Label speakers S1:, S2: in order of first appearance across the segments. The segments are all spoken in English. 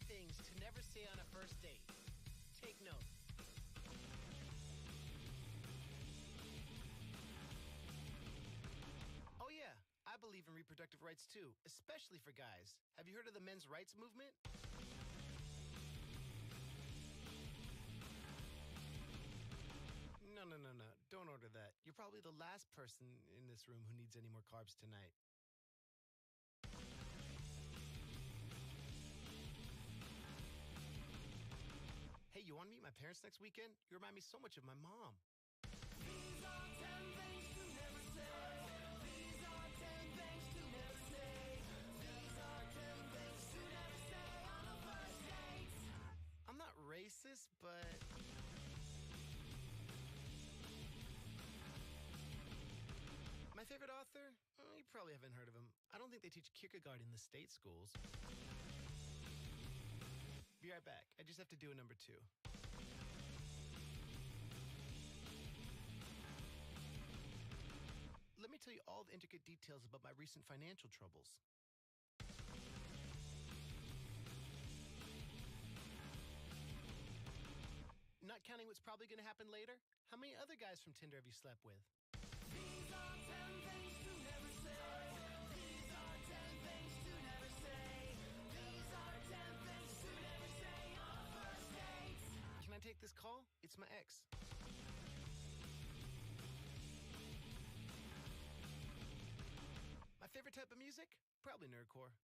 S1: things to never say on a first date. Take note. Oh yeah, I believe in reproductive rights too, especially for guys. Have you heard of the men's rights movement? No. Don't order that. You're probably the last person in this room who needs any more carbs tonight. Hey, you want to meet my parents next weekend? You remind me so much of my mom.
S2: These are 10 things to never say. These are 10 things to never say. These are 10 things to never say on the first date.
S1: I'm not racist, but... My favorite author? You probably haven't heard of him. I don't think they teach Kierkegaard in the state schools. Be right back. I just have to do a number 2. Let me tell you all the intricate details about my recent financial troubles. Not counting what's probably going to happen later? How many other guys from Tinder have you slept with?
S2: These are 10 things to never say. These are 10 things to never say. These are 10 things to never say on a first date.
S1: Can I take this call? It's my ex. My favorite type of music? Probably nerdcore.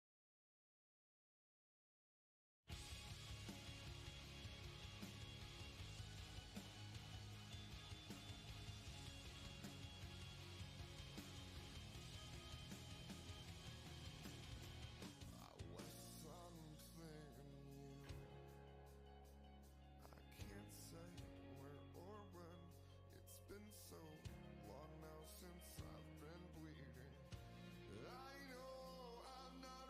S3: Where or when. It's been so long now since I've been bleeding. I know I'm not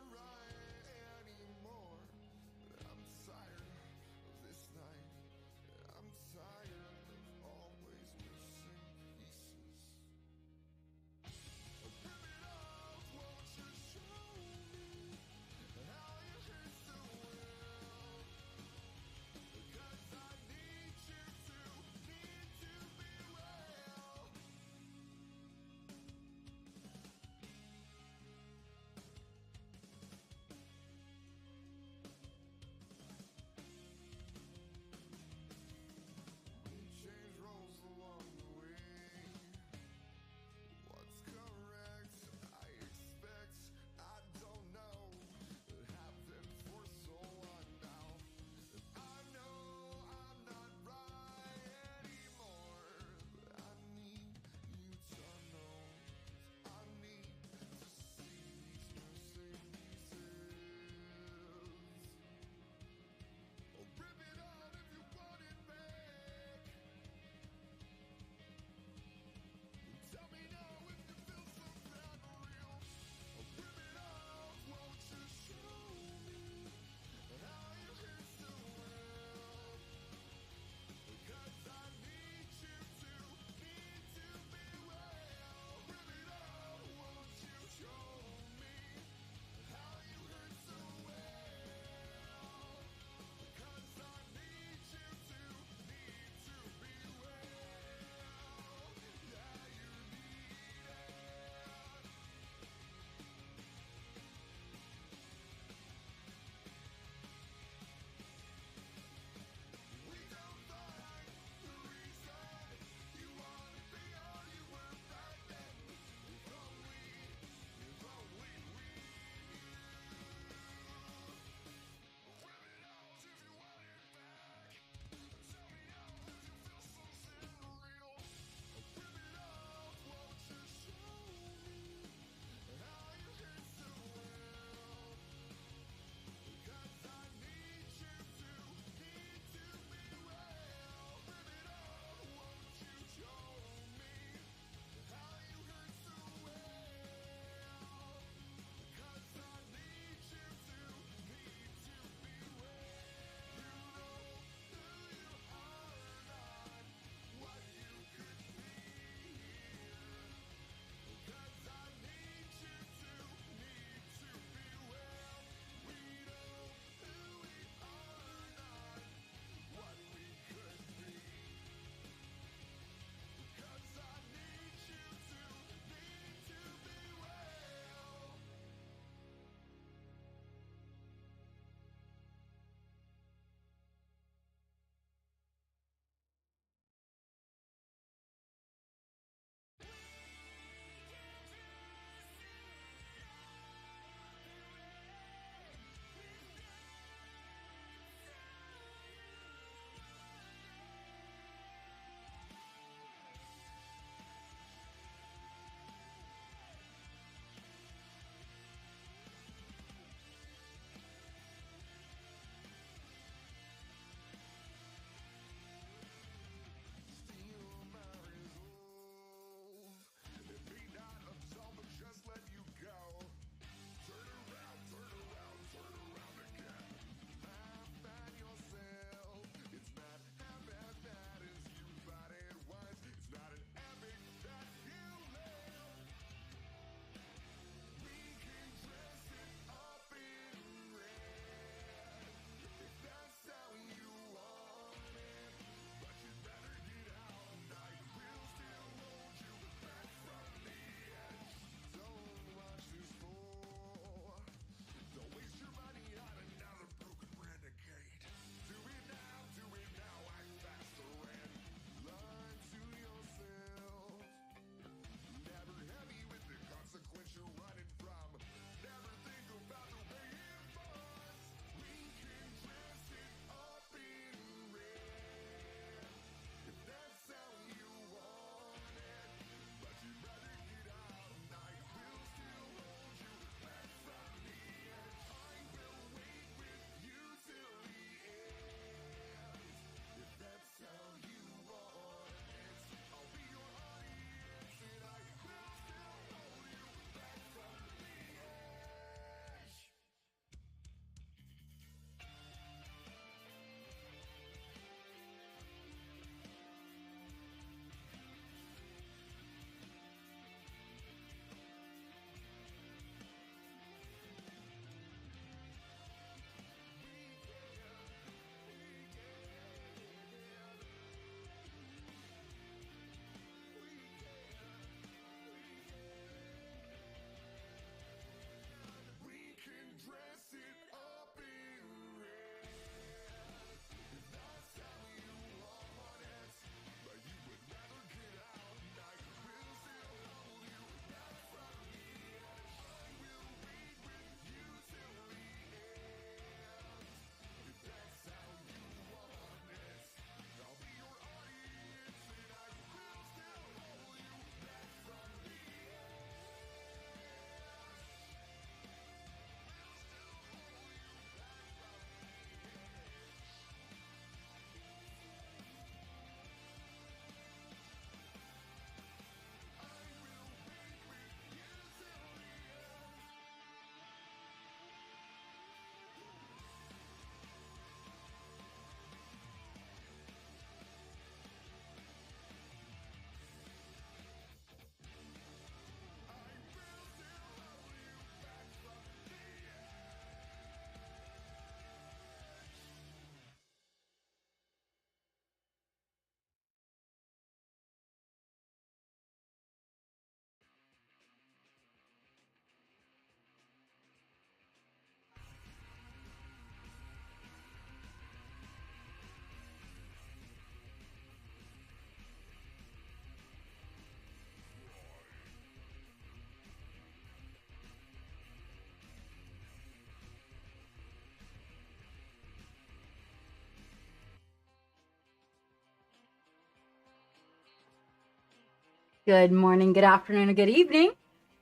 S4: Good morning, good afternoon, and good evening.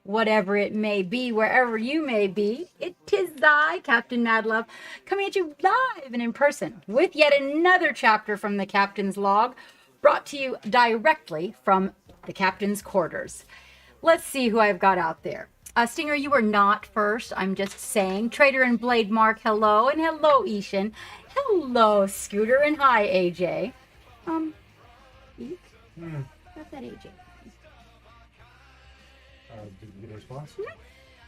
S4: Whatever it may be, wherever you may be, it is I, Captain Madlove, coming at you live and in person with yet another chapter from the Captain's Log, brought to you directly from the Captain's quarters. Let's see who I've got out there. Stinger, you are not first. I'm just saying. Trader and Blade Mark, hello, and hello, Ishan. Hello, Scooter, and hi, AJ. Eek? Got that AJ.
S5: Did you get a response?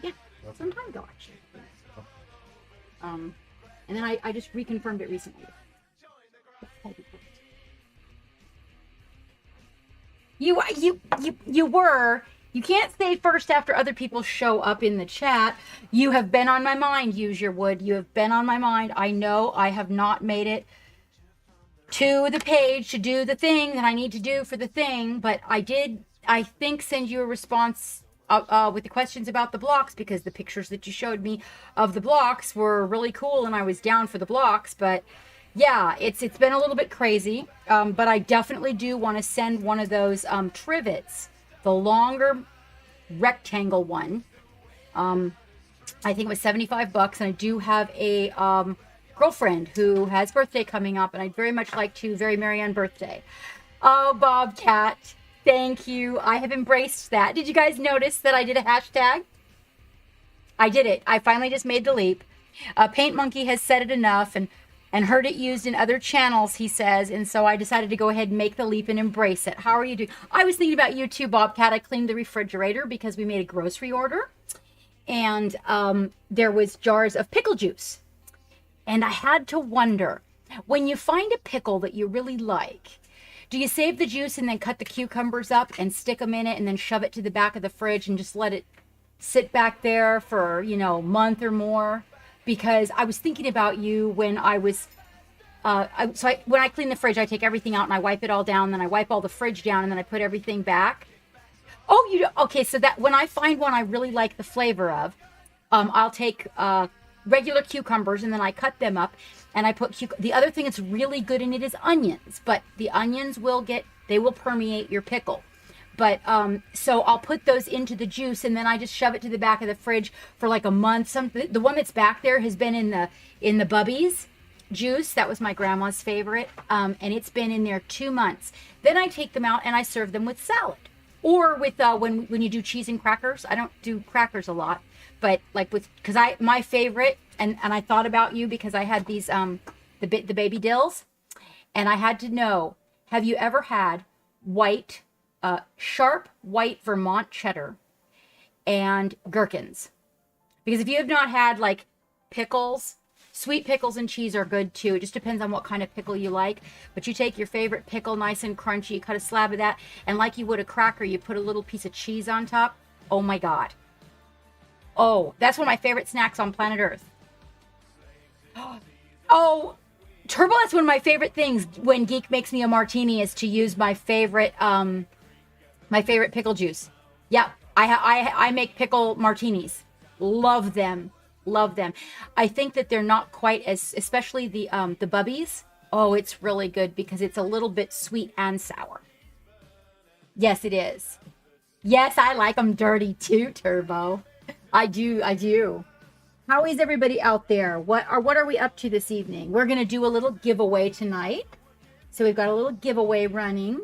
S4: Yeah,
S5: Okay.
S4: some time ago actually. And then I just reconfirmed it recently. You were. You can't say first after other people show up in the chat. You have been on my mind, Use Your Wood. You have been on my mind. I know I have not made it to the page to do the thing that I need to do for the thing, but I did, I think, send you a response with the questions about the blocks, because the pictures that you showed me of the blocks were really cool and I was down for the blocks. But yeah, it's been a little bit crazy, but I definitely do want to send one of those trivets, the longer rectangle one. I think it was $75, and I do have a girlfriend who has birthday coming up, and I'd very much like to very merry on birthday. Oh, Bobcat, thank you. I have embraced that. Did you guys notice that I did a hashtag? I did it. I finally just made the leap. Paint Monkey has said it enough and heard it used in other channels, he says, and so I decided to go ahead and make the leap and embrace it. How are you doing? I was thinking about you too, Bobcat. I cleaned the refrigerator because we made a grocery order, and there was jars of pickle juice. And I had to wonder, when you find a pickle that you really like, do you save the juice and then cut the cucumbers up and stick them in it and then shove it to the back of the fridge and just let it sit back there for, a month or more? Because I was thinking about you when I was, when I clean the fridge, I take everything out and I wipe it all down, then I wipe all the fridge down, and then I put everything back. Oh, okay, so that when I find one I really like the flavor of, I'll take regular cucumbers and then I cut them up and I put the other thing that's really good in it is onions, but the onions will permeate your pickle. But so I'll put those into the juice and then I just shove it to the back of the fridge for like a month. The one that's back there has been in the Bubbies juice. That was my grandma's favorite, and it's been in there 2 months. Then I take them out and I serve them with salad, or with when you do cheese and crackers. I don't do crackers a lot, but like because my favorite, and I thought about you because I had these the baby dills, and I had to know, have you ever had sharp white Vermont cheddar and gherkins? Because if you have not had like pickles, sweet pickles and cheese are good too. It just depends on what kind of pickle you like. But you take your favorite pickle, nice and crunchy, you cut a slab of that, and like you would a cracker, you put a little piece of cheese on top. Oh my God. Oh, that's one of my favorite snacks on planet Earth. Oh, Turbo, that's one of my favorite things when Geek makes me a martini is to use my favorite pickle juice. Yeah, I make pickle martinis. Love them. Love them. I think that they're not quite as, especially the Bubbies. Oh, it's really good because it's a little bit sweet and sour. Yes, it is. Yes, I like them dirty too, Turbo. I do. How is everybody out there? What are we up to this evening? We're going to do a little giveaway tonight. So we've got a little giveaway running.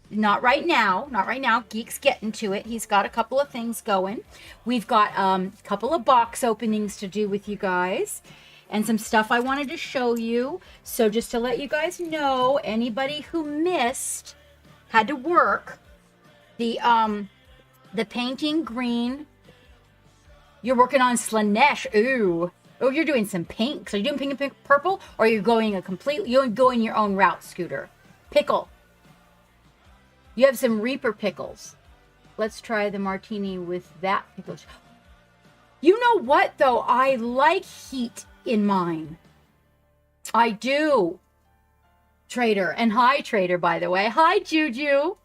S4: Not right now. Geek's getting to it. He's got a couple of things going. We've got a couple of box openings to do with you guys and some stuff I wanted to show you. So just to let you guys know, anybody who missed had to work the painting green. You're working on Slanesh. Ooh. Oh, you're doing some pinks. Are you doing pink and purple? Or are you going you're going your own route, Scooter? Pickle. You have some Reaper pickles. Let's try the martini with that pickle. You know what, though? I like heat in mine. I do. Trader. And hi, Trader, by the way. Hi, Juju.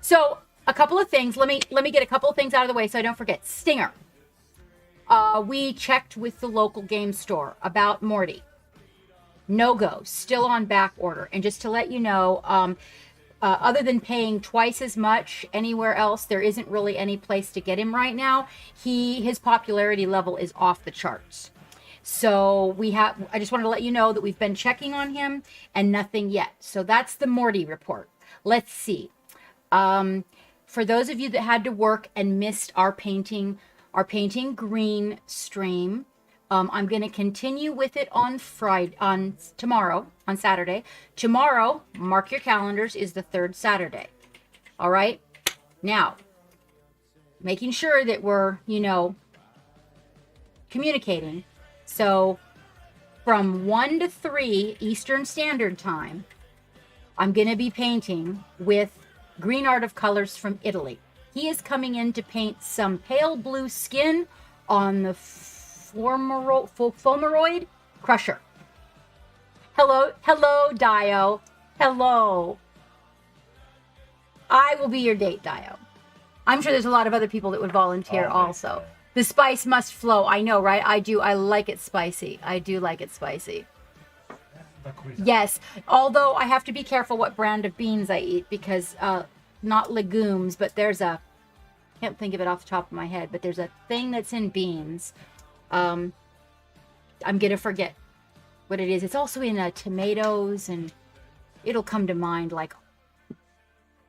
S4: So, a couple of things. Let me get a couple of things out of the way so I don't forget. Stinger. We checked with the local game store about Morty. No go. Still on back order. And just to let you know, other than paying twice as much anywhere else, there isn't really any place to get him right now. His popularity level is off the charts. So I just wanted to let you know that we've been checking on him and nothing yet. So that's the Morty report. Let's see. For those of you that had to work and missed our painting green stream, I'm going to continue with it on Saturday. Tomorrow, mark your calendars, is the third Saturday. All right. Now, making sure that we're, communicating. So from 1 to 3 Eastern Standard Time, I'm going to be painting with Green Art of Colors from Italy. He is coming in to paint some pale blue skin on the Foameroid Crusher. Hello, Dio. Hello. I will be your date, Dio. I'm sure there's a lot of other people that would volunteer also. The spice must flow. I know, right? I do. I like it spicy. I do like it spicy. Yes. Although I have to be careful what brand of beans I eat because not legumes, but there's a, I can't think of it off the top of my head, but there's a thing that's in beans. I'm going to forget what it is. It's also in tomatoes, and it'll come to mind like,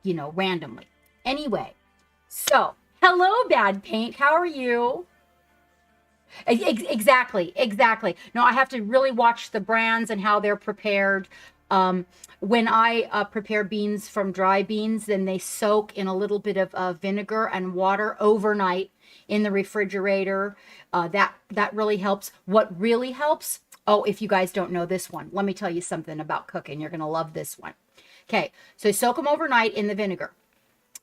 S4: randomly. Anyway, so hello, Bad Paint. How are you? Exactly. No, I have to really watch the brands and how they're prepared. When I prepare beans from dry beans, then they soak in a little bit of vinegar and water overnight in the refrigerator. That really helps. What really helps? Oh, if you guys don't know this one, let me tell you something about cooking. You're going to love this one. Okay, so soak them overnight in the vinegar.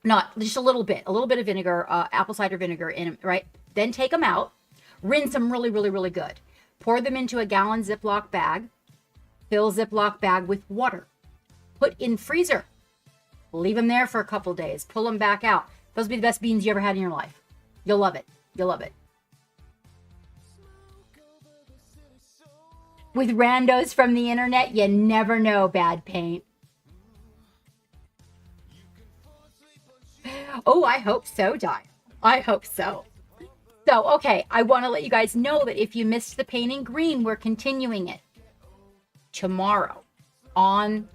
S4: Not just a little bit of vinegar, apple cider vinegar in them, right? Then take them out, rinse them really, really, really good. Pour them into a gallon Ziploc bag. Fill Ziploc bag with water. Put in freezer. Leave them there for a couple days. Pull them back out. Those will be the best beans you ever had in your life. You'll love it. You'll love it. With randos from the internet, you never know, Bad Paint. Oh, I hope so, Di. I hope so. So, okay, I want to let you guys know that if you missed the painting green, we're continuing it tomorrow on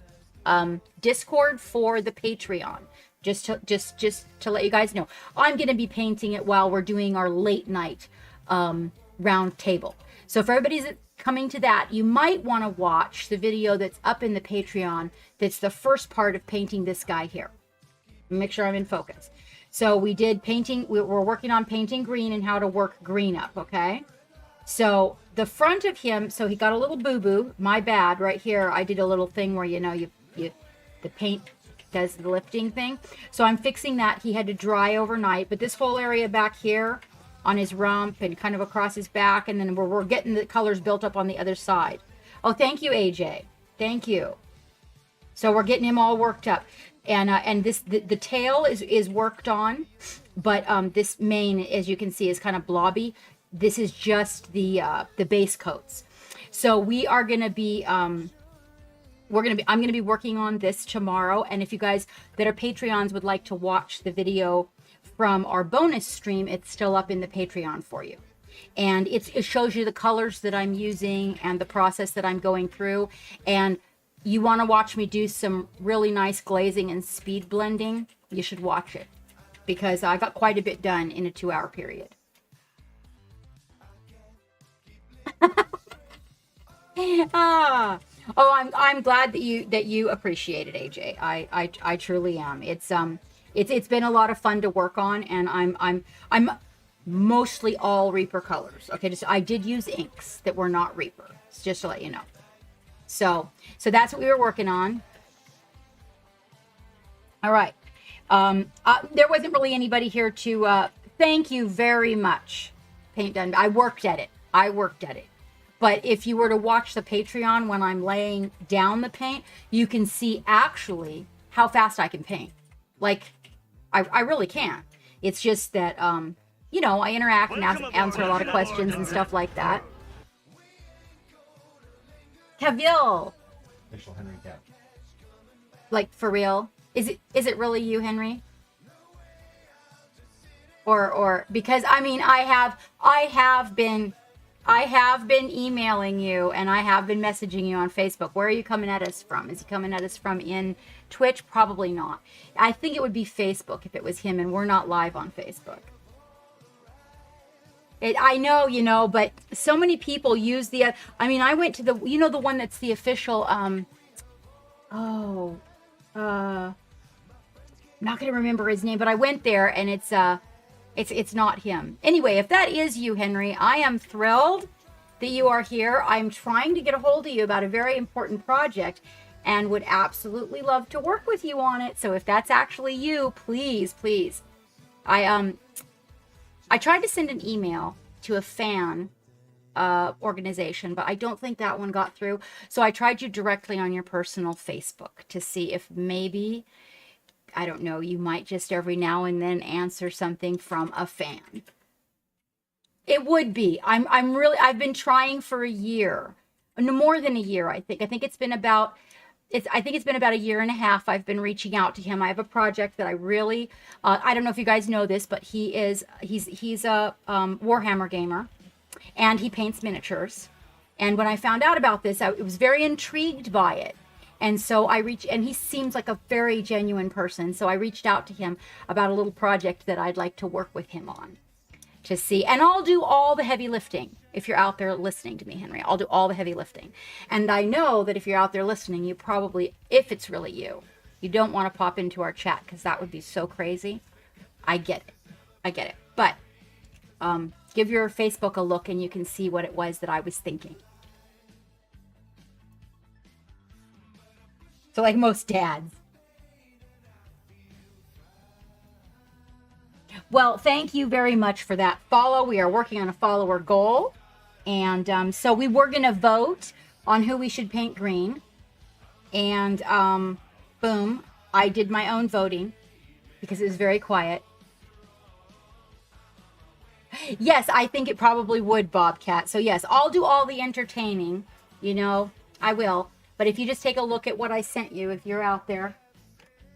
S4: Discord for the Patreon. Just to let you guys know, I'm going to be painting it while we're doing our late night round table. So for everybody that's coming to that, you might want to watch the video that's up in the Patreon. That's the first part of painting this guy here. Make sure I'm in focus. So we did painting. We're working on painting green and how to work green up. Okay. So the front of him. So he got a little boo-boo. My bad. Right here, I did a little thing where the paint does the lifting thing. So I'm fixing that. He had to dry overnight. But this whole area back here on his rump and kind of across his back, and then we're getting the colors built up on the other side. Oh, thank you, AJ. Thank you. So we're getting him all worked up. And this the tail is worked on, but this mane, as you can see, is kind of blobby. This is just the base coats. So we are going to be I'm going to be working on this tomorrow. And if you guys that are Patreons would like to watch the video from our bonus stream, it's still up in the Patreon for you. And it shows you the colors that I'm using and the process that I'm going through. And you want to watch me do some really nice glazing and speed blending, you should watch it because I got quite a bit done in a 2-hour period. Oh, I'm glad that you appreciate it, AJ. I truly am. It's been a lot of fun to work on, and I'm mostly all Reaper colors. Okay, I did use inks that were not Reaper, just to let you know. So that's what we were working on. All right. There wasn't really anybody here to thank you very much. Paint done. I worked at it. But if you were to watch the Patreon when I'm laying down the paint, you can see actually how fast I can paint. Like, I really can. It's just that, I interact and answer a lot of questions and stuff like that. Cavill.
S5: Official Henry Cavill.
S4: Like, for real? Is it really you, Henry? Or because I mean I have been emailing you and I have been messaging you on Facebook. Where are you coming at us from? Is he coming at us from in Twitch? Probably not. I think it would be Facebook if it was him, and we're not live on Facebook. I know, but so many people use the, I mean, I went to the, the one that's the official, I'm not going to remember his name, but I went there and it's not him. Anyway, if that is you, Henry, I am thrilled that you are here. I'm trying to get a hold of you about a very important project and would absolutely love to work with you on it. So if that's actually you, please. I tried to send an email to a fan organization, but I don't think that one got through. So I tried you directly on your personal Facebook to see if maybe, I don't know, you might just every now and then answer something from a fan. It would be. I've been trying for a year, no more than a year. I think it's been about a year and a half. I've been reaching out to him. I have a project that I really, I don't know if you guys know this, but he's a Warhammer gamer, and he paints miniatures. And when I found out about this, I was very intrigued by it. And so and he seems like a very genuine person. So I reached out to him about a little project that I'd like to work with him on to see. And I'll do all the heavy lifting. If you're out there listening to me, Henry, I'll do all the heavy lifting. And I know that if you're out there listening, you probably, if it's really you don't want to pop into our chat because that would be so crazy. I get it. But give your Facebook a look and you can see what it was that I was thinking. So like most dads. Well, thank you very much for that follow. We are working on a follower goal. And so we were going to vote on who we should paint green. And boom, I did my own voting because it was very quiet. Yes, I think it probably would, Bobcat. So yes, I'll do all the entertaining. I will. But if you just take a look at what I sent you, if you're out there,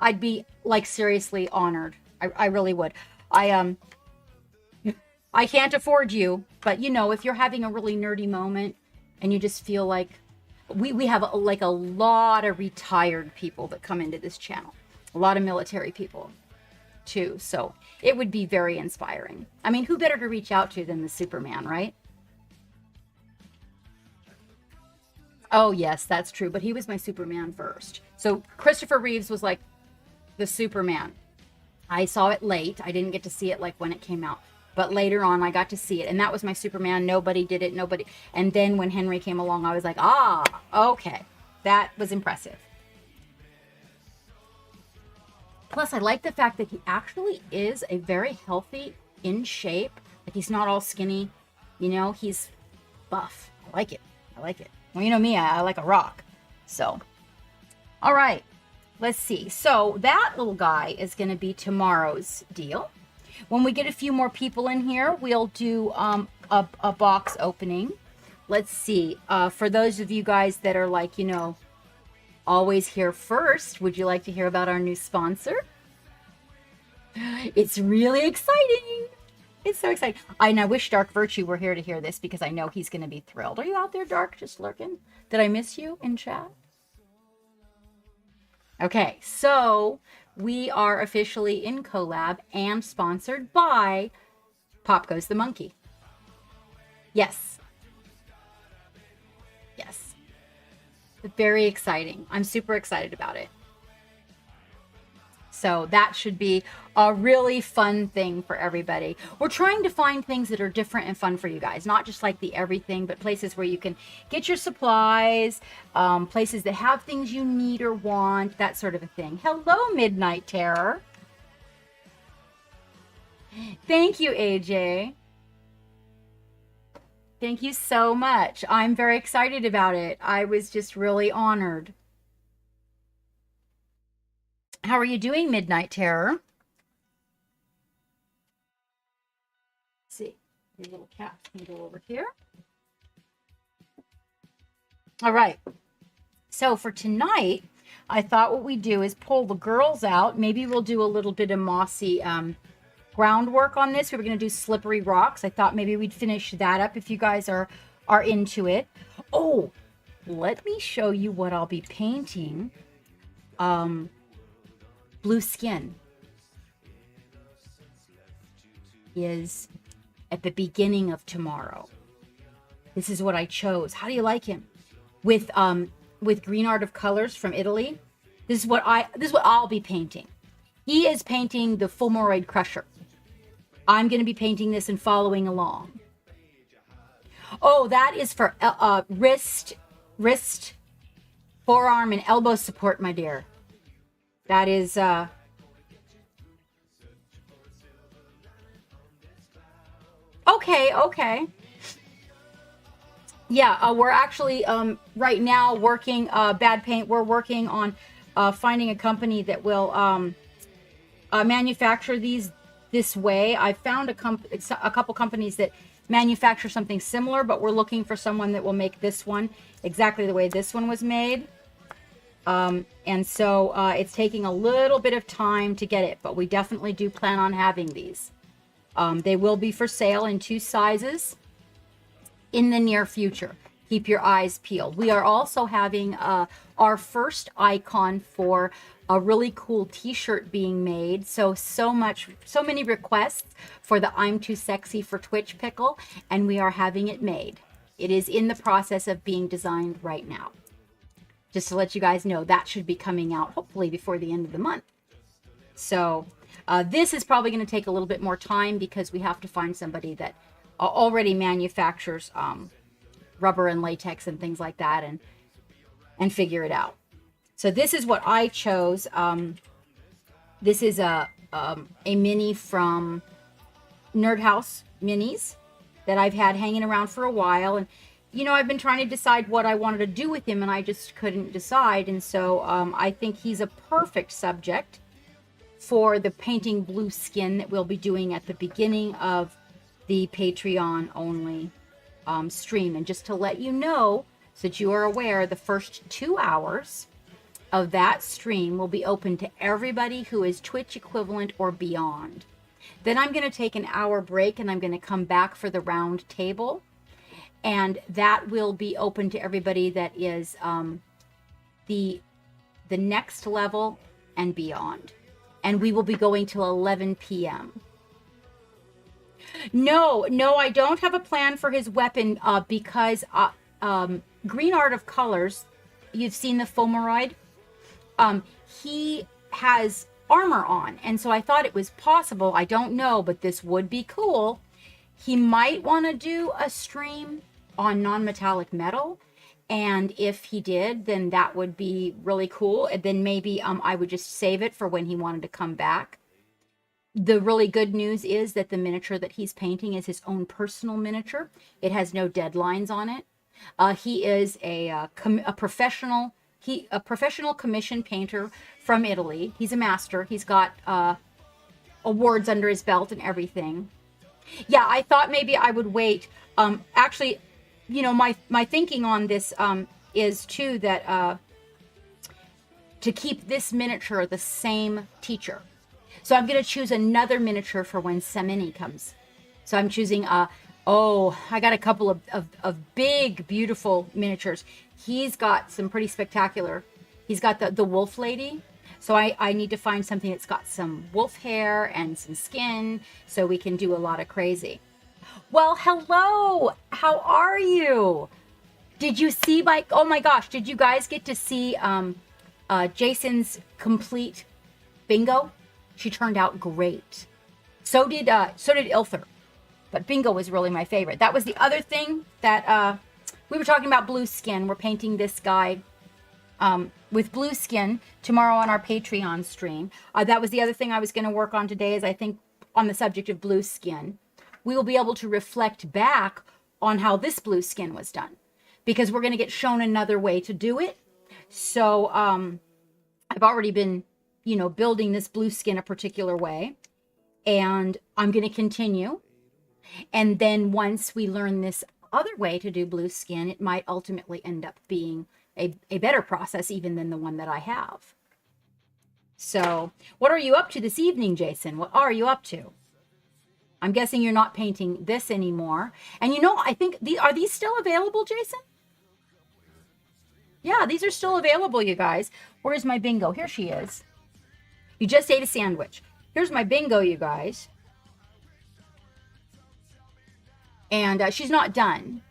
S4: I'd be like seriously honored. I really would. I can't afford you, but if you're having a really nerdy moment and you just feel like we have a lot of retired people that come into this channel, a lot of military people too. So it would be very inspiring. I mean, who better to reach out to than the Superman, right? Oh, yes, that's true. But he was my Superman first. So Christopher Reeves was like the Superman. I saw it late. I didn't get to see it like when it came out. But later on, I got to see it. And that was my Superman. Nobody did it. Nobody. And then when Henry came along, I was like, okay. That was impressive. Plus, I like the fact that he actually is a very healthy, in shape. Like, he's not all skinny. He's buff. I like it. Well, you know me, I like a rock. So, all right, let's see. So that little guy is going to be tomorrow's deal. When we get a few more people in here, we'll do a box opening. Let's see. For those of you guys that are like, always here first, would you like to hear about our new sponsor? It's really exciting. It's so exciting. And I wish Dark Virtue were here to hear this because I know he's going to be thrilled. Are you out there, Dark, just lurking? Did I miss you in chat? Okay, so we are officially in collab and sponsored by Pop Goes the Monkey. Yes. Very exciting. I'm super excited about it. So that should be a really fun thing for everybody. We're trying to find things that are different and fun for you guys, not just like the everything, but places where you can get your supplies, places that have things you need or want, that sort of a thing. Hello, Midnight Terror. Thank you, AJ. Thank you so much. I'm very excited about it. I was just really honored. How are you doing, Midnight Terror? Let's see. Your little cat can go over here. All right. So for tonight, I thought what we do is pull the girls out. Maybe we'll do a little bit of mossy groundwork on this. We were going to do slippery rocks. I thought maybe we'd finish that up if you guys are into it. Oh, let me show you what I'll be painting. Blue Skin is at the beginning of tomorrow. This is what I chose. How do you like him? With Green Art of Colors from Italy. This is what I'll be painting. He is painting the Fulmoroid Crusher. I'm going to be painting this and following along. Oh, that is for wrist, forearm, and elbow support, my dear. That is okay. Yeah, we're actually right now working Bad Paint. We're working on finding a company that will manufacture these this way. I found a couple companies that manufacture something similar, but we're looking for someone that will make this one exactly the way this one was made. And so it's taking a little bit of time to get it, but we definitely do plan on having these. They will be for sale in 2 sizes in the near future. Keep your eyes peeled. We are also having our first icon for a really cool t-shirt being made. So many requests for the I'm Too Sexy for Twitch pickle, and we are having it made. It is in the process of being designed right now. Just to let you guys know, that should be coming out hopefully before the end of the month. So this is probably going to take a little bit more time because we have to find somebody that already manufactures rubber and latex and things like that, and figure it out. So this is what I chose. This is a mini from Nerd House Minis that I've had hanging around for a while, and you know, I've been trying to decide what I wanted to do with him, and I just couldn't decide. And so I think he's a perfect subject for the painting Blue Skin that we'll be doing at the beginning of the Patreon only stream. And just to let you know, so that you are aware, the first 2 hours of that stream will be open to everybody who is Twitch equivalent or beyond. Then I'm going to take an hour break, and I'm going to come back for the round table. And that will be open to everybody that is the next level and beyond. And we will be going till 11 p.m. No, I don't have a plan for his weapon because Green Art of Colors, you've seen the Fulmoroid, he has armor on. And so I thought it was possible, I don't know, but this would be cool. He might want to do a stream on non-metallic metal, and if he did, then that would be really cool. And then maybe I would just save it for when he wanted to come back. The really good news is that the miniature that he's painting is his own personal miniature. It has no deadlines on it. He is a professional commission painter from Italy. He's a master. He's got awards under his belt and everything. Yeah, I thought maybe I would wait. Actually, you know, my thinking on this is too that to keep this miniature the same teacher. So I'm going to choose another miniature for when Samini comes. So I'm choosing I got a couple of big, beautiful miniatures. He's got some pretty spectacular. He's got the wolf lady. So I need to find something that's got some wolf hair and some skin so we can do a lot of crazy. Well, hello. How are you? Did you see oh my gosh, did you guys get to see Jason's complete bingo? She turned out great. So did Ilther. But bingo was really my favorite. That was the other thing that we were talking about Blue Skin. We're painting this guy with Blue Skin tomorrow on our Patreon stream. That was the other thing I was going to work on today, is I think on the subject of Blue Skin. We will be able to reflect back on how this Blue Skin was done, because we're going to get shown another way to do it. So I've already been, building this Blue Skin a particular way, and I'm going to continue. And then once we learn this other way to do Blue Skin, it might ultimately end up being a better process even than the one that I have. So what are you up to this evening, Jason? What are you up to? I'm guessing you're not painting this anymore. And I think are these still available, Jason? Yeah, these are still available, you guys. Where's my bingo? Here she is. You just ate a sandwich. Here's my bingo, you guys. And she's not done.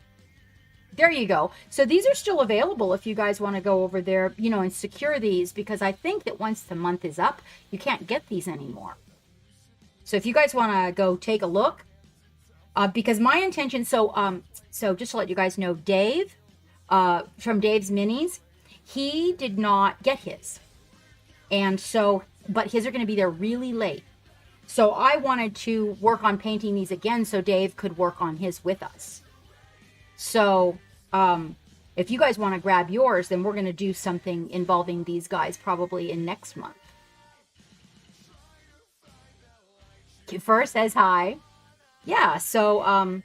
S4: There you go. So these are still available if you guys want to go over there, and secure these, because I think that once the month is up, you can't get these anymore. So if you guys want to go take a look, because my intention, so just to let you guys know, Dave, from Dave's Minis, he did not get his. And so, but his are going to be there really late. So I wanted to work on painting these again so Dave could work on his with us. So if you guys want to grab yours, then we're going to do something involving these guys probably in next month. First says hi. Yeah, so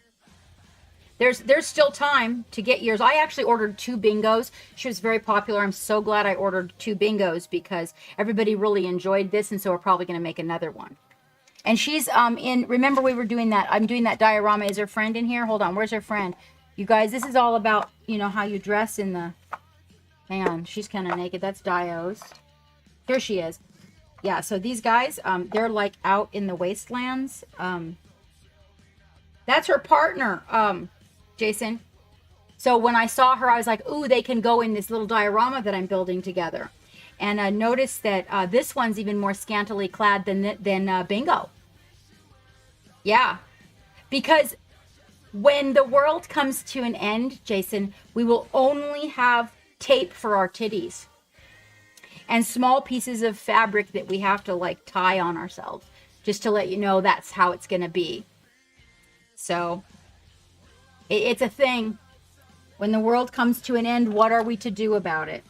S4: there's still time to get yours. I actually ordered 2 bingos. She was very popular. I'm so glad I ordered 2 bingos because everybody really enjoyed this, and so we're probably going to make another one. And she's remember we were doing that. I'm doing that diorama. Is her friend in here? Hold on. Where's her friend? You guys, this is all about, how you dress in the... Hang on. She's kind of naked. That's Dio's. Here she is. Yeah, so these guys, they're like out in the wastelands. That's her partner, Jason. So when I saw her, I was like, ooh, they can go in this little diorama that I'm building together. And I noticed that this one's even more scantily clad than Bingo. Yeah. Because when the world comes to an end, Jason, we will only have tape for our titties. And small pieces of fabric that we have to tie on ourselves. Just to let you know that's how it's going to be. So, it's a thing. When the world comes to an end, what are we to do about it?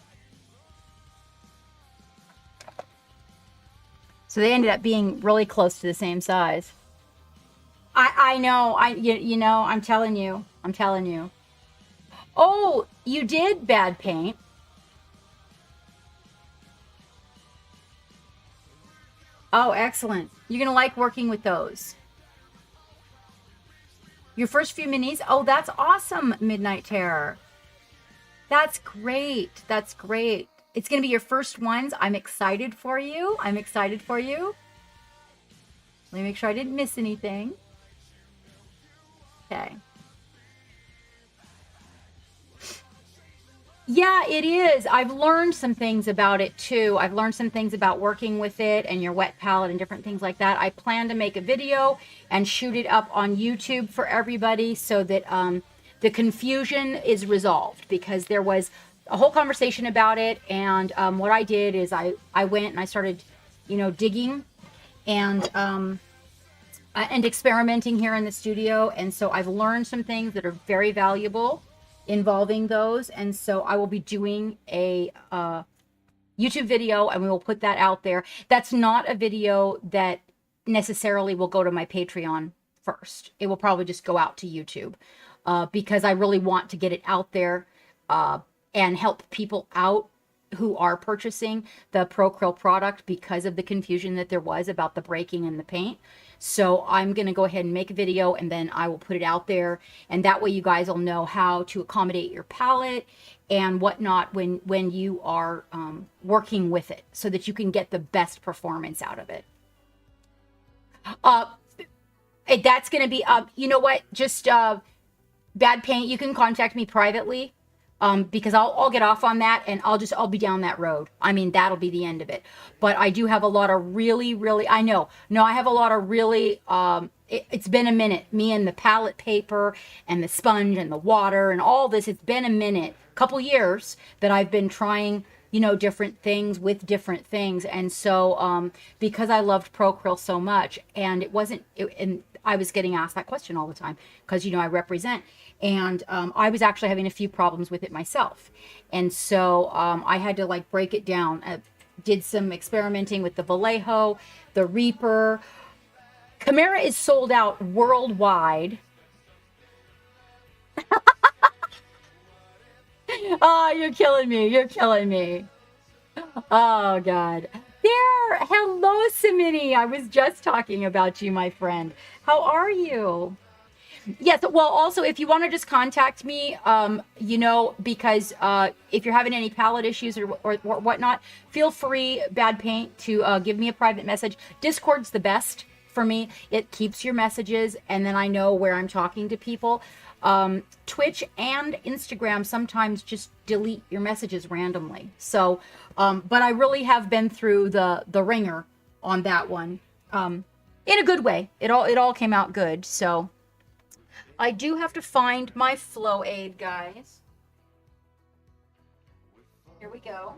S4: So they ended up being really close to the same size. I know. I'm telling you. Oh, you did Bad Paint. Oh, excellent. You're going to like working with those. Your first few minis. Oh, that's awesome, Midnight Terror. That's great. That's great. It's going to be your first ones. I'm excited for you. Let me make sure I didn't miss anything. Okay. Yeah, it is. I've learned some things about it too. I've learned some things about working with it and your wet palette and different things like that. I plan to make a video and shoot it up on YouTube for everybody so that the confusion is resolved, because there was a whole conversation about it. And what I did is I went and I started, digging and experimenting here in the studio. And so I've learned some things that are very valuable involving those. And so I will be doing a YouTube video, and we will put that out there. That's not a video that necessarily will go to my Patreon first. It will probably just go out to YouTube because I really want to get it out there and help people out who are purchasing the Procryl product because of the confusion that there was about the breaking and the paint. So I'm going to go ahead and make a video, and then I will put it out there. And that way you guys will know how to accommodate your palette and whatnot when you are working with it, so that you can get the best performance out of it. That's going to be, you know what, just Bad Paint, you can contact me privately. Because I'll get off on that, and I'll be down that road. I mean, that'll be the end of it. But I do have a lot of I have a lot of it's been a minute. Me and the palette paper and the sponge and the water and all this, it's been a minute, couple years that I've been trying, different things with different things. And so, because I loved Procryl so much, and and I was getting asked that question all the time because, I represent. And I was actually having a few problems with it myself. And so I had to break it down. Did some experimenting with the Vallejo, the Reaper. Chimera is sold out worldwide. Oh, you're killing me. You're killing me. Oh, God. There. Hello, Samini. I was just talking about you, my friend. How are you? Yes. Well, also, if you want to just contact me, because if you're having any palette issues or whatnot, feel free, Bad Paint, to give me a private message. Discord's the best for me. It keeps your messages, and then I know where I'm talking to people. Twitch and Instagram sometimes just delete your messages randomly. So, but I really have been through the ringer on that one, in a good way. It all came out good. So I do have to find my flow aid, guys. Here we go.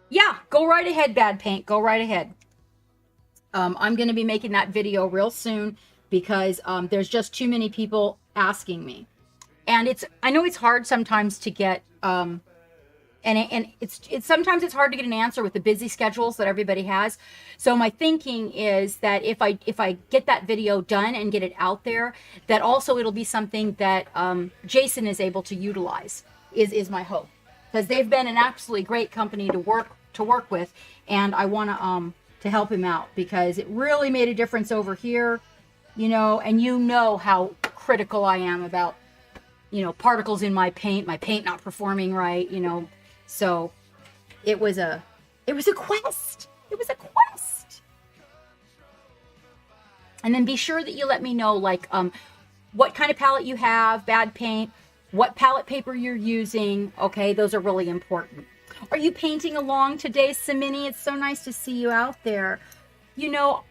S4: Yeah, go right ahead, Bad Paint. Go right ahead. I'm going to be making that video real soon because there's just too many people asking me. And I know it's hard sometimes to get, and it's sometimes it's hard to get an answer with the busy schedules that everybody has. So my thinking is that if I get that video done and get it out there, that also it'll be something that Jason is able to utilize, is my hope. Because they've been an absolutely great company to work with, and I want to help him out because it really made a difference over here, and how critical I am about, particles in my paint not performing right, so it was a quest. It was a quest. And then be sure that you let me know, what kind of palette you have, Bad Paint, what palette paper you're using. Okay, those are really important. Are you painting along today, Samini? It's so nice to see you out there.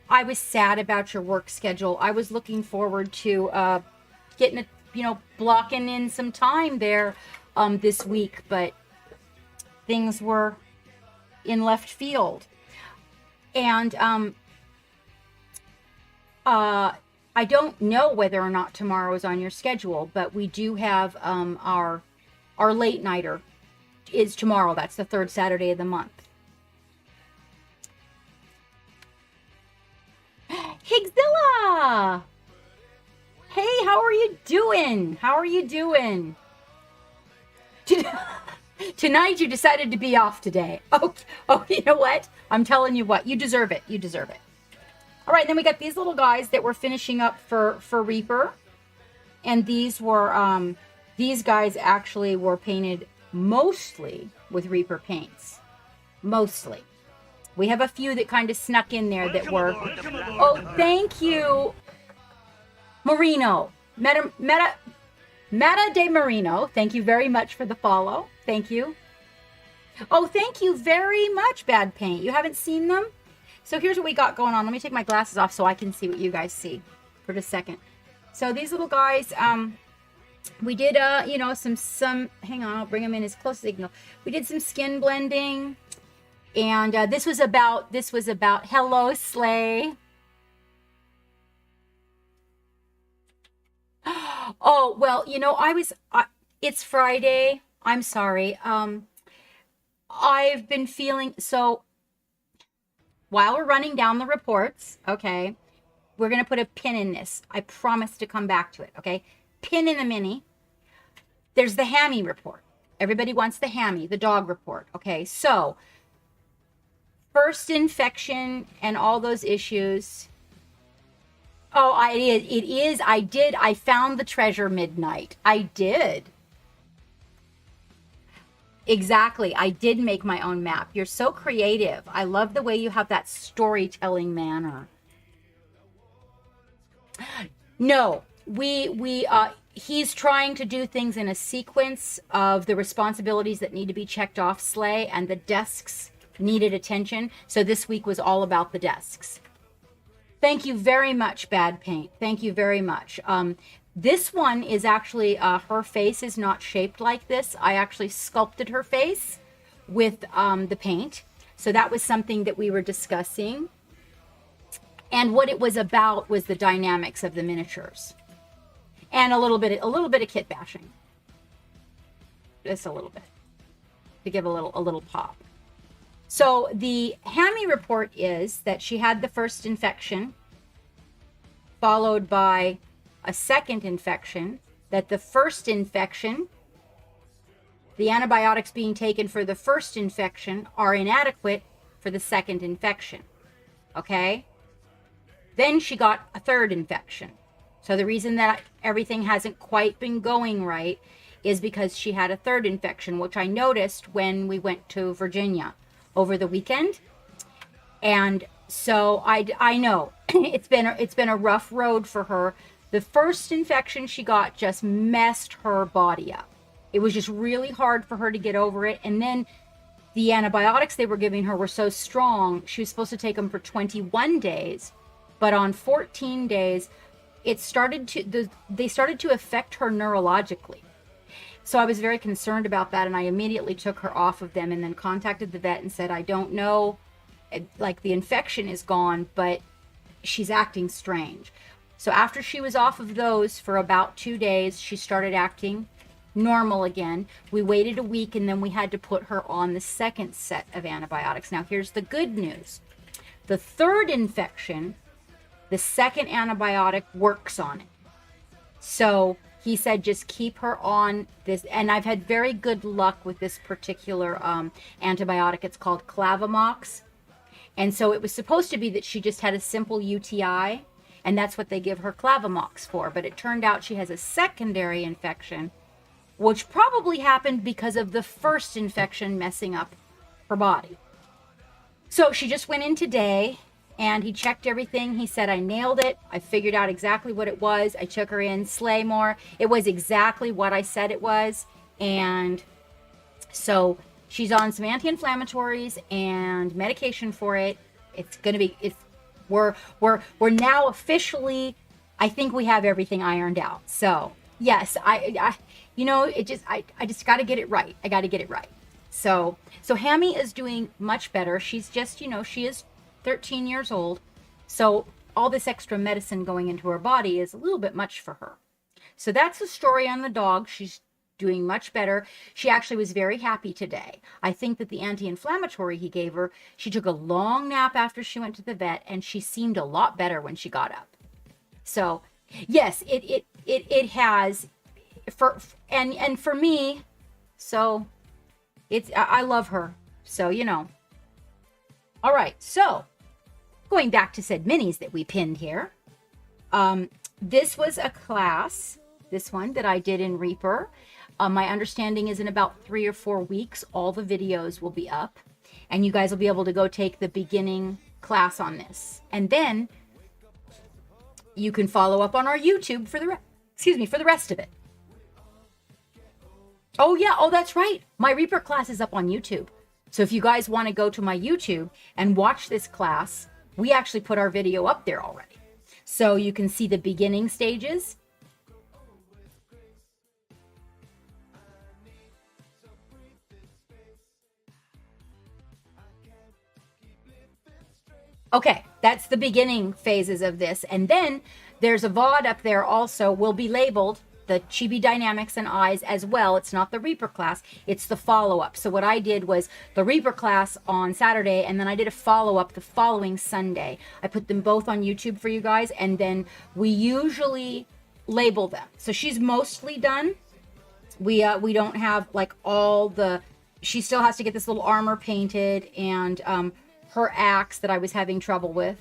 S4: I was sad about your work schedule. I was looking forward to getting blocking in some time there this week, but things were in left field. And I don't know whether or not tomorrow is on your schedule, but we do have our late nighter is tomorrow. That's the third Saturday of the month. Higzilla! Hey, how are you doing? How are you doing? Tonight you decided to be off today. Oh, you know what? I'm telling you what. You deserve it. You deserve it. All right, then we got these little guys that we're finishing up for Reaper. And these guys actually were painted mostly with Reaper paints. Mostly. We have a few that kind of snuck in there that were... Oh, thank you, Marino. Meta de Marino. Thank you very much for the follow. Thank you. Oh, thank you very much, Bad Paint. You haven't seen them? So here's what we got going on. Let me take my glasses off so I can see what you guys see for just a second. So these little guys, we did, some, hang on, I'll bring them in as close as they can go. We did some skin blending, and this was about, hello, Slay. Oh, well, it's Friday. I'm sorry. I've been feeling, so while we're running down the reports, okay, we're going to put a pin in this. I promise to come back to it, okay? Pin in a mini. There's the Hammy report. Everybody wants the Hammy, the dog report, okay? So, first infection and all those issues. Oh, it is. I found the treasure midnight. I did. Exactly. I did make my own map. You're so creative. I love the way you have that storytelling manner. No, he's trying to do things in a sequence of the responsibilities that need to be checked off, Slay, and the desks needed attention. So this week was all about the desks. Thank you very much, Bad Paint. Thank you very much. This one is actually, her face is not shaped like this. I actually sculpted her face with the paint. So that was something that we were discussing. And what it was about was the dynamics of the miniatures. And a little bit of kit bashing. Just a little bit. To give a little pop. So the Hammy report is that she had the first infection, followed by a second infection, that the first infection, the antibiotics being taken for the first infection are inadequate for the second infection. Okay? Then she got a third infection. So the reason that everything hasn't quite been going right is because she had a third infection, which I noticed when we went to Virginia over the weekend. And so I know it's been a rough road for her. The first infection she got just messed her body up. It was just really hard for her to get over it. And then the antibiotics they were giving her were so strong. She was supposed to take them for 21 days, but on 14 days, they started to affect her neurologically. So I was very concerned about that, and I immediately took her off of them and then contacted the vet and said, I don't know, like the infection is gone, but she's acting strange. So after she was off of those for about 2 days, she started acting normal again. We waited a week, and then we had to put her on the second set of antibiotics. Now here's the good news. The third infection, the second antibiotic works on it. So he said just keep her on this, and I've had very good luck with this particular antibiotic. It's called Clavamox. And so it was supposed to be that she just had a simple UTI, and that's what they give her Clavamox for. But it turned out she has a secondary infection, which probably happened because of the first infection messing up her body. So she just went in today, and he checked everything. He said, I nailed it. I figured out exactly what it was. I took her in, Slaymore. It was exactly what I said it was. And so she's on some anti-inflammatories and medication for it. It's going to be, we're now officially, I think we have everything ironed out. So yes, I just got to get it right. I got to get it right. So Hammy is doing much better. She's just, she is 13 years old. So all this extra medicine going into her body is a little bit much for her. So that's the story on the dog. She's doing much better. She actually was very happy today. I think that the anti-inflammatory he gave her, she took a long nap after she went to the vet, and she seemed a lot better when she got up. So yes, it has and for me, so I love her. So, All right, so going back to said minis that we pinned here. This was a class, this one that I did in Reaper. My understanding is in about 3 or 4 weeks, all the videos will be up, and you guys will be able to go take the beginning class on this. And then you can follow up on our YouTube for the rest of it. Oh yeah, that's right. My Reaper class is up on YouTube. So if you guys want to go to my YouTube and watch this class, we actually put our video up there already. So you can see the beginning stages. Okay, that's the beginning phases of this. And then there's a VOD up there also, will be labeled the Chibi Dynamics and Eyes as well. It's not the Reaper class, it's the follow-up. So what I did was the Reaper class on Saturday, and then I did a follow-up the following Sunday. I put them both on YouTube for you guys, and then we usually label them. So she's mostly done. We don't have like all the, she still has to get this little armor painted, and her axe that I was having trouble with.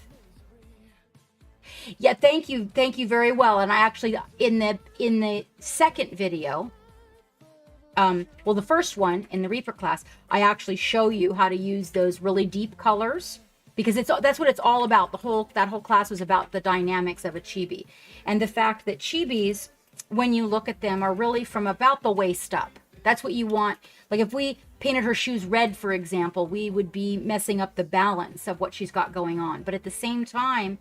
S4: Yeah, thank you very well. And I actually, in the second video, the first one in the Reaper class, I actually show you how to use those really deep colors, because that's what it's all about. That whole class was about the dynamics of a chibi, and the fact that chibis, when you look at them, are really from about the waist up. That's what you want. Like if we painted her shoes red, for example, we would be messing up the balance of what she's got going on. But at the same time,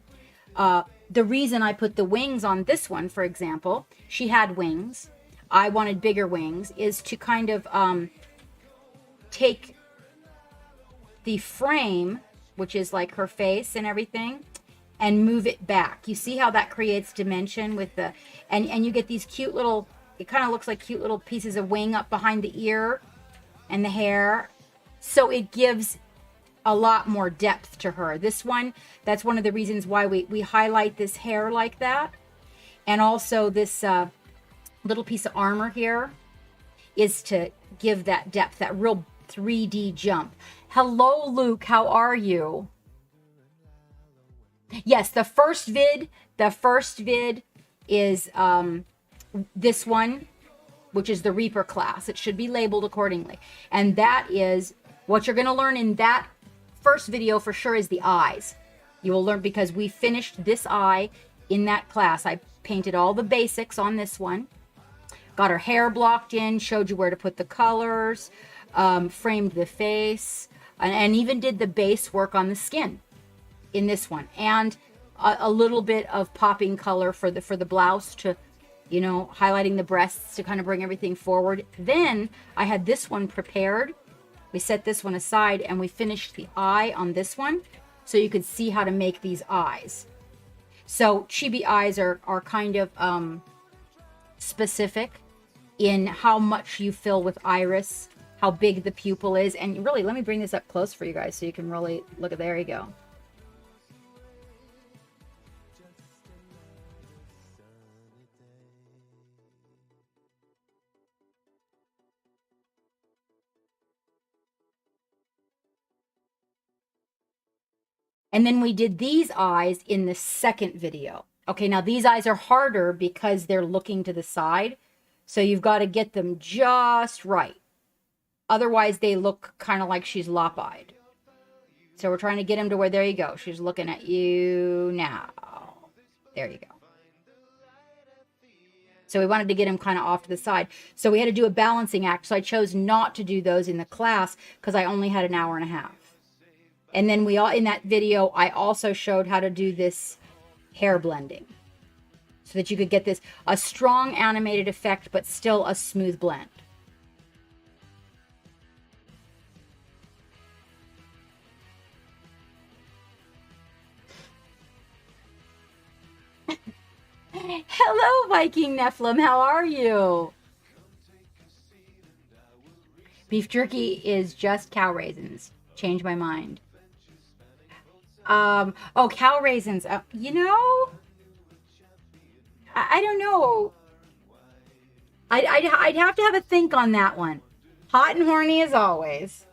S4: the reason I put the wings on this one, for example, she had wings, I wanted bigger wings, is to kind of take the frame, which is like her face and everything, and move it back. You see how that creates dimension with the, and you get these cute little, it kind of looks like cute little pieces of wing up behind the ear and the hair. So it gives a lot more depth to her. This one, that's one of the reasons why we highlight this hair like that. And also this little piece of armor here is to give that depth, that real 3D jump. Hello, Luke. How are you? Yes, the first vid is this one, which is the Reaper class. It should be labeled accordingly. And that is what you're going to learn in that first video for sure is the eyes. You will learn because we finished this eye in that class. I painted all the basics on this one. Got her hair blocked in, showed you where to put the colors, framed the face, and even did the base work on the skin in this one. And a little bit of popping color for the blouse to, you know, highlighting the breasts to kind of bring everything forward. Then I had this one prepared. We set this one aside and we finished the eye on this one so you could see how to make these eyes. So chibi eyes are kind of specific in how much you fill with iris, how big the pupil is. And really, let me bring this up close for you guys so you can really look at, there you go. And then we did these eyes in the second video. Okay, now these eyes are harder because they're looking to the side. So you've got to get them just right. Otherwise, they look kind of like she's lop-eyed. So we're trying to get them to where, there you go. She's looking at you now. There you go. So we wanted to get him kind of off to the side. So we had to do a balancing act. So I chose not to do those in the class because I only had an hour and a half. And then in that video, I also showed how to do this hair blending so that you could get this, a strong animated effect, but still a smooth blend. Hello, Viking Nephilim. How are you? Beef jerky is just cow raisins. Change my mind. Oh, cow raisins. You know, I don't know. I'd have to have a think on that one. Hot and horny as always.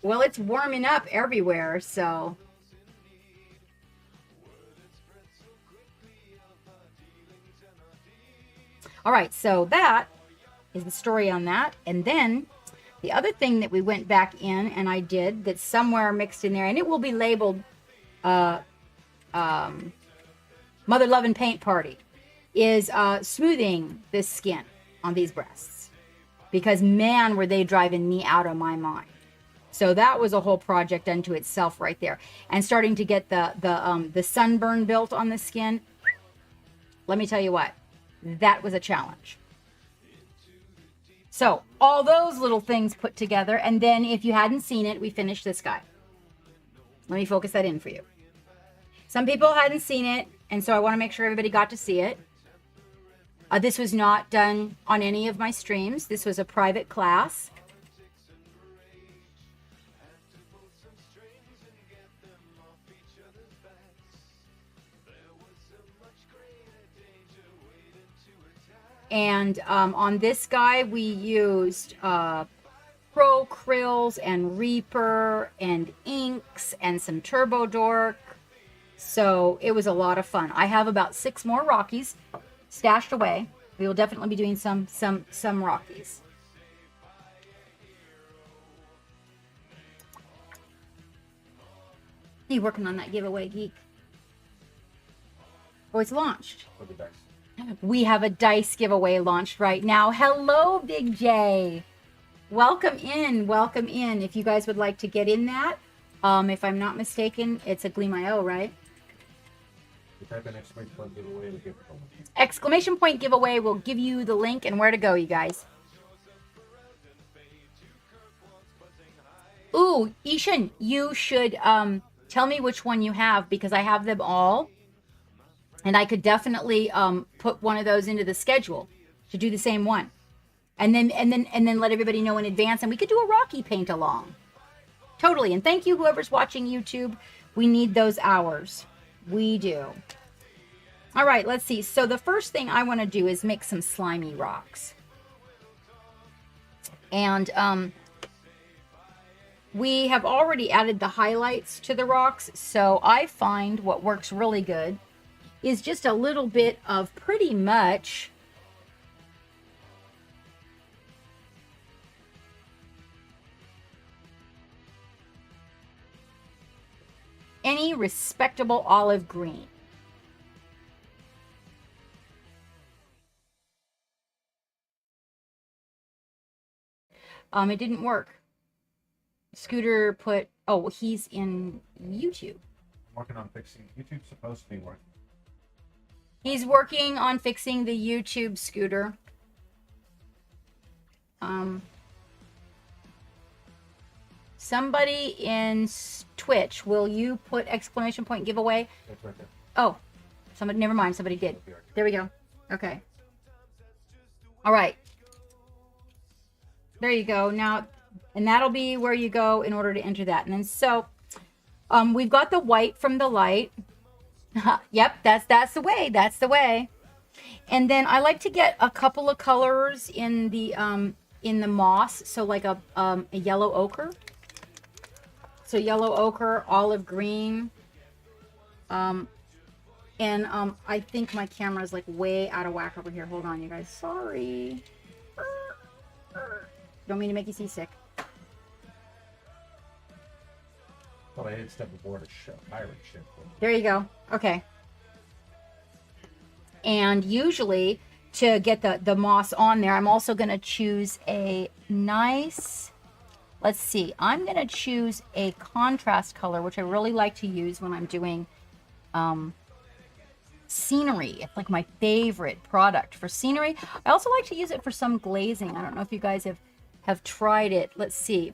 S4: Well, it's warming up everywhere, so. All right, so that is the story on that. And then the other thing that we went back in and I did that's somewhere mixed in there, and it will be labeled Mother Love and Paint Party, is smoothing this skin on these breasts. Because, man, were they driving me out of my mind. So that was a whole project unto itself right there. And starting to get the sunburn built on the skin, let me tell you what, that was a challenge. So all those little things put together. And then if you hadn't seen it, we finished this guy. Let me focus that in for you. Some people hadn't seen it, and so I want to make sure everybody got to see it. This was not done on any of my streams. This was a private class. And on this guy, we used Pro Krills and Reaper and inks and some Turbo Dork. So it was a lot of fun. I have about 6 more Rockies stashed away. We will definitely be doing some Rockies. You working on that giveaway, Geek? Oh, it's launched. We have a dice giveaway launched right now. Hello, Big J. Welcome in. Welcome in. If you guys would like to get in that, if I'm not mistaken, it's a Gleam.io, right?
S5: Type in exclamation point giveaway and give it to them.
S4: Exclamation point giveaway will give you the link and where to go, you guys. Ooh, Ishan, you should tell me which one you have because I have them all. And I could definitely put one of those into the schedule to do the same one. And then let everybody know in advance. And we could do a Rocky paint along. Totally. And thank you, whoever's watching YouTube. We need those hours. We do. All right, let's see. So the first thing I want to do is make some slimy rocks. And we have already added the highlights to the rocks. So I find what works really good is just a little bit of pretty much any respectable olive green. It didn't work. Scooter put, oh, he's in YouTube.
S5: Working on fixing. YouTube's supposed to be working.
S4: He's working on fixing the YouTube, Scooter. Somebody in Twitch, will you put exclamation point giveaway?
S5: That's right there.
S4: Oh, somebody, never mind. Somebody did. There we go. Okay. All right. There you go. Now, and that'll be where you go in order to enter that. And then so, we've got the white from the light. Yep, that's the way. That's the way. And then I like to get a couple of colors in the moss. So like a yellow ochre. So yellow ochre, olive green. I think my camera is like way out of whack over here. Hold on, you guys. Sorry. Don't mean to make you seasick.
S5: Well, I did step aboard a pirate ship.
S4: There you go. Okay. And usually to get the moss on there, I'm also going to choose a nice, let's see, I'm going to choose a contrast color, which I really like to use when I'm doing scenery. It's like my favorite product for scenery. I also like to use it for some glazing. I don't know if you guys have tried it. Let's see.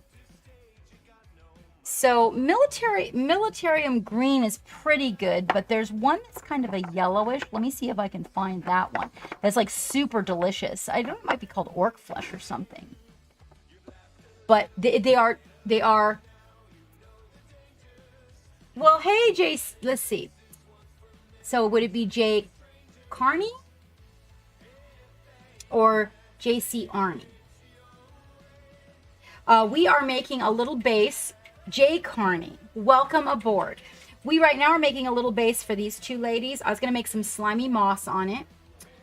S4: So Militarium green is pretty good, but there's one that's kind of a yellowish. Let me see if I can find that one. That's like super delicious. I don't know, it might be called orc flesh or something. But they are. Well, hey, Jace, let's see. So would it be Jay Carney or JC Arney? We are making a little base. Jay Carney, welcome aboard. We right now are making a little base for these two ladies. I was going to make some slimy moss on it.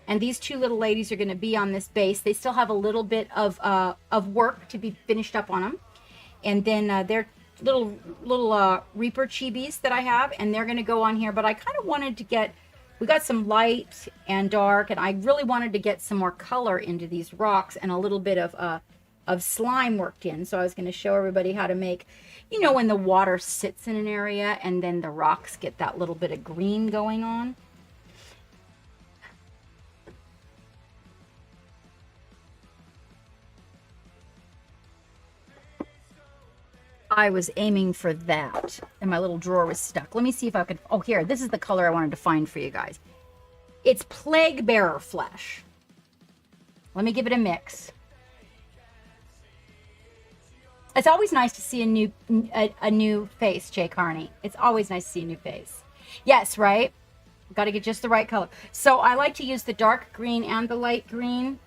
S4: And these two little ladies are going to be on this base. They still have a little bit of work to be finished up on them. And then they're little Reaper chibis that I have. And they're going to go on here. But I kind of wanted to get, we got some light and dark. And I really wanted to get some more color into these rocks and a little bit of slime worked in. So I was going to show everybody how to make, you know, when the water sits in an area and then the rocks get that little bit of green going on. I was aiming for that and my little drawer was stuck. Let me see if I could, oh here, this is the color I wanted to find for you guys. It's Plague Bearer Flesh. Let me give it a mix. It's always nice to see a new face, Jay Carney. It's always nice to see a new face. Yes, right? Got to get just the right color. So I like to use the dark green and the light green.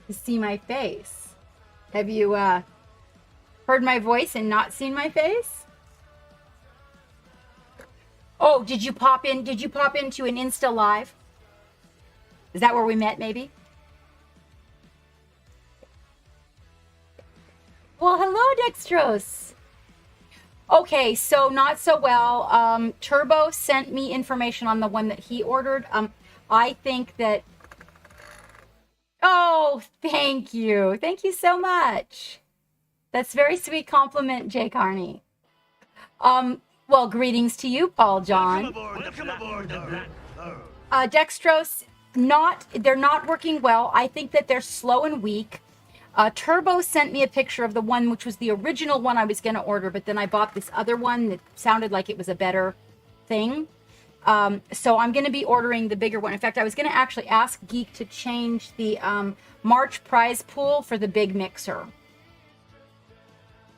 S4: To see my face. Have you heard my voice and not seen my face? Oh, did you pop into an Insta Live? Is that where we met, maybe? Well, hello, Dextrose. Okay, so not so well. Turbo sent me information on the one that he ordered. I think that... Oh, thank you. Thank you so much. That's a very sweet compliment, Jay Carney. Well, greetings to you, Paul John.
S2: Welcome aboard the Black Pearl.
S4: Dextrose, they're not working well. I think that they're slow and weak. Turbo sent me a picture of the one which was the original one I was going to order, but then I bought this other one that sounded like it was a better thing. So I'm going to be ordering the bigger one. In fact, I was going to actually ask Geek to change the March prize pool for the big mixer.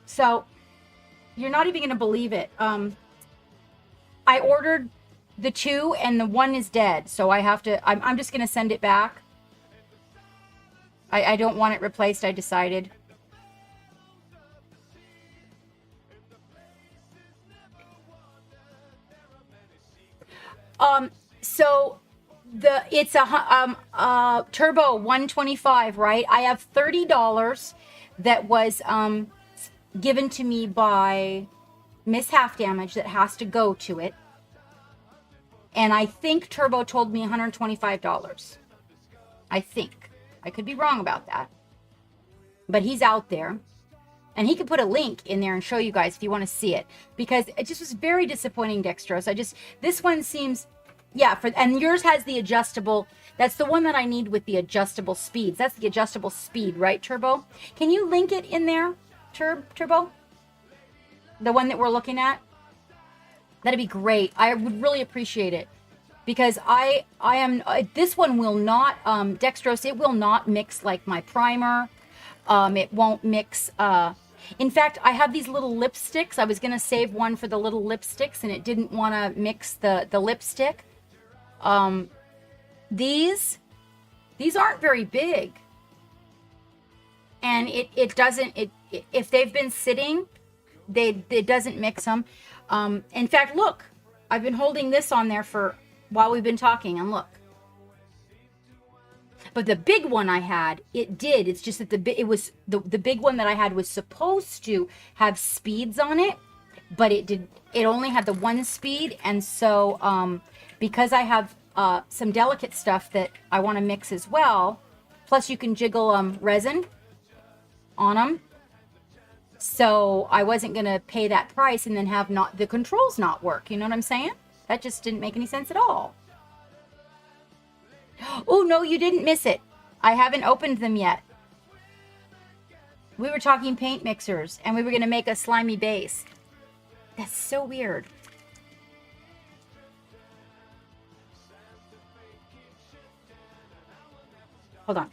S4: So you're not even going to believe it. I ordered the 2 and the 1 is dead. So I have to, I'm just going to send it back. I don't want it replaced, I decided. So it's a Turbo 125, right? I have $30 that was given to me by Miss Half Damage that has to go to it. And I think Turbo told me $125. I think. I could be wrong about that. But he's out there. And he could put a link in there and show you guys if you want to see it. Because it just was very disappointing, Dextrose. This one seems, yeah, and yours has the adjustable, that's the one that I need with the adjustable speeds. That's the adjustable speed, right, Turbo? Can you link it in there, Turbo? The one that we're looking at? That'd be great. I would really appreciate it. Because I am, this one will not, Dextrose, it will not mix like my primer. It won't mix, in fact, I have these little lipsticks. I was going to save one for the little lipsticks and it didn't want to mix the lipstick. These aren't very big. And it doesn't, if they've been sitting, it doesn't mix them. In fact, look, I've been holding this on there while we've been talking and look. But the big one I had, it did. It's just that the big one that I had was supposed to have speeds on it, but it did. It only had the 1 speed, and so because I have some delicate stuff that I want to mix as well, plus you can jiggle resin on them. So I wasn't gonna pay that price and then have the controls not work. You know what I'm saying? That just didn't make any sense at all. Oh, no, you didn't miss it. I haven't opened them yet. We were talking paint mixers, and we were going to make a slimy base. That's so weird. Hold on.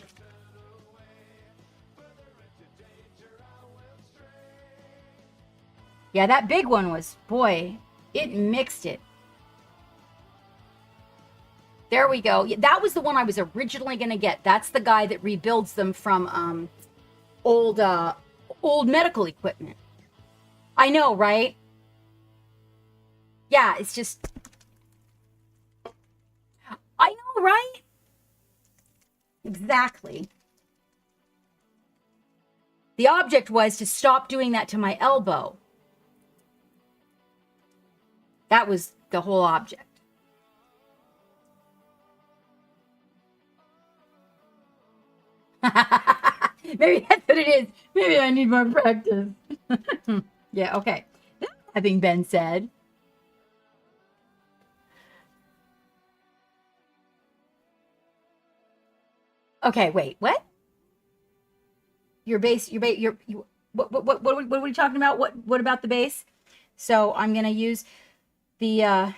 S4: Yeah, that big one was, boy, it mixed it. There we go. That was the one I was originally going to get. That's the guy that rebuilds them from old medical equipment. I know, right? Yeah, it's just... I know, right? Exactly. The object was to stop doing that to my elbow. That was the whole object. Maybe that's what it is. Maybe I need more practice. Yeah, okay. That having been said. Okay, wait, what? Your base, what are we talking about? What about the base? So I'm going to use the, and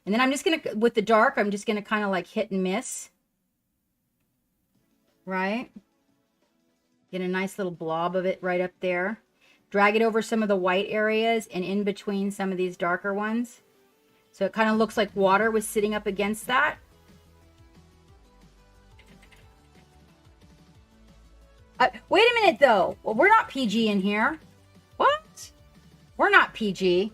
S4: then I'm just going to, with the dark, I'm just going to kind of like hit and miss. Right? Get a nice little blob of it right up there. Drag it over some of the white areas and in between some of these darker ones. So it kind of looks like water was sitting up against that. Wait a minute, though. Well, we're not PG in here. What? We're not PG.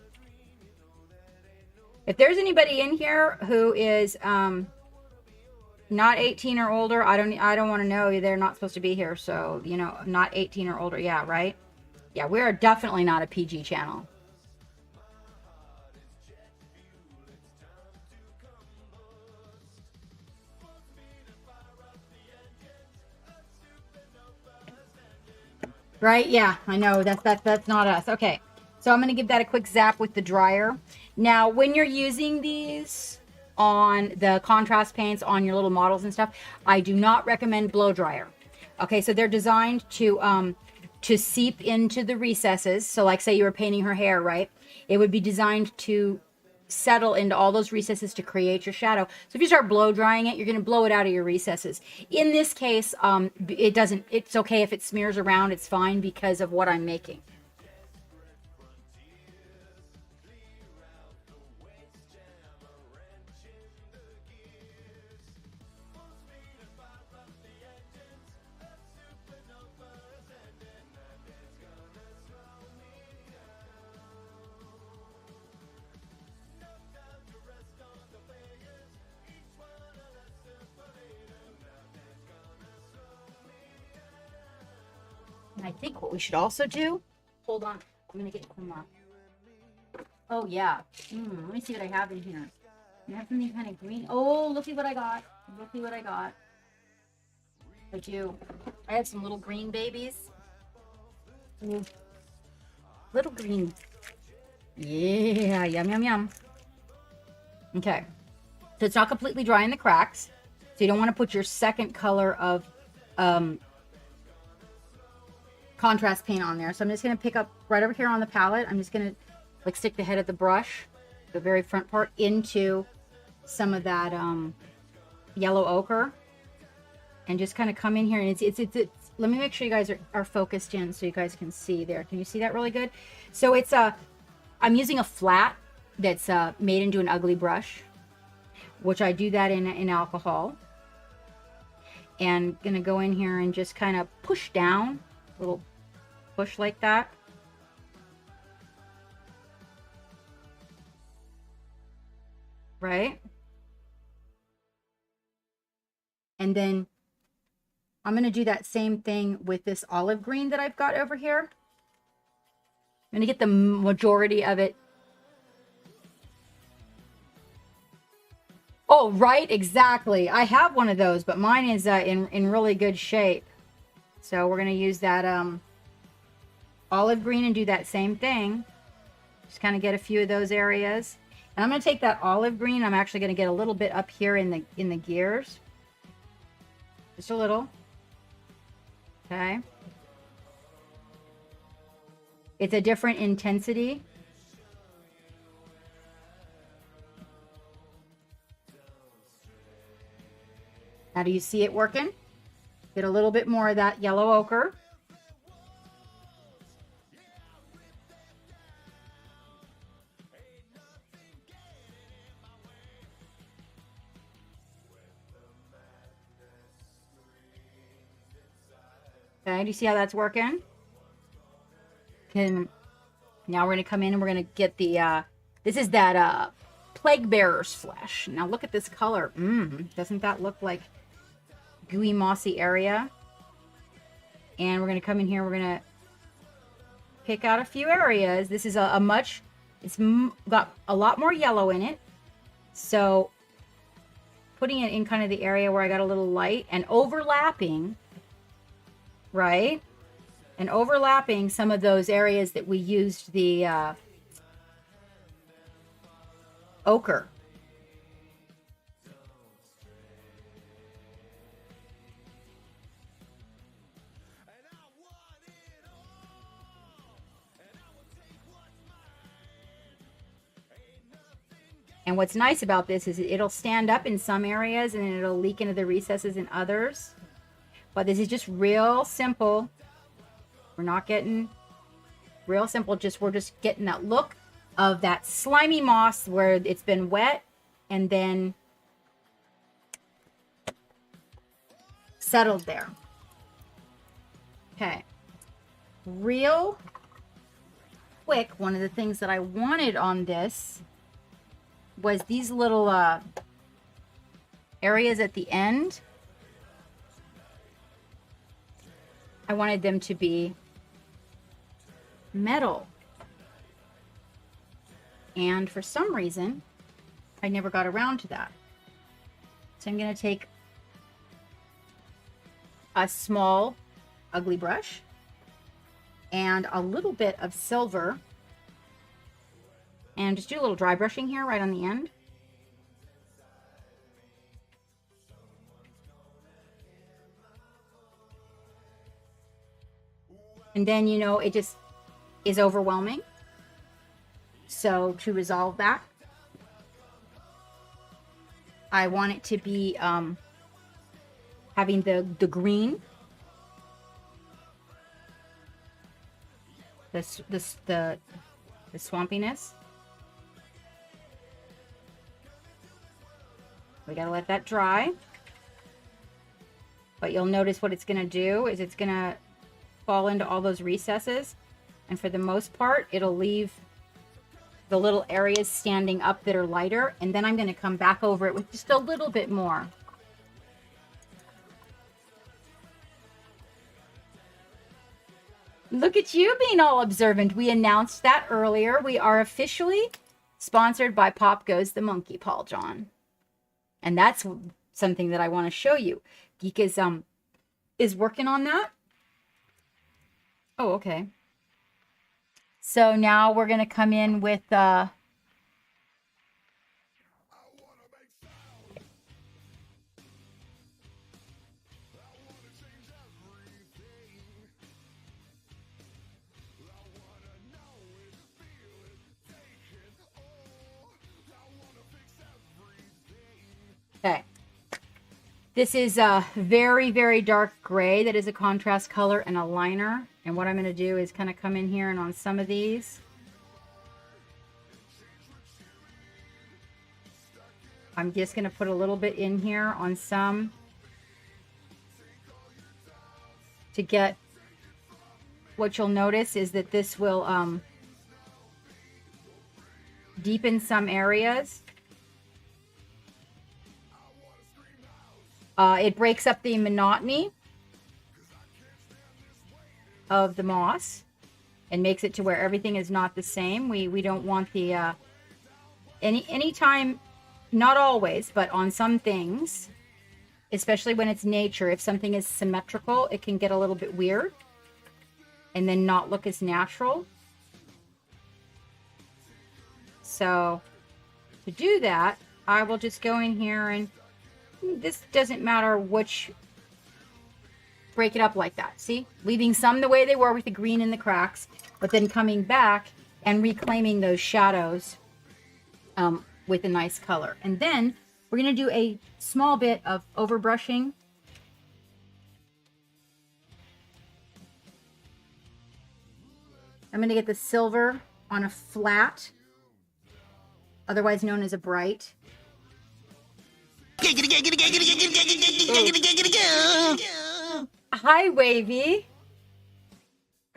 S4: If there's anybody in here who is not 18 or older, I don't want to know. They're not supposed to be here. So, you know, not 18 or older. Yeah, right? Yeah, we are definitely not a PG channel. Right? Yeah, I know. That's not us. Okay. So I'm going to give that a quick zap with the dryer. Now, when you're using these on the contrast paints on your little models and stuff, I do not recommend blow dryer. Okay, so they're designed to to seep into the recesses. So like say you were painting her hair, right? It would be designed to settle into all those recesses to create your shadow. So if you start blow drying it, you're going to blow it out of your recesses. In this case, it doesn't, it's okay if it smears around, it's fine because of what I'm making. And I think what we should also do, hold on, I'm gonna get some, oh yeah, let me see what I have in here. I have something kind of green. Oh, looky what I got. Looky what I got. I do. I have some little green babies. Ooh. Little green. Yeah, yum, yum, yum. Okay. So it's not completely dry in the cracks. So you don't want to put your second color of contrast paint on there. So I'm just going to pick up right over here on the palette. I'm just going to like stick the head of the brush, the very front part, into some of that yellow ochre, and just kind of come in here. And it's let me make sure you guys are focused in so you guys can see there. Can you see that really good? So it's I'm using a flat that's made into an ugly brush, which I do that in alcohol. And gonna go in here and just kind of push down, a little push like that. Right? And then I'm going to do that same thing with this olive green that I've got over here. I'm going to get the majority of it. Oh, right, exactly. I have one of those, but mine is in really good shape. So we're going to use that olive green and do that same thing. Just kind of get a few of those areas. And I'm going to take that olive green. I'm actually going to get a little bit up here in the gears. Just a little. Okay. It's a different intensity. Now, do you see it working? Get a little bit more of that yellow ochre. Okay, do you see how that's working? And now we're going to come in and we're going to get the, this is that plague bearer's flesh. Now look at this color. Doesn't that look like gooey, mossy area? And we're going to come in here. We're going to pick out a few areas. This is it's got a lot more yellow in it. So putting it in kind of the area where I got a little light and overlapping, right? And overlapping some of those areas that we used the ochre. And what's nice about this is it'll stand up in some areas and then it'll leak into the recesses in others. But this is just real simple. We're not getting real simple. We're just getting that look of that slimy moss where it's been wet and then settled there. Okay. Real quick, one of the things that I wanted on this was these little areas at the end. I wanted them to be metal. And for some reason, I never got around to that. So I'm going to take a small ugly brush and a little bit of silver and just do a little dry brushing here right on the end. And then, you know, it just is overwhelming. So to resolve that, I want it to be having the green, the swampiness. We gotta let that dry. But you'll notice what it's gonna do is it's gonna fall into all those recesses, and for the most part, it'll leave the little areas standing up that are lighter, and then I'm gonna come back over it with just a little bit more. Look at you being all observant. We announced that earlier. We are officially sponsored by Pop Goes the Monkey, Paul John. And that's something that I want to show you. Geek is working on that. Oh, okay. So now we're going to come in with okay. This is a very, very dark gray that is a contrast color and a liner. And what I'm going to do is kind of come in here and on some of these, I'm just going to put a little bit in here on some to get, what you'll notice is that this will deepen some areas. It breaks up the monotony of the moss and makes it to where everything is not the same. We don't want the anytime, not always, but on some things, especially when it's nature, if something is symmetrical, it can get a little bit weird and then not look as natural. So to do that, I will just go in here, and this doesn't matter which, break it up like that. See, leaving some the way they were with the green in the cracks, but then coming back and reclaiming those shadows with a nice color. And then we're going to do a small bit of overbrushing. I'm going to get the silver on a flat, otherwise known as a bright. Hi, Wavy.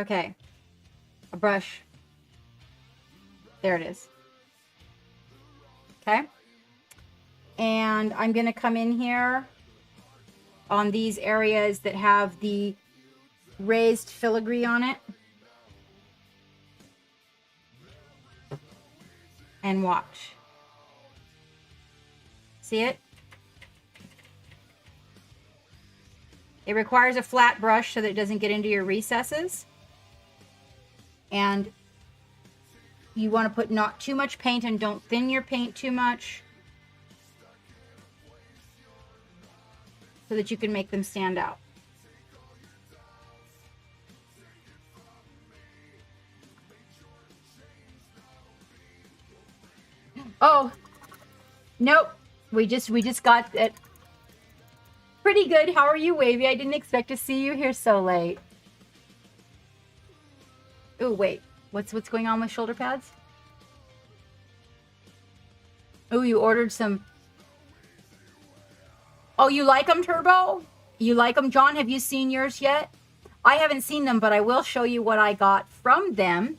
S4: Okay. A brush. There it is. Okay. And I'm going to come in here on these areas that have the raised filigree on it. And watch. See it? It requires a flat brush so that it doesn't get into your recesses. And you want to put not too much paint, and don't thin your paint too much, so that you can make them stand out. Oh, nope. We just got it. Pretty good. How are you, Wavy? I didn't expect to see you here so late. Oh, wait. What's going on with shoulder pads? Oh, you ordered some. Oh, you like them, Turbo? You like them, John? Have you seen yours yet? I haven't seen them, but I will show you what I got from them.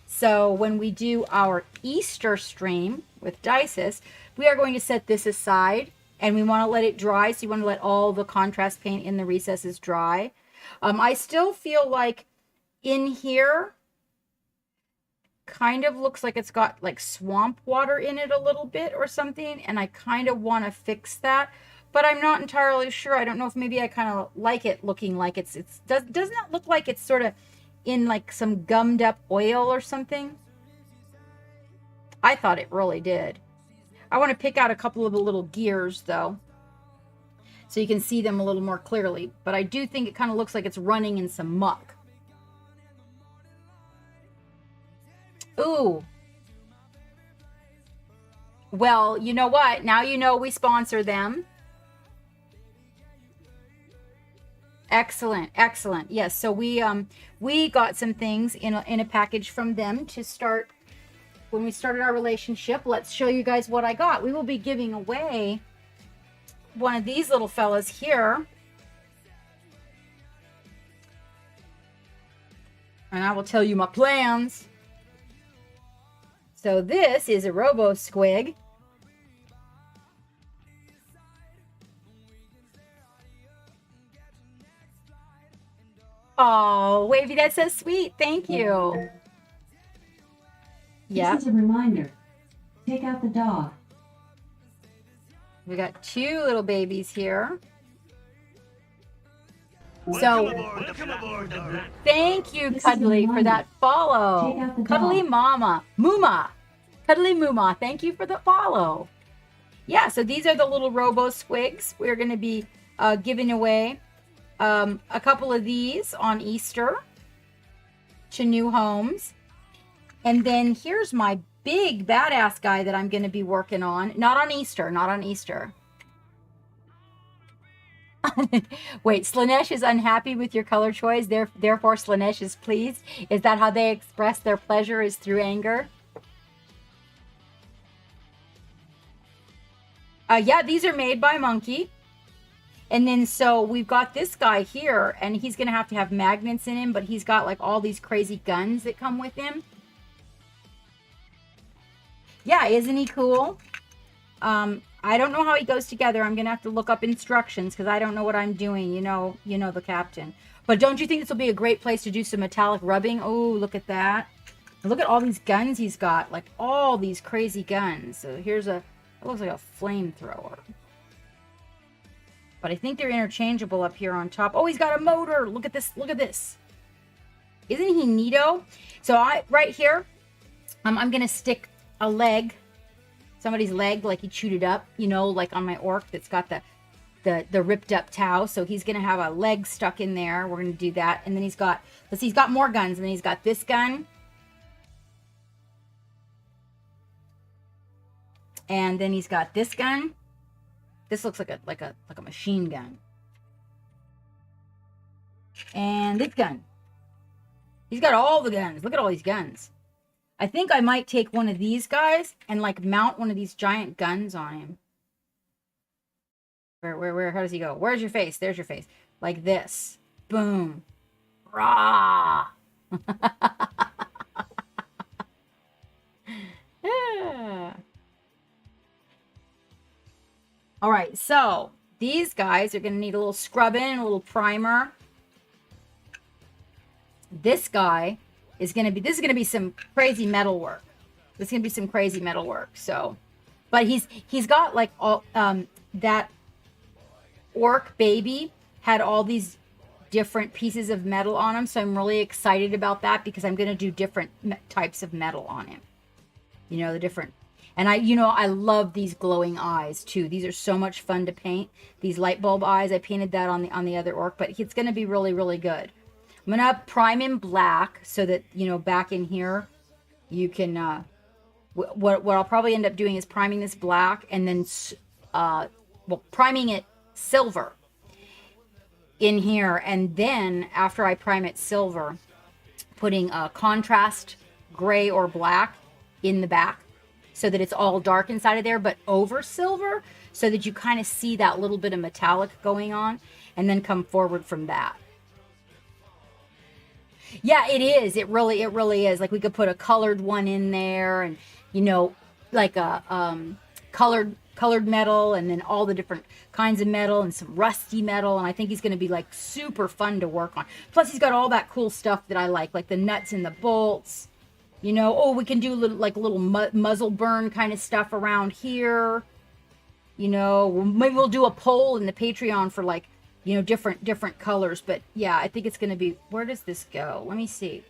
S4: So when we do our Easter stream with Dices, we are going to set this aside, and we want to let it dry. So you want to let all the contrast paint in the recesses dry. I still feel like in here kind of looks like it's got like swamp water in it a little bit or something, and I kind of want to fix that, but I'm not entirely sure. I don't know if maybe I kind of like it looking like doesn't it look like it's sort of in like some gummed up oil or something? I thought it really did. I want to pick out a couple of the little gears though, so you can see them a little more clearly, but I do think it kind of looks like it's running in some muck. Ooh. Well, you know what? Now you know we sponsor them. Excellent, excellent. Yes, so we got some things in a package from them to start when we started our relationship. Let's show you guys what I got. We will be giving away one of these little fellas here. And I will tell you my plans. So this is a Robo Squig. Oh, Wavy, that's so sweet. Thank you. Yeah.
S6: This is a reminder. Take out the dog.
S4: We got 2 little babies here. So, thank you, Cuddly, for that follow. Cuddly Mama. Mooma. Cuddly Mooma. Thank you for the follow. Yeah, so these are the little Robo Squigs. We're going to be giving away a couple of these on Easter to new homes. And then here's my big badass guy that I'm going to be working on. Not on Easter. Not on Easter. Wait, Slanesh is unhappy with your color choice. Therefore, Slanesh is pleased. Is that how they express their pleasure, is through anger? Yeah, these are made by Monkey. And then so we've got this guy here, and he's going to have magnets in him, but he's got like all these crazy guns that come with him. Yeah, isn't he cool? I don't know how he goes together. I'm going to have to look up instructions because I don't know what I'm doing. You know the captain. But don't you think this will be a great place to do some metallic rubbing? Oh, look at that. Look at all these guns he's got. Like all these crazy guns. So here's it looks like a flamethrower. But I think they're interchangeable up here on top. Oh, he's got a motor. Look at this. Look at this. Isn't he neato? So right here, I'm going to stick a leg, somebody's leg, like he chewed it up, like on my orc that's got the ripped up towel. So he's going to have a leg stuck in there. We're going to do that. And then he's got more guns. And then he's got this gun. And then he's got this gun. This looks like a machine gun. And this gun. He's got all the guns. Look at all these guns. I think I might take one of these guys and like mount one of these giant guns on him. Where, how does he go? Where's your face? There's your face. Like this. Boom. Rah! Yeah. All right, so these guys are going to need a little scrubbing, a little primer. This guy is going to be some crazy metal work. This is going to be some crazy metal work. So, but he's got like all that orc baby had all these different pieces of metal on him. So I'm really excited about that because I'm going to do different types of metal on him. The different. And I love these glowing eyes too. These are so much fun to paint. These light bulb eyes. I painted that on the other orc, but it's going to be really, really good. I'm going to prime in black so that, back in here, you can, what I'll probably end up doing is priming this black and then, priming it silver in here. And then after I prime it silver, putting a contrast gray or black in the back so that it's all dark inside of there, but over silver so that you kind of see that little bit of metallic going on and then come forward from that. Yeah, it is. It really is. Like we could put a colored one in there and, like a colored metal and then all the different kinds of metal and some rusty metal. And I think he's going to be like super fun to work on. Plus he's got all that cool stuff that I like the nuts and the bolts, we can do little muzzle burn kind of stuff around here. Maybe we'll do a poll in the Patreon for different colors. But yeah, I think it's going to be, where does this go? Let me see.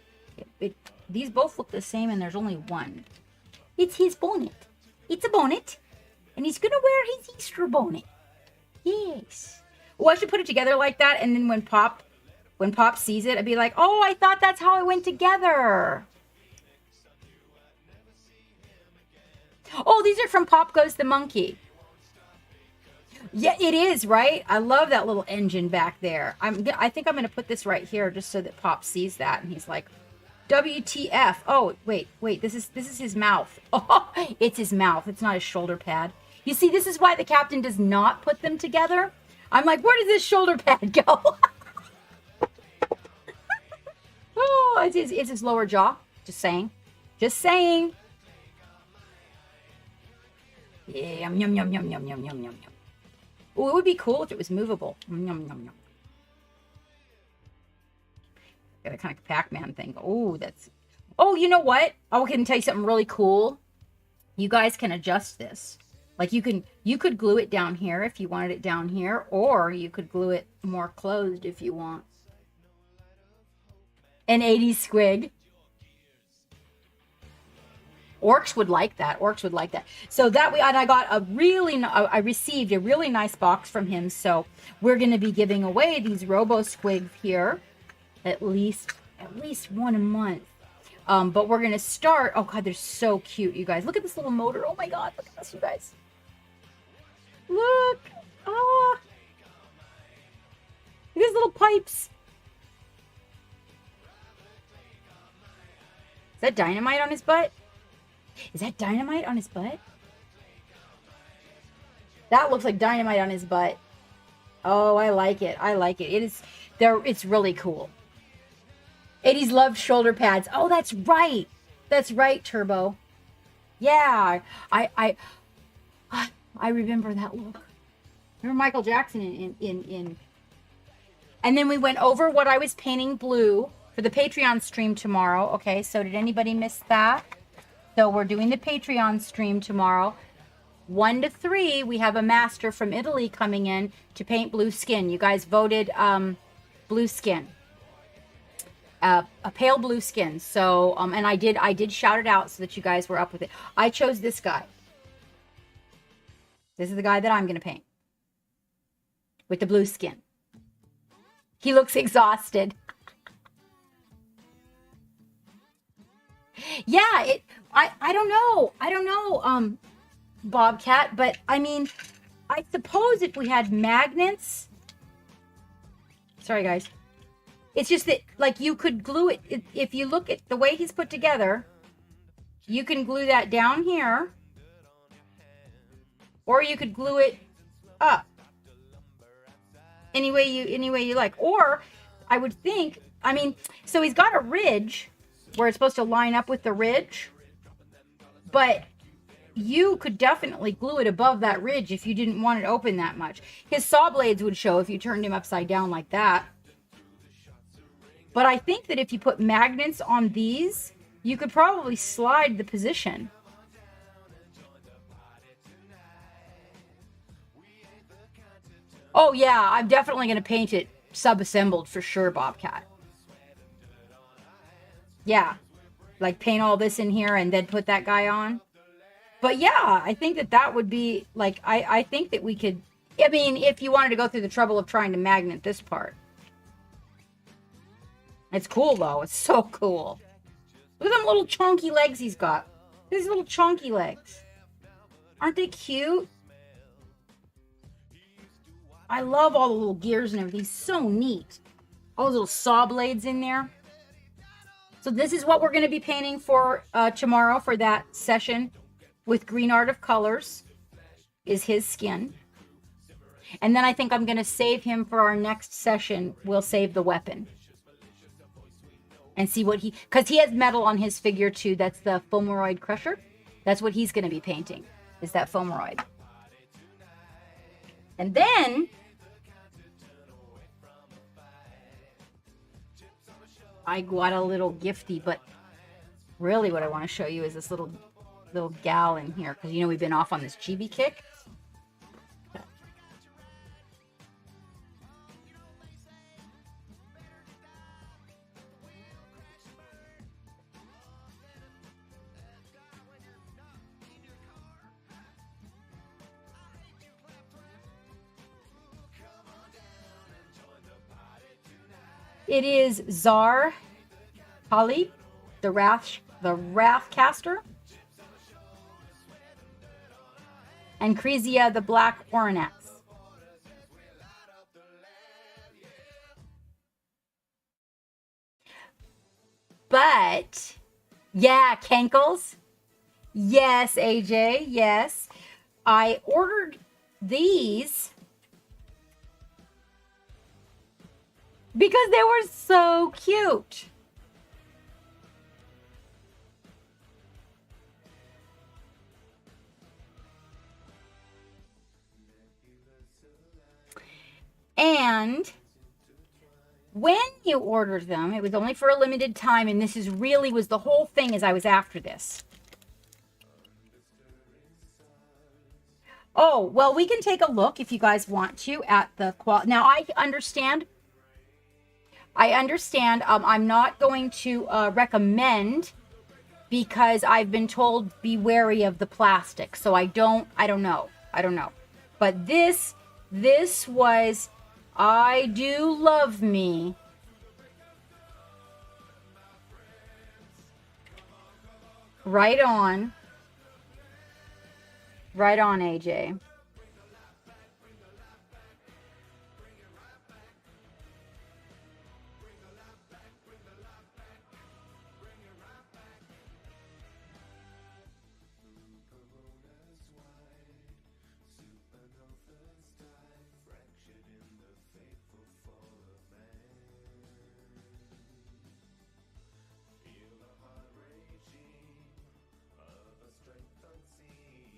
S4: These both look the same and there's only one. It's his bonnet. It's a bonnet. And he's going to wear his Easter bonnet. Yes. Oh, I should put it together like that. And then when Pop sees it, I'd be like, oh, I thought that's how it went together. Oh, these are from Pop Goes the Monkey. Yeah, it is, right? I love that little engine back there. I think I'm going to put this right here just so that Pop sees that. And he's like, WTF. Oh, wait. This is his mouth. Oh, it's his mouth. It's not his shoulder pad. You see, this is why the captain does not put them together. I'm like, where does this shoulder pad go? Oh, it's his lower jaw. Just saying. Yeah, yum, yum, yum, yum, yum, yum, yum, yum. Oh, it would be cool if it was movable. Yum, yum, yum. Got a kind of Pac-Man thing. Oh, oh, you know what? I can tell you something really cool. You guys can adjust this. Like you could glue it down here if you wanted it down here, or you could glue it more closed if you want. An 80s squig. Orcs would like that. So that way, and I received a really nice box from him. So we're going to be giving away these Robo Squigs here, at least one a month. But we're going to start. Oh God, they're so cute, you guys. Look at this little motor. Oh my God, look at this, you guys. Look. Ah. Look at these little pipes. Is that dynamite on his butt? That looks like dynamite on his butt. Oh, I like it. It's really cool. 80s love shoulder pads. Oh, that's right. Turbo. Yeah. I remember that look. Remember Michael Jackson in. And then we went over what I was painting blue for the Patreon stream tomorrow. Okay, so did anybody miss that? So we're doing the Patreon stream tomorrow. 1 to 3, we have a master from Italy coming in to paint blue skin. You guys voted blue skin. A pale blue skin. So, and I did shout it out so that you guys were up with it. I chose this guy. This is the guy that I'm going to paint. With the blue skin. He looks exhausted. Yeah, I don't know, Bobcat, but I mean, I suppose if we had magnets, sorry guys, it's just that like you could glue it, if you look at the way he's put together, you can glue that down here, or you could glue it up, any way you like, or I would think, I mean, so he's got a ridge where it's supposed to line up with the ridge, but you could definitely glue it above that ridge if you didn't want it open that much. His saw blades would show if you turned him upside down like that. But I think that if you put magnets on these, you could probably slide the position. Oh yeah, I'm definitely going to paint it sub-assembled for sure, Bobcat. Yeah, like paint all this in here and then put that guy on. But yeah, I think that would be like, I think that we could, I mean, if you wanted to go through the trouble of trying to magnet this part. It's cool though. It's so cool. Look at them little chunky legs he's got. These little chunky legs. Aren't they cute? I love all the little gears and everything. So neat. All those little saw blades in there. So this is what we're going to be painting for tomorrow for that session with Green Art of Colors, is his skin. And then I think I'm going to save him for our next session. We'll save the weapon. And see what because he has metal on his figure too. That's the Foamoroid Crusher. That's what he's going to be painting, is that Foamoroid. And then I got a little gifty, but really what I want to show you is this little gal in here, because you know we've been off on this chibi kick. It is Zar Kali, the Wrathcaster. and Crezia the black Oranax. But, yeah, Kenkles. Yes, AJ, yes. I ordered these because they were so cute. And when you ordered them, it was only for a limited time, and this is really was the whole thing as I was after this. Oh, well, we can take a look if you guys want to at the quality. Now, I understand. I'm not going to recommend because I've been told be wary of the plastic. So I don't know. But this was, I do love me. Right on. Right on, AJ.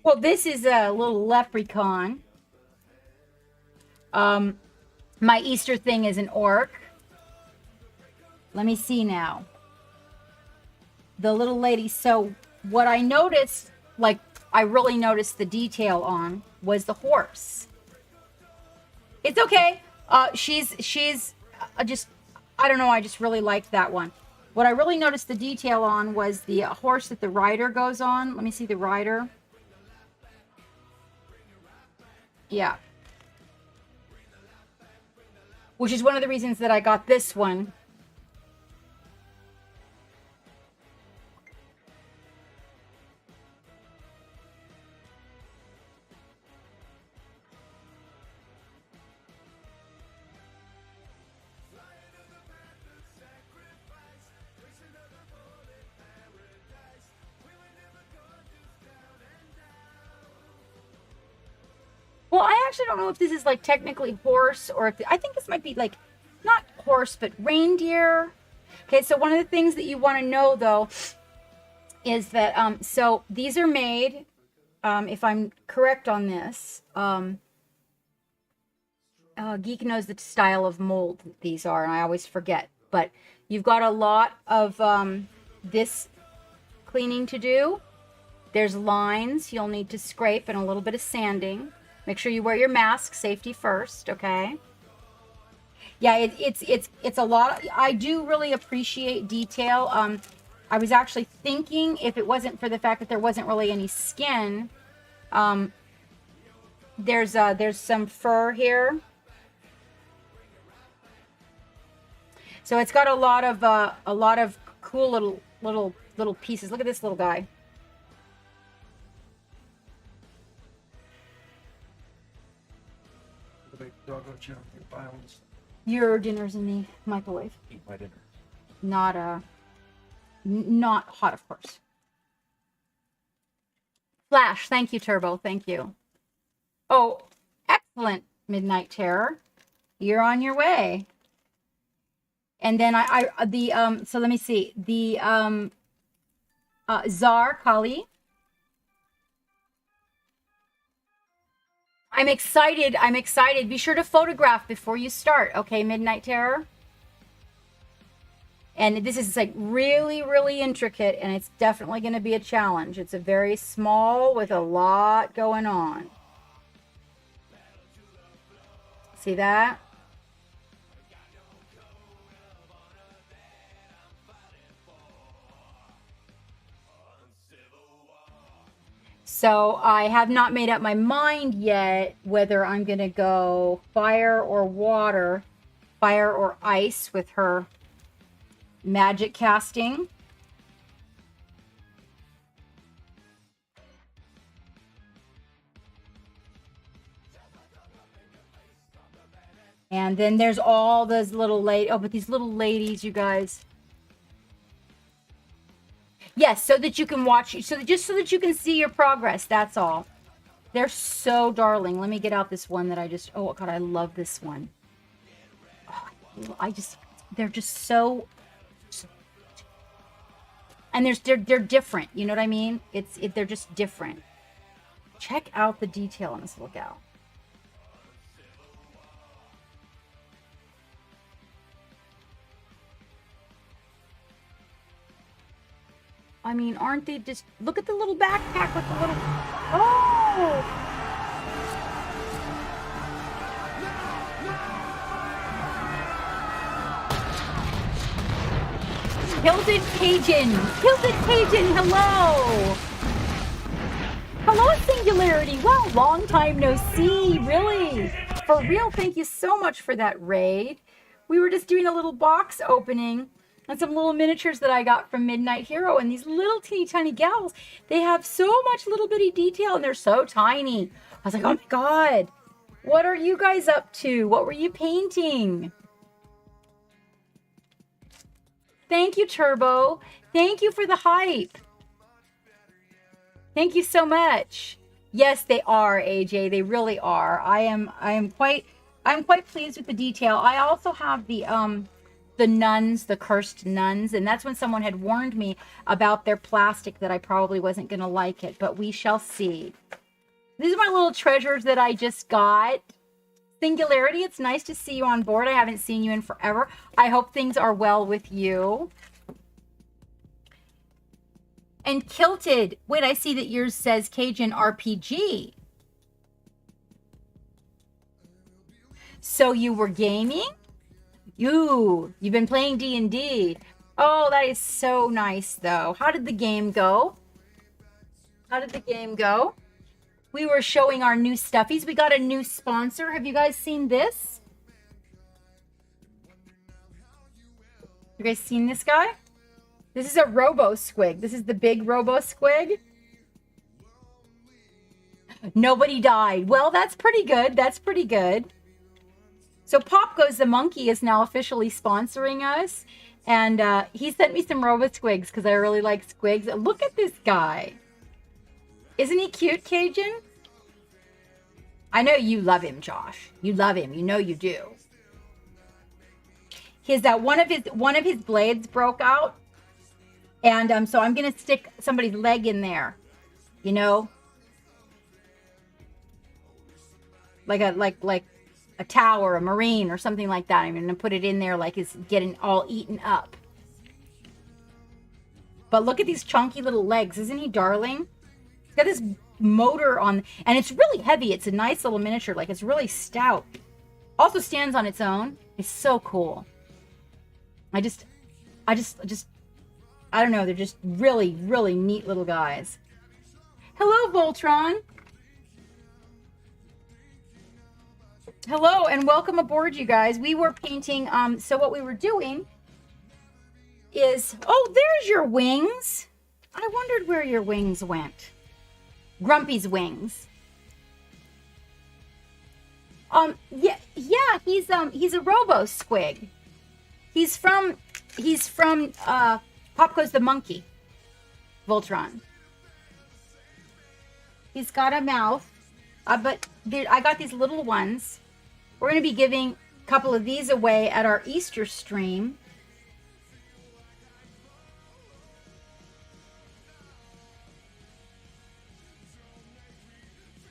S4: Well, this is a little leprechaun. My Easter thing is an orc. Let me see now. The little lady. So what I noticed, like I really noticed the detail on, was the horse. It's okay. She's just, I don't know. I just really liked that one. What I really noticed the detail on was the horse that the rider goes on. Let me see the rider. Yeah. Which is one of the reasons that I got this one. Well, I actually don't know if this is like technically horse or if I think this might be like not horse but reindeer. Okay, so one of the things that you want to know though is that so these are made if I'm correct on this, Geek knows the style of mold that these are, and I always forget, but you've got a lot of this cleaning to do. There's lines you'll need to scrape and a little bit of sanding. Make sure you wear your mask, safety first, okay? Yeah, it's a lot. I do really appreciate detail. I was actually thinking if it wasn't for the fact that there wasn't really any skin, there's some fur here. So it's got a lot of cool little pieces. Look at this little guy. Your dinner's in the microwave.
S5: Eat my dinner.
S4: Not hot, of course. Flash, thank you, Turbo, thank you. Oh, excellent, Midnight Terror. You're on your way. And then so let me see. The Czar Kali. I'm excited. Be sure to photograph before you start. Okay, Midnight Terror. And this is like really, really intricate, and it's definitely going to be a challenge. It's a very small with a lot going on. See that? So I have not made up my mind yet whether I'm going to go fire or water, fire or ice with her magic casting. And then there's all those little but these little ladies, you guys. Yes, so that you can watch, so that you can see your progress. That's all. They're so darling. Let me get out this one that I just, oh God, I love this one. Oh, they're just so, and they're different. You know what I mean? They're just different. Check out the detail on this little gal. I mean, aren't they just... Look at the little backpack with the little... Oh! Hilden Cajun! Hilden Cajun, hello! Hello, Singularity! Wow, long time no see, really! For real, thank you so much for that raid. We were just doing a little box opening and some little miniatures that I got from Midnight Hero. And these little teeny tiny gals, they have so much little bitty detail and they're so tiny. I was like, oh my God, what are you guys up to? What were you painting? Thank you, Turbo. Thank you for the hype. Thank you so much. Yes, they are, AJ. They really are. I'm quite pleased with the detail. I also have the nuns, the cursed nuns, and that's when someone had warned me about their plastic that I probably wasn't going to like it, but we shall see. These are my little treasures that I just got. Singularity, it's nice to see you on board. I haven't seen you in forever. I hope things are well with you. And Kilted, wait, I see that yours says Cajun RPG. So you were gaming? You've been playing D&D. Oh, that is so nice, though. How did the game go? How did the game go? We were showing our new stuffies. We got a new sponsor. Have you guys seen this? You guys seen this guy? This is a Robo Squig. This is the big Robo Squig. Nobody died. Well, that's pretty good. That's pretty good. So Pop Goes the Monkey is now officially sponsoring us. And he sent me some Robo Squigs because I really like squigs. Look at this guy. Isn't he cute, Cajun? I know you love him, Josh. You love him. You know you do. One of his blades broke out. And so I'm going to stick somebody's leg in there. You know? Like a tower, a marine, or something like that. I'm going to put it in there like it's getting all eaten up. But look at these chunky little legs. Isn't he darling? He's got this motor on, and it's really heavy. It's a nice little miniature. Like, it's really stout. Also stands on its own. It's so cool. I don't know. They're just really, really neat little guys. Hello, Voltron. Hello and welcome aboard, you guys. We were painting, so what we were doing is, oh, there's your wings. I wondered where your wings went. Grumpy's wings. Yeah, he's a Robo Squig. He's from Pop Goes the Monkey. Voltron. He's got a mouth, but I got these little ones. We're going to be giving a couple of these away at our Easter stream.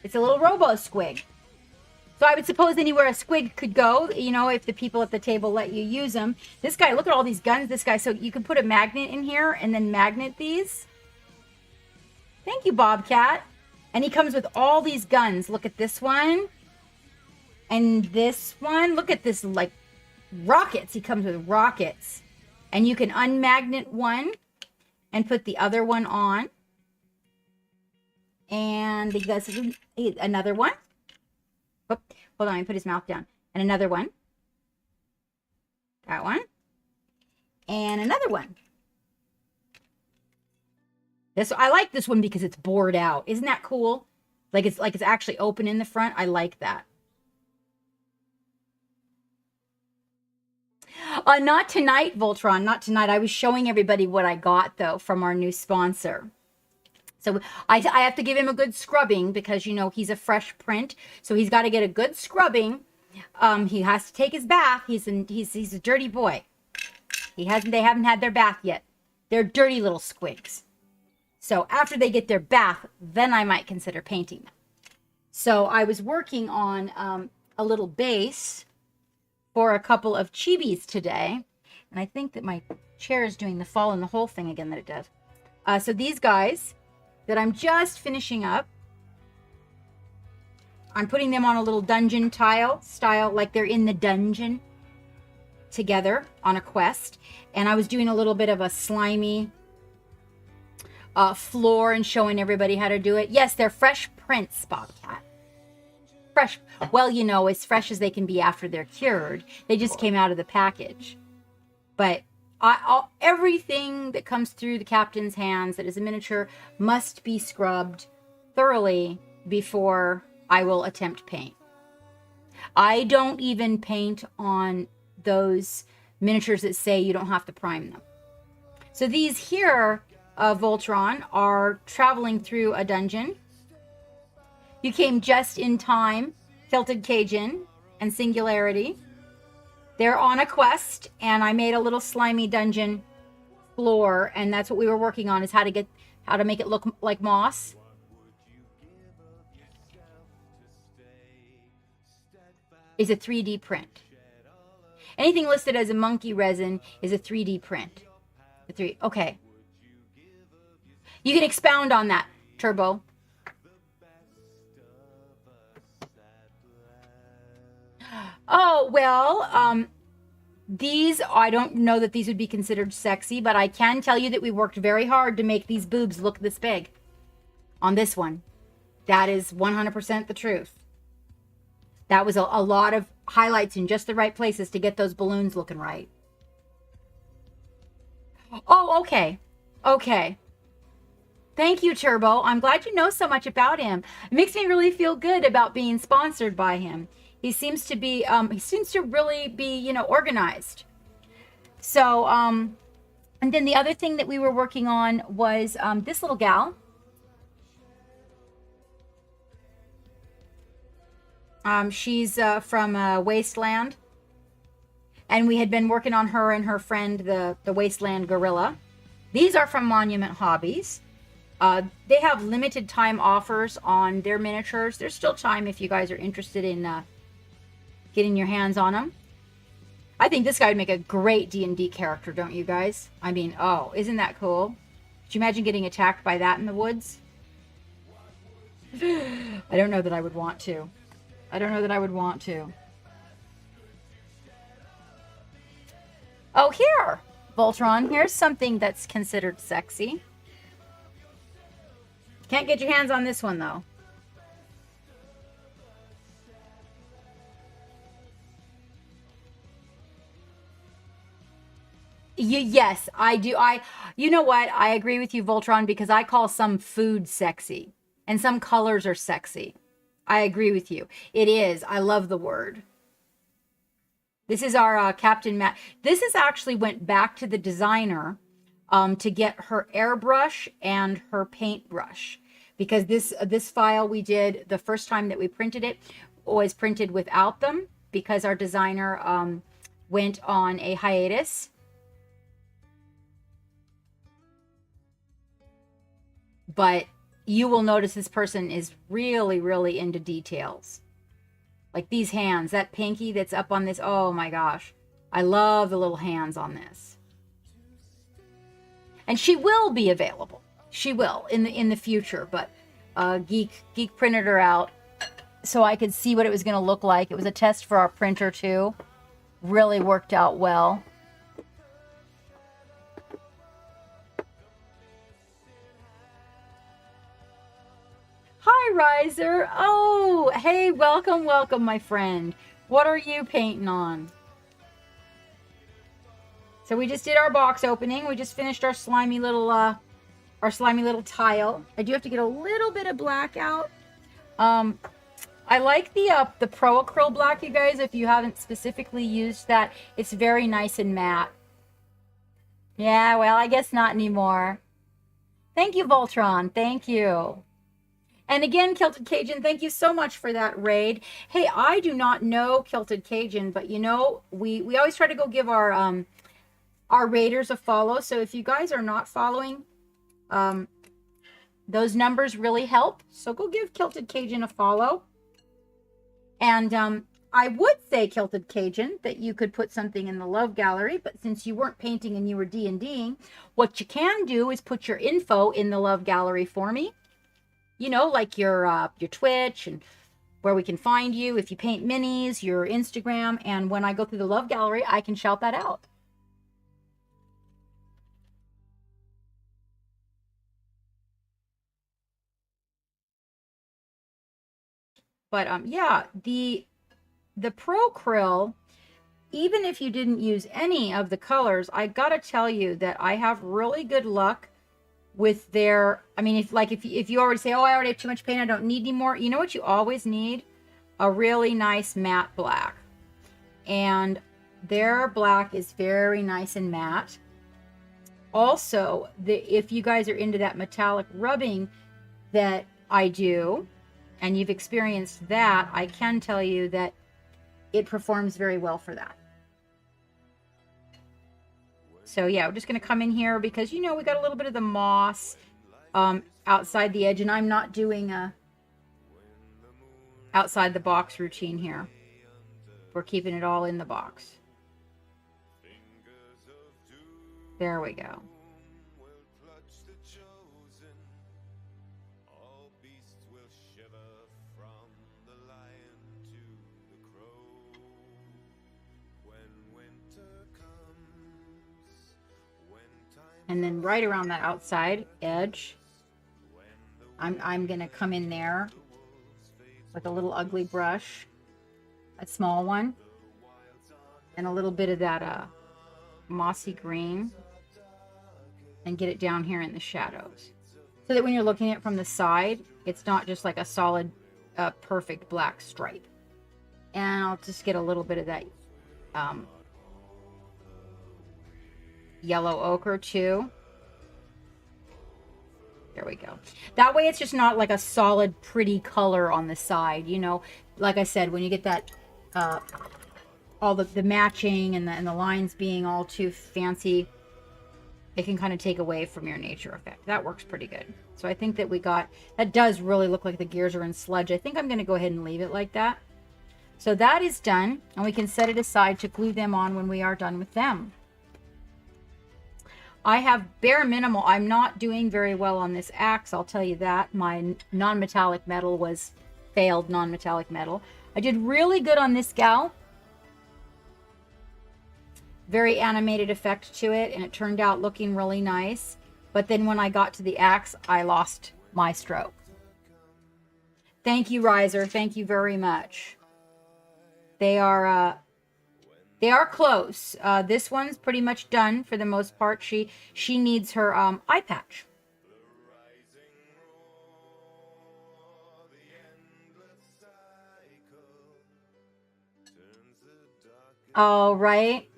S4: It's a little Robo Squig. So I would suppose anywhere a squig could go, you know, if the people at the table let you use them. This guy, look at all these guns, this guy. So you can put a magnet in here and then magnet these. Thank you, Bobcat. And he comes with all these guns. Look at this one. And this one. Look at this, like, rockets. He comes with rockets. And you can unmagnet one and put the other one on. And he does another one. Oh, hold on, let me put his mouth down. And another one. That one. And another one. I like this one because it's bored out. Isn't that cool? Like it's actually open in the front. I like that. Not tonight, Voltron. Not tonight. I was showing everybody what I got, though, from our new sponsor. So I have to give him a good scrubbing because, you know, he's a fresh print. So he's got to get a good scrubbing. He has to take his bath. He's a dirty boy. They haven't had their bath yet. They're dirty little squigs. So after they get their bath, then I might consider painting them. So I was working on a little base for a couple of chibis today. And I think that my chair is doing the fall in the hole thing again that it does. So these guys that I'm just finishing up, I'm putting them on a little dungeon tile style, like they're in the dungeon together on a quest. And I was doing a little bit of a slimy floor and showing everybody how to do it. Yes, they're fresh prints, Bobcat. Fresh, well, you know, as fresh as they can be after they're cured. They just came out of the package. But everything that comes through the captain's hands that is a miniature must be scrubbed thoroughly before I will attempt paint. I don't even paint on those miniatures that say you don't have to prime them. So these here, Voltron, are traveling through a dungeon. You came just in time, Tilted Cajun and Singularity. They're on a quest, and I made a little slimy dungeon floor, and that's what we were working on, is how to make it look like moss. Is a 3D print. Anything listed as a monkey resin is a 3D print. Okay. You can expound on that, Turbo. Oh, well, these, I don't know that these would be considered sexy, but I can tell you that we worked very hard to make these boobs look this big on this one. That is 100% the truth. That was a lot of highlights in just the right places to get those balloons looking right. Oh, okay. Okay. Thank you, Turbo. I'm glad you know so much about him. It makes me really feel good about being sponsored by him. He seems to be, really be, you know, organized. So, and then the other thing that we were working on was this little gal. She's from Wasteland. And we had been working on her and her friend, the Wasteland Gorilla. These are from Monument Hobbies. They have limited time offers on their miniatures. There's still time if you guys are interested in getting your hands on them. I think this guy would make a great D&D character, don't you guys? I mean, oh, isn't that cool? Could you imagine getting attacked by that in the woods? I don't know that I would want to. I don't know that I would want to. Oh, here, Voltron. Here's something that's considered sexy. Can't get your hands on this one, though. Yes, I do. You know what? I agree with you, Voltron, because I call some food sexy and some colors are sexy. I agree with you. It is. I love the word. This is our Captain Matt. This is actually went back to the designer to get her airbrush and her paintbrush, because this file we did the first time that we printed it was printed without them because our designer went on a hiatus. But you will notice this person is really, really into details. Like these hands, that pinky that's up on this. Oh my gosh. I love the little hands on this. And she will be available. She will in the future, but Geek printed her out so I could see what it was going to look like. It was a test for our printer too. Really worked out well. Hi, Riser. Oh, hey, welcome, my friend. What are you painting on? So we just did our box opening. We just finished our slimy little tile. I do have to get a little bit of black out. I like the Pro Acryl Black, you guys. If you haven't specifically used that, it's very nice and matte. Yeah, well, I guess not anymore. Thank you, Voltron. Thank you. And again, Kilted Cajun, thank you so much for that raid. Hey, I do not know Kilted Cajun, but you know, we always try to go give our raiders a follow. So if you guys are not following, those numbers really help. So go give Kilted Cajun a follow. And I would say, Kilted Cajun, that you could put something in the love gallery, but since you weren't painting and you were D&Ding, what you can do is put your info in the love gallery for me. You know, like your Twitch and where we can find you. If you paint minis, your Instagram, and when I go through the love gallery, I can shout that out. But yeah, the Pro Krill, even if you didn't use any of the colors, I gotta tell you that I have really good luck with their, I mean, if you already say, oh, I already have too much paint, I don't need any more. You know what you always need? A really nice matte black. And their black is very nice and matte. Also, if you guys are into that metallic rubbing that I do, and you've experienced that, I can tell you that it performs very well for that. So yeah, we're just going to come in here because, you know, we got a little bit of the moss outside the edge, and I'm not doing a outside the box routine here. We're keeping it all in the box. There we go. And then right around that outside edge, I'm going to come in there with a little ugly brush, a small one, and a little bit of that mossy green, and get it down here in the shadows. So that when you're looking at it from the side, it's not just like a solid, perfect black stripe. And I'll just get a little bit of that yellow ochre too. There we go. That way it's just not like a solid pretty color on the side, you know. Like I said, when you get that all the matching and the lines being all too fancy, it can kind of take away from your nature effect. That works pretty good. So I think that that does really look like the gears are in sludge. I think I'm going to go ahead and leave it like that. So that is done, and we can set it aside to glue them on when we are done with them. I have bare minimal. I'm not doing very well on this axe, I'll tell you that. My non-metallic metal was failed non-metallic metal. I did really good on this gal. Very animated effect to it, and it turned out looking really nice. But then when I got to the axe, I lost my stroke. Thank you, Riser. Thank you very much. They are close. This one's pretty much done for the most part. She needs her eye patch. All right.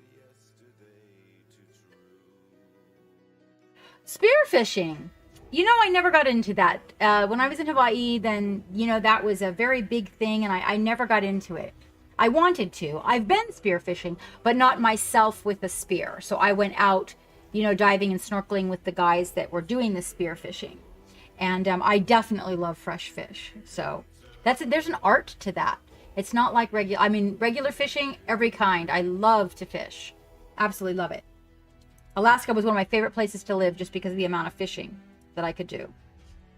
S4: Spearfishing. You know, I never got into that. When I was in Hawaii, then, you know, that was a very big thing, and I never got into it. I wanted to. I've been spearfishing, but not myself with a spear. So I went out, you know, diving and snorkeling with the guys that were doing the spearfishing. And I definitely love fresh fish. So there's an art to that. It's not like regular fishing, every kind. I love to fish. Absolutely love it. Alaska was one of my favorite places to live just because of the amount of fishing that I could do.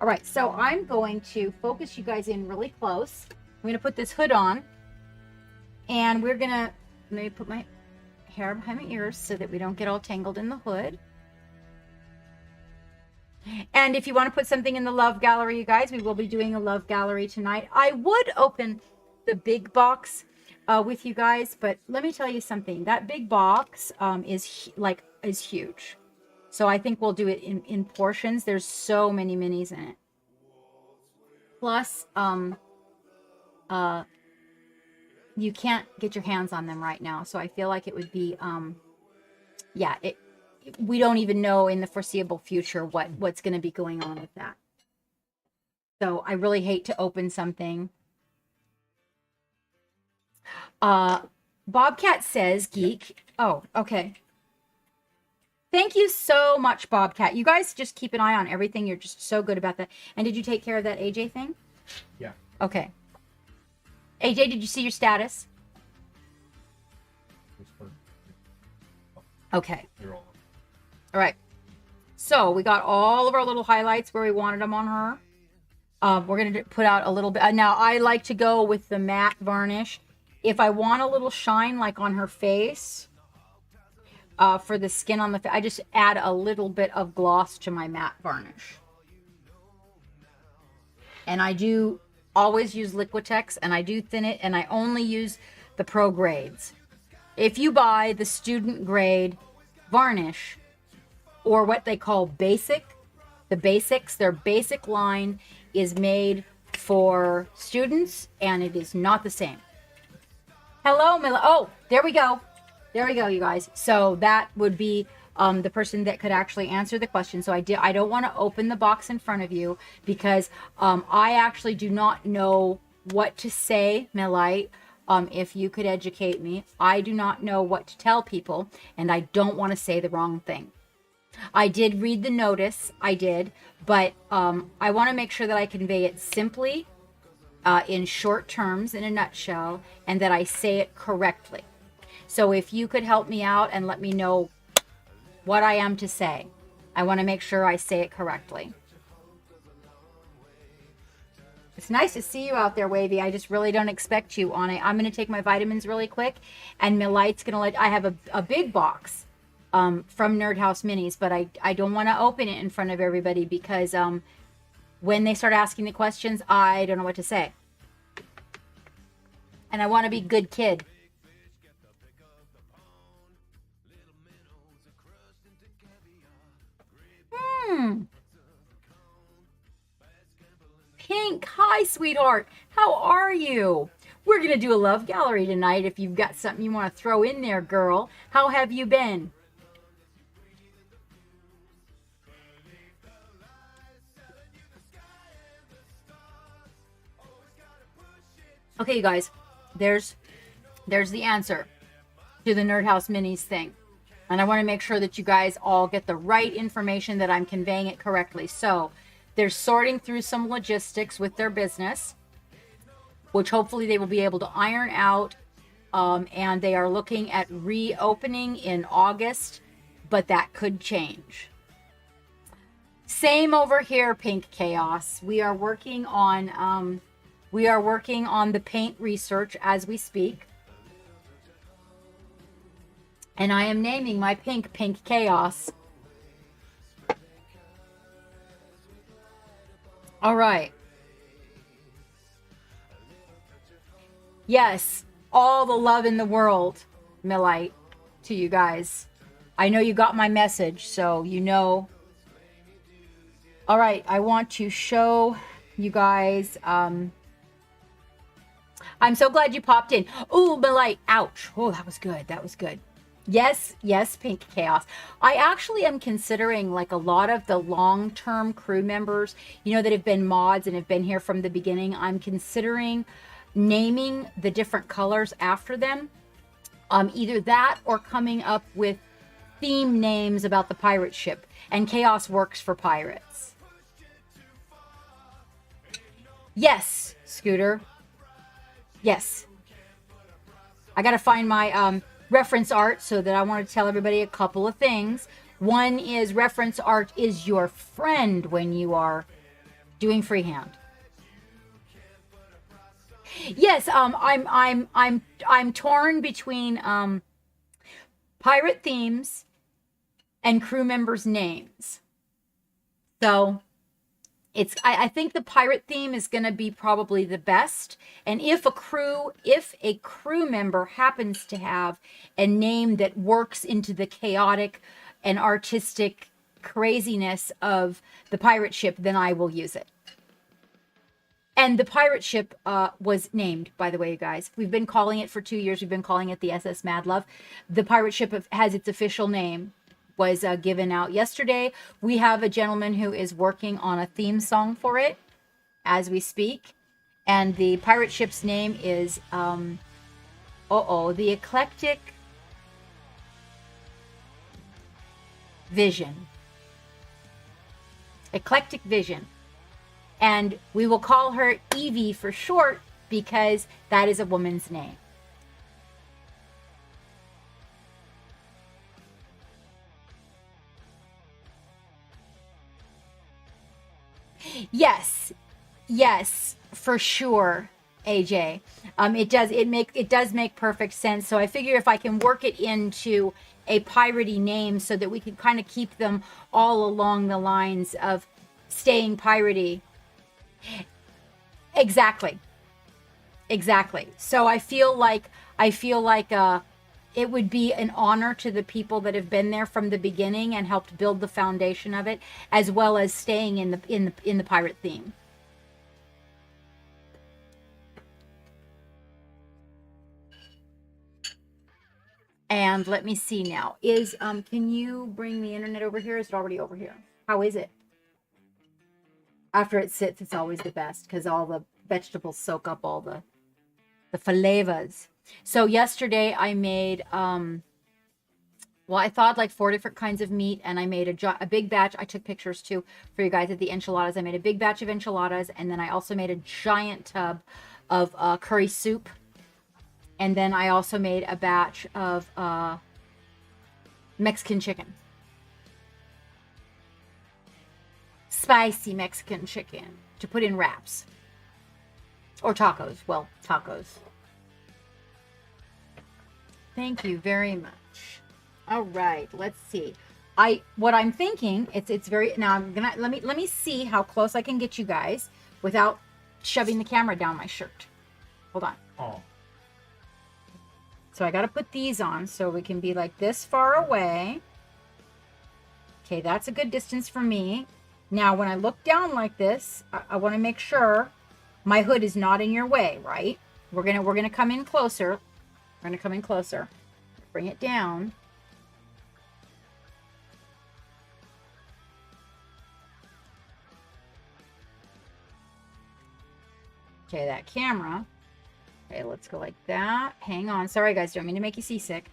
S4: All right, so I'm going to focus you guys in really close. I'm going to put this hood on. And we're going to, let me put my hair behind my ears so that we don't get all tangled in the hood. And if you want to put something in the love gallery, you guys, we will be doing a love gallery tonight. I would open the big box with you guys, but let me tell you something. That big box is huge. So I think we'll do it in portions. There's so many minis in it. Plus, you can't get your hands on them right now. So I feel like it would be, yeah, we don't even know in the foreseeable future what's going to be going on with that. So I really hate to open something. Bobcat says, geek. Oh, okay. Thank you so much, Bobcat. You guys just keep an eye on everything. You're just so good about that. And did you take care of that AJ thing?
S5: Yeah.
S4: Okay. AJ, did you see your status? Okay.
S5: You're all.
S4: All right. So we got all of our little highlights where we wanted them on her. We're going to put out a little bit. Now, I like to go with the matte varnish. If I want a little shine like on her face, for the skin on the face, I just add a little bit of gloss to my matte varnish. And I do always use Liquitex, and I do thin it, and I only use the pro grades. If you buy the student grade varnish, or what they call basic, the basics, their basic line is made for students, and it is not the same. Hello, Mila. Oh, there we go. There we go, you guys. So that would be the person that could actually answer the question. So I don't want to open the box in front of you because I actually do not know what to say, Milite. If you could educate me, I do not know what to tell people, and I don't want to say the wrong thing. I did read the notice, I did, but I want to make sure that I convey it simply, in short terms, in a nutshell, and that I say it correctly. So if you could help me out and let me know what I am to say, I want to make sure I say it correctly. It's nice to see you out there, Wavy. I just really don't expect you on it. I'm going to take my vitamins really quick, and Milite's going to let... I have a big box from Nerd House Minis, but I don't want to open it in front of everybody because when they start asking the questions, I don't know what to say. And I want to be good kid. Pink, hi, sweetheart. How are you? We're going to do a love gallery tonight if you've got something you want to throw in there, girl. How have you been? Okay, you guys, there's the answer to the Nerd House Minis thing. And I want to make sure that you guys all get the right information, that I'm conveying it correctly. So they're sorting through some logistics with their business, which hopefully they will be able to iron out. And they are looking at reopening in August, but that could change. Same over here, Pink Chaos. We are working on the paint research as we speak. And I am naming my Pink Chaos. All right. Yes, all the love in the world, Milite, to you guys. I know you got my message, so you know. All right, I want to show you guys. I'm so glad you popped in. Ooh, Milite, ouch. Oh, that was good. That was good. Yes, Pink Chaos. I actually am considering, like, a lot of the long-term crew members, you know, that have been mods and have been here from the beginning. I'm considering naming the different colors after them. Either that or coming up with theme names about the pirate ship. And Chaos works for pirates. Yes, Scooter. Yes. I gotta find my reference art, so that I want to tell everybody a couple of things. One is reference art is your friend when you are doing freehand. Yes, I'm torn between pirate themes and crew members' names. So I think the pirate theme is going to be probably the best. And if a crew member happens to have a name that works into the chaotic and artistic craziness of the pirate ship, then I will use it. And the pirate ship was named, by the way, you guys. We've been calling it for 2 years. We've been calling it the SS Mad Love. The pirate ship has its official name, was given out yesterday. We have a gentleman who is working on a theme song for it as we speak. And the pirate ship's name is, the Eclectic Vision. Eclectic Vision. And we will call her Evie for short because that is a woman's name. Yes, for sure, AJ. It does make perfect sense. So I figure if I can work it into a piratey name so that we can kind of keep them all along the lines of staying piratey. Exactly. So I feel like it would be an honor to the people that have been there from the beginning and helped build the foundation of it, as well as staying in the pirate theme. And let me see now. Can you bring the internet over here? Is it already over here? How is it? After it sits, it's always the best because all the vegetables soak up all the flavors. So yesterday I made, I thawed like 4 different kinds of meat, and I made a big batch. I took pictures too for you guys of the enchiladas. I made a big batch of enchiladas, and then I also made a giant tub of curry soup. And then I also made a batch of Mexican chicken. Spicy Mexican chicken to put in wraps. Or tacos. Well, tacos. Thank you very much. All right, let's see. What I'm thinking, it's very, now I'm gonna, let me see how close I can get you guys without shoving the camera down my shirt. Hold on.
S5: Oh.
S4: So I got to put these on so we can be like this far away. Okay, that's a good distance for me. Now, when I look down like this, I want to make sure my hood is not in your way, right? We're gonna come in closer. We're gonna come in closer. Bring it down. Okay, that camera. Okay, let's go like that. Hang on. Sorry, guys. Don't mean to make you seasick.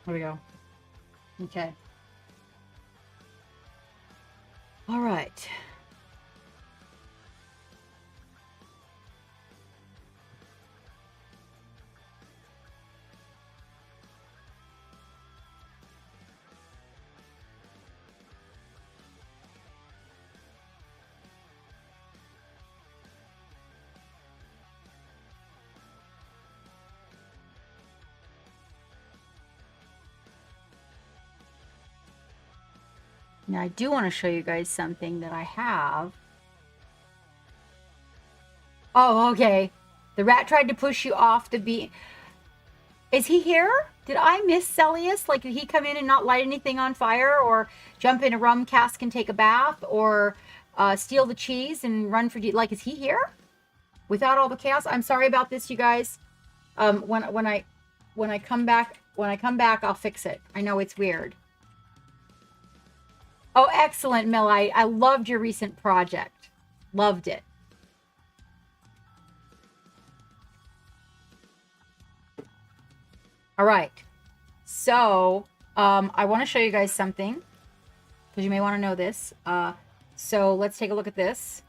S4: There we go. Okay. All right. Now, I do want to show you guys something that I have. Oh, okay. The rat tried to push you off the beam. Is he here? Did I miss Celius? Like, did he come in and not light anything on fire, or jump in a rum cask and take a bath, or steal the cheese and run for... Like, is he here? Without all the chaos? I'm sorry about this, you guys. When I come back, I'll fix it. I know it's weird. Oh, excellent, Mill. I loved your recent project. Loved it. All right. So, I want to show you guys something, because you may want to know this. So let's take a look at this.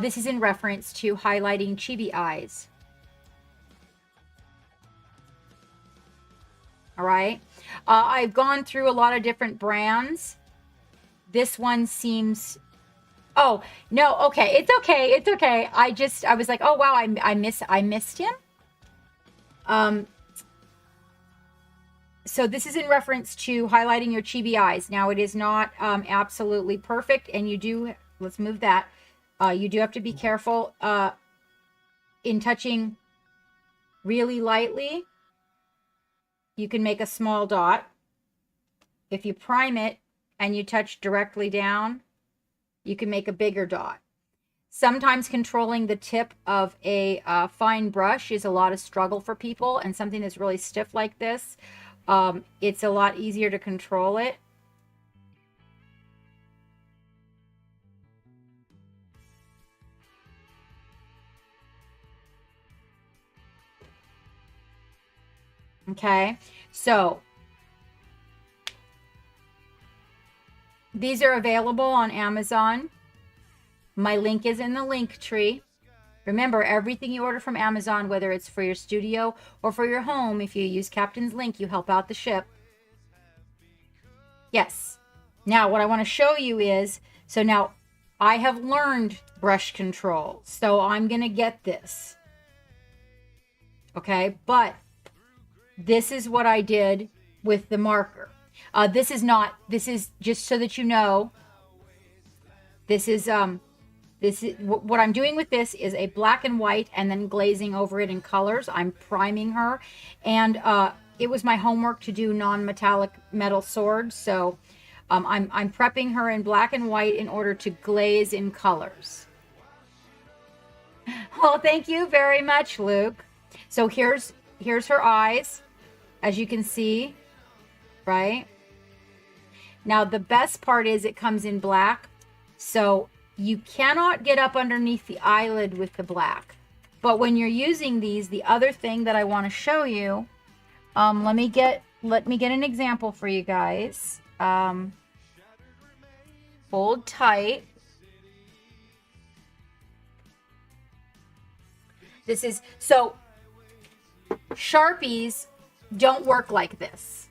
S4: This is in reference to highlighting chibi eyes. All right. I've gone through a lot of different brands. This one seems Oh, no, okay. It's okay. It's okay. I was like, oh wow, I missed him. So this is in reference to highlighting your chibi eyes. Now it is not absolutely perfect, and you do, let's move that. You do have to be careful in touching really lightly. You can make a small dot. If you prime it and you touch directly down, you can make a bigger dot. Sometimes controlling the tip of a fine brush is a lot of struggle for people, and something that's really stiff like this, it's a lot easier to control it. Okay, so these are available on Amazon. My link is in the link tree. Remember, everything you order from Amazon, whether it's for your studio or for your home, if you use Captain's Link, you help out the ship. Yes. Now, what I want to show you is, so now I have learned brush control, so I'm going to get this. Okay, but this is what I did with the marker. This is just so that you know, this is what I'm doing with this is a black and white and then glazing over it in colors. I'm priming her, and it was my homework to do non-metallic metal swords. So I'm prepping her in black and white in order to glaze in colors. Well, thank you very much, Luke. So here's her eyes, as you can see, right? Now the best part is it comes in black, so you cannot get up underneath the eyelid with the black. But when you're using these, the other thing that I want to show you, let me get an example for you guys. Hold tight. This is, so Sharpies don't work like this.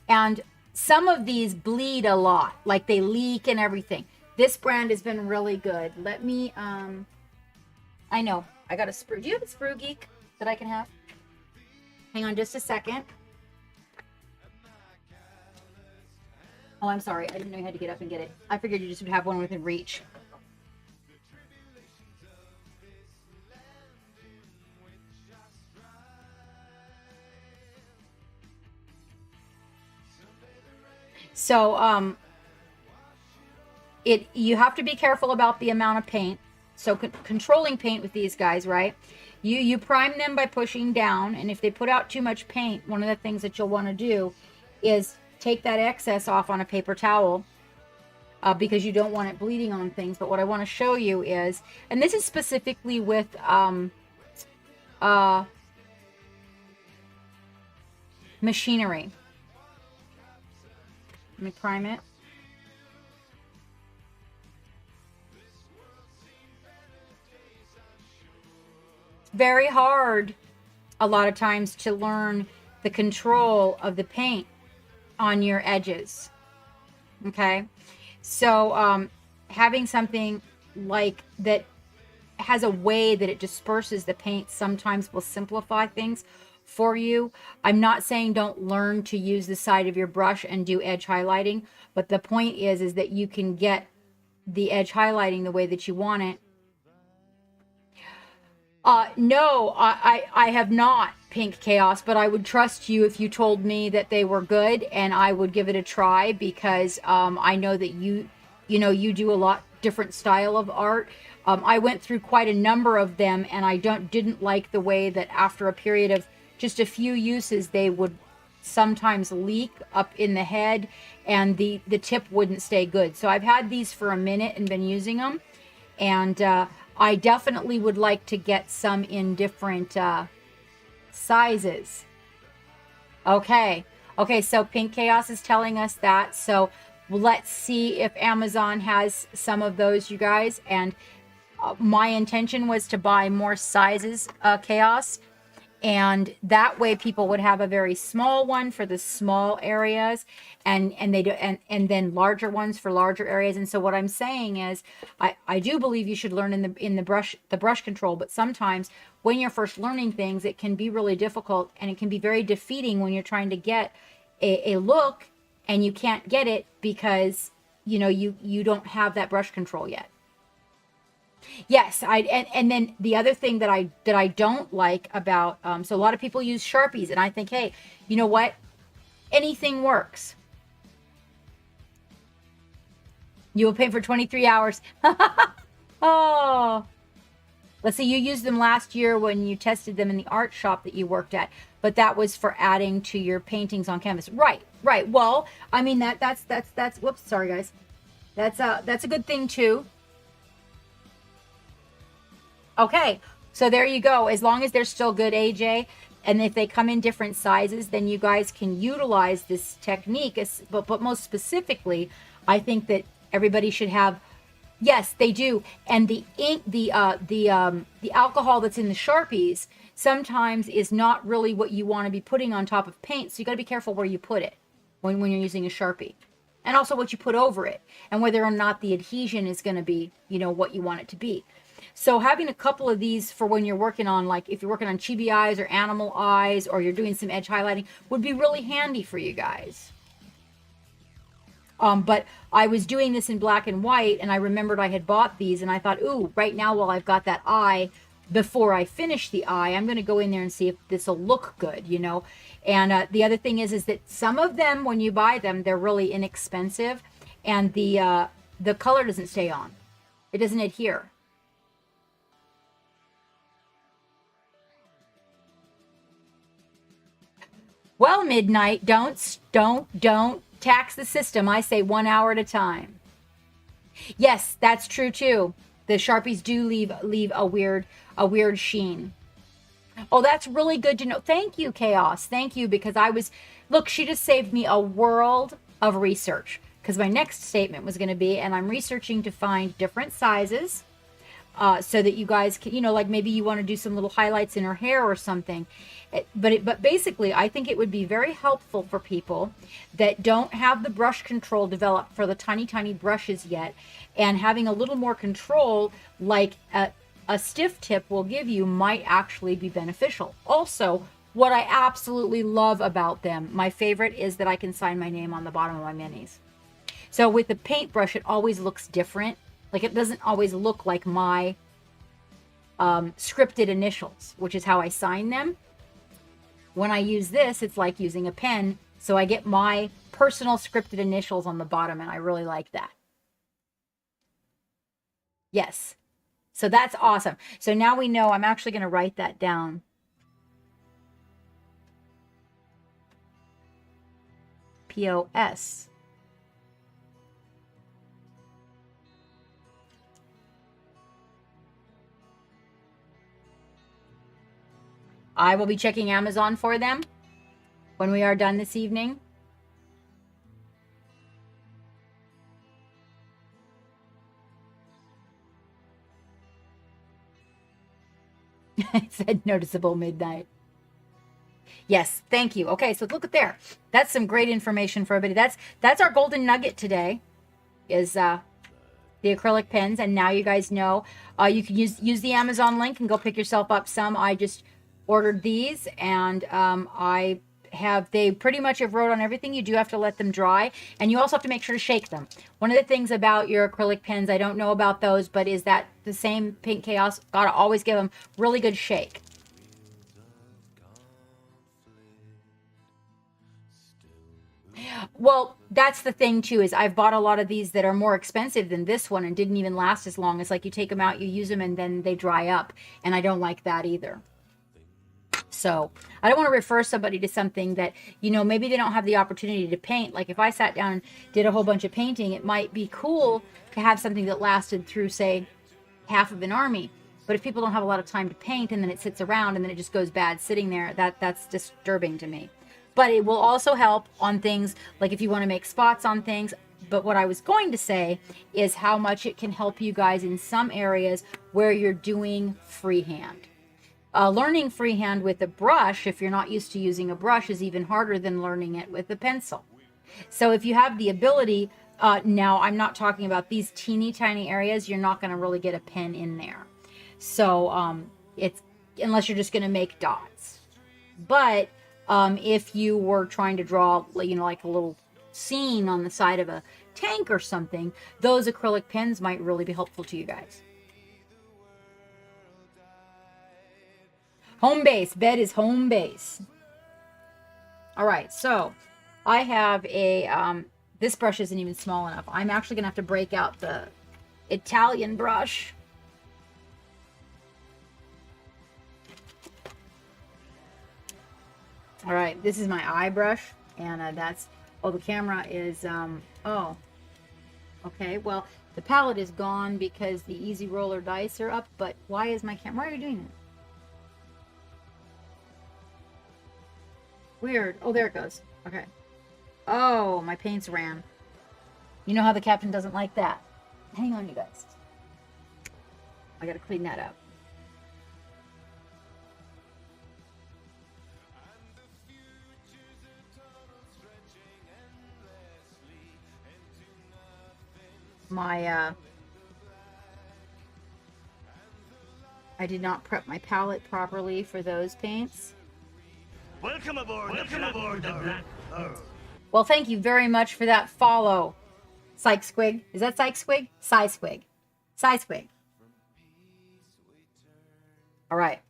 S4: And some of these bleed a lot, like they leak and everything. This brand has been really good. Let me, I know, I got a sprue. Do you have a Sprue Geek that I can have? Hang on just a second. Oh, I'm sorry. I didn't know you had to get up and get it. I figured you just would have one within reach. So, you have to be careful about the amount of paint. So controlling paint with these guys, right? You prime them by pushing down, and if they put out too much paint, one of the things that you'll want to do is take that excess off on a paper towel, because you don't want it bleeding on things. But what I want to show you is, and this is specifically with machinery. Let me prime it. It's very hard a lot of times to learn the control of the paint on your edges. Okay, so having something like that has a way that it disperses the paint sometimes will simplify things for you. I'm not saying don't learn to use the side of your brush and do edge highlighting, but the point is that you can get the edge highlighting the way that you want it. No, I have not, Pink Chaos, but I would trust you if you told me that they were good, and I would give it a try, because I know that you do a lot different style of art. I went through quite a number of them, and I didn't like the way that after a period of just a few uses, they would sometimes leak up in the head, and the tip wouldn't stay good. So I've had these for a minute and been using them, and I definitely would like to get some in different sizes. Okay, so Pink Chaos is telling us that, so let's see if Amazon has some of those, you guys. And my intention was to buy more sizes, Chaos, And that way people would have a very small one for the small areas, and they do, and then larger ones for larger areas. And so what I'm saying is I do believe you should learn in the brush control, but sometimes when you're first learning things, it can be really difficult, and it can be very defeating when you're trying to get a look and you can't get it because you don't have that brush control yet. Yes, and then the other thing that I don't like about so a lot of people use Sharpies, and I think, hey, you know what? Anything works. You will pay for 23 hours. Oh. Let's see, you used them last year when you tested them in the art shop that you worked at, but that was for adding to your paintings on canvas. Right. Well, I mean that's whoops, sorry guys. That's a good thing too. Okay, so there you go. As long as they're still good, AJ, and if they come in different sizes, then you guys can utilize this technique. But most specifically, I think that everybody should have. Yes, they do. And the ink, the alcohol that's in the Sharpies sometimes is not really what you want to be putting on top of paint. So you got to be careful where you put it when you're using a Sharpie, and also what you put over it, and whether or not the adhesion is going to be, what you want it to be. So having a couple of these for when you're working on, like if you're working on chibi eyes or animal eyes, or you're doing some edge highlighting, would be really handy for you guys. But I was doing this in black and white, and I remembered I had bought these, and I thought, ooh, right now while I've got that eye, before I finish the eye, I'm going to go in there and see if this will look good, And the other thing is that some of them, when you buy them, they're really inexpensive, and the color doesn't stay on. It doesn't adhere. Well, Midnight, don't tax the system. I say 1 hour at a time. Yes, that's true too. The Sharpies do leave a weird sheen. Oh, that's really good to know. Thank you, Chaos. Thank you, because look, she just saved me a world of research, because my next statement was going to be, and I'm researching to find different sizes, so that you guys can, like maybe you want to do some little highlights in her hair or something. But basically, I think it would be very helpful for people that don't have the brush control developed for the tiny brushes yet, and having a little more control, like a stiff tip will give you, might actually be beneficial. Also, what I absolutely love about them, my favorite, is that I can sign my name on the bottom of my minis. So with the paintbrush, it always looks different. Like, it doesn't always look like my scripted initials, which is how I sign them. When I use this, it's like using a pen, so I get my personal scripted initials on the bottom, and I really like that. Yes. So that's awesome. So now we know. I'm actually going to write that down. POS. I will be checking Amazon for them when we are done this evening. It said noticeable midnight. Yes, thank you. Okay, so look at there. That's some great information for everybody. That's our golden nugget today, is the acrylic pens. And now you guys know you can use the Amazon link and go pick yourself up some. I just ordered these, and they pretty much have wrote on everything. You do have to let them dry, and you also have to make sure to shake them. One of the things about your acrylic pens, I don't know about those, but is that the same Pink Chaos, gotta always give them really good shake. Well, that's the thing too, is I've bought a lot of these that are more expensive than this one and didn't even last as long. It's like you take them out, you use them, and then they dry up, and I don't like that either. So I don't want to refer somebody to something that, maybe they don't have the opportunity to paint. Like if I sat down and did a whole bunch of painting, it might be cool to have something that lasted through, say, half of an army. But if people don't have a lot of time to paint, and then it sits around and then it just goes bad sitting there, that's disturbing to me. But it will also help on things like if you want to make spots on things. But what I was going to say is how much it can help you guys in some areas where you're doing freehand. Learning freehand with a brush, if you're not used to using a brush, is even harder than learning it with a pencil. So if you have the ability, now I'm not talking about these teeny tiny areas, you're not going to really get a pen in there. So it's, unless you're just going to make dots. But if you were trying to draw, like a little scene on the side of a tank or something, those acrylic pens might really be helpful to you guys. Home base. Bed is home base. All right, so I have a, this brush isn't even small enough. I'm actually going to have to break out the Italian brush. All right, this is my eye brush, and that's, oh, the camera is, oh, okay, well, the palette is gone because the easy roller dice are up, but why is my camera, why are you doing it? Weird. Oh, there it goes. Okay. Oh, my paints ran. You know how the captain doesn't like that. Hang on, you guys. I gotta clean that up. My, I did not prep my palette properly for those paints.
S7: Welcome aboard. Welcome aboard the Black Pearl.
S4: Well, thank you very much for that follow, Psych Squig. Is that Psych Squig? Psy Squig. Psy Squig. All right.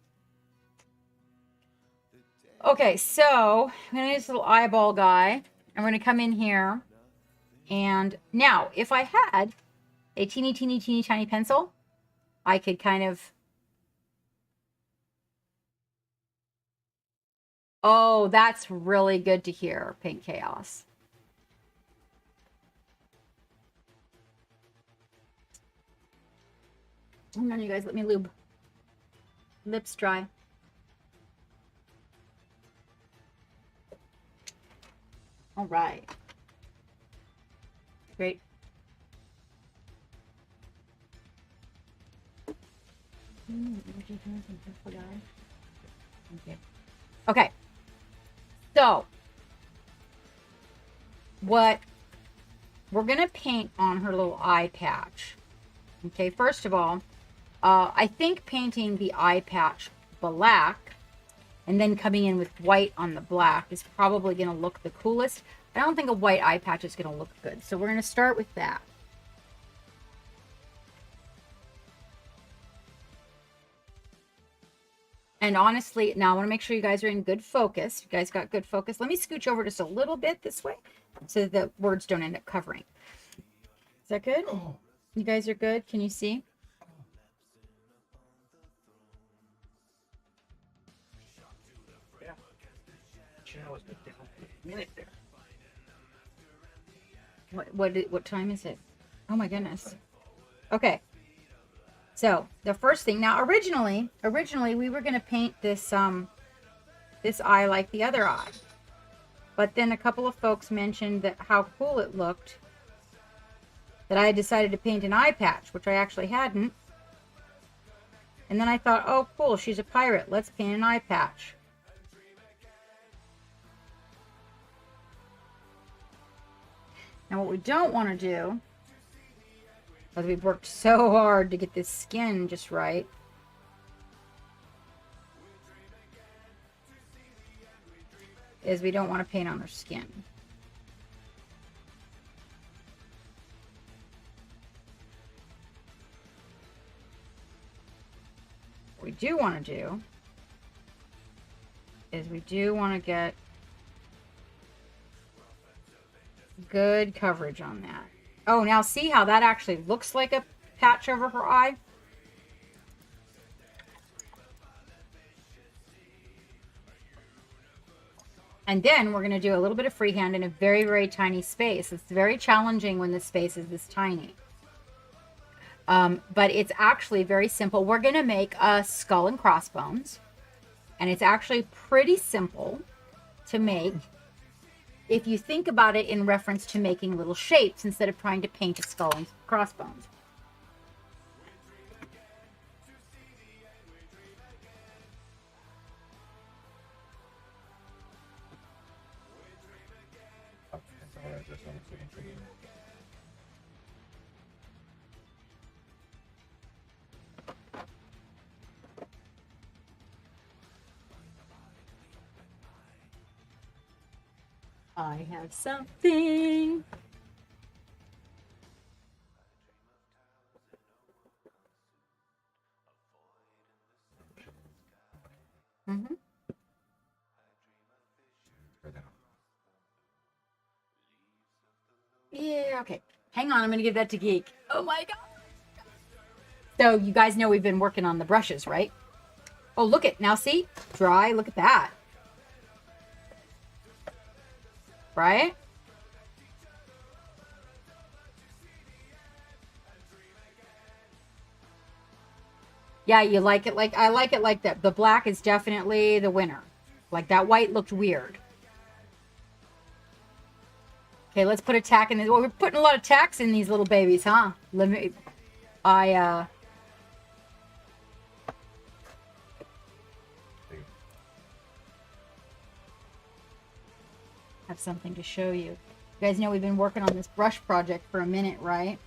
S4: Okay, so I'm going to use this little eyeball guy. I'm going to come in here. And now, if I had a teeny tiny pencil, I could kind of... Oh, that's really good to hear, Pink Chaos. Hang on, you guys, let me lube. Lips dry. All right. Great. Okay. Okay. So, what we're going to paint on her little eye patch. Okay, first of all, I think painting the eye patch black and then coming in with white on the black is probably going to look the coolest. I don't think a white eye patch is going to look good. So we're going to start with that. And honestly, now I want to make sure you guys are in good focus. You guys got good focus. Let me scooch over just a little bit this way so that the words don't end up covering. Is that good? You guys are good? Can you see?
S5: Yeah. Channel is down a minute there.
S4: What time is it? Oh my goodness. Okay. So the first thing, now originally we were going to paint this this eye like the other eye, but then a couple of folks mentioned that how cool it looked, that I had decided to paint an eye patch, which I actually hadn't. And then I thought, oh cool, she's a pirate, let's paint an eye patch. Now what we don't want to do, because we've worked so hard to get this skin just right, is we don't want to paint on her skin. What we do want to do is we do want to get good coverage on that. Oh, now see how that actually looks like a patch over her eye? And then we're going to do a little bit of freehand in a very, very tiny space. It's very challenging when the space is this tiny. But it's actually very simple. We're going to make a skull and crossbones. And it's actually pretty simple to make if you think about it in reference to making little shapes instead of trying to paint a skull and crossbones.
S5: That's honestly intriguing.
S4: I have something. Mm-hmm.
S5: Try that.
S4: Yeah, okay. Hang on, I'm going to give that to Geek. Oh my god. So, you guys know we've been working on the brushes, right? Oh, look at, now see? Dry, look at that. Right? Yeah, you like it like, I like it like that. The black is definitely the winner. Like that white looked weird. Okay, let's put a tack in this. Well, we're putting a lot of tacks in these little babies, huh? Let me, I have something to show you. You guys know we've been working on this brush project for a minute, right?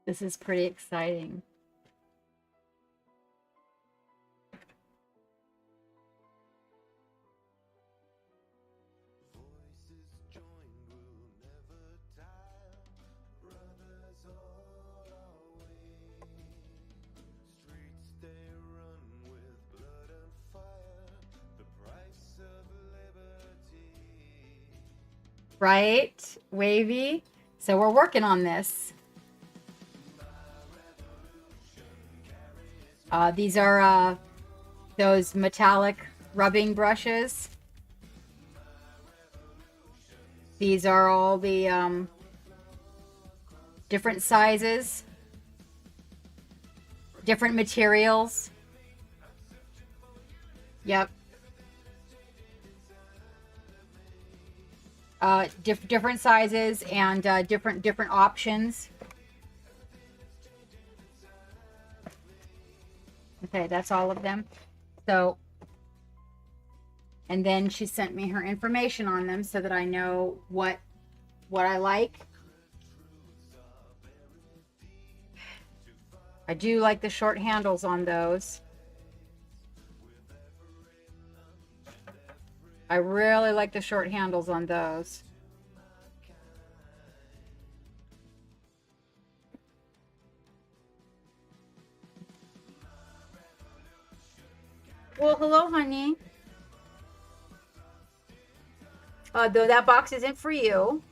S4: This is pretty exciting.
S3: Voices join, will never tire. Brothers all our way. Streets they run with blood and fire. The price of liberty.
S4: Right? Wavy. So we're working on this. These are those metallic rubbing brushes. These are all the different sizes, different materials. Yep. Different sizes and different options. Okay, that's all of them. So, and then she sent me her information on them so that I know what I like. I do like the short handles on those. I really like the short handles on those. Well, hello, honey. Though that box isn't for you.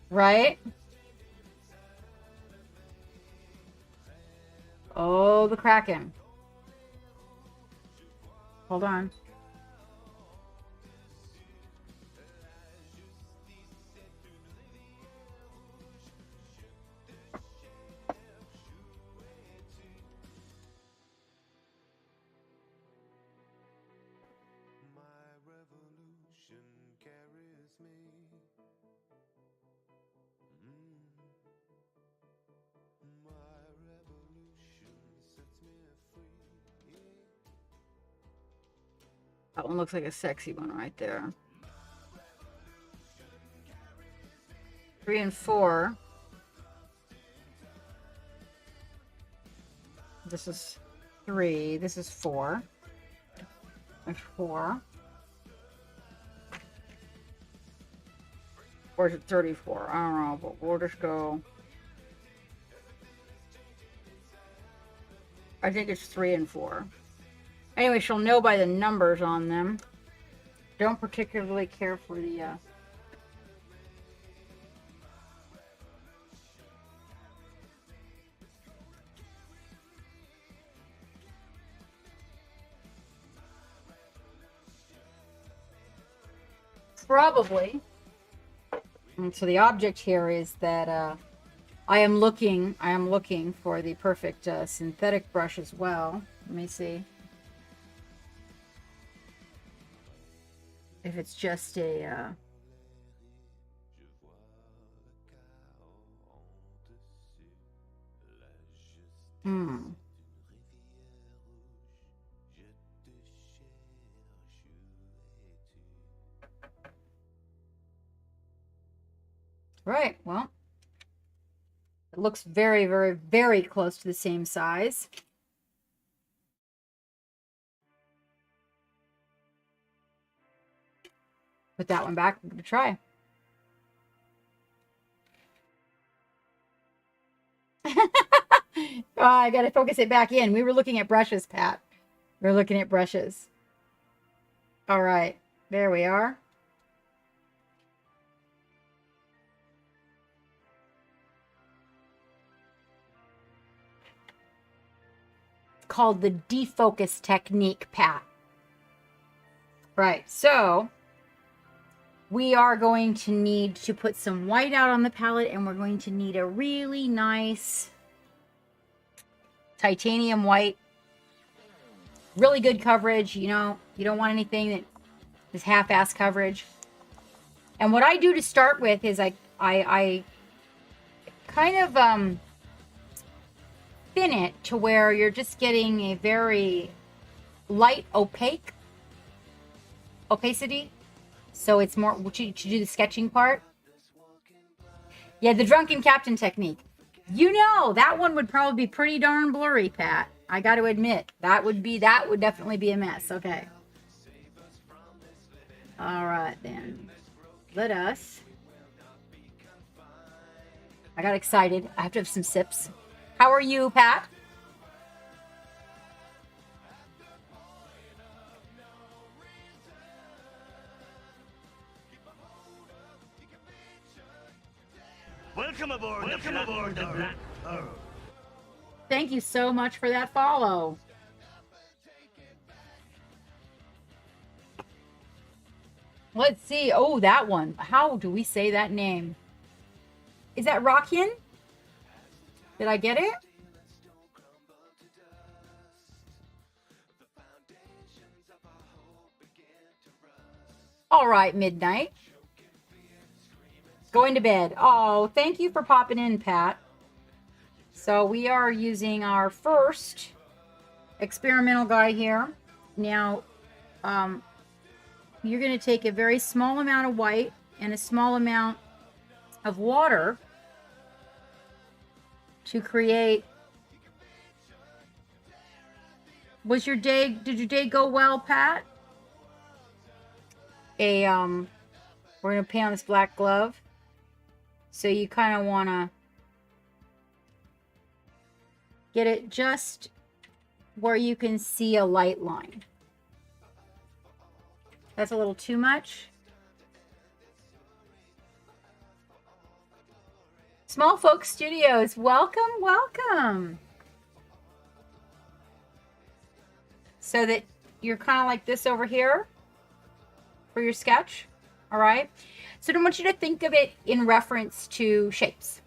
S4: Right? Oh, the Kraken. Hold on.
S3: My revolution carries me. My revolution sets me free.
S4: That one looks like a sexy one right there. 3 and 4. This is 3. This is 4. There's 4. Or is it 34? I don't know, but we'll just go. I think it's 3 and 4. Anyway, she'll know by the numbers on them. Don't particularly care for the... Probably. And so the object here is that I am looking for the perfect synthetic brush as well. Let me see if it's just a Right, well, it looks very, very, very close to the same size. Put that one back. I'm going to try. I got to focus it back in. We were looking at brushes, Pat. We were looking at brushes. All right, there we are. Called the defocus technique, Pat. Right, so we are going to need to put some white out on the palette, and we're going to need a really nice titanium white. Really good coverage, you know, you don't want anything that is half-ass coverage. And what I do to start with is I kind of thin it to where you're just getting a very light opacity. So it's more to do the sketching part. Yeah, the drunken captain technique. You know, that one would probably be pretty darn blurry, Pat. I got to admit, that would definitely be a mess. Okay. All right, then. Let us. I got excited. I have to have some sips. How are you, Pat?
S7: Welcome aboard the Black Pearl.
S4: Thank you so much for that follow. Let's see. Oh, that one. How do we say that name? Is that Rockin? Did I get it? All right, Midnight. Going to bed. Oh, thank you for popping in, Pat. So we are using our first experimental guy here. Now, you're going to take a very small amount of white and a small amount of water to create. Did your day go well, Pat? We're going to paint on this black glove. So you kind of want to get it just where you can see a light line. That's a little too much. Small Folk Studios, welcome, welcome. So that you're kind of like this over here for your sketch, all right? So I want you to think of it in reference to shapes,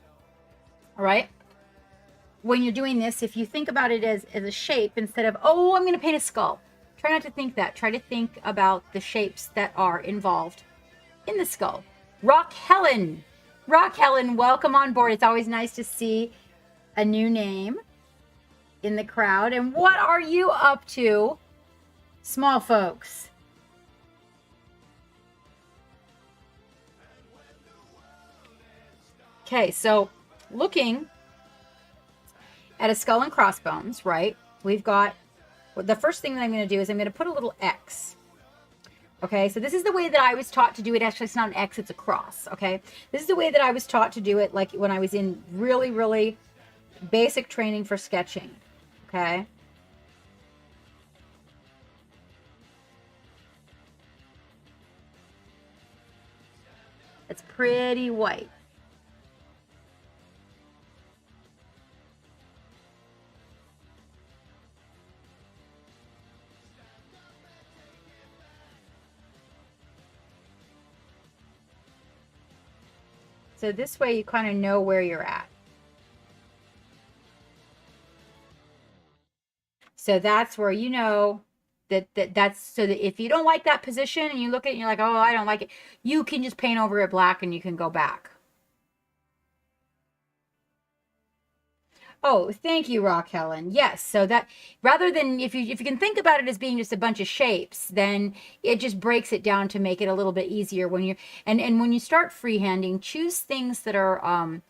S4: all right? When you're doing this, if you think about it as a shape instead of, oh, I'm going to paint a skull. Try not to think that. Try to think about the shapes that are involved in the skull. Rock Helen, welcome on board. It's always nice to see a new name in the crowd. And what are you up to, small folks? Okay, so looking at a skull and crossbones, right? We've got, the first thing that I'm going to do is I'm going to put a little X. Okay, so this is the way that I was taught to do it. Actually, it's not an X, it's a cross, okay? This is the way that I was taught to do it, like when I was in really, really basic training for sketching, okay? it's pretty white. So this way you kind of know where you're at. So that's where you know that's so that if you don't like that position and you look at it and you're like, oh, I don't like it, you can just paint over it black and you can go back. Oh, thank you, Rock Helen. Yes, so that rather than if you can think about it as being just a bunch of shapes, then it just breaks it down to make it a little bit easier when you're and when you start freehanding, choose things that are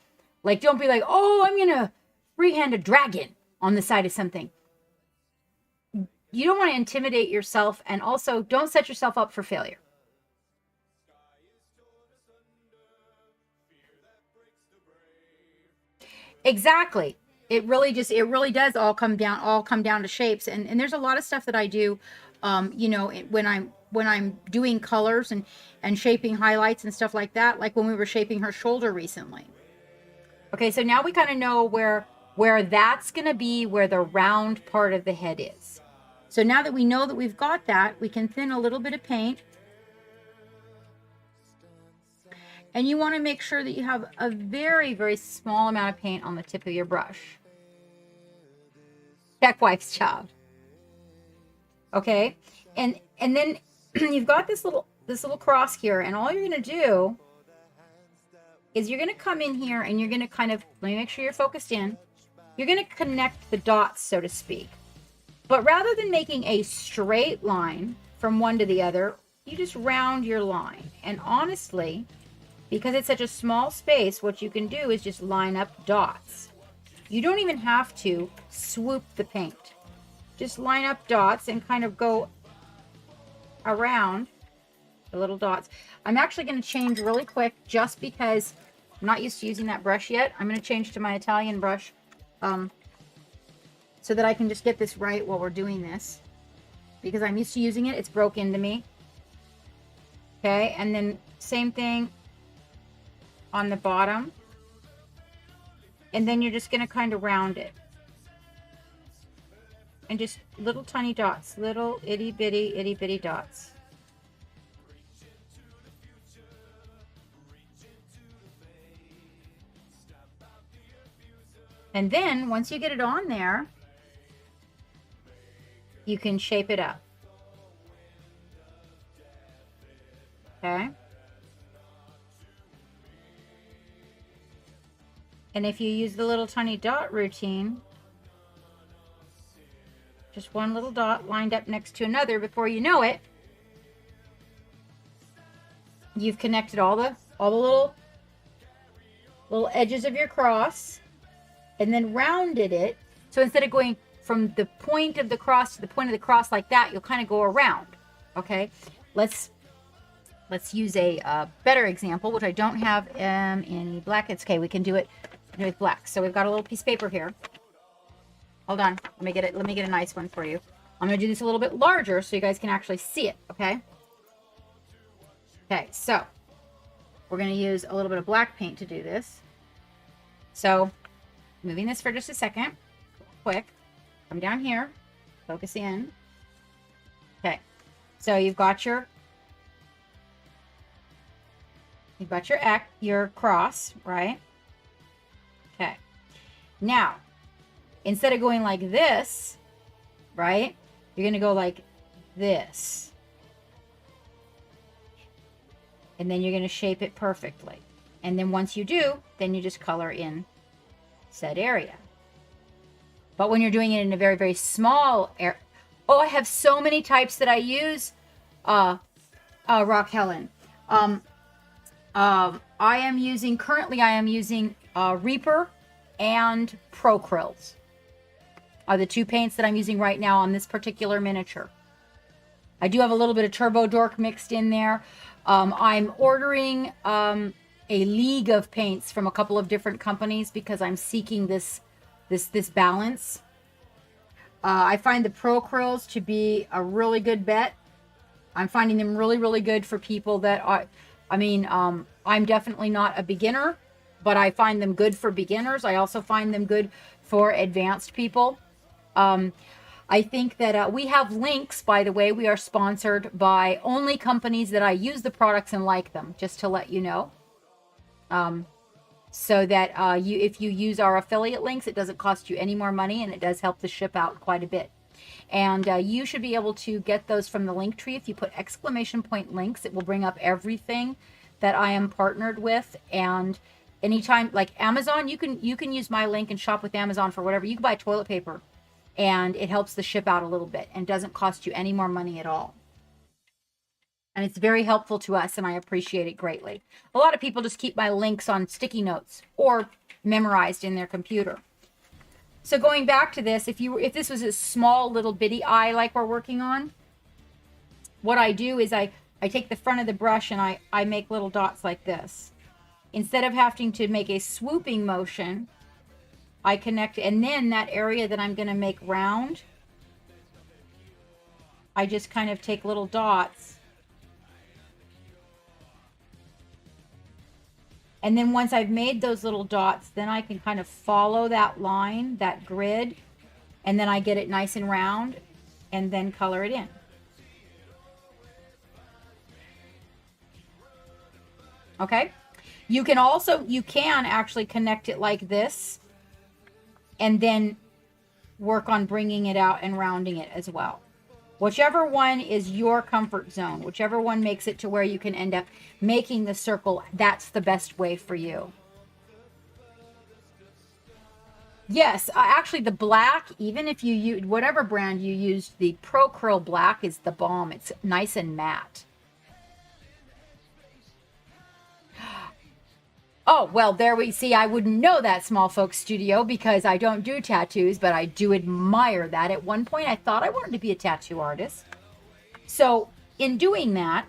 S4: like, don't be like, oh, I'm gonna freehand a dragon on the side of something. You don't want to intimidate yourself, and also don't set yourself up for failure. Exactly. It really does all come down to shapes. And there's a lot of stuff that I do, you know, when I'm doing colors and shaping highlights and stuff like that, like when we were shaping her shoulder recently. Okay, so now we kind of know where that's going to be, where the round part of the head is. So now that we know that we've got that, we can thin a little bit of paint. And you want to make sure that you have a very, very small amount of paint on the tip of your brush. Tech wife's job. Okay? And then you've got this little cross here, and all you're going to do is you're going to come in here and you're going to kind of, let me make sure you're focused in. You're going to connect the dots, so to speak. But rather than making a straight line from one to the other, you just round your line. And honestly, because it's such a small space, what you can do is just line up dots. You don't even have to swoop the paint. Just line up dots and kind of go around the little dots. I'm actually going to change really quick just because I'm not used to using that brush yet. I'm going to change to my Italian brush so that I can just get this right while we're doing this. Because I'm used to using it. It's broke into me. Okay, and then same thing on the bottom. And then you're just going to kind of round it. And just little tiny dots. Little itty bitty dots. And then once you get it on there, you can shape it up. Okay. And if you use the little tiny dot routine, just one little dot lined up next to another, before you know it, you've connected all the little edges of your cross and then rounded it. So instead of going from the point of the cross to the point of the cross like that, you'll kind of go around. Okay, let's use a better example, which I don't have in black. It's okay, we can do it with black. So we've got a little piece of paper here. Hold on, let me get a nice one for you. I'm going to do this a little bit larger so you guys can actually see it. Okay, so we're going to use a little bit of black paint to do this. So moving this for just a second, quick. Come down here, focus in. Okay, so you've got your X, your cross, right? Okay. Now, instead of going like this, right, you're going to go like this. And then you're going to shape it perfectly. And then once you do, then you just color in said area. But when you're doing it in a very, very small area, oh, I have so many types that I use, Rock Helen. I am using Reaper and Procryls are the two paints that I'm using right now on this particular miniature. I do have a little bit of Turbo Dork mixed in there. I'm ordering a league of paints from a couple of different companies because I'm seeking this balance. I find the Procryls to be a really good bet. I'm finding them really, really good for people that are, I'm definitely not a beginner, but I find them good for beginners. I also find them good for advanced people. I think that we have links, by the way. We are sponsored by only companies that I use the products and like them, just to let you know. So that if you use our affiliate links, it doesn't cost you any more money, and it does help the ship out quite a bit. And you should be able to get those from the link tree. If you put exclamation point links, it will bring up everything that I am partnered with. And anytime, like Amazon, you can use my link and shop with Amazon for whatever. You can buy toilet paper, and it helps the ship out a little bit and doesn't cost you any more money at all. And it's very helpful to us, and I appreciate it greatly. A lot of people just keep my links on sticky notes or memorized in their computer. So going back to this, if this was a small little bitty eye like we're working on, what I do is I take the front of the brush and I make little dots like this. Instead of having to make a swooping motion, I connect, and then that area that I'm going to make round, I just kind of take little dots. And then once I've made those little dots, then I can kind of follow that line, that grid, and then I get it nice and round, and then color it in. Okay? You can actually connect it like this, and then work on bringing it out and rounding it as well. Whichever one is your comfort zone, whichever one makes it to where you can end up making the circle, that's the best way for you. Yes, actually the black, even if you use whatever brand you use, the Pro Curl Black is the bomb. It's nice and matte. Oh, well, there we see. I wouldn't know that, Small Folks Studio, because I don't do tattoos, but I do admire that. At one point, I thought I wanted to be a tattoo artist. So in doing that,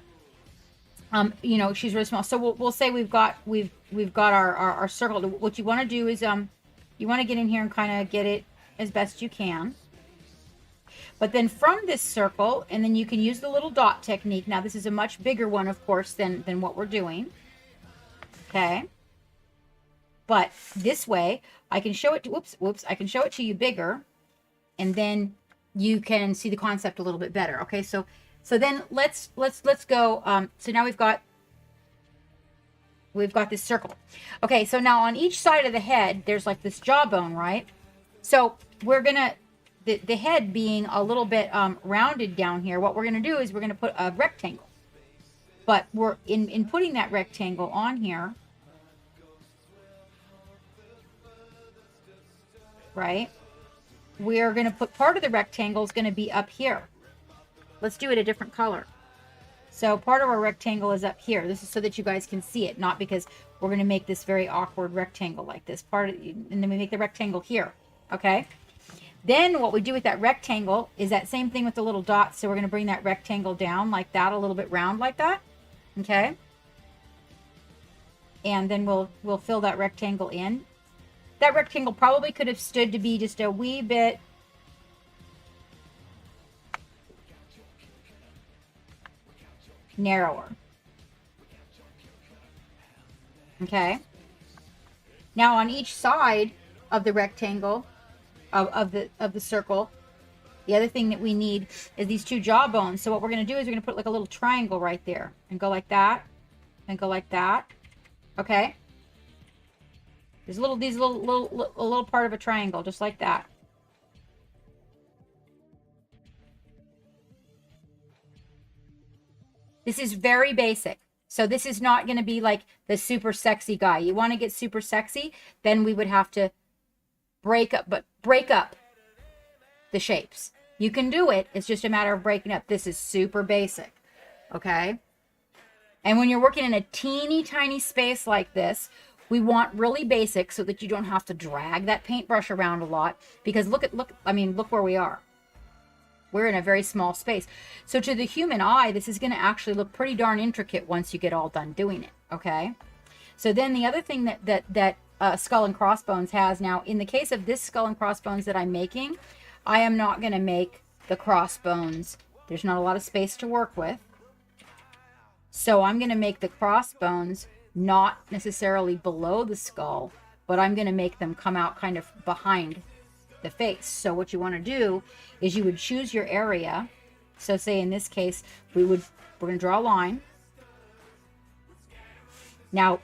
S4: she's really small. So we'll say we've got our circle. What you want to do is you want to get in here and kind of get it as best you can. But then from this circle, and then you can use the little dot technique. Now this is a much bigger one, of course, than what we're doing. Okay. But this way, I can show it to, I can show it to you bigger, and then you can see the concept a little bit better. Okay, so then let's go. So now we've got this circle. Okay, so now on each side of the head, there's like this jawbone, right? So we're gonna, the head being a little bit rounded down here, what we're gonna do is we're gonna put a rectangle. But we're in putting that rectangle on here, right? We're going to put part of the rectangle is going to be up here. Let's do it a different color. So part of our rectangle is up here. This is so that you guys can see it, not because we're going to make this very awkward rectangle like this. And then we make the rectangle here. Okay. Then what we do with that rectangle is that same thing with the little dots. So we're going to bring that rectangle down like that, a little bit round like that. Okay. And then we'll fill that rectangle in. That rectangle probably could have stood to be just a wee bit narrower. Okay. Now on each side of the rectangle of the circle, the other thing that we need is these two jawbones. So what we're going to do is we're going to put like a little triangle right there and go like that and go like that. Okay. There's a little part of a triangle, just like that. This is very basic. So this is not going to be like the super sexy guy. You want to get super sexy, then we would have to break up the shapes. You can do it. It's just a matter of breaking up. This is super basic. Okay. And when you're working in a teeny tiny space like this, we want really basic so that you don't have to drag that paintbrush around a lot, because look where we are. We're in a very small space. So to the human eye, this is going to actually look pretty darn intricate once you get all done doing it. Okay. So then the other thing that Skull and Crossbones has now, in the case of this Skull and Crossbones that I'm making, I am not going to make the crossbones. There's not a lot of space to work with. So I'm going to make the crossbones not necessarily below the skull, but I'm going to make them come out kind of behind the face. So what you want to do is you would choose your area. So say in this case, we're going to draw a line. Now,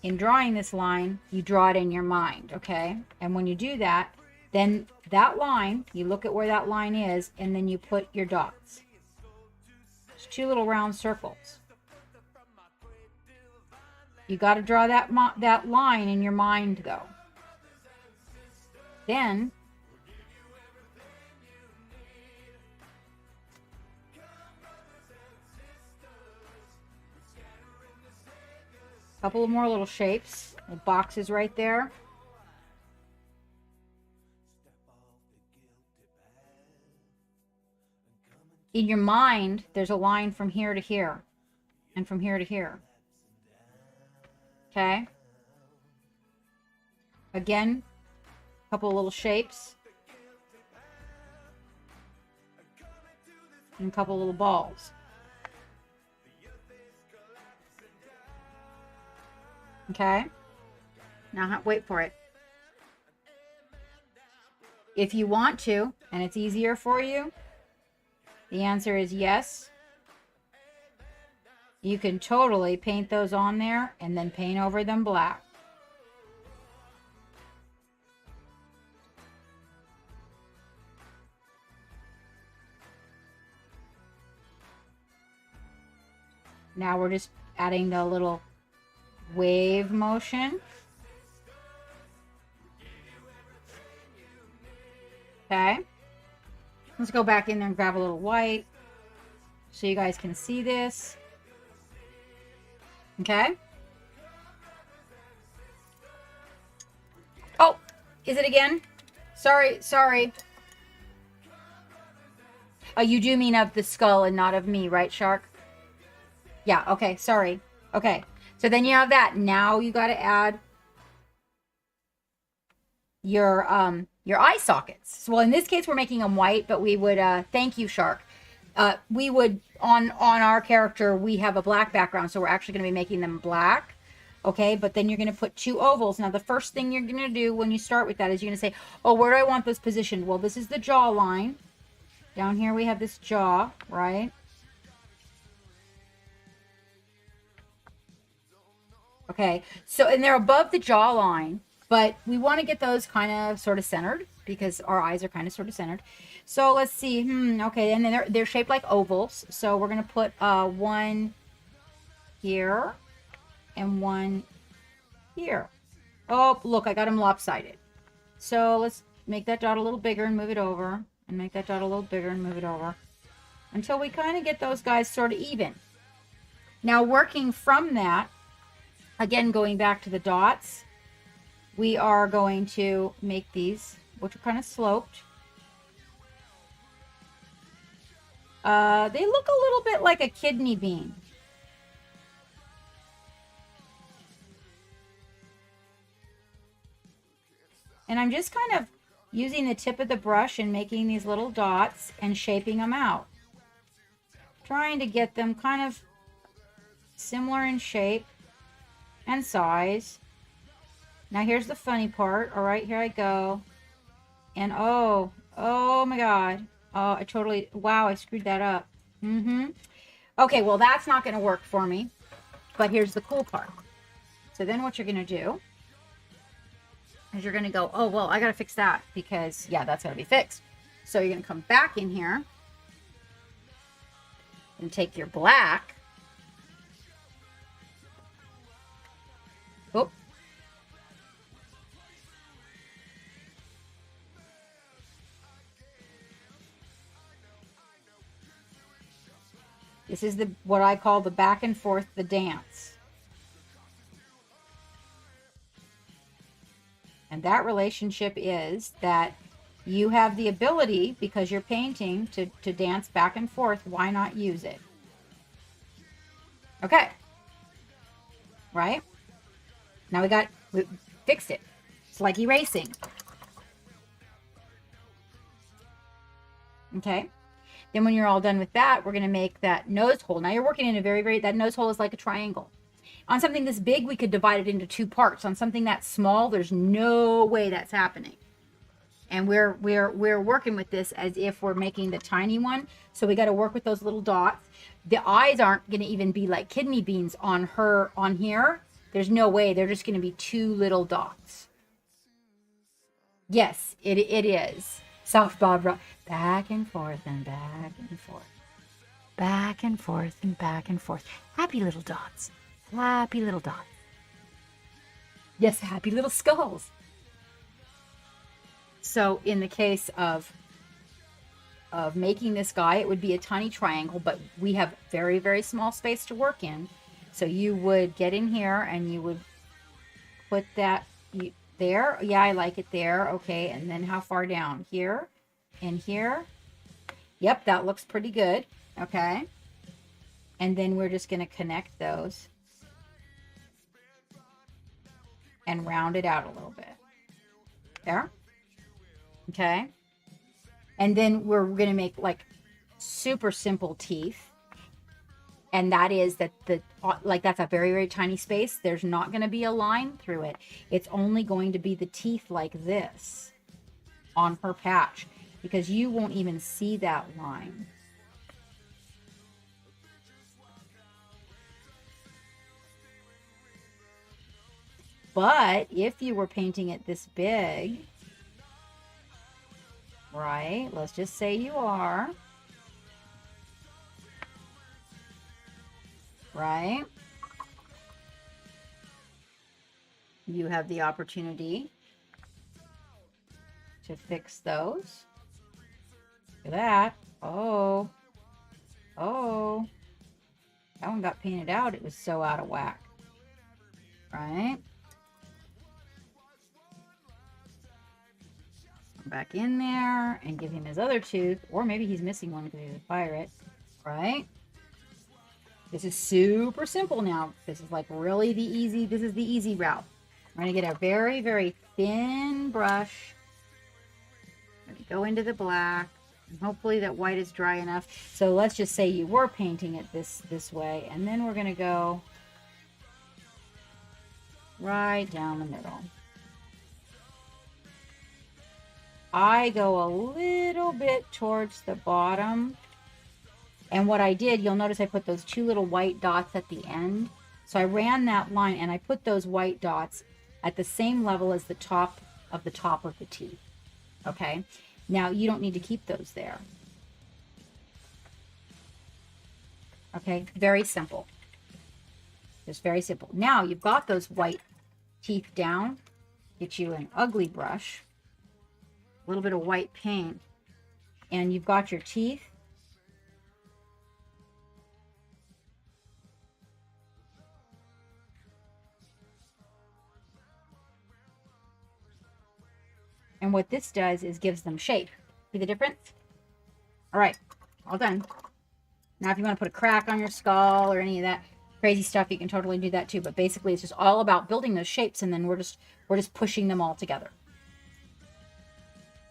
S4: in drawing this line, you draw it in your mind, okay? And when you do that, then that line, you look at where that line is, and then you put your dots. It's 2 little round circles. You got to draw that line in your mind, though. Then a couple of more little shapes, little boxes right there. In your mind, there's a line from here to here and from here to here. Okay? Again, a couple of little shapes. And a couple of little balls. Okay? Now, wait for it. If you want to, and it's easier for you, the answer is yes. You can totally paint those on there and then paint over them black. Now we're just adding the little wave motion. Okay. Let's go back in there and grab a little white so you guys can see this. Okay. Oh, is it again? Sorry. Oh, you do mean of the skull and not of me, right, Shark? Yeah, okay, sorry. Okay, so then you have that. Now you got to add your eye sockets. So, well, in this case, we're making them white, but we would, thank you, Shark. We would, on our character, we have a black background, so we're actually going to be making them black. Okay, but then you're going to put 2 ovals. Now, the first thing you're going to do when you start with that is you're going to say, oh, where do I want this positioned? Well, this is the jaw line. Down here we have this jaw, right? Okay, so, and they're above the jawline, but we want to get those kind of sort of centered because our eyes are kind of sort of centered. So let's see, okay, and then they're shaped like ovals. So we're going to put one here and one here. Oh, look, I got them lopsided. So let's make that dot a little bigger and move it over, and make that dot a little bigger and move it over until we kind of get those guys sort of even. Now, working from that, again, going back to the dots, we are going to make these, which are kind of sloped. They look a little bit like a kidney bean. And I'm just kind of using the tip of the brush and making these little dots and shaping them out. Trying to get them kind of similar in shape and size. Now here's the funny part. All right, here I go. And oh my God. Oh, wow, I screwed that up. Okay, well, that's not going to work for me. But here's the cool part. So then what you're going to do is you're going to go, oh, well, I got to fix that because, yeah, that's got to be fixed. So you're going to come back in here and take your black. Oh. This is what I call the back and forth, the dance. And that relationship is that you have the ability, because you're painting, to dance back and forth. Why not use it? Okay. Right? Now we fixed it. It's like erasing. Okay. Then when you're all done with that, we're going to make that nose hole. Now you're working in a that nose hole is like a triangle. On something this big, we could divide it into 2 parts. On something that small, there's no way that's happening. And we're working with this as if we're making the tiny one. So we got to work with those little dots. The eyes aren't going to even be like kidney beans on here. There's no way. They're just going to be 2 little dots. Yes, it is. Soft Bob rock. Back and forth and back and forth. Back and forth and back and forth. Happy little dots. Happy little dots. Yes, happy little skulls. So in the case of making this guy, it would be a tiny triangle, but we have very, very small space to work in. So you would get in here and you would put that there. Yeah, I like it there. Okay, and then how far down? Here and here. Yep, that looks pretty good. Okay. And then we're just going to connect those and round it out a little bit. There. Okay. And then we're going to make like super simple teeth. And that is that that's a very, very tiny space. There's not going to be a line through it. It's only going to be the teeth like this on her patch, because you won't even see that line. But if you were painting it this big, right? Let's just say you are. Right? You have the opportunity to fix those. Look at that. Oh. Oh. That one got painted out. It was so out of whack. Right? Back in there and give him his other tooth. Or maybe he's missing one because he's a pirate. Right? This is super simple now. This is like really the easy, this is the easy route. We're going to get a very, very thin brush. We're going to go into the black. And hopefully that white is dry enough. So let's just say you were painting it this way. And then we're going to go right down the middle. I go a little bit towards the bottom. And what I did, you'll notice I put those 2 little white dots at the end. So I ran that line and I put those white dots at the same level as the top of the teeth. Okay? Now, you don't need to keep those there. Okay? Very simple. Just very simple. Now, you've got those white teeth down. Get you an ugly brush. A little bit of white paint. And you've got your teeth. And what this does is gives them shape. See the difference? All right, all done. Now, if you want to put a crack on your skull or any of that crazy stuff, you can totally do that too. But basically, it's just all about building those shapes, and then we're just pushing them all together.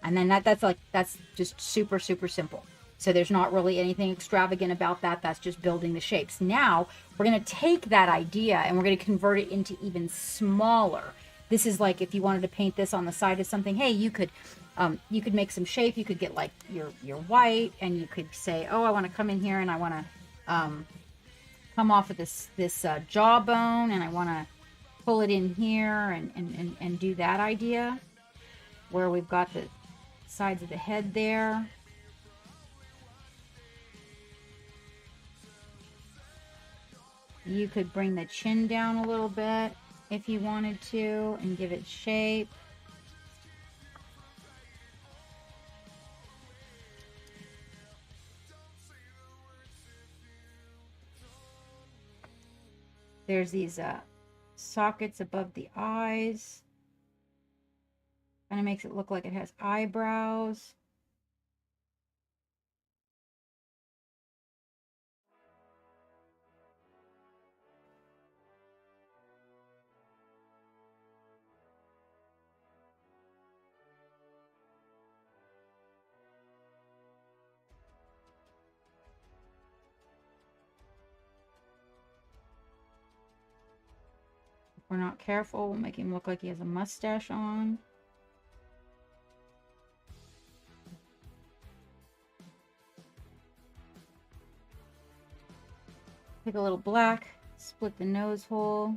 S4: And then that's just super, super simple. So there's not really anything extravagant about that. That's just building the shapes. Now, we're going to take that idea and we're going to convert it into even smaller. This is like if you wanted to paint this on the side of something. Hey, you could make some shape. You could get like your white, and you could say, oh, I want to come in here and I want to come off of this jawbone, and I want to pull it in here and do that idea where we've got the sides of the head there. You could bring the chin down a little bit if you wanted to and give it shape. There's these sockets above the eyes. Kind of makes it look like it has eyebrows. we're not careful, we'll make him look like he has a mustache on. Take a little black, split the nose hole.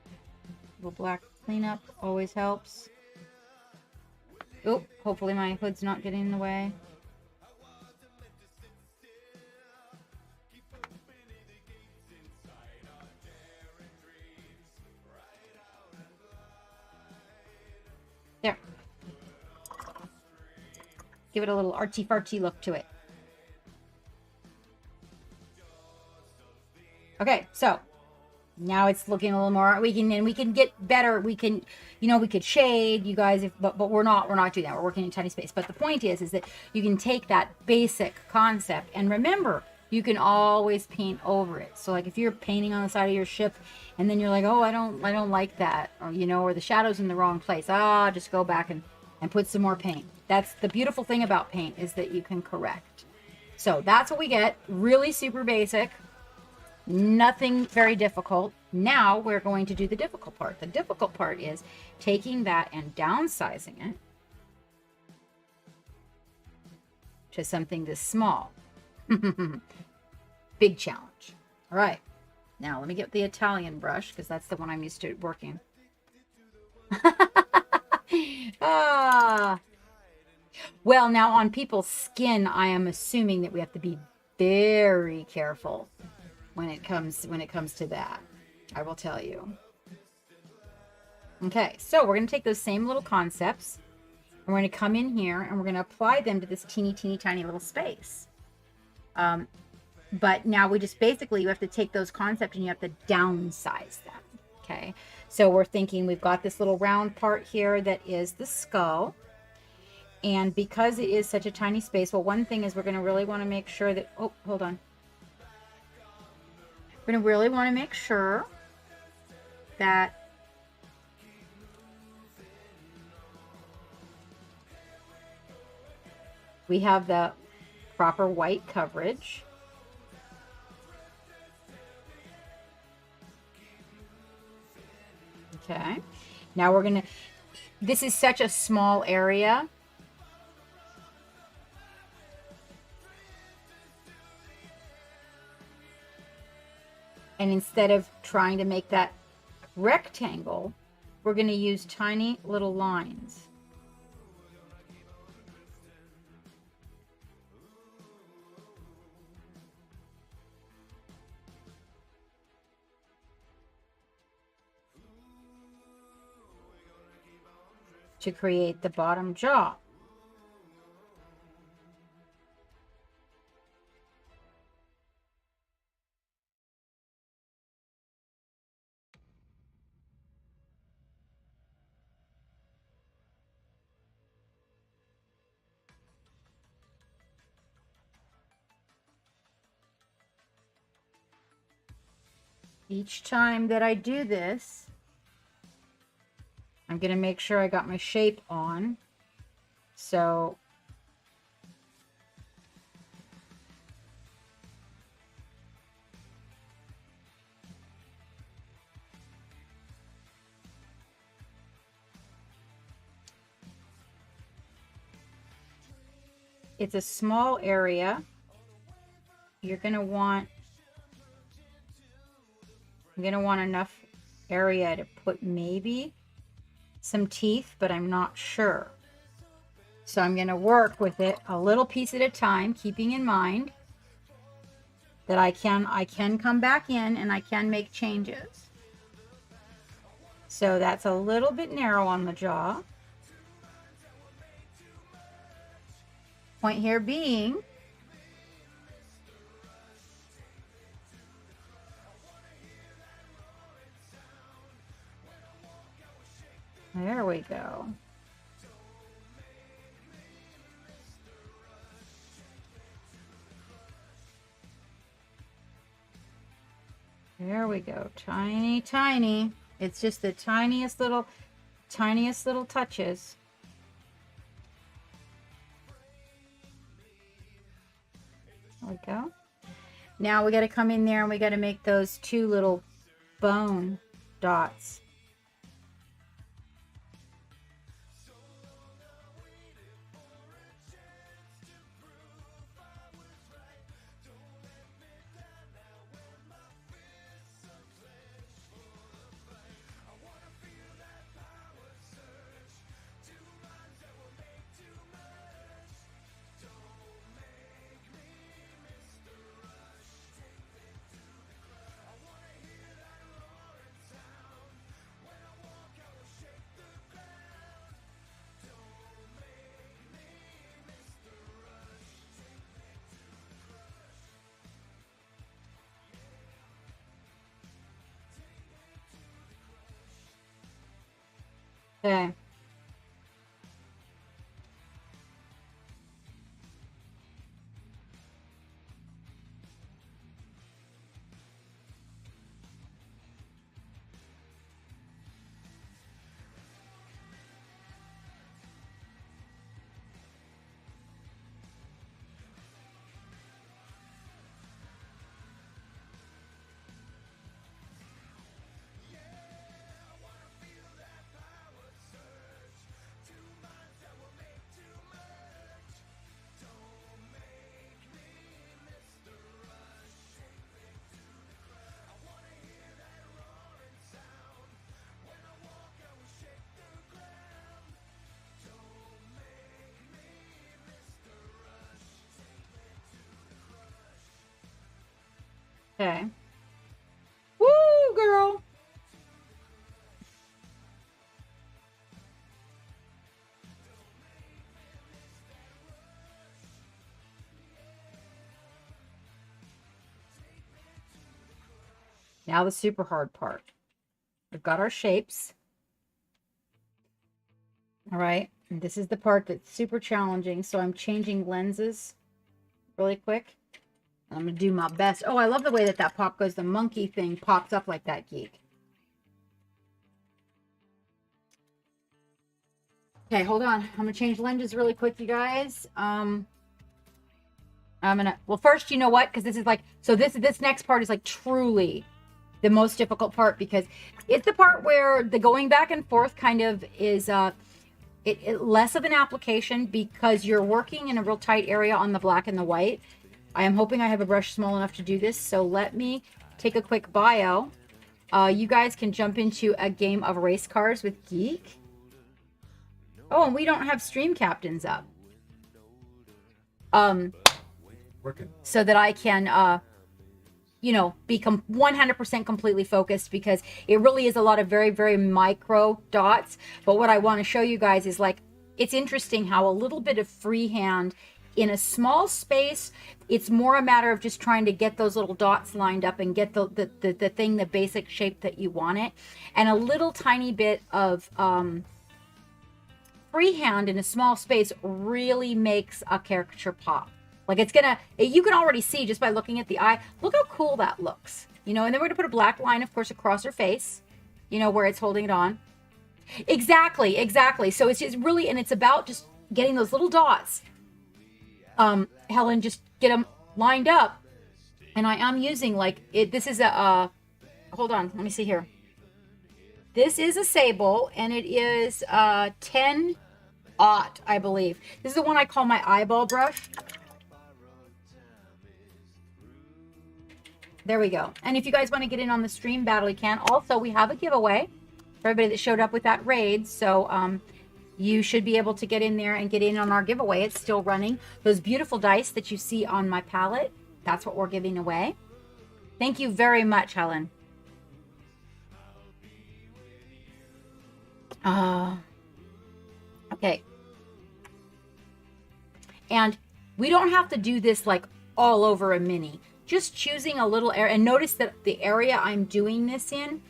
S4: A little black cleanup always helps. Oh, hopefully my hood's not getting in the way. There. Give it a little artsy-fartsy look to it. Okay, so now it's looking a little more. We can get better. We can, we could shade you guys, but we're not doing that. We're working in tiny space. But the point is that you can take that basic concept and remember, you can always paint over it. So like if you're painting on the side of your ship and then you're like, oh, I don't like that, or or the shadow's in the wrong place. Just go back and put some more paint. That's the beautiful thing about paint, is that you can correct. So that's what we get. Really super basic. Nothing very difficult. Now we're going to do the difficult part. The difficult part is taking that and downsizing it to something this small. Big challenge. All right. Now let me get the Italian brush, because that's the one I'm used to working. Well, now on people's skin, I am assuming that we have to be very careful when it comes to that. I will tell you. Okay, so we're going to take those same little concepts and we're going to come in here and we're going to apply them to this teeny tiny little space. But now we just basically, you have to take those concepts and you have to downsize them. Okay, so we're thinking we've got this little round part here that is the skull. And because it is such a tiny space, well, one thing is we're going to really want to make sure that, oh, hold on. We're going to really want to make sure that we have the proper white coverage. Okay. Now we're going to, this is such a small area. And instead of trying to make that rectangle, we're going to use tiny little lines. To create the bottom jaw. Each time that I do this, I'm going to make sure I got my shape on. So it's a small area. You're going to want, I'm going to want enough area to put maybe some teeth, but I'm not sure. So I'm going to work with it a little piece at a time, keeping in mind that I can come back in and I can make changes. So that's a little bit narrow on the jaw. Point here being, there we go. There we go. Tiny, tiny. It's just the tiniest little touches. There we go. Now we got to come in there and we got to make those two little bone dots. Okay. Okay. Woo, girl. Now the super hard part. We've got our shapes. All right. And this is the part that's super challenging. So I'm changing lenses really quick. And I'm going to do my best. Oh, I love the way that that pop goes. The monkey thing pops up like that, Geek. Okay, hold on. I'm going to change lenses really quick, you guys. I'm going to, well, first, you know what? Because this is like, so this next part is like truly the most difficult part, because it's the part where the going back and forth kind of is it less of an application, because you're working in a real tight area on the black and the white. I am hoping I have a brush small enough to do this. So let me take a quick bio. You guys can jump into a game of race cars with Geek. Oh, and we don't have stream captains up.
S5: Working.
S4: So that I can, you know, be 100% completely focused, because it really is a lot of very, very micro dots. But what I want to show you guys is, like, it's interesting how a little bit of freehand in a small space, it's more a matter of just trying to get those little dots lined up and get the thing, the basic shape that you want it. And a little tiny bit of freehand in a small space really makes a caricature pop. Like, it's gonna, you can already see just by looking at the eye, look how cool that looks, you know. And then we're gonna put a black line, of course, across her face, you know, where it's holding it on. Exactly. So it's just really, and it's about just getting those little dots. Helen, just get them lined up. And I am using, like, it. This is a, hold on, let me see here. This is a Sable, and it is 10 aught, I believe. This is the one I call my eyeball brush. There we go. And if you guys want to get in on the stream battle, you can. Also, we have a giveaway for everybody that showed up with that raid. So you should be able to get in there and get in on our giveaway. It's still running. Those beautiful dice that you see on my palette, that's what we're giving away. Thank you very much, Helen. Okay. And we don't have to do this like all over a mini. Just choosing a little area, and notice that the area I'm doing this in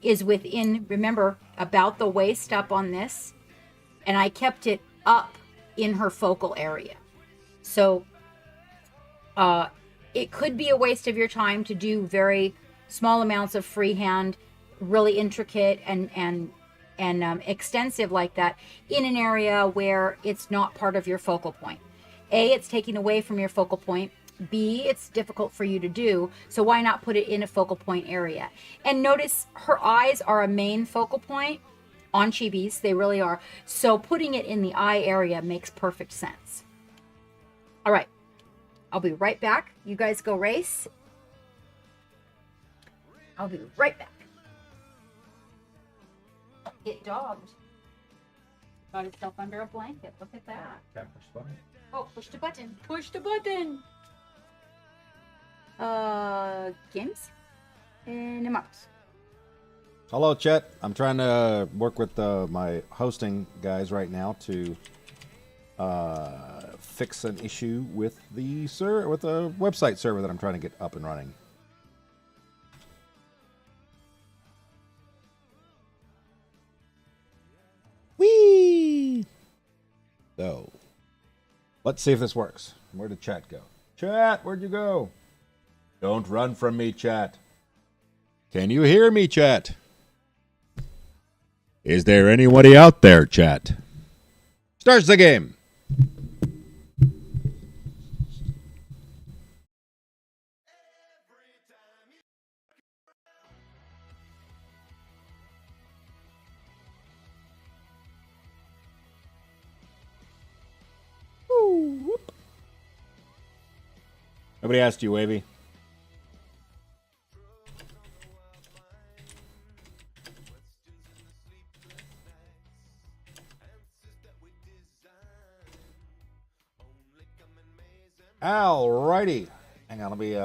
S4: is within, remember, about the waist up on this, and I kept it up in her focal area. So it could be a waste of your time to do very small amounts of freehand, really intricate and extensive like that in an area where it's not part of your focal point. A, it's taking away from your focal point. B, it's difficult for you to do. So why not put it in a focal point area? And notice her eyes are a main focal point on Chibi's. They really are. So putting it in the eye area makes perfect sense. All right. I'll be right back. You guys go race. I'll be right back. It dogged. Got itself under a blanket. Look at that.
S5: Can't push the button.
S4: Oh, push the button. Push the button. Games and emotes.
S8: Hello, Chet. I'm trying to work with my hosting guys right now to fix an issue with the website server that I'm trying to get up and running. Whee! So, let's see if this works. Where did Chat go? Chat, where'd you go? Don't run from me, Chat. Can you hear me, Chat? Is there anybody out there, Chat? Starts the game. Nobody asked you, Wavy. Alrighty. Hang on, let me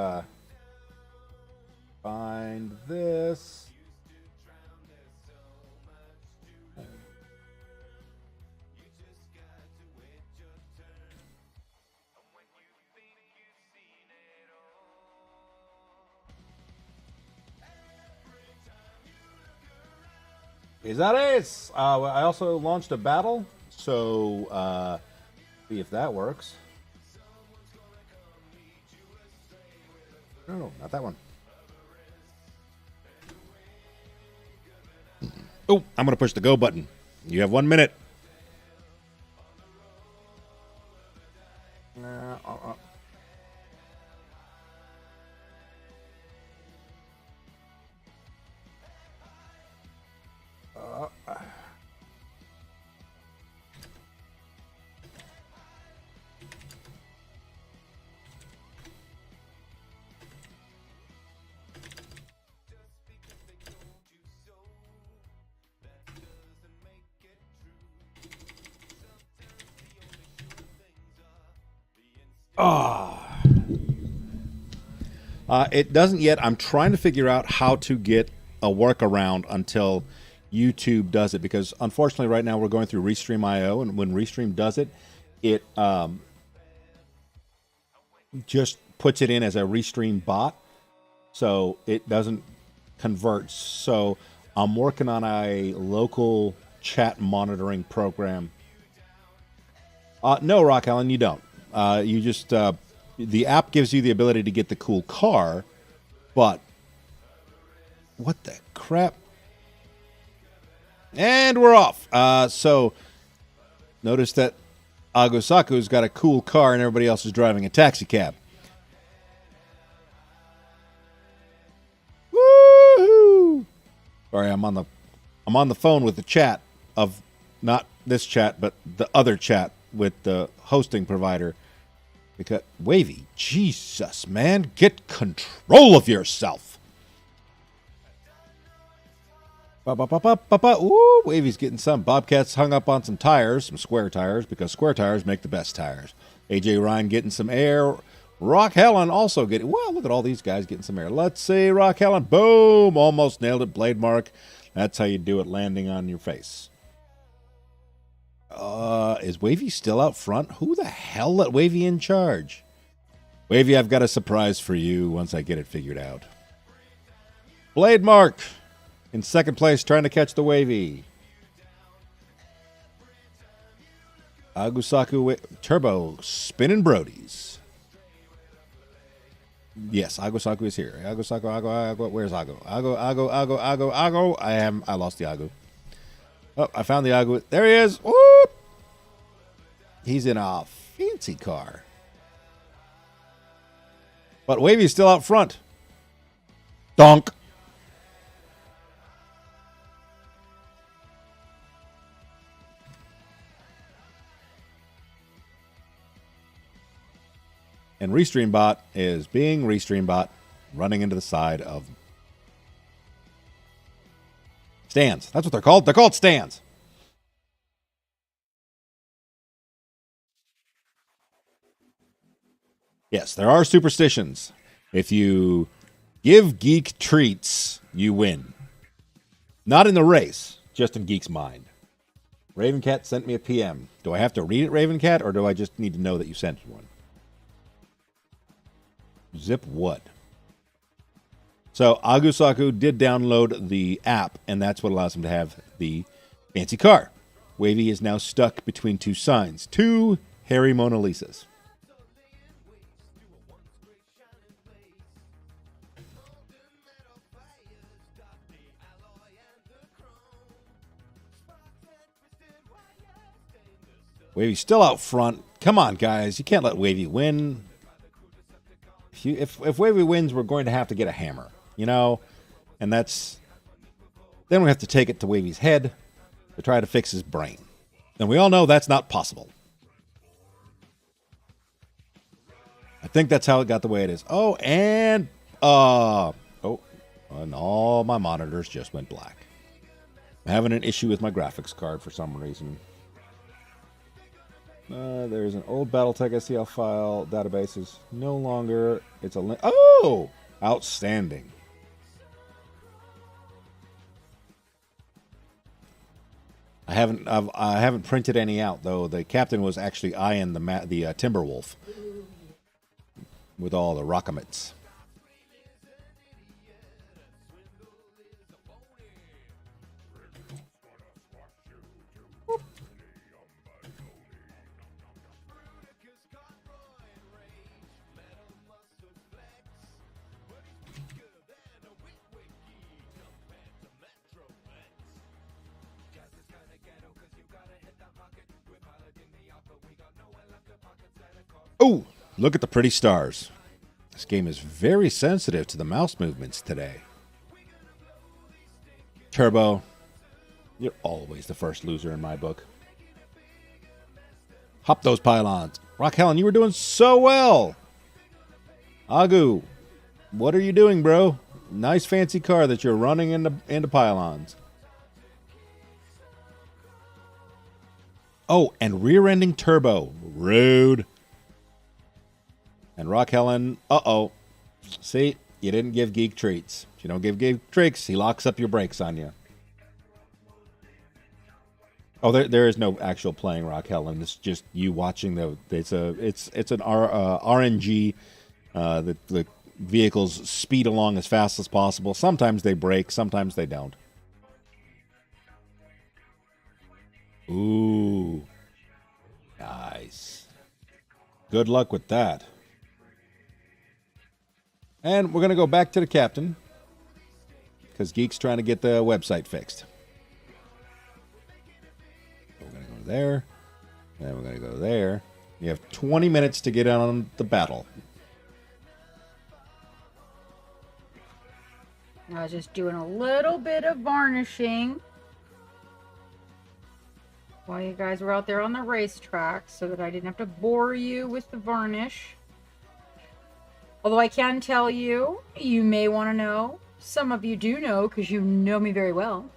S8: find this. Is that it? I also launched a battle, so see if that works. No, not that one. Oh, I'm going to push the go button. You have 1 minute. It doesn't yet. I'm trying to figure out how to get a workaround until YouTube does it, because unfortunately right now we're going through Restream.io, and when Restream does it, it just puts it in as a Restream bot, so it doesn't convert. So I'm working on a local chat monitoring program. No, Rock Allen, you don't. You just the app gives you the ability to get the cool car, but what the crap? And we're off. So notice that Agosaku's got a cool car and everybody else is driving a taxi cab. Woohoo! Sorry, I'm on the phone with the chat of not this chat, but the other chat with the hosting provider. Because Wavy, Jesus, man, get control of yourself. Ooh, Wavy's getting some. Bobcat's hung up on some tires, some square tires, because square tires make the best tires. AJ Ryan getting some air. Rock Helen also getting, well, look at all these guys getting some air. Let's see, Rock Helen, boom, almost nailed it, blade mark. That's how you do it, landing on your face. Is Wavy still out front? Who the hell let Wavy in charge? Wavy, I've got a surprise for you once I get it figured out. Blade Mark in second place trying to catch the Wavy. Agusaku Turbo spinning Brodies. Yes, Agusaku is here. Ago. Where's Ago? Ago. I lost the Ago. Oh, I found the Agu. There he is. Whoop! He's in a fancy car. But Wavy's still out front. Donk. And ReStreamBot is being ReStreamBot, running into the side of stands. That's what they're called. They're called stands. Yes, there are superstitions. If you give Geek treats, you win. Not in the race, just in Geek's mind. Ravencat sent me a PM. Do I have to read it, Ravencat, or do I just need to know that you sent one? Zip what? So Agusaku did download the app, and that's what allows him to have the fancy car. Wavy is now stuck between two signs. Two hairy Mona Lisas. Wavy's still out front. Come on, guys. You can't let Wavy win. If Wavy wins, we're going to have to get a hammer, you know? And that's... Then we have to take it to Wavy's head to try to fix his brain. And we all know that's not possible. I think that's how it got the way it is. Oh, and... and all my monitors just went black. I'm having an issue with my graphics card for some reason. There's an old Battletech STL file databases. No longer. It's a link. Oh, outstanding. I haven't printed any out though. The captain was actually eyeing the Timberwolf with all the rockements. Oh, look at the pretty stars. This game is very sensitive to the mouse movements today. Turbo, you're always the first loser in my book. Hop those pylons. Rock Helen, you were doing so well. Agu, what are you doing, bro? Nice fancy car that you're running into pylons. Oh, and rear-ending Turbo. Rude. And Rock Helen, uh-oh. See, you didn't give Geek treats. If you don't give Geek treats, he locks up your brakes on you. Oh, there is no actual playing Rock Helen. It's just you watching the. It's an RNG. The vehicles speed along as fast as possible. Sometimes they brake, sometimes they don't. Ooh, nice. Good luck with that. And we're going to go back to the captain because Geek's trying to get the website fixed. We're going to go there. Then we're going to go there. You have 20 minutes to get on the battle.
S4: I was just doing a little bit of varnishing while you guys were out there on the racetrack so that I didn't have to bore you with the varnish. Although I can tell you, you may want to know, some of you do know because you know me very well.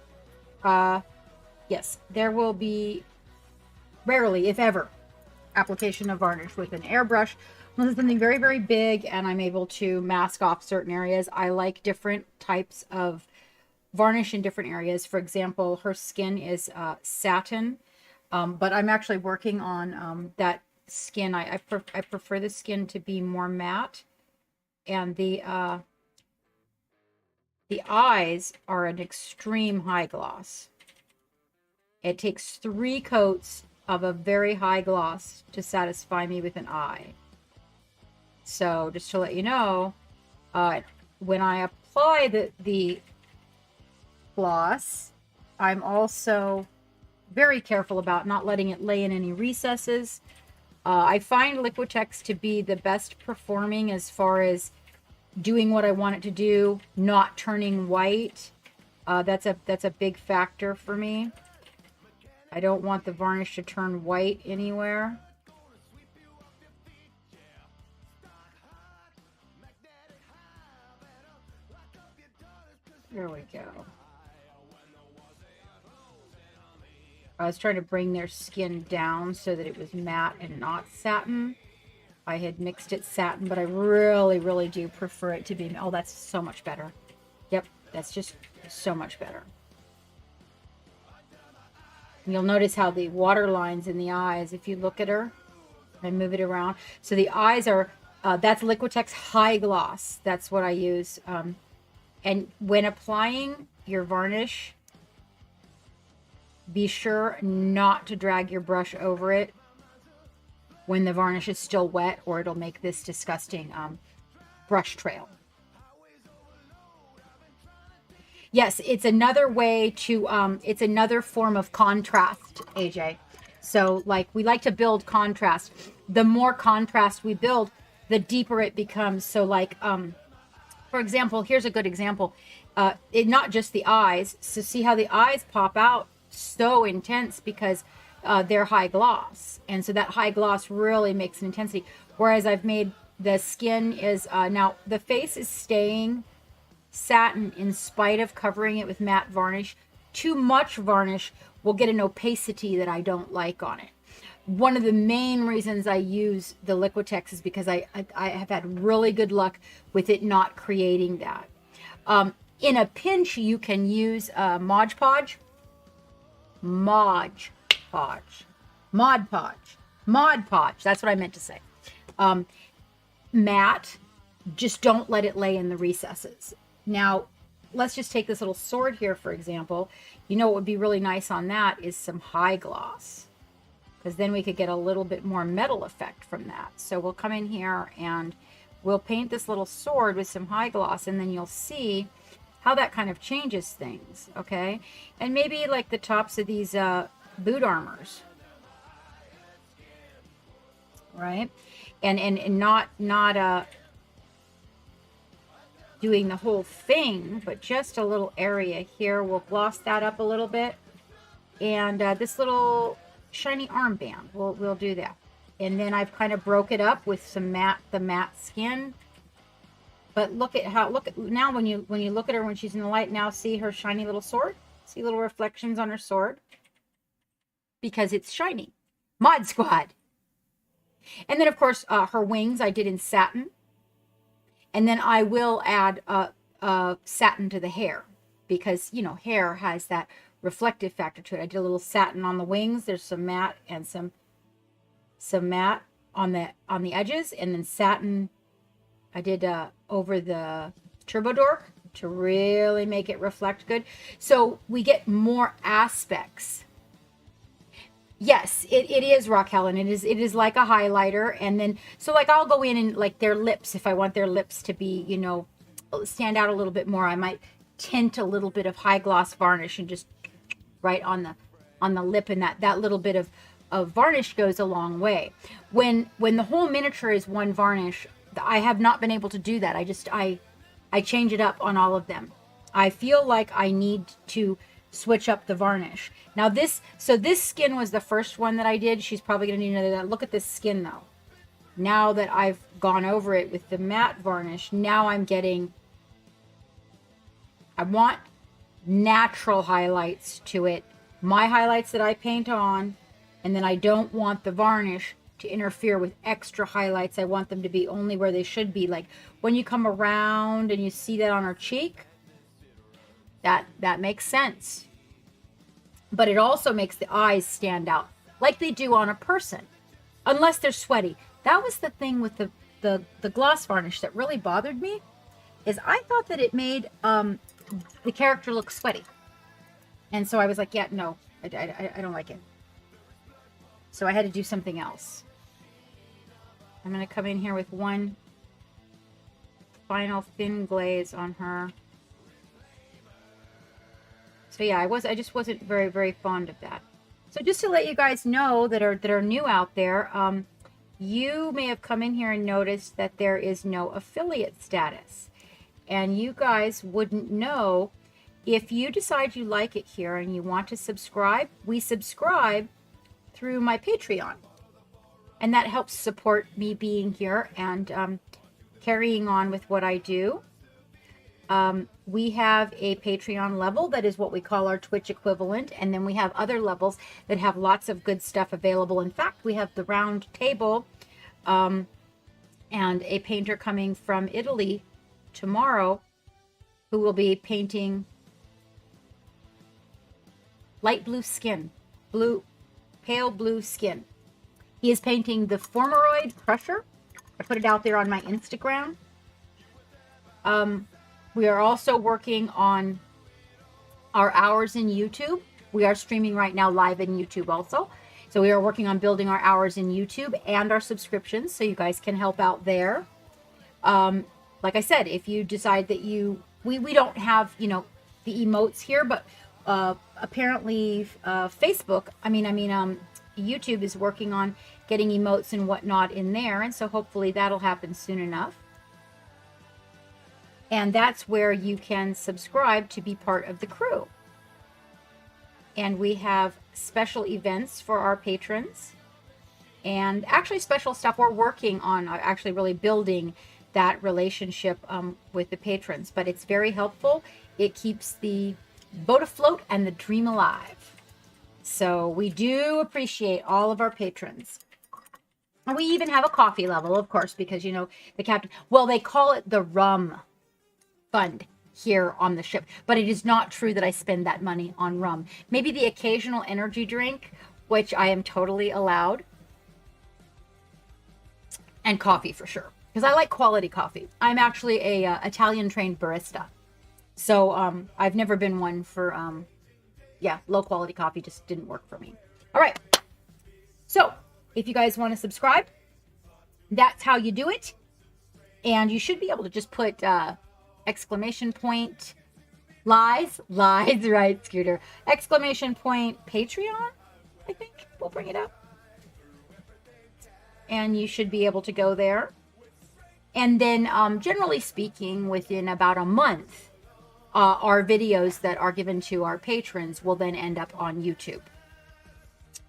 S4: Yes, there will be rarely, if ever, application of varnish with an airbrush. Unless it's something very, very big and I'm able to mask off certain areas. I like different types of varnish in different areas. For example, her skin is satin, but I'm actually working on that skin. I prefer the skin to be more matte. And the eyes are an extreme high gloss. It takes 3 coats of a very high gloss to satisfy me with an eye. So just to let you know, when I apply the gloss, I'm also very careful about not letting it lay in any recesses. I find Liquitex to be the best performing as far as doing what I want it to do, not turning white. That's a big factor for me. I don't want the varnish to turn white anywhere. There we go. I was trying to bring their skin down so that it was matte and not satin. I had mixed it satin, but I really, really do prefer it to be... Oh, that's so much better. Yep, that's just so much better. You'll notice how the water lines in the eyes, if you look at her, I move it around. So the eyes are, that's Liquitex High Gloss. That's what I use. And when applying your varnish, be sure not to drag your brush over it when the varnish is still wet, or it'll make this disgusting brush trail. Yes, it's another way to, it's another form of contrast, AJ. So, like, we like to build contrast. The more contrast we build, the deeper it becomes. So, like, for example, here's a good example. Not just the eyes. So, see how the eyes pop out so intense because they're high gloss. And so that high gloss really makes an intensity. Whereas I've made the skin is, now the face is staying satin in spite of covering it with matte varnish. Too much varnish will get an opacity that I don't like on it. One of the main reasons I use the Liquitex is because I have had really good luck with it not creating that. In a pinch, you can use Mod Podge. Mod Podge. That's what I meant to say. Matte, just don't let it lay in the recesses. Now, let's just take this little sword here, for example. You know what would be really nice on that is some high gloss, because then we could get a little bit more metal effect from that. So we'll come in here and we'll paint this little sword with some high gloss, and then you'll see how that kind of changes things, okay? And maybe like the tops of these boot armors, right? And not doing the whole thing, but just a little area here. We'll gloss that up a little bit. And this little shiny armband, we'll do that. And then I've kind of broke it up with some the matte skin. But look at now when you look at her when she's in the light, now see her shiny little sword? See little reflections on her sword? Because it's shiny. Mod Squad. And then of course her wings I did in satin. And then I will add satin to the hair, because, you know, hair has that reflective factor to it. I did a little satin on the wings. There's some matte and some matte on the edges, and then satin I did over the Turbo Dork to really make it reflect good. So we get more aspects. Yes, it is, Rock Helen. It is like a highlighter. And then, so like I'll go in and like their lips, if I want their lips to be, you know, stand out a little bit more, I might tint a little bit of high gloss varnish and just right on the lip, and that little bit of varnish goes a long way. When the whole miniature is one varnish, I have not been able to do that. I change it up on all of them. I feel like I need to switch up the varnish. Now this skin was the first one that I did. She's probably going to need another. Look at this skin though. Now that I've gone over it with the matte varnish, now I want natural highlights to it. My highlights that I paint on, and then I don't want the varnish to interfere with extra highlights. I want them to be only where they should be. Like when you come around and you see that on her cheek, that makes sense. But it also makes the eyes stand out like they do on a person, unless they're sweaty. That was the thing with the gloss varnish that really bothered me, is I thought that it made the character look sweaty. And so I was like, yeah, no, I don't like it. So I had to do something else. I'm going to come in here with one final thin glaze on her. So yeah, I just wasn't very, very fond of that. So just to let you guys know that are new out there, you may have come in here and noticed that there is no affiliate status. And you guys wouldn't know. If you decide you like it here and you want to subscribe, we subscribe through my Patreon. And that helps support me being here and carrying on with what I do. We have a Patreon level that is what we call our Twitch equivalent. And then we have other levels that have lots of good stuff available. In fact, we have the round table and a painter coming from Italy tomorrow who will be painting light blue skin, pale blue skin. He is painting the Formoroid Crusher. I put it out there on my Instagram. We are also working on our hours in YouTube. We are streaming right now live in YouTube also. So we are working on building our hours in YouTube and our subscriptions, so you guys can help out there. Like I said, if you decide that we don't have, you know, the emotes here, but apparently Facebook, YouTube is working on getting emotes and whatnot in there. And so hopefully that'll happen soon enough. And that's where you can subscribe to be part of the crew. And we have special events for our patrons. And actually special stuff we're working on, actually really building that relationship with the patrons. But it's very helpful. It keeps the boat afloat and the dream alive. So we do appreciate all of our patrons. And we even have a coffee level, of course, because, you know, the captain, well, they call it the rum fund here on the ship, but it is not true that I spend that money on rum. Maybe the occasional energy drink, which I am totally allowed, and coffee for sure, because I like quality coffee. I'm actually a Italian trained barista, so I've never been one for low quality coffee just didn't work for me. All right, so if you guys want to subscribe, that's how you do it, and you should be able to just put exclamation point lies, right, Scooter, exclamation point Patreon, I think we'll bring it up, and you should be able to go there. And then generally speaking, within about a month, our videos that are given to our patrons will then end up on YouTube,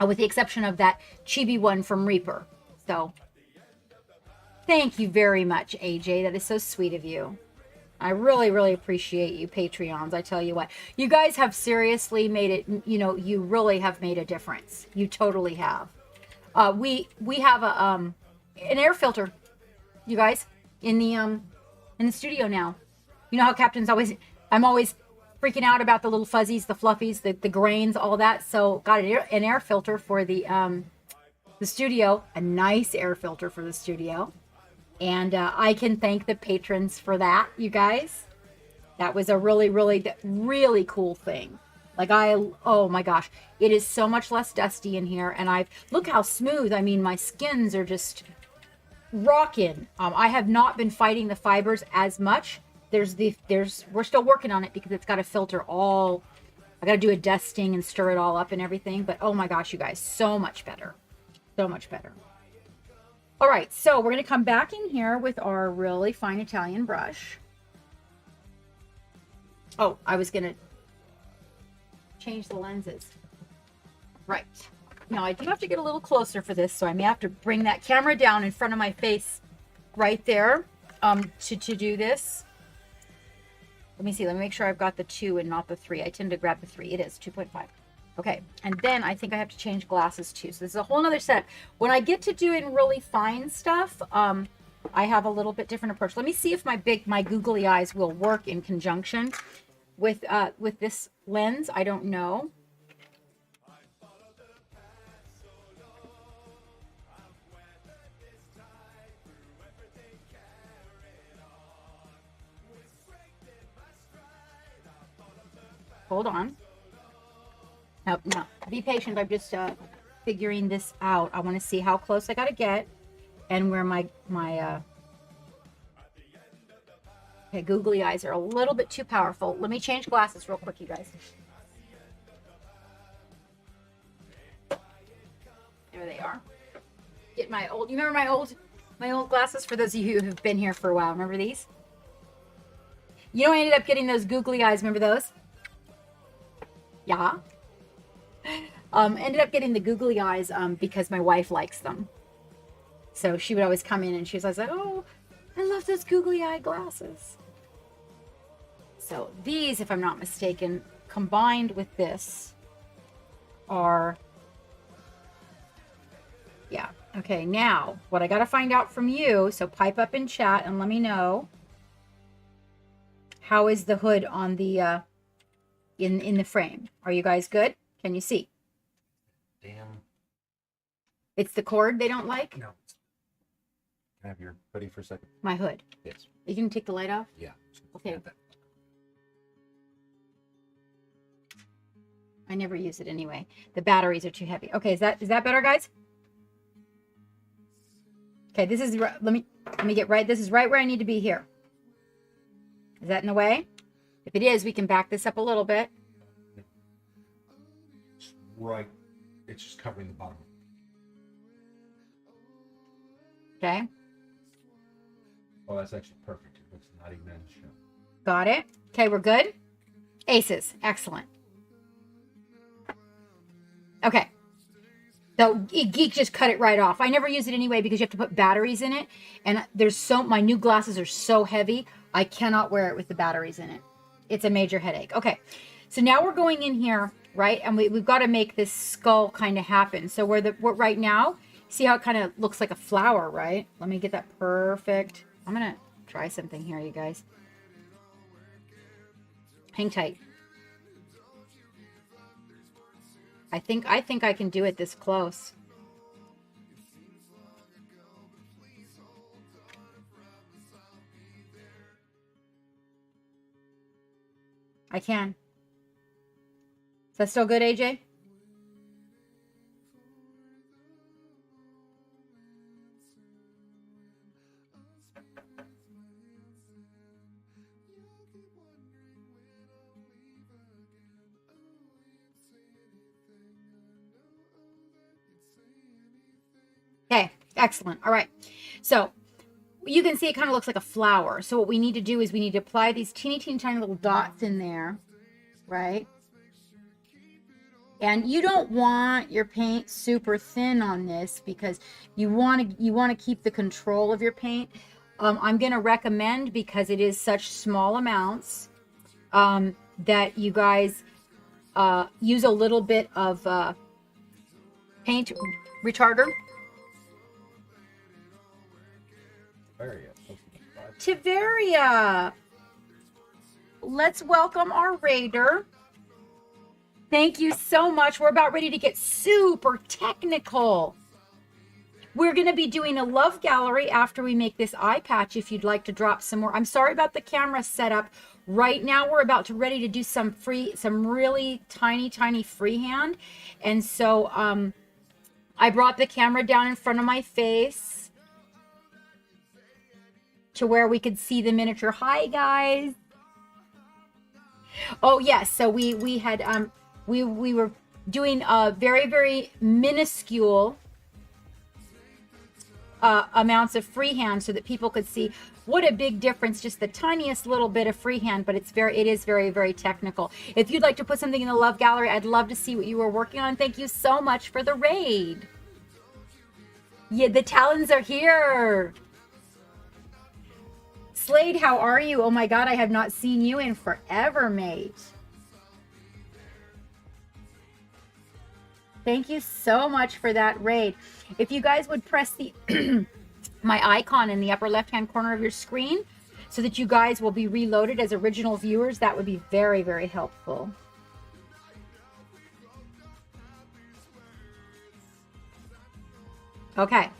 S4: with the exception of that chibi one from Reaper. So thank you very much, AJ. That is so sweet of you. I really, really appreciate you, Patreons. I tell you what, you guys have seriously made it, you know, you really have made a difference. You totally have. We have an air filter, you guys, in the studio now. You know how Captain's always, I'm always freaking out about the little fuzzies, the fluffies, the grains, all that. So got an air filter for the studio, a nice air filter for the studio. And I can thank the patrons for that, you guys. That was a really, really, really cool thing. Like oh my gosh, it is so much less dusty in here. And look how smooth. I mean, my skins are just rocking. I have not been fighting the fibers as much. We're still working on it because it's got to filter all. I got to do a dusting and stir it all up and everything. But oh my gosh, you guys, so much better. So much better. All right, so we're going to come back in here with our really fine Italian brush. Oh, I was going to change the lenses. Right. Now, I do have to get a little closer for this, so I may have to bring that camera down in front of my face right there to do this. Let me see. Let me make sure I've got the 2 and not the 3. I tend to grab the 3. It is 2.5. Okay, and then I think I have to change glasses too. So this is a whole nother set. When I get to doing really fine stuff, I have a little bit different approach. Let me see if my googly eyes will work in conjunction with this lens. I don't know. Hold on. No, be patient. I'm just figuring this out. I want to see how close I got to get and where my okay, googly eyes are a little bit too powerful. Let me change glasses real quick, you guys. There they are. get my old. You remember my old glasses? For those of you who have been here for a while, remember these? You know, I ended up getting those googly eyes. Remember those? Yeah. Ended up getting the googly eyes because my wife likes them. So she would always come in and she was like, "Oh, I love those googly eye glasses." So these, if I'm not mistaken, combined with this are, yeah. Okay, now what I got to find out from you, so pipe up in chat and let me know, how is the hood on the in the frame? Are you guys good? Can you see?
S5: Damn.
S4: It's the cord they don't like?
S5: No. Can I have your hoodie for a second?
S4: My hood.
S5: Yes.
S4: You can take the light off?
S5: Yeah.
S4: Okay. I never use it anyway. The batteries are too heavy. Okay, is that better, guys? Okay, this is, let me get right. This is right where I need to be here. Is that in the way? If it is, we can back this up a little bit.
S5: Right. It's just covering the bottom.
S4: Okay.
S5: Oh, that's actually perfect. It's not even in the show.
S4: Got it. Okay, we're good. Aces. Excellent. Okay. So Geek just cut it right off. I never use it anyway because you have to put batteries in it. And my new glasses are so heavy, I cannot wear it with the batteries in it. It's a major headache. Okay. So now we're going in here, right? And we've got to make this skull kind of happen. So we're right now, see how it kind of looks like a flower, right? Let me get that perfect. I'm going to try something here, you guys. Hang tight. I think I can do it this close. I can. Is that still good, AJ? Okay, excellent. All right. So you can see it kind of looks like a flower. So what we need to do is we need to apply these teeny tiny little dots in there, right? And you don't want your paint super thin on this because you want to keep the control of your paint. I'm going to recommend, because it is such small amounts, that you guys use a little bit of paint retarder. Tiveria. Let's welcome our raider. Thank you so much. We're about ready to get super technical. We're going to be doing a love gallery after we make this eye patch if you'd like to drop some more. I'm sorry about the camera setup. Right now we're about to ready to do some really tiny freehand. And so I brought the camera down in front of my face to where we could see the miniature. Hi guys. Oh yes, so we had we were doing very minuscule amounts of freehand so that people could see what a big difference, just the tiniest little bit of freehand, but it is very technical. If you'd like to put something in the love gallery, I'd love to see what you were working on. Thank you so much for the raid. Yeah, the talons are here. Slade, how are you? Oh my God, I have not seen you in forever, mate. Thank you so much for that raid. If you guys would press the my icon in the upper left-hand corner of your screen so that you guys will be reloaded as original viewers, that would be very helpful. Okay,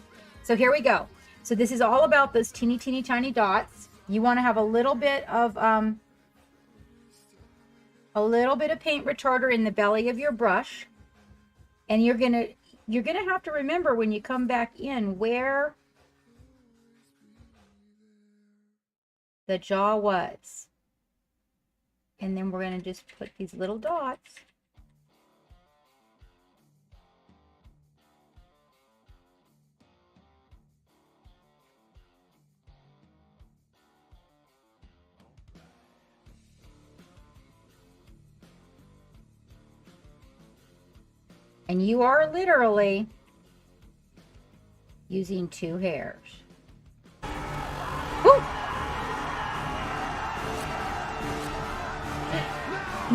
S4: so here we go. So this is all about those teeny tiny dots. You want to have a little bit of paint retarder in the belly of your brush. And you're gonna have to remember when you come back in where the jaw was. And then we're gonna just put these little dots. And you are literally using 2 hairs. Woo!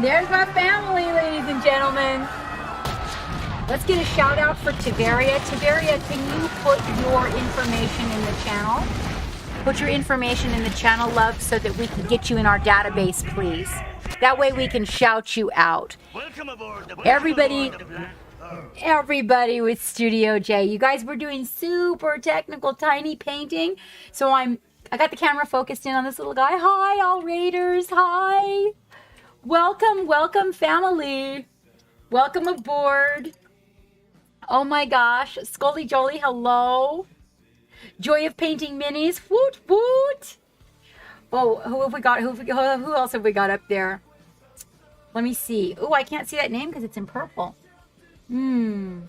S4: There's my family, ladies and gentlemen. Let's get a shout out for Tiveria. Tiveria, can you put your information in the channel? Put your information in the channel, love, so that we can get you in our database, please. That way we can shout you out.
S7: Welcome aboard.
S4: Everybody with Studio J. You guys were doing super technical tiny painting. So I got the camera focused in on this little guy. Hi, all raiders. Hi. Welcome, family. Welcome aboard. Oh my gosh. Scully Jolie, hello. Joy of Painting Minis. Woot, woot. Oh, who have we got? Who else have we got up there? Let me see. Oh, I can't see that name because it's in purple. I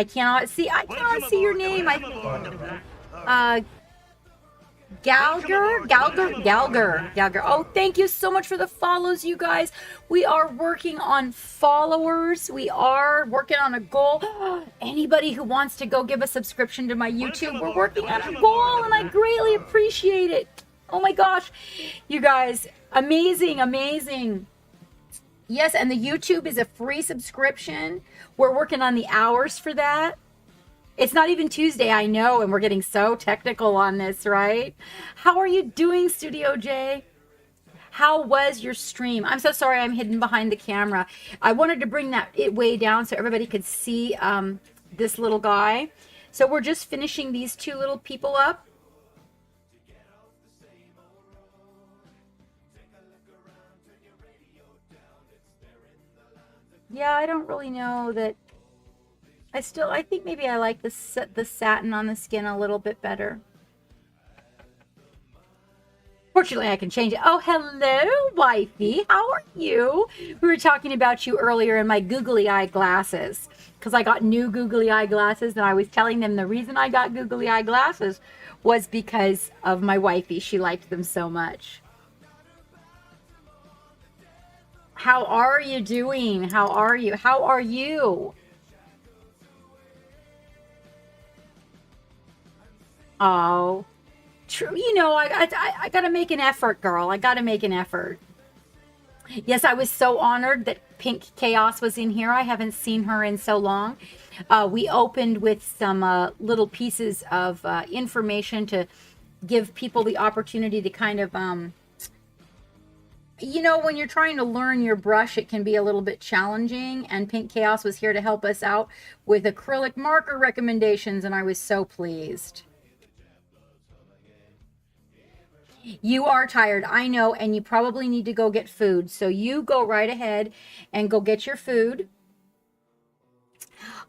S4: cannot see your name. Galger. Oh, thank you so much for the follows, you guys. We are working on followers. We are working on a goal. Anybody who wants to go give a subscription to my YouTube, we're working on a goal, and I greatly appreciate it. Oh my gosh, you guys, amazing. Yes, and the YouTube is a free subscription. We're working on the hours for that. It's not even Tuesday, I know, and we're getting so technical on this, right? How are you doing, Studio J? How was your stream? I'm so sorry I'm hidden behind the camera. I wanted to bring it way down so everybody could see this little guy. So we're just finishing these 2 little people up. Yeah, I don't really know that. I think maybe I like the satin on the skin a little bit better. Fortunately, I can change it. Oh, hello, wifey. How are you? We were talking about you earlier in my googly eye glasses because I got new googly eye glasses, and I was telling them the reason I got googly eye glasses was because of my wifey. She liked them so much. How are you doing? How are you? Oh, true. You know, I got to make an effort, girl. I got to make an effort. Yes, I was so honored that Pink Chaos was in here. I haven't seen her in so long. We opened with some little pieces of information to give people the opportunity to kind of, you know, when you're trying to learn your brush, it can be a little bit challenging. And Pink Chaos was here to help us out with acrylic marker recommendations, and I was so pleased. You are tired, I know, and you probably need to go get food. So you go right ahead and go get your food.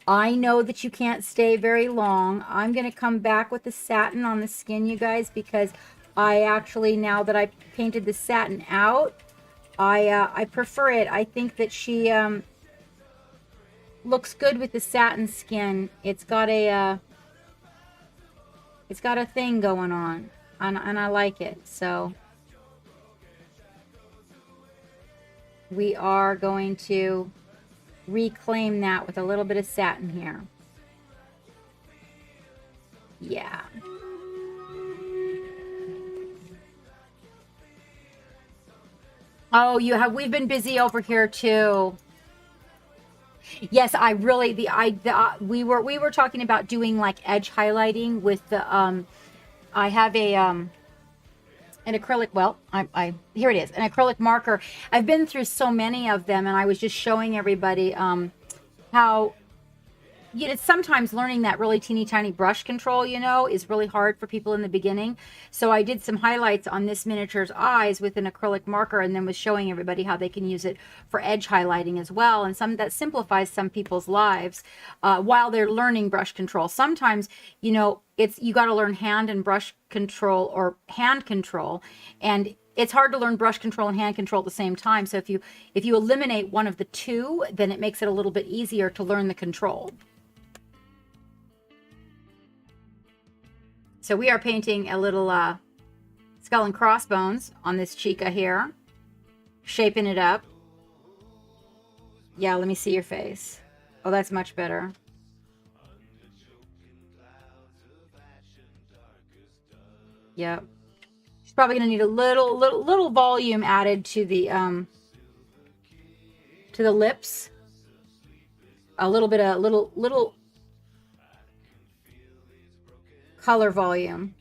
S4: I know that you can't stay very long. I'm going to come back with the satin on the skin, you guys, because I actually, now that I painted the satin out, I prefer it. I think that she looks good with the satin skin. It's got a thing going on. And I like it. So we are going to reclaim that with a little bit of satin here. Yeah. Oh, we've been busy over here too. Yes, we were talking about doing like edge highlighting with the I have an acrylic, well, here it is, an acrylic marker. I've been through so many of them, and I was just showing everybody how, you know, sometimes learning that really teeny tiny brush control, you know, is really hard for people in the beginning. So I did some highlights on this miniature's eyes with an acrylic marker, and then was showing everybody how they can use it for edge highlighting as well. And that simplifies some people's lives while they're learning brush control. Sometimes, you know, you got to learn hand and brush control, or hand control, and it's hard to learn brush control and hand control at the same time. So if you eliminate one of the two, then it makes it a little bit easier to learn the control. So we are painting a little skull and crossbones on this chica here, shaping it up. Yeah, let me see your face. Oh, that's much better. Yep. She's probably gonna need a little volume added to the lips. A little bit of little color volume.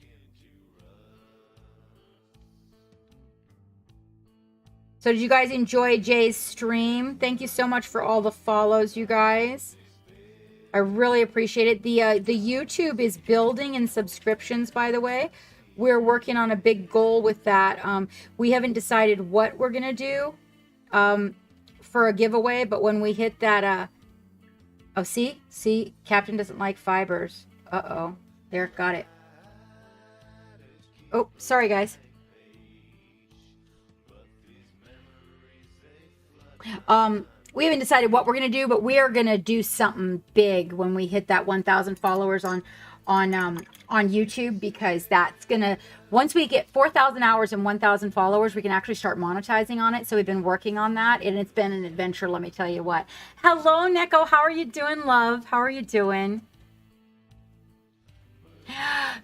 S4: So did you guys enjoy Jay's stream? Thank you so much for all the follows, you guys. I really appreciate it. The YouTube is building in subscriptions, by the way. We're working on a big goal with that. We haven't decided what we're gonna do for a giveaway, but when we hit that, oh, see, Captain doesn't like fibers. Uh-oh, there, got it. Oh, sorry, guys. We haven't decided what we're gonna do, but we are gonna do something big when we hit that 1,000 followers on YouTube, because that's gonna, once we get 4,000 hours and 1,000 followers, we can actually start monetizing on it. So we've been working on that, and it's been an adventure, let me tell you what. Hello, Neko, how are you doing, love? How are you doing?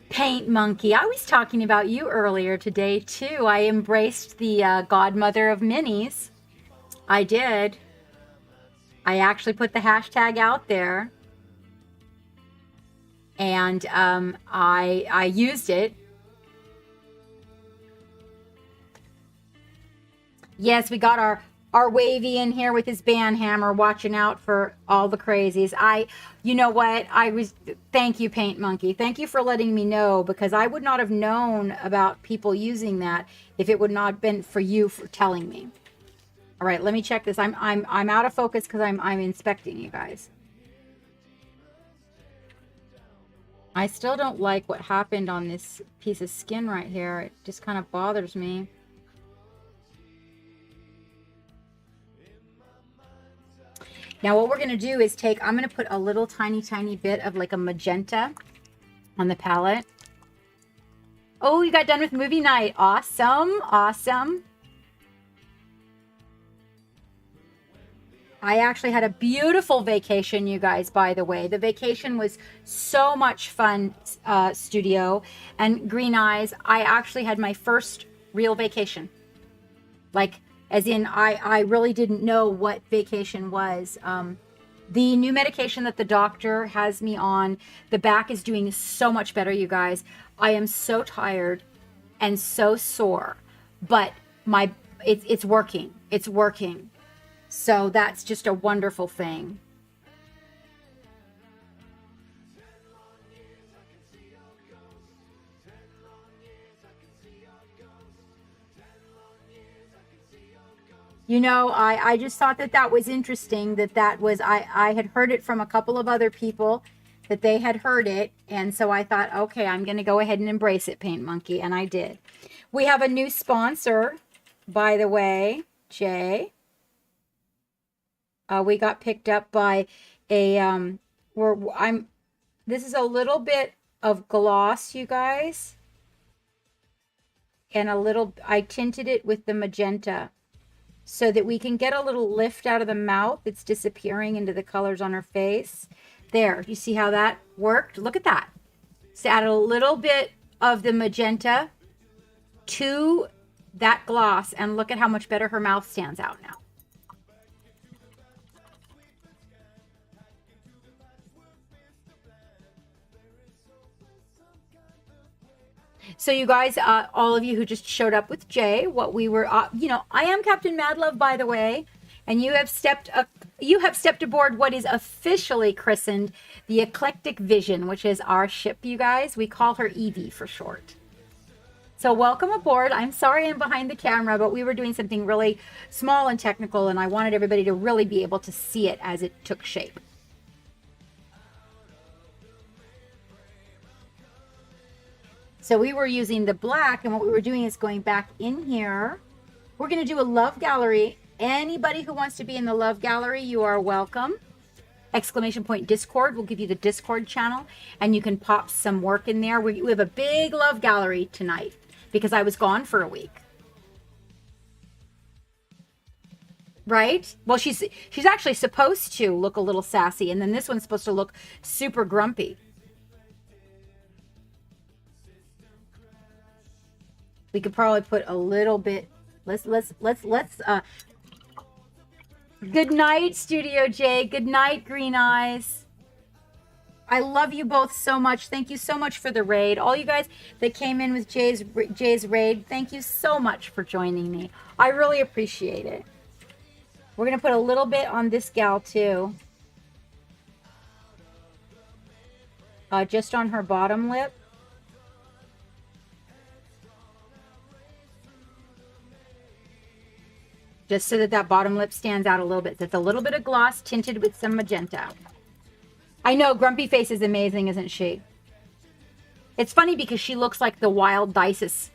S4: Paint Monkey, I was talking about you earlier today too. I embraced the godmother of minis. I did. I actually put the hashtag out there, and I used it. Yes, we got our Wavy in here with his band hammer, watching out for all the crazies. You know what? Thank you, Paint Monkey. Thank you for letting me know, because I would not have known about people using that if it would not have been for you for telling me. All right, let me check this. I'm out of focus because I'm inspecting you guys. I still don't like what happened on this piece of skin right here. It just kind of bothers me. Now what we're going to do is I'm going to put a little tiny bit of like a magenta on the palette. Oh, you got done with movie night. Awesome. Awesome. I actually had a beautiful vacation, you guys, by the way. The vacation was so much fun, studio. And Green Eyes, I actually had my first real vacation. Like, as in, I really didn't know what vacation was. The new medication that the doctor has me on, the back is doing so much better, you guys. I am so tired and so sore, but it's working. It's working. So that's just a wonderful thing. You know, I just thought that was interesting, that was, I had heard it from a couple of other people that they had heard it. And so I thought, okay, I'm going to go ahead and embrace it, Paint Monkey. And I did. We have a new sponsor, by the way, Jay. We got picked up by a, this is a little bit of gloss, you guys. And I tinted it with the magenta so that we can get a little lift out of the mouth. It's disappearing into the colors on her face. There, you see how that worked? Look at that. So add a little bit of the magenta to that gloss, and look at how much better her mouth stands out now. So you guys, all of you who just showed up with Jay, what we were, I am Captain Madlove, by the way, and you have stepped aboard what is officially christened the Eclectic Vision, which is our ship, you guys. We call her Evie for short. So welcome aboard. I'm sorry I'm behind the camera, but we were doing something really small and technical, and I wanted everybody to really be able to see it as it took shape. So we were using the black, and what we were doing is going back in here. We're going to do a love gallery. Anybody who wants to be in the love gallery, you are welcome. Exclamation point Discord will give you the Discord channel, and you can pop some work in there. We have a big love gallery tonight because I was gone for a week. right? Well, she's actually supposed to look a little sassy, and then this one's supposed to look super grumpy. We could probably put a little bit. Let's good night, Studio J. Good night, Green Eyes. I love you both so much. Thank you so much for the raid. All you guys that came in with Jay's raid, thank you so much for joining me. I really appreciate it. We're going to put a little bit on this gal too. Just on her bottom lip. Just so that that bottom lip stands out a little bit. So it's a little bit of gloss tinted with some magenta. I know, Grumpy Face is amazing, isn't she? It's funny because she looks like the wild Isis.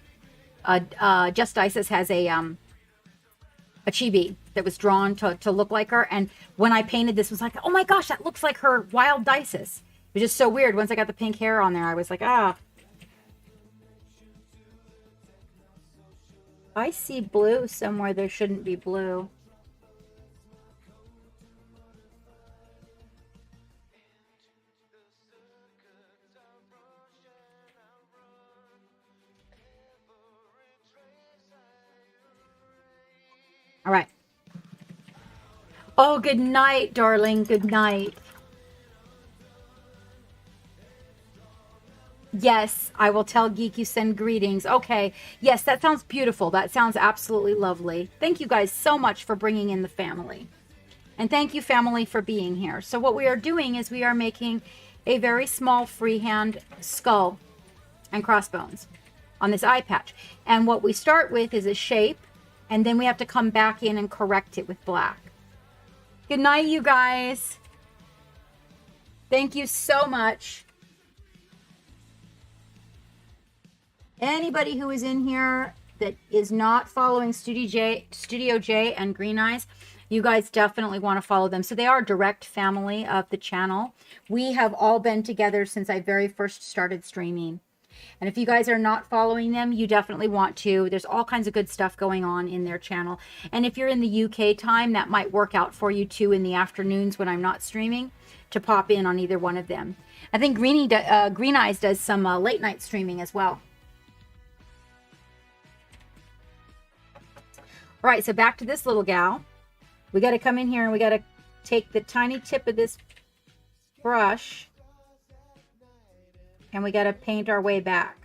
S4: Just Isis has a chibi that was drawn to look like her. And when I painted this, was like, oh my gosh, that looks like her wild Isis. It was just so weird. Once I got the pink hair on there, I was like, ah. I see blue somewhere. There shouldn't be blue. All right. Oh, good night, darling. Good night. Yes, I will tell Geek you send greetings. Okay. Yes, that sounds beautiful. That sounds absolutely lovely. Thank you guys so much for bringing in the family. And thank you, family, for being here. So what we are doing is we are making a very small freehand skull and crossbones on this eye patch. And what we start with is a shape, and then we have to come back in and correct it with black. Good night, you guys. Thank you so much. Anybody who is in here that is not following Studio J and Green Eyes, you guys definitely want to follow them. So they are a direct family of the channel. We have all been together since I very first started streaming. And if you guys are not following them, you definitely want to. There's all kinds of good stuff going on in their channel. And if you're in the UK time, that might work out for you too in the afternoons when I'm not streaming to pop in on either one of them. I think Green Eyes does some late night streaming as well. All right, so back to this little gal. We got to come in here and we got to take the tiny tip of this brush and we got to paint our way back.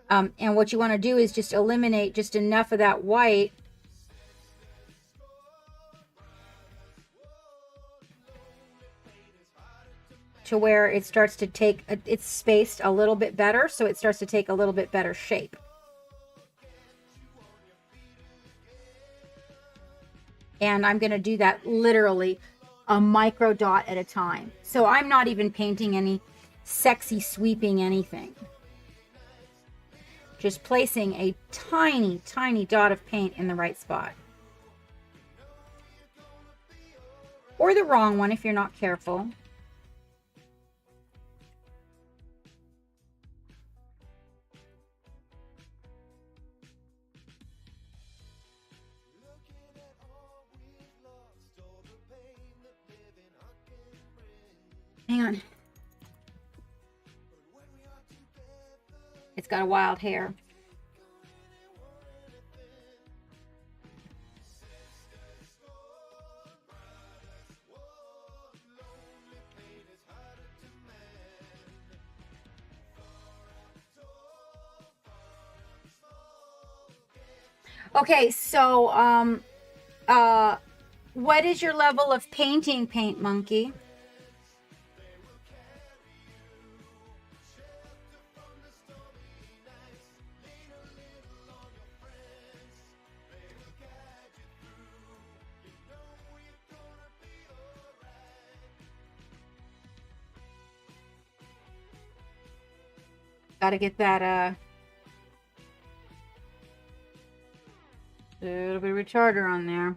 S4: And what you want to do is just eliminate just enough of that white to where it starts to take, it's spaced a little bit better, so it starts to take a little bit better shape. And I'm going to do that literally a micro dot at a time. So I'm not even painting any sexy sweeping anything. Just placing a tiny, tiny dot of paint in the right spot. Or the wrong one if you're not careful. Hang on. It's got a wild hair. Okay, so what is your level of painting, Paint Monkey? Got to get that little bit of retarder on there.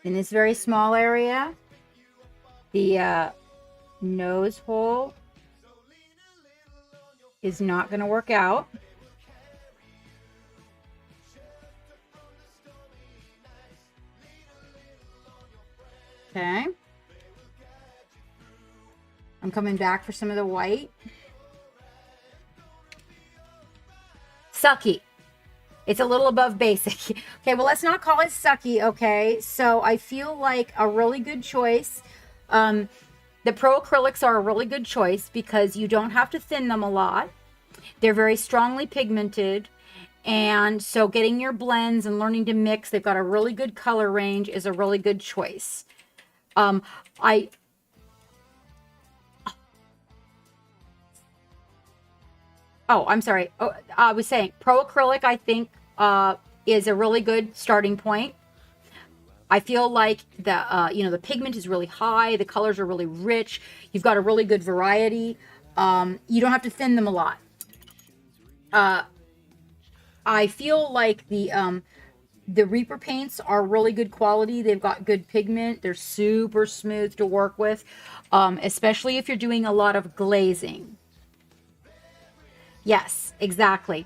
S4: in this very small area. The nose hole is not going to work out. Okay. I'm coming back for some of the white. Sucky. It's a little above basic. Okay, well, let's not call it sucky, okay? So I feel like a really good choice. The Pro Acrylics are a really good choice because you don't have to thin them a lot. They're very strongly pigmented. And so getting your blends and learning to mix, they've got a really good color range, is a really good choice. Oh, I'm sorry. Oh, I was saying Pro Acrylic, I think, is a really good starting point. I feel like the pigment is really high. The colors are really rich. You've got a really good variety. You don't have to thin them a lot. I feel like the Reaper paints are really good quality. They've got good pigment. They're super smooth to work with, especially if you're doing a lot of glazing. Yes, exactly.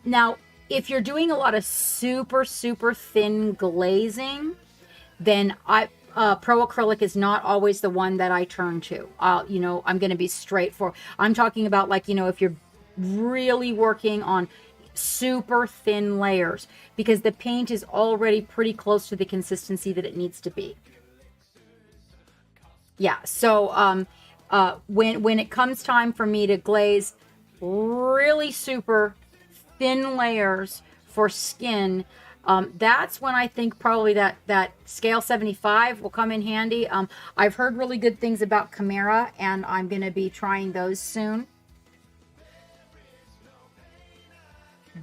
S4: Now, if you're doing a lot of super, super thin glazing, then Pro Acrylic is not always the one that I turn to. I'm going to be straightforward. I'm talking about, like, if you're really working on super thin layers, because the paint is already pretty close to the consistency that it needs to be. Yeah, so when it comes time for me to glaze really super thin layers for skin, that's when I think probably that scale 75 will come in handy. I've heard really good things about Chimera, and I'm going to be trying those soon.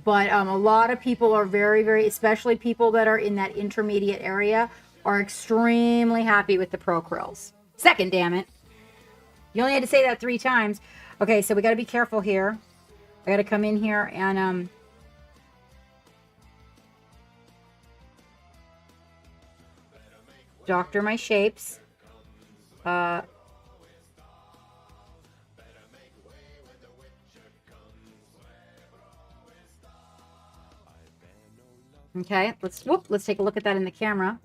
S4: But a lot of people are very, very, especially people that are in that intermediate area, are extremely happy with the Pro Acryls. Second, damn it. You only had to say that 3 times. Okay, so we got to be careful here. I got to come in here and doctor my shapes. Okay, let's take a look at that in the camera.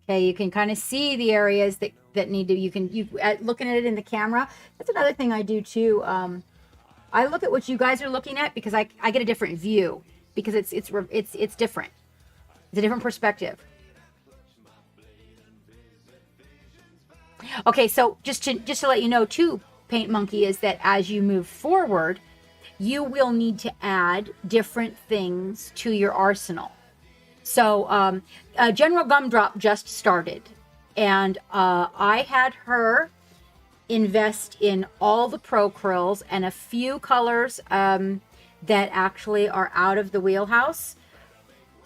S4: Okay, you can kind of see the areas that need to, looking at it in the camera. That's another thing I do too. I look at what you guys are looking at because I get a different view, because it's different. It's a different perspective. Okay, so just to let you know too, Paint Monkey, is that as you move forward, you will need to add different things to your arsenal. So General Gumdrop just started, and I had her invest in all the Pro Acryls and a few colors that actually are out of the wheelhouse.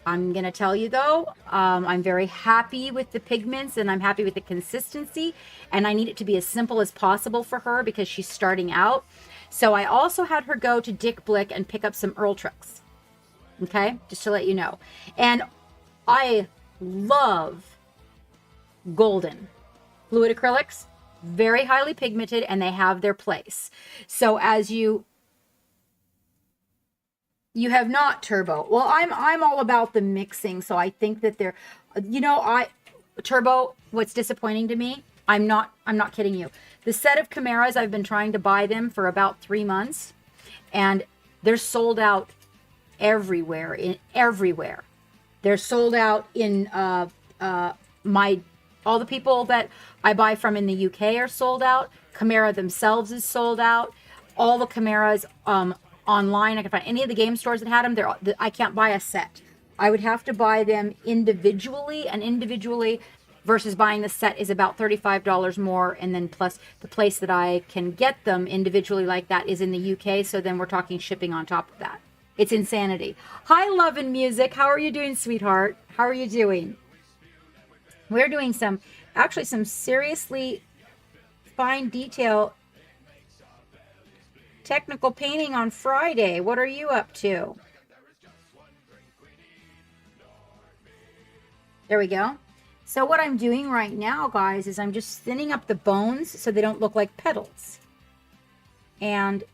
S4: I'm going to tell you though, I'm very happy with the pigments and I'm happy with the consistency, and I need it to be as simple as possible for her because she's starting out. So I also had her go to Dick Blick and pick up some Earltrix. Okay, just to let you know. And I love golden fluid acrylics, very highly pigmented, and they have their place. So as you have not Turbo. Well, I'm all about the mixing, so I think that they're, Turbo, what's disappointing to me, I'm not kidding you. The set of Chimeras, I've been trying to buy them for about 3 months, and they're sold out everywhere. Everywhere. They're sold out in all the people that I buy from in the UK are sold out. Chimera themselves is sold out. All the Chimeras online, I can find any of the game stores that had them. I can't buy a set. I would have to buy them individually, and individually versus buying the set is about $35 more, and then plus the place that I can get them individually like that is in the UK, so then we're talking shipping on top of that. It's insanity. Hi, Love and Music. How are you doing, sweetheart? How are you doing? We're doing some seriously fine detail technical painting on Friday. What are you up to? There we go. So what I'm doing right now, guys, is I'm just thinning up the bones so they don't look like petals. And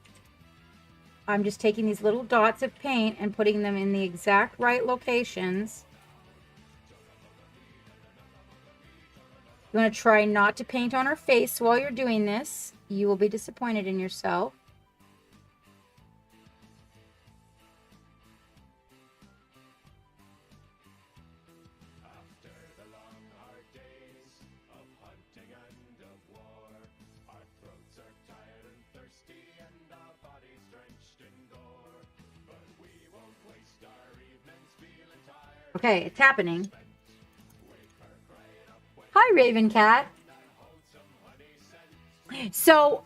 S4: I'm just taking these little dots of paint and putting them in the exact right locations. You want to try not to paint on her face while you're doing this. You will be disappointed in yourself. Okay, it's happening. Hi, Raven Cat. So,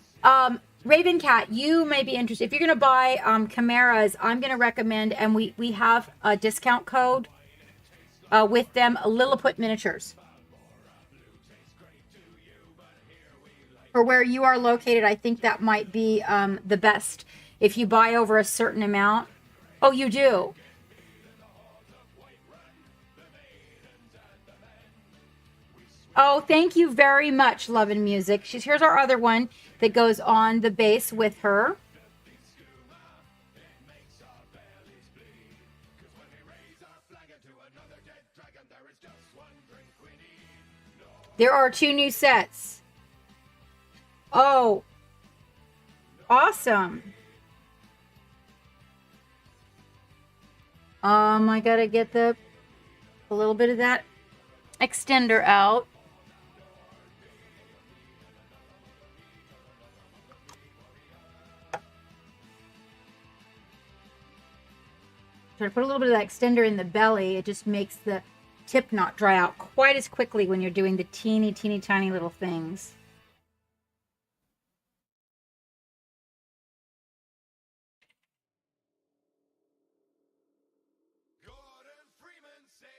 S4: Raven Cat, you may be interested. If you're going to buy chimeras, I'm going to recommend, and we have a discount code with them, Lilliput Miniatures. For where you are located, I think that might be the best if you buy over a certain amount. Oh, you do? Oh, thank you very much, Love and Music. Here's our other one that goes on the base with her. There are 2 new sets. Oh, awesome. I gotta get a little bit of that extender out. Try to put a little bit of that extender in the belly. It just makes the tip not dry out quite as quickly when you're doing the teeny tiny little things.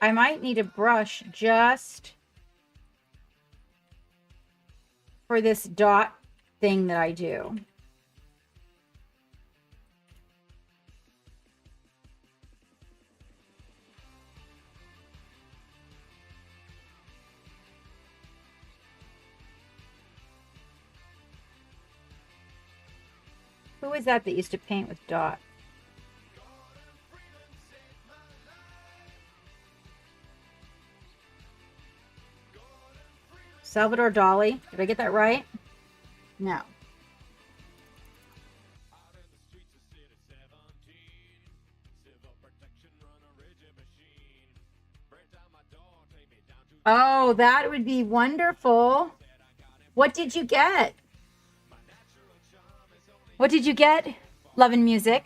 S4: I might need a brush just for this dot thing that I do. Who was that used to paint with dot? Salvador Dali. Did I get that right? No. Oh, that would be wonderful. What did you get? What did you get? Love and Music.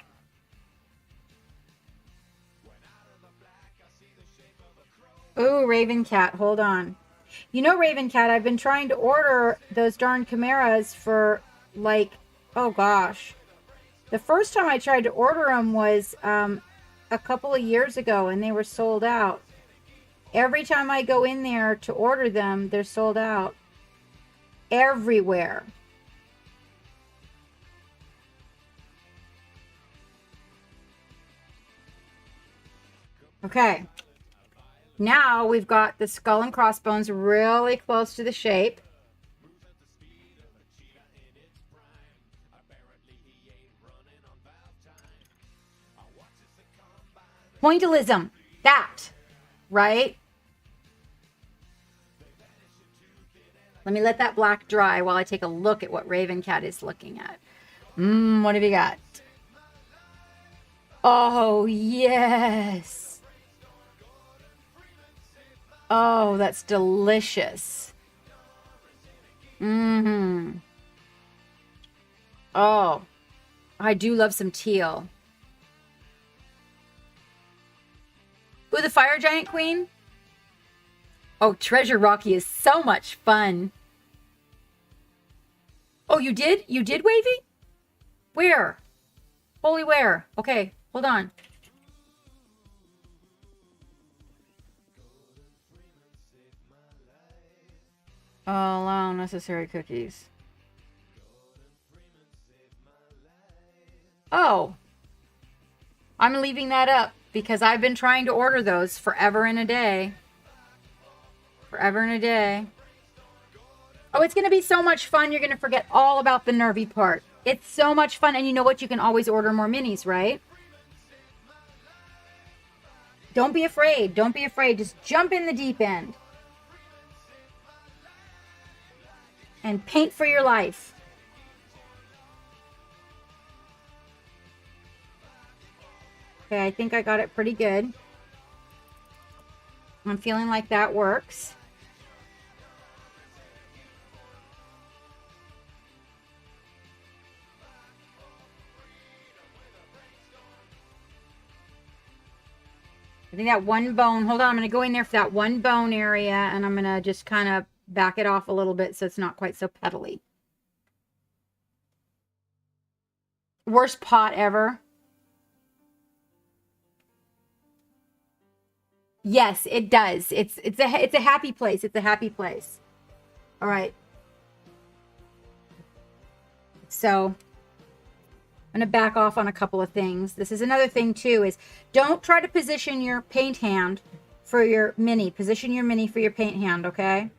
S4: Ooh, Raven Cat. Hold on. You know, Raven Cat, I've been trying to order those darn chimeras for like, oh gosh. The first time I tried to order them was a couple of years ago, and they were sold out. Every time I go in there to order them, they're sold out. Everywhere. Okay. Now we've got the skull and crossbones really close to the shape. Pointillism. That. Right? Let me let that black dry while I take a look at what Raven Cat is looking at. What have you got? Oh, yes. Oh, that's delicious. Oh, I do love some teal. Ooh, the Fire Giant Queen? Oh, Treasure Rocky is so much fun. Oh, you did? You did, Wavy? Where? Holy where? Okay, hold on. Oh, allow necessary cookies. Oh. I'm leaving that up because I've been trying to order those forever and a day. Forever and a day. Oh, it's going to be so much fun. You're going to forget all about the nervy part. It's so much fun. And you know what? You can always order more minis, right? Don't be afraid. Don't be afraid. Just jump in the deep end. And paint for your life. Okay, I think I got it pretty good. I'm feeling like that works. I think that one bone, hold on, I'm going to go in there for that one bone area, and I'm going to just kind of back it off a little bit so it's not quite so petally. Worst pot ever. Yes, it does. It's a happy place. It's a happy place. All right. So I'm going to back off on a couple of things. This is another thing too, is don't try to position your paint hand for your mini. Position your mini for your paint hand, okay?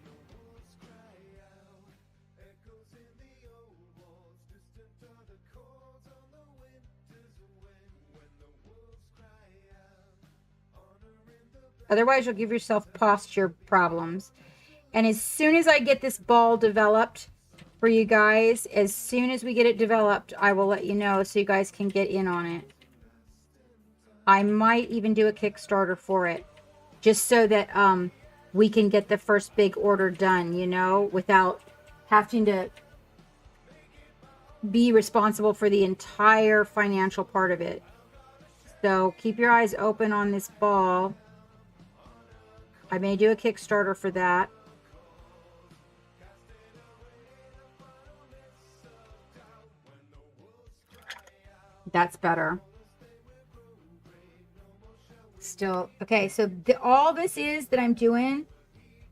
S4: Otherwise, you'll give yourself posture problems. And as soon as I get this ball developed for you guys, as soon as we get it developed, I will let you know so you guys can get in on it. I might even do a Kickstarter for it, just so that we can get the first big order done, you know, without having to be responsible for the entire financial part of it. So keep your eyes open on this ball. I may do a Kickstarter for that. That's better. Still, okay, so all this is that I'm doing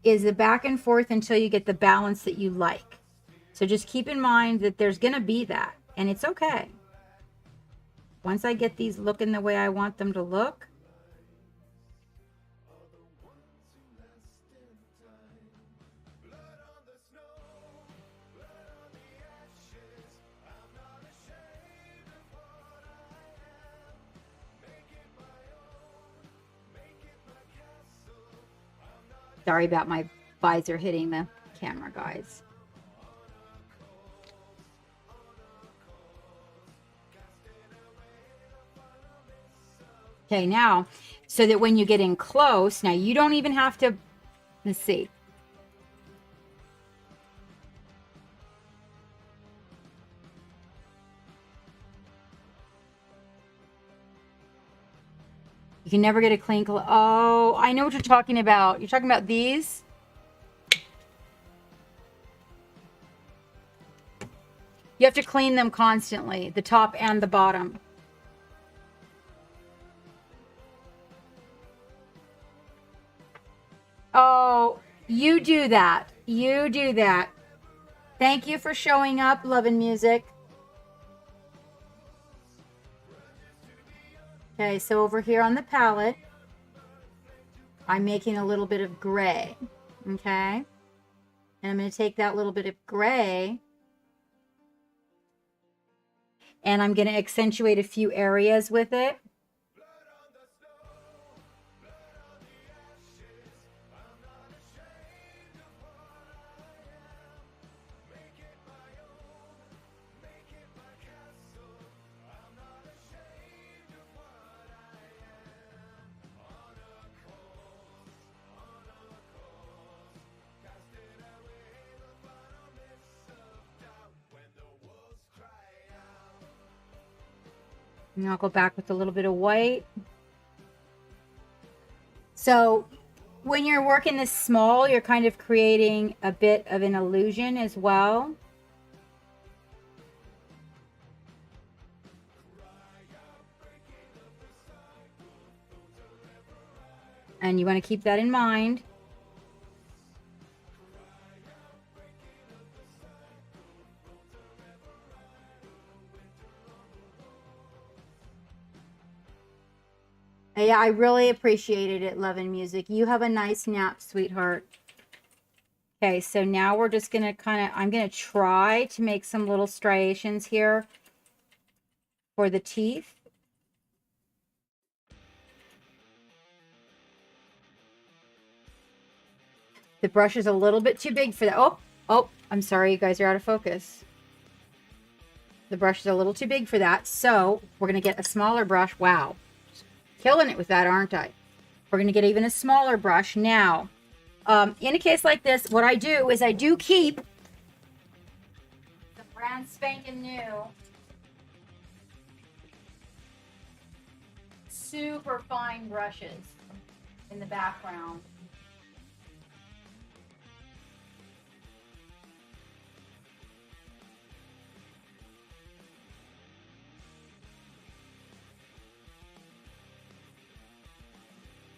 S4: is the back and forth until you get the balance that you like. So just keep in mind that there's going to be that, and it's okay. Once I get these looking the way I want them to look, sorry about my visor hitting the camera, guys. Okay, now, so that when you get in close, now you don't even have to, let's see. You can never get a clean, oh, I know what you're talking about. You're talking about these? You have to clean them constantly, the top and the bottom. Oh, you do that. You do that. Thank you for showing up, Love and Music. Okay, so over here on the palette, I'm making a little bit of gray, okay? And I'm going to take that little bit of gray, and I'm going to accentuate a few areas with it. And I'll go back with a little bit of white. So when you're working this small, you're kind of creating a bit of an illusion as well. And you want to keep that in mind. Yeah, I really appreciated it, Love and Music. You have a nice nap, sweetheart. Okay, so now we're just gonna I'm gonna try to make some little striations here for the teeth. The brush is a little bit too big for that. Oh, I'm sorry, you guys are out of focus. The brush is a little too big for that, so we're gonna get a smaller brush. Wow, killing it with that, aren't I? We're gonna get even a smaller brush now. In a case like this, what I do is I do keep the brand spanking new, super fine brushes in the background.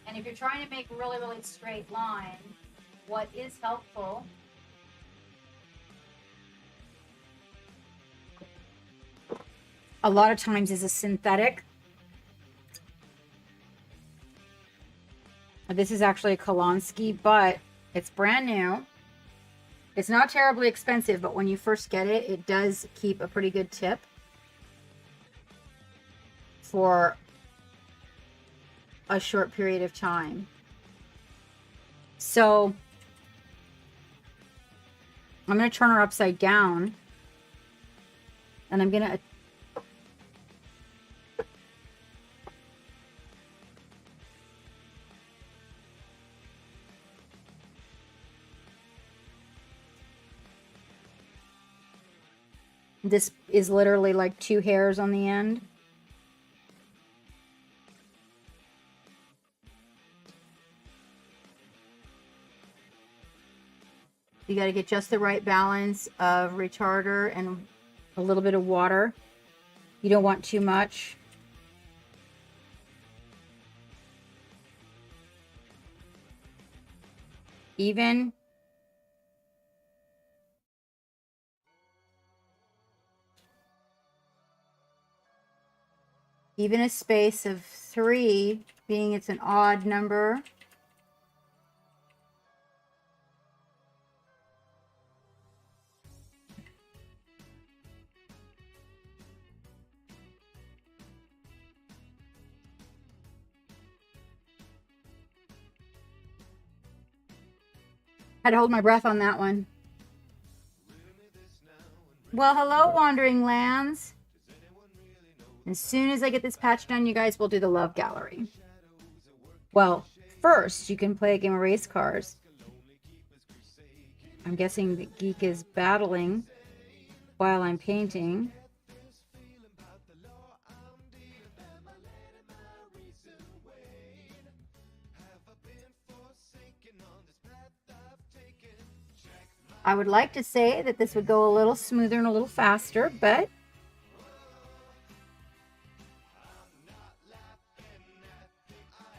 S4: And if you're trying to make a really, really straight line, what is helpful a lot of times is a synthetic. This is actually a Kolonsky, but it's brand new. It's not terribly expensive, but when you first get it, it does keep a pretty good tip for a short period of time. So I'm going to turn her upside down, and I'm going to this is literally like 2 hairs on the end. You got to get just the right balance of retarder and a little bit of water. You don't want too much. Even a space of 3, being it's an odd number. Had to hold my breath on that one. Well, hello, Wandering Lands. As soon as I get this patch done, you guys will do the Love Gallery. Well, first, you can play a game of race cars. I'm guessing the Geek is battling while I'm painting. I would like to say that this would go a little smoother and a little faster, but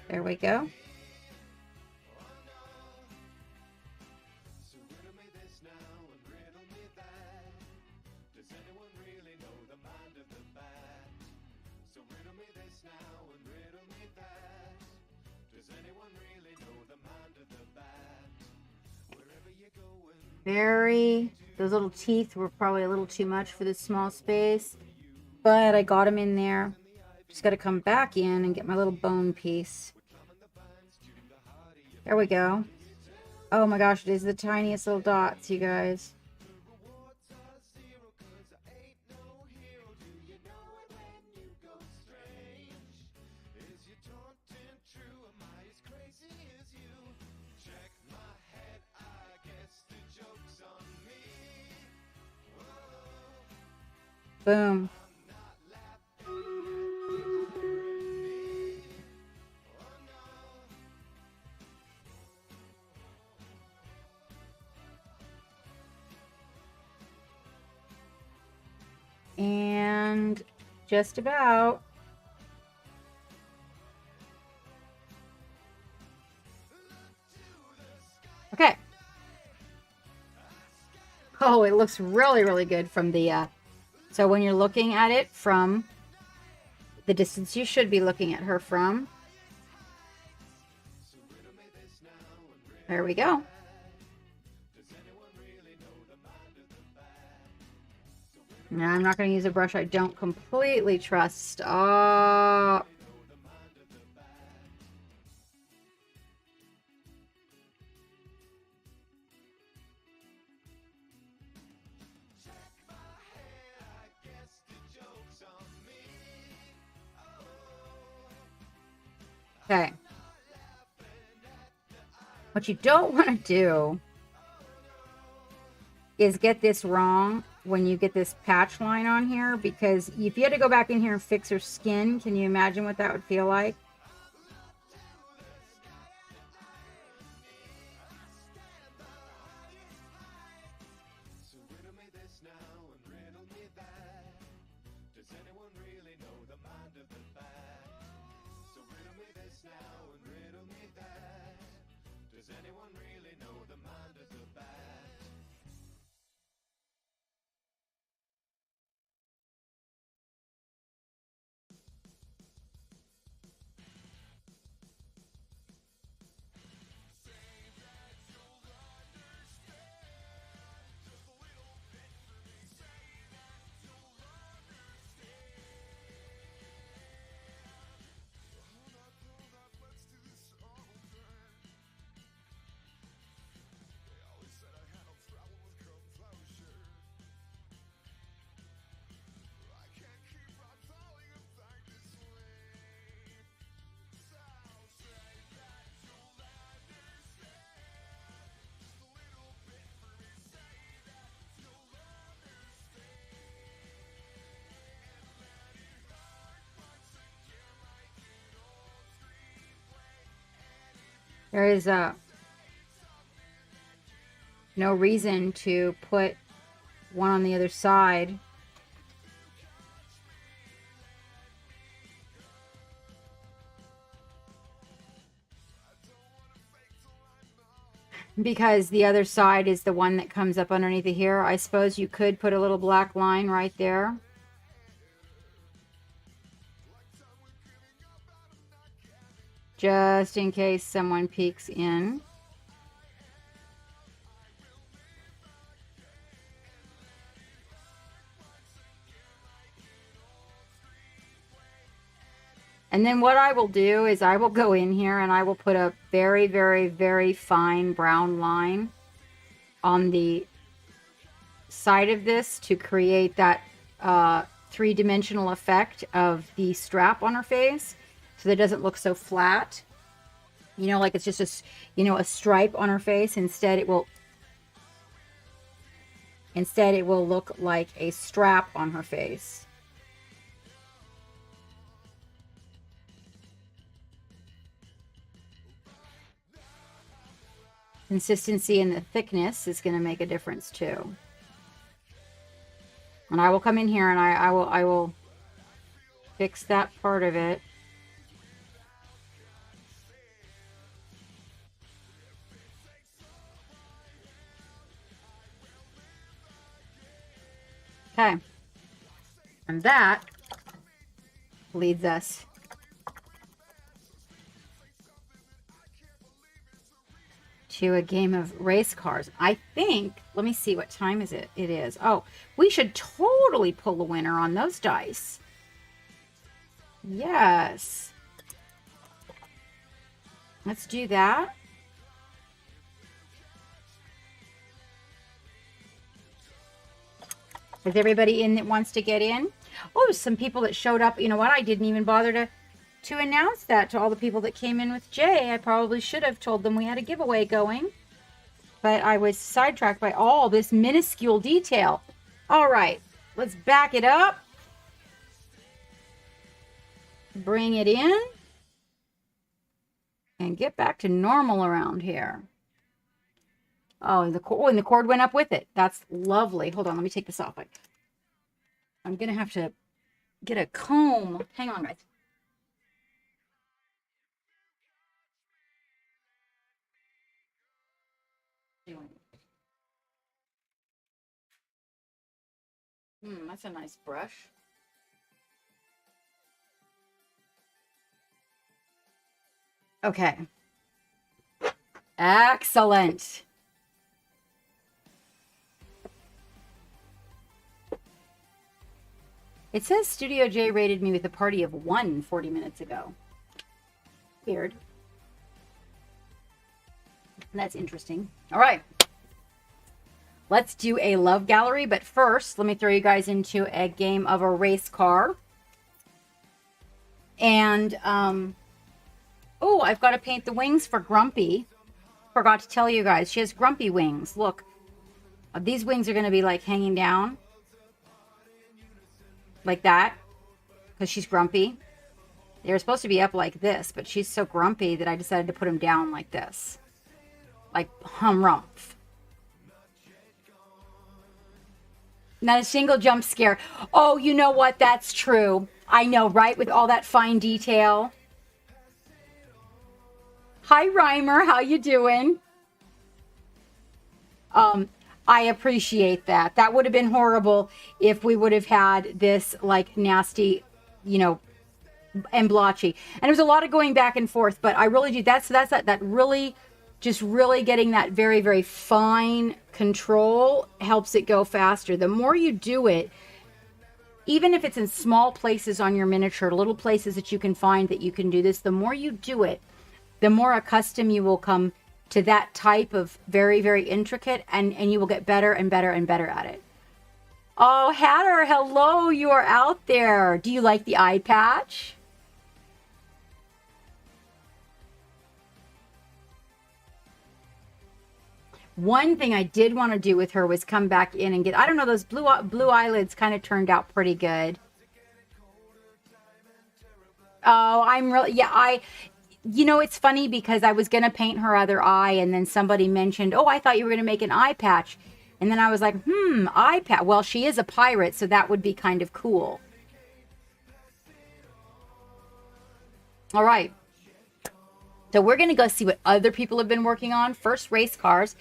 S4: there we go. Those little teeth were probably a little too much for this small space, but I got them in there. Just got to come back in and get my little bone piece. There we go. Oh my gosh, it is the tiniest little dots, you guys. Boom. And just about. Okay. Oh, it looks really, really good from the, so when you're looking at it from the distance you should be looking at her from. There we go. No, I'm not going to use a brush I don't completely trust. Stop. Okay. What you don't want to do is get this wrong when you get this patch line on here, because if you had to go back in here and fix her skin, can you imagine what that would feel like? There is no reason to put one on the other side. Because the other side is the one that comes up underneath of here. I suppose you could put a little black line right there. Just in case someone peeks in. And then what I will do is I will go in here and I will put a very, very, very fine brown line on the side of this to create that three-dimensional effect of the strap on her face, so that it doesn't look so flat. You know, like it's just a stripe on her face. Instead it will look like a strap on her face. Consistency and the thickness is going to make a difference too. And I will come in here and I will fix that part of it. Okay. And that leads us to a game of race cars. I think, let me see, what time is it? It is. Oh, we should totally pull a winner on those dice. Yes. Let's do that. Is everybody in that wants to get in? Oh, some people that showed up. You know what? I didn't even bother to announce that to all the people that came in with Jay. I probably should have told them we had a giveaway going. But I was sidetracked by all this minuscule detail. All right, let's back it up. Bring it in. And get back to normal around here. Oh, and the cord went up with it. That's lovely. Hold on, let me take this off. I'm going to have to get a comb. Hang on, guys. That's a nice brush. Okay. Excellent. It says Studio J rated me with a party of 1 40 minutes ago. Weird. That's interesting. All right. Let's do a love gallery, but first, let me throw you guys into a game of a race car. And, oh, I've got to paint the wings for Grumpy. Forgot to tell you guys, she has Grumpy wings. Look, these wings are going to be like hanging down. Like that. Because she's grumpy. They were supposed to be up like this, but she's so grumpy that I decided to put them down like this. Like humrumph. Not a single jump scare. Oh, you know what? That's true. I know, right? With all that fine detail. Hi, Reimer. How you doing? I appreciate that. That would have been horrible if we would have had this, like, nasty, you know, and blotchy. And there was a lot of going back and forth, but I really do. That's that really... Just really getting that very, very fine control helps it go faster. The more you do it, even if it's in small places on your miniature, little places that you can find that you can do this, the more you do it, the more accustomed you will come to that type of very, very intricate, and you will get better and better and better at it. Oh, Hatter, hello, you are out there. Do you like the eye patch? One thing I did want to do with her was come back in and get, I don't know, those blue eyelids kind of turned out pretty good. Oh, I'm really, yeah, you know, it's funny because I was going to paint her other eye and then somebody mentioned, oh, I thought you were going to make an eye patch. And then I was like, eye patch. Well, she is a pirate, so that would be kind of cool. All right. So we're going to go see what other people have been working on. First, race cars.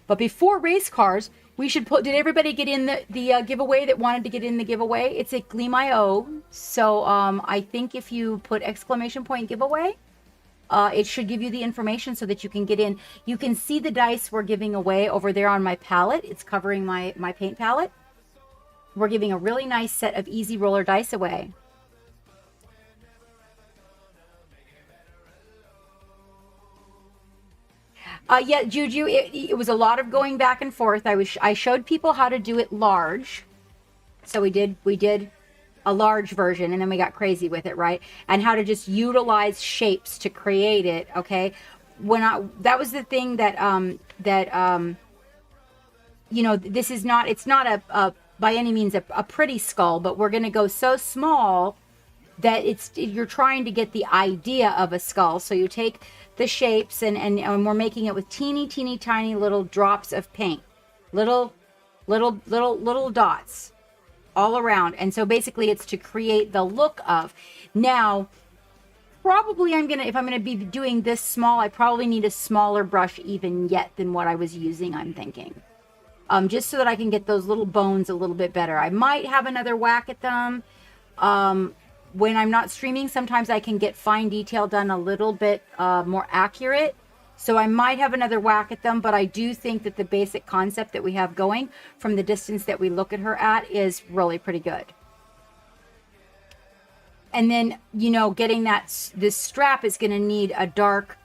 S4: But before race cars, we should put... Did everybody get in the giveaway that wanted to get in the giveaway? It's at Gleam.io. So I think if you put exclamation point giveaway, it should give you the information so that you can get in. You can see the dice we're giving away over there on my palette. It's covering my paint palette. We're giving a really nice set of Easy Roller dice away. Yeah, Juju, it was a lot of going back and forth. I showed people how to do it large. So we did a large version, and then we got crazy with it, right? And how to just utilize shapes to create it, okay? That was the thing that you know, this is not, it's not a by any means a pretty skull, but we're going to go so small that you're trying to get the idea of a skull. So you take the shapes and we're making it with teeny tiny little drops of paint, little dots all around. And so basically it's to create the look of. Now probably if I'm gonna be doing this small, I probably need a smaller brush even yet than what I was using, I'm thinking, just so that I can get those little bones a little bit better. I might have another whack at them. When I'm not streaming, sometimes I can get fine detail done a little bit more accurate. So I might have another whack at them, but I do think that the basic concept that we have going from the distance that we look at her at is really pretty good. And then, you know, getting this strap is going to need a dark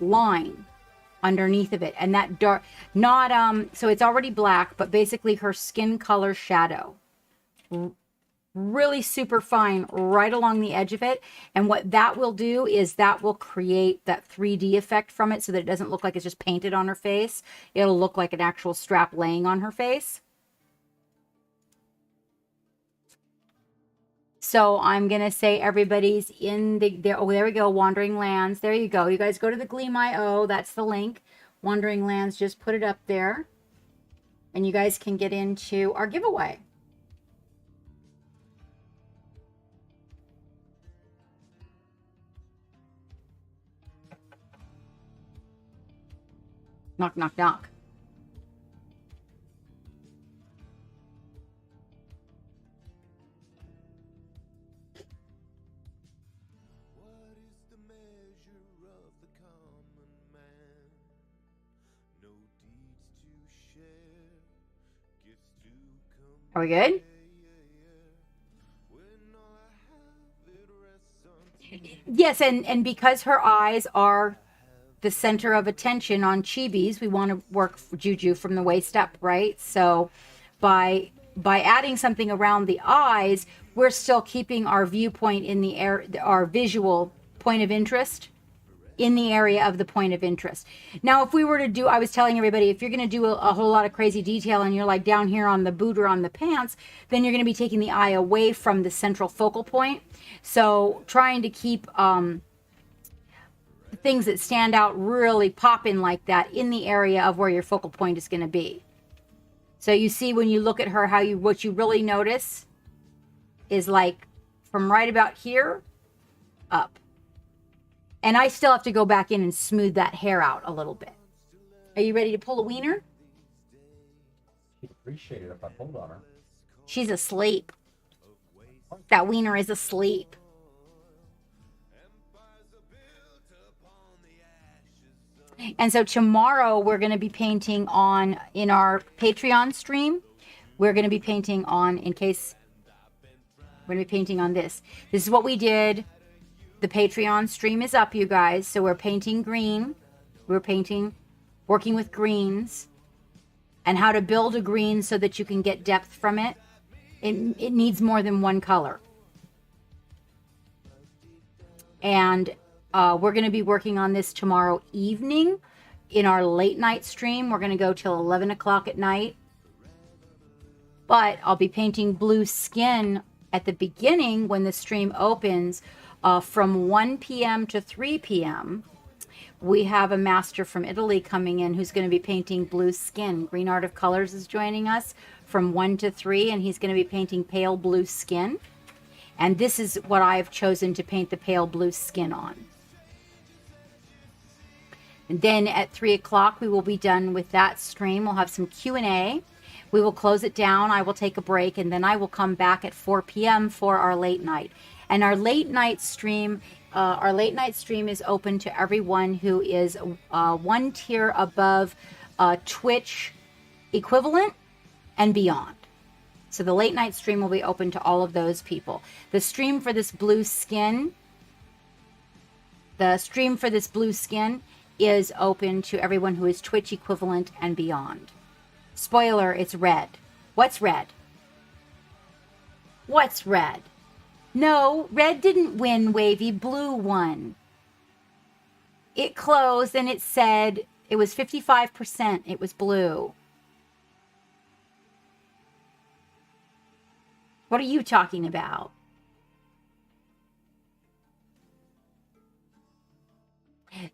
S4: line underneath of it. And that dark, so it's already black, but basically her skin color shadow. Really super fine right along the edge of it. And what that will do is that will create that 3D effect from it so that it doesn't look like it's just painted on her face. It'll look like an actual strap laying on her face. So I'm going to say everybody's in oh, there we go. Wandering Lands. There you go. You guys go to the Gleam.io. That's the link. Wandering Lands. Just put it up there. And you guys can get into our giveaway. Knock, knock, knock.
S3: What is the measure of the common man? No deeds to share, gifts to come.
S4: Are we good?
S3: Well,
S4: Yes, and because her eyes are the center of attention on chibis, we want to work juju from the waist up, right? So by adding something around the eyes, we're still keeping our viewpoint in the air, our visual point of interest in the area of the point of interest. Now, if we were to do, I was telling everybody, if you're going to do a whole lot of crazy detail and you're like down here on the boot or on the pants, then you're going to be taking the eye away from the central focal point. So trying to keep things that stand out really popping like that in the area of where your focal point is going to be. So you see when you look at her, what you really notice is like from right about here up. And I still have to go back in and smooth that hair out a little bit. Are you ready to pull a wiener?
S5: She'd appreciate it if I pulled on her.
S4: She's asleep. That wiener is asleep. And so tomorrow we're going to be painting on, in our Patreon stream, we're going to be painting on, we're going to be painting on this. This is what we did. The Patreon stream is up, you guys. So we're painting green. We're working with greens and how to build a green so that you can get depth from it. It needs more than one color. And we're going to be working on this tomorrow evening in our late night stream. We're going to go till 11 o'clock at night. But I'll be painting blue skin at the beginning when the stream opens from 1 p.m. to 3 p.m. We have a master from Italy coming in who's going to be painting blue skin. Green Art of Colors is joining us from 1 to 3, and he's going to be painting pale blue skin. And this is what I've chosen to paint the pale blue skin on. And then at 3 o'clock, we will be done with that stream. We'll have some Q&A. We will close it down. I will take a break, and then I will come back at 4 p.m. for our late night. And our late night stream is open to everyone who is one tier above Twitch equivalent and beyond. So the late night stream will be open to all of those people. The stream for this blue skin is open to everyone who is Twitch equivalent and beyond. Spoiler, it's red. What's red? What's red? No, red didn't win, Wavy. Blue won. It closed and it said it was 55%. It was blue. What are you talking about?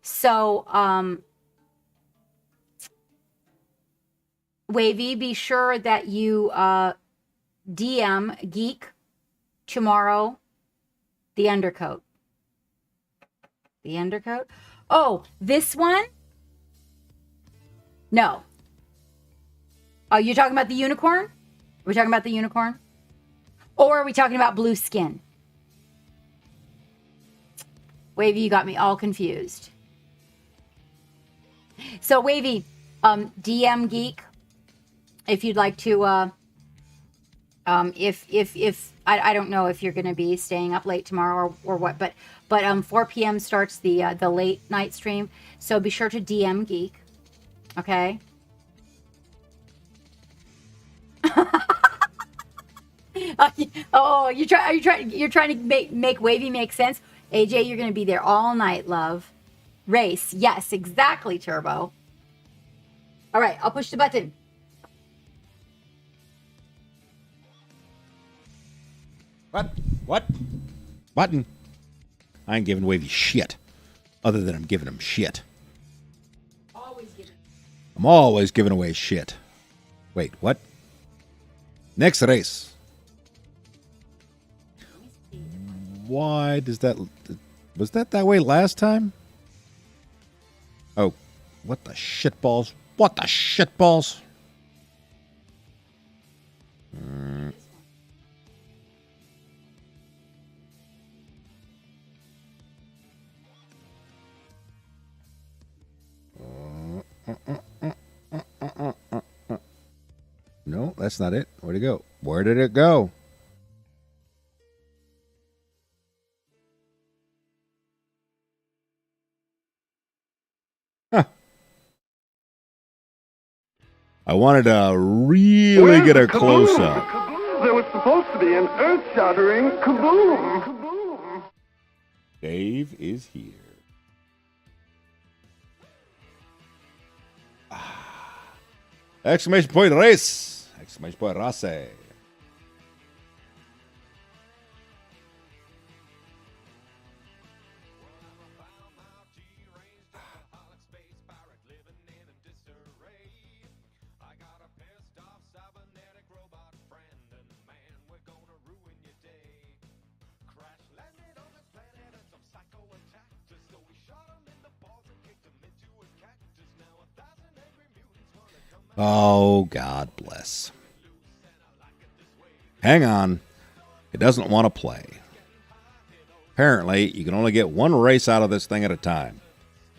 S4: So, Wavy, be sure that you DM Geek tomorrow the undercoat. The undercoat? Oh, this one? No. Oh, you're talking about the unicorn? Are we talking about the unicorn? Or are we talking about blue skin? Wavy, you got me all confused. So, Wavy, DM Geek, if you'd like to, if I don't know if you're going to be staying up late tomorrow or what, but 4 p.m. starts the late night stream. So be sure to DM Geek. Okay. Oh, you're trying to make Wavy make sense. AJ, you're going to be there all night, love. Race. Yes, exactly, Turbo. All right, I'll push the button.
S8: What? Button. I ain't giving Wavy shit. Other than I'm giving him shit. I'm always giving away shit. Wait, what? Next race. Why does that... Was that way last time? Oh, what the shitballs? What the shitballs? No, that's not it. Where'd it go? Where did it go? I wanted to really get a close up.
S9: There was supposed to be an earth-shattering kaboom.
S8: Dave is here. Exclamation point race! Exclamation point race. Oh, God bless. Hang on. It doesn't want to play. Apparently, you can only get one race out of this thing at a time.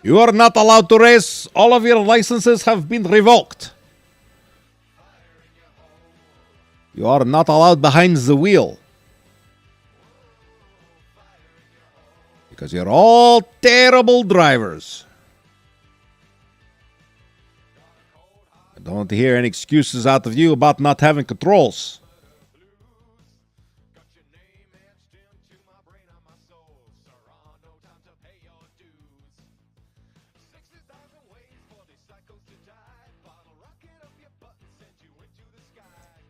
S8: You are not allowed to race. All of your licenses have been revoked. You are not allowed behind the wheel. Because you're all terrible drivers. I don't hear any excuses out of you about not having controls.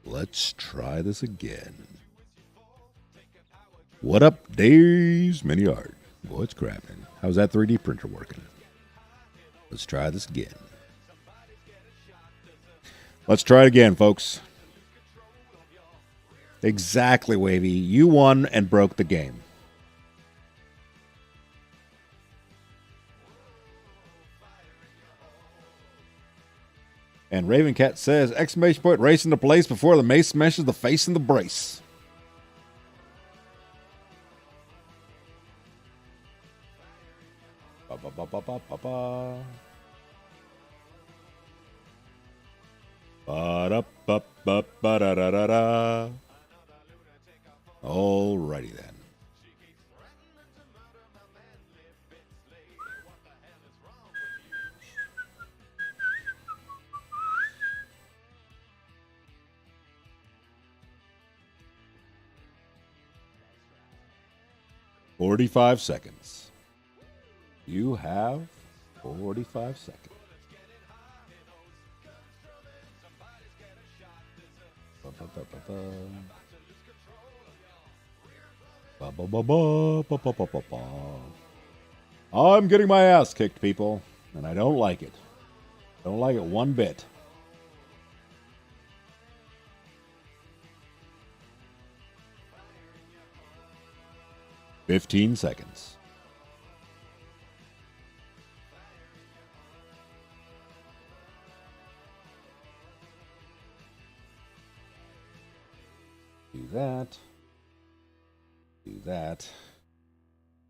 S8: Let's try this again. What up, Dave's Mini Art? What's cracking? How's that 3D printer working? Let's try this again. Let's try it again, folks. Exactly, Wavy. You won and broke the game. And Raven Cat says, exclamation point, race into place before the mace smashes the face in the brace. Ba, ba, ba, ba, ba, ba, ba. Ba-da-ba-ba-ba-da-da-da-da. Alrighty then. "45 seconds. You have 45 seconds. I'm getting my ass kicked, people, and I don't like it. Don't like it one bit. "15 seconds. Do that. Do that.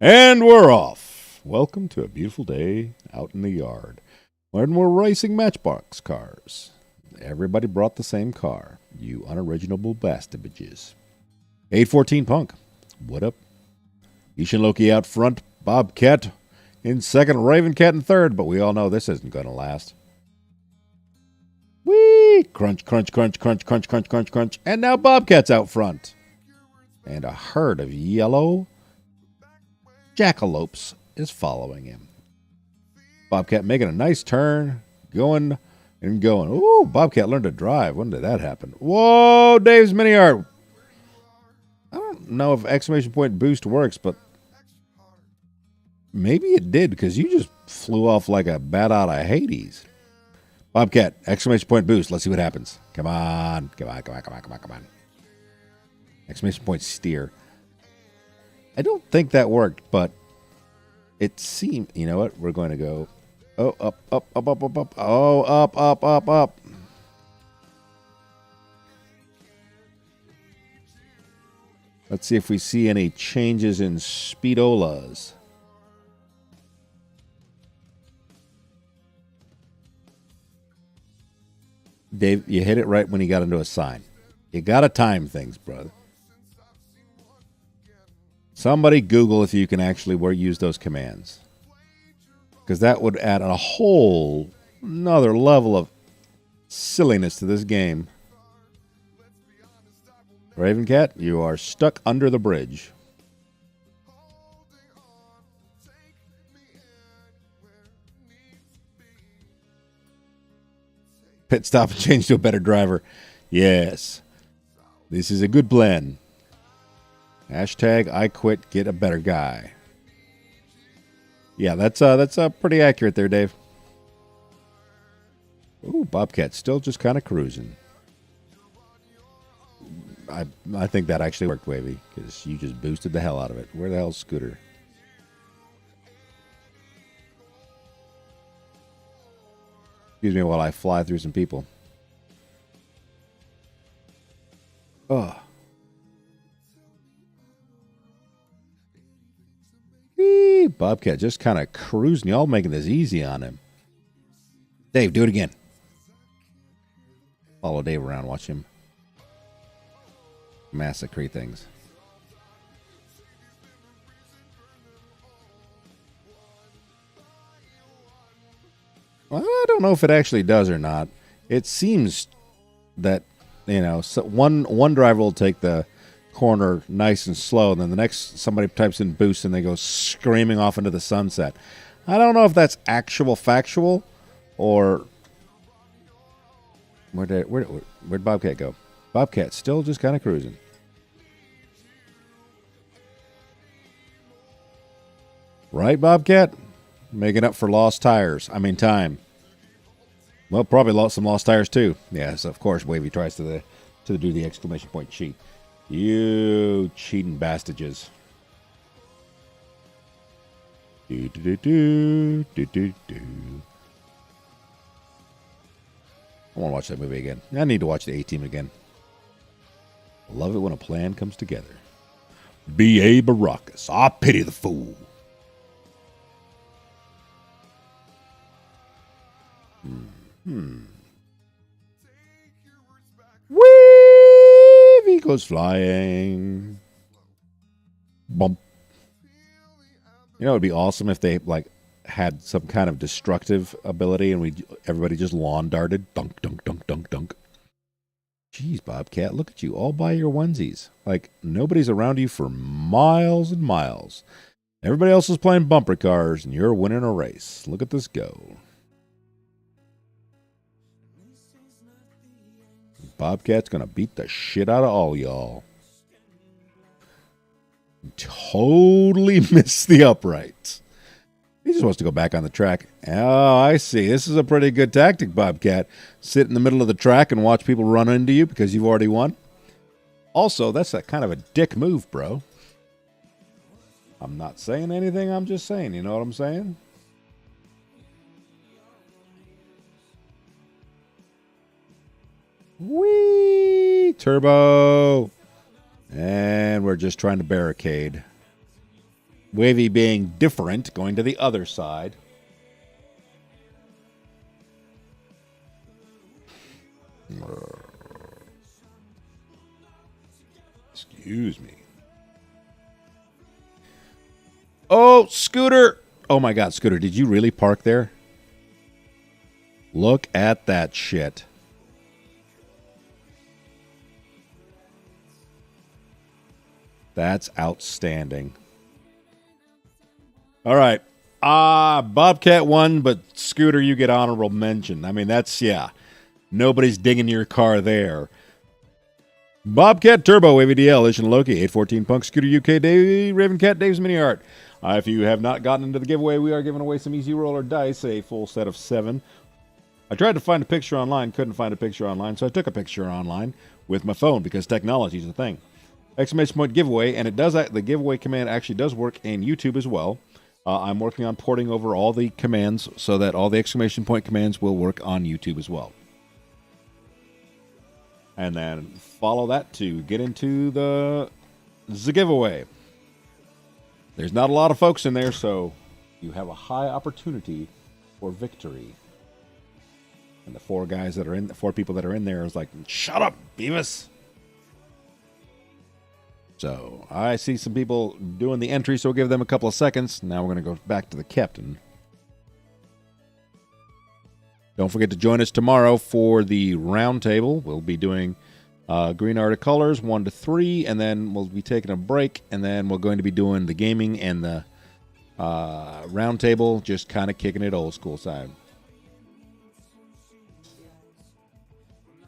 S8: And we're off. Welcome to a beautiful day out in the yard when we're racing Matchbox cars. Everybody brought the same car. You unoriginal bastards. 814 Punk. What up? Ishin Loki out front. Bobcat in second. Raven Cat in third. But we all know this isn't going to last. Whee! Crunch, crunch, crunch, crunch, crunch, crunch, crunch, crunch. And now Bobcat's out front. And a herd of yellow jackalopes is following him. Bobcat making a nice turn. Going and going. Ooh, Bobcat learned to drive. When did that happen? Whoa, Dave's Mini Art. I don't know if exclamation point boost works, but maybe it did because you just flew off like a bat out of Hades. Bobcat, exclamation point boost. Let's see what happens. Come on. Come on, come on, come on, come on, come on. Exclamation point steer. I don't think that worked, but it seemed, you know what? We're going to go, oh, up, up, up, up, up, up. Oh, up, up, up, up. Let's see if we see any changes in speedolas. Dave, you hit it right when you got into a sign. You got to time things, brother. Somebody Google if you can actually use those commands. Because that would add a whole another level of silliness to this game. Raven Cat, you are stuck under the bridge. Pit stop and change to a better driver. Yes. This is a good plan. Hashtag I quit, get a better guy. Yeah, that's pretty accurate there, Dave. Ooh, Bobcat still just kind of cruising. I think that actually worked, Wavy, because you just boosted the hell out of it. Where the hell's Scooter? Excuse me while I fly through some people. Oh. Whee, Bobcat just kind of cruising. Y'all making this easy on him. Dave, do it again. Follow Dave around. Watch him massacre things. Well, I don't know if it actually does or not. It seems that, you know, so one driver will take the corner nice and slow, and then the next somebody types in boost and they go screaming off into the sunset. I don't know if that's actual factual or where'd Bobcat go? Bobcat still just kind of cruising. Right, Bobcat? Making up for lost tires. I mean, time. Well, probably lost some lost tires, too. Yes, of course, Wavy tries to do the exclamation point cheat. You cheating bastages. Do. I want to watch that movie again. I need to watch the A-Team again. I love it when a plan comes together. B.A. Baracus. I pity the fool. Wavy goes flying. Bump. You know, it would be awesome if they had some kind of destructive ability and everybody just lawn darted. Dunk, dunk, dunk, dunk, dunk. Jeez, Bobcat, look at you all by your onesies. Like, nobody's around you for miles and miles. Everybody else is playing bumper cars, and you're winning a race. Look at this go. Bobcat's going to beat the shit out of all y'all. Totally missed the uprights. He just wants to go back on the track. Oh, I see. This is a pretty good tactic, Bobcat. Sit in the middle of the track and watch people run into you because you've already won. Also, that's a kind of a dick move, bro. I'm not saying anything. I'm just saying. You know what I'm saying? Whee! Turbo! And we're just trying to barricade. Wavy being different, going to the other side. Excuse me. Oh, Scooter! Oh my God, Scooter, did you really park there? Look at that shit. That's outstanding. All right. Bobcat won, but Scooter, you get honorable mention. I mean, that's, yeah. Nobody's digging your car there. Bobcat Turbo, AVDL, Ishin Loki, 814 Punk, Scooter UK, Dave, Raven Cat, Dave's Mini Art. If you have not gotten into the giveaway, we are giving away some Easy Roller dice, a full set of 7. I tried to find a picture online, couldn't find a picture online, so I took a picture online with my phone because technology is a thing. Exclamation point giveaway, and it does. The giveaway command actually does work in YouTube as well. I'm working on porting over all the commands so that all the exclamation point commands will work on YouTube as well. And then follow that to get into the giveaway. There's not a lot of folks in there, so you have a high opportunity for victory. And the four people that are in there is like, shut up, Beavis. So I see some people doing the entry, so we'll give them a couple of seconds. Now we're going to go back to the captain. Don't forget to join us tomorrow for the roundtable. We'll be doing Green Art of Colors 1 to 3, and then we'll be taking a break, and then we're going to be doing the gaming and the roundtable, just kind of kicking it old school side.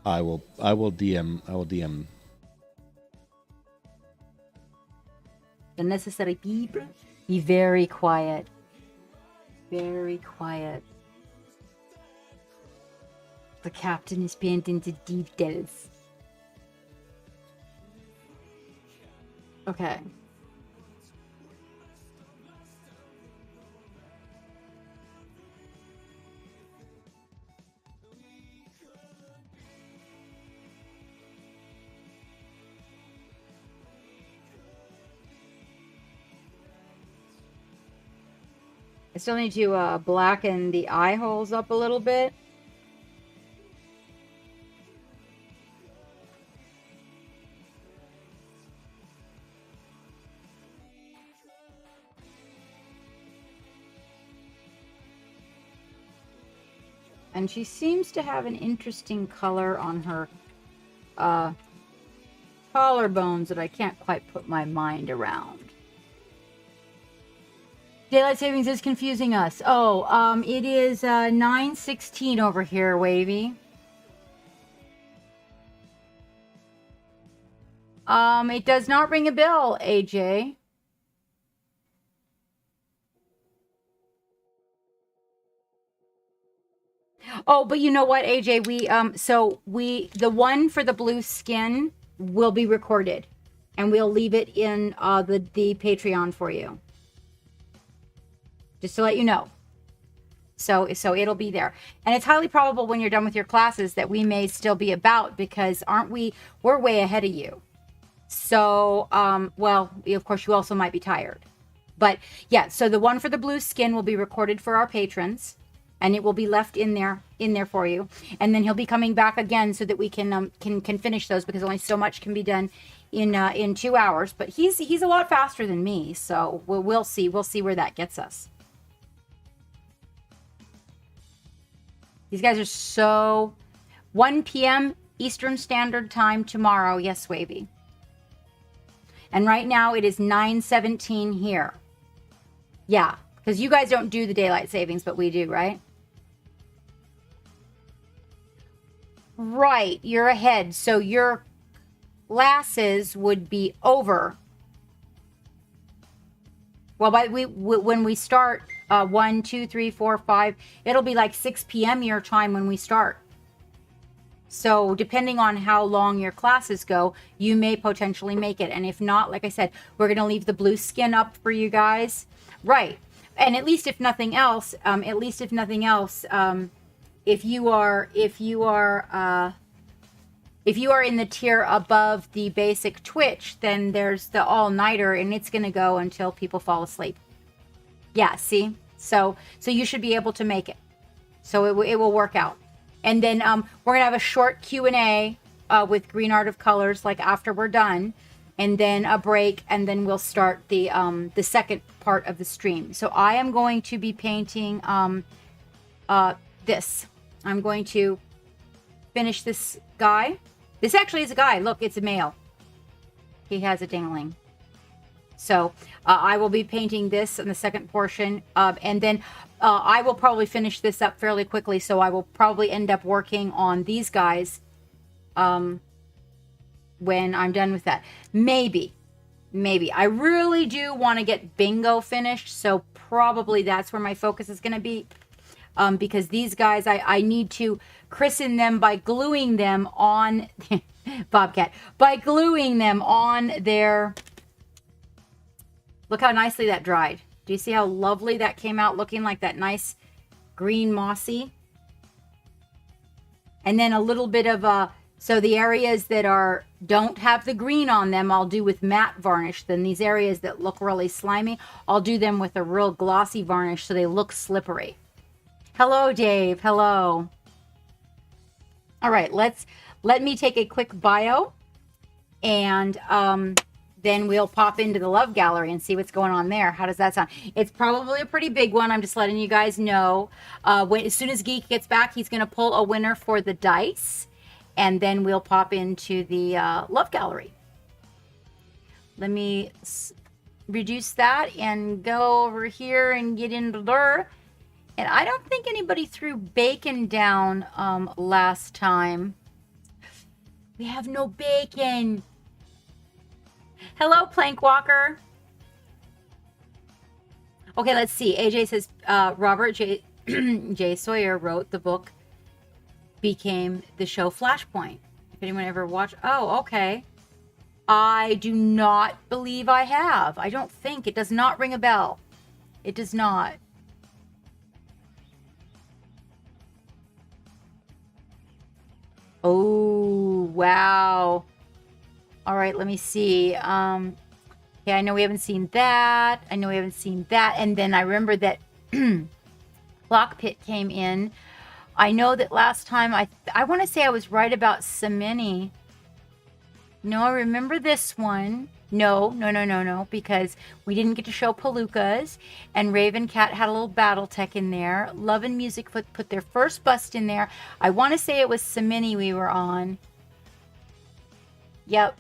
S8: I will DM.
S4: The necessary people. Be very quiet. Very quiet. The captain is paying into details. Okay. I still need to blacken the eye holes up a little bit. And she seems to have an interesting color on her collarbones that I can't quite put my mind around. Daylight savings is confusing us. Oh, it is 9:16 over here, Wavy. It does not ring a bell, AJ. Oh, but you know what, AJ? The one for the blue skin will be recorded, and we'll leave it in the Patreon for you. Just to let you know. So it'll be there. And it's highly probable when you're done with your classes that we may still be about, because we're way ahead of you. So, well, of course, you also might be tired. But yeah, so the one for the blue skin will be recorded for our patrons, and it will be left in there for you. And then he'll be coming back again so that we can finish those, because only so much can be done in 2 hours. But he's a lot faster than me, so we'll see where that gets us. These guys are so... 1 p.m. Eastern Standard Time tomorrow. Yes, Wavy. And right now it is 9:17 here. Yeah, because you guys don't do the daylight savings, but we do, right? Right, you're ahead. So your classes would be over. Well, when we start 1, 2, 3, 4, 5, it'll be like 6 p.m. your time when we start. So depending on how long your classes go, you may potentially make it. And if not, like I said, we're going to leave the blue skin up for you guys. Right. And at least if nothing else, if you are in the tier above the basic Twitch, then there's the all-nighter, and it's going to go until people fall asleep. Yeah, see? So you should be able to make it. So it will work out. And then we're going to have a short Q&A with Green Art of Colors, like after we're done, and then a break, and then we'll start the second part of the stream. So I am going to be painting this. I'm going to finish this guy. This actually is a guy. Look, it's a male. He has a dangling. So I will be painting this in the second portion. And then I will probably finish this up fairly quickly. So I will probably end up working on these guys when I'm done with that. Maybe. I really do want to get Bingo finished. So probably that's where my focus is going to be. Because these guys, I need to christen them by gluing them on... Bobcat. By gluing them on their... Look how nicely that dried. Do you see how lovely that came out, looking like that nice green mossy? And then a little bit of so the areas that don't have the green on them, I'll do with matte varnish. Then these areas that look really slimy, I'll do them with a real glossy varnish so they look slippery. Hello, Dave. Hello. All right, let me take a quick bio, and then we'll pop into the Love Gallery and see what's going on there. How does that sound? It's probably a pretty big one. I'm just letting you guys know. As soon as Geek gets back, he's going to pull a winner for the dice, and then we'll pop into the Love Gallery. Let me reduce that and go over here and get into there. And I don't think anybody threw bacon down last time. We have no bacon. Hello, Plank Walker. Okay, let's see. AJ says Robert J. Sawyer wrote the book, became the show Flashpoint. If anyone ever watched... Oh, okay. I do not believe I have. I don't think. It does not ring a bell. It does not. Oh, wow. All right, let me see. Yeah, I know we haven't seen that. And then I remember that Clock Pit came in. I know that last time, I want to say I was right about Samini. No, I remember this one. No, because we didn't get to show Palookas, and Raven Cat had a little Battle Tech in there. Love and Music put their first bust in there. I want to say it was Samini we were on. Yep.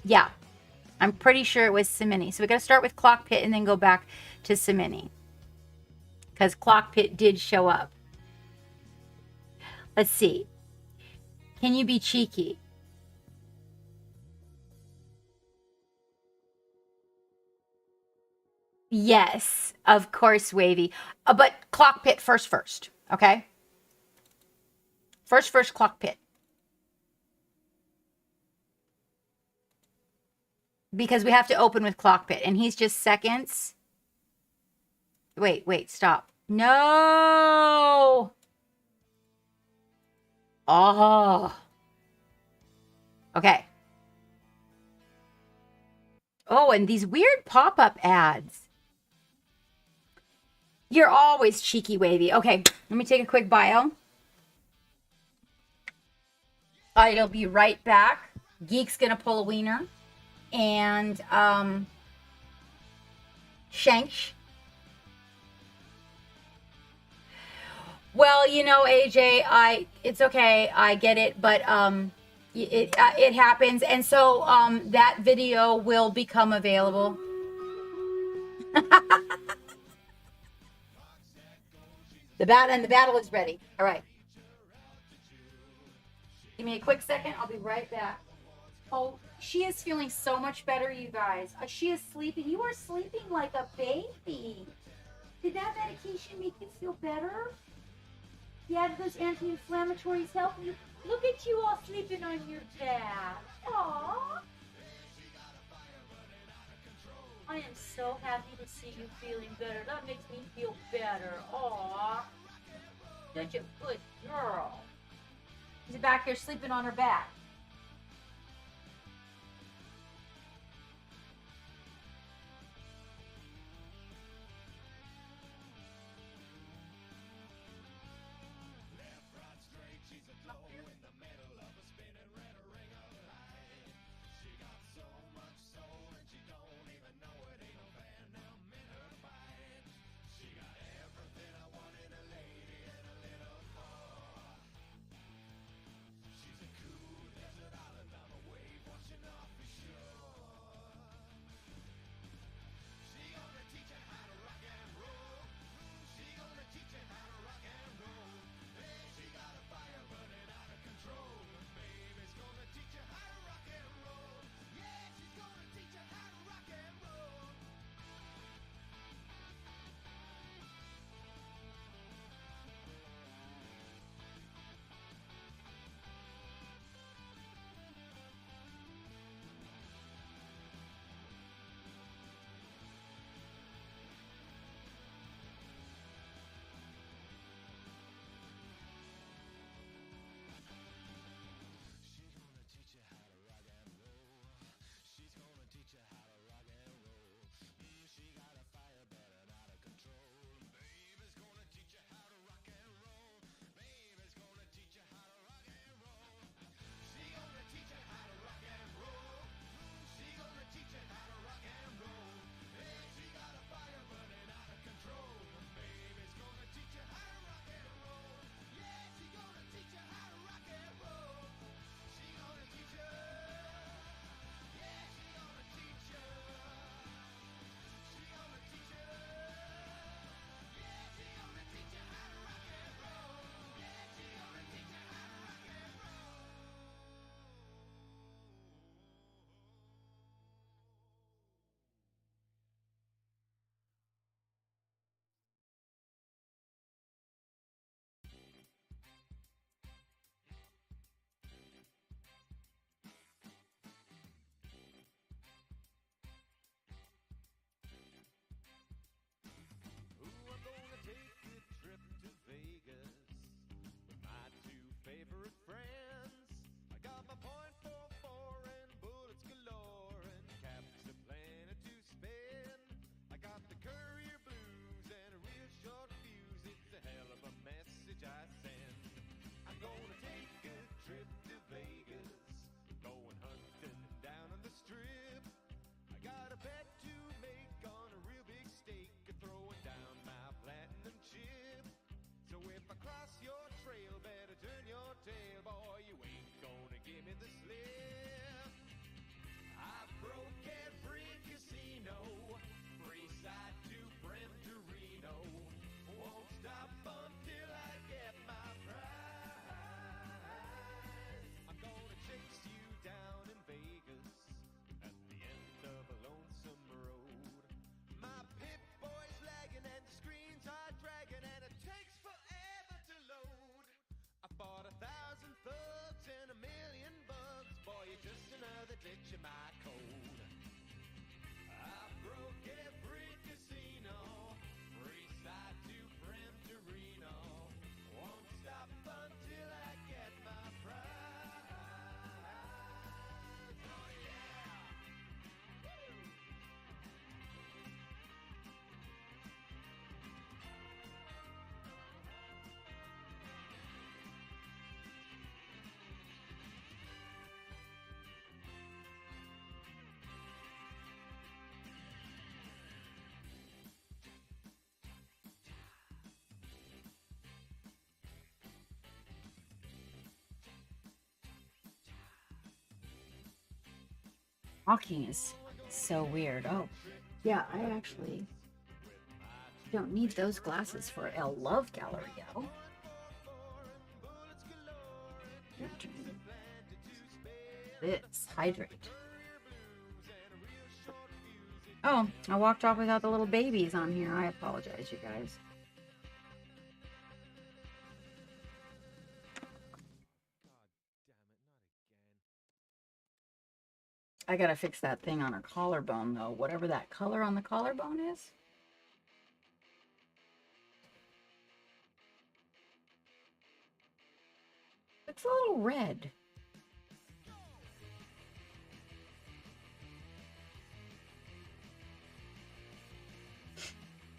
S4: Yeah. I'm pretty sure it was Samini. So we got to start with Clock Pit and then go back to Samini, because Clock Pit did show up. Let's see. Can you be cheeky? Yes, of course, Wavy. But Clock Pit first, okay? First, Clock Pit. Because we have to open with Clock Pit, and he's just seconds. Wait, stop. No! Oh. Okay. Oh, and these weird pop-up ads. You're always cheeky, Wavy. Okay, let me take a quick bio. I'll be right back. Geek's gonna pull a wiener. And, Shanks. Well, you know, AJ, it's okay. I get it, but, it happens. And so, that video will become available. The battle is ready. All right. Give me a quick second. I'll be right back. Oh, she is feeling so much better, you guys. She is sleeping. You are sleeping like a baby. Did that medication make you feel better? Yeah, those anti-inflammatories help you. Look at you all sleeping on your back. Aww. I am so happy to see you feeling better. That makes me feel better. Aww. Such a good girl. She's back here sleeping on her back. Talking is so weird. Oh, yeah, I actually don't need those glasses for El Love Gallery, yo. This, hydrate. Oh, I walked off without the little babies on here. I apologize, you guys. I gotta fix that thing on her collarbone, though. Whatever that color on the collarbone is. It's a little red.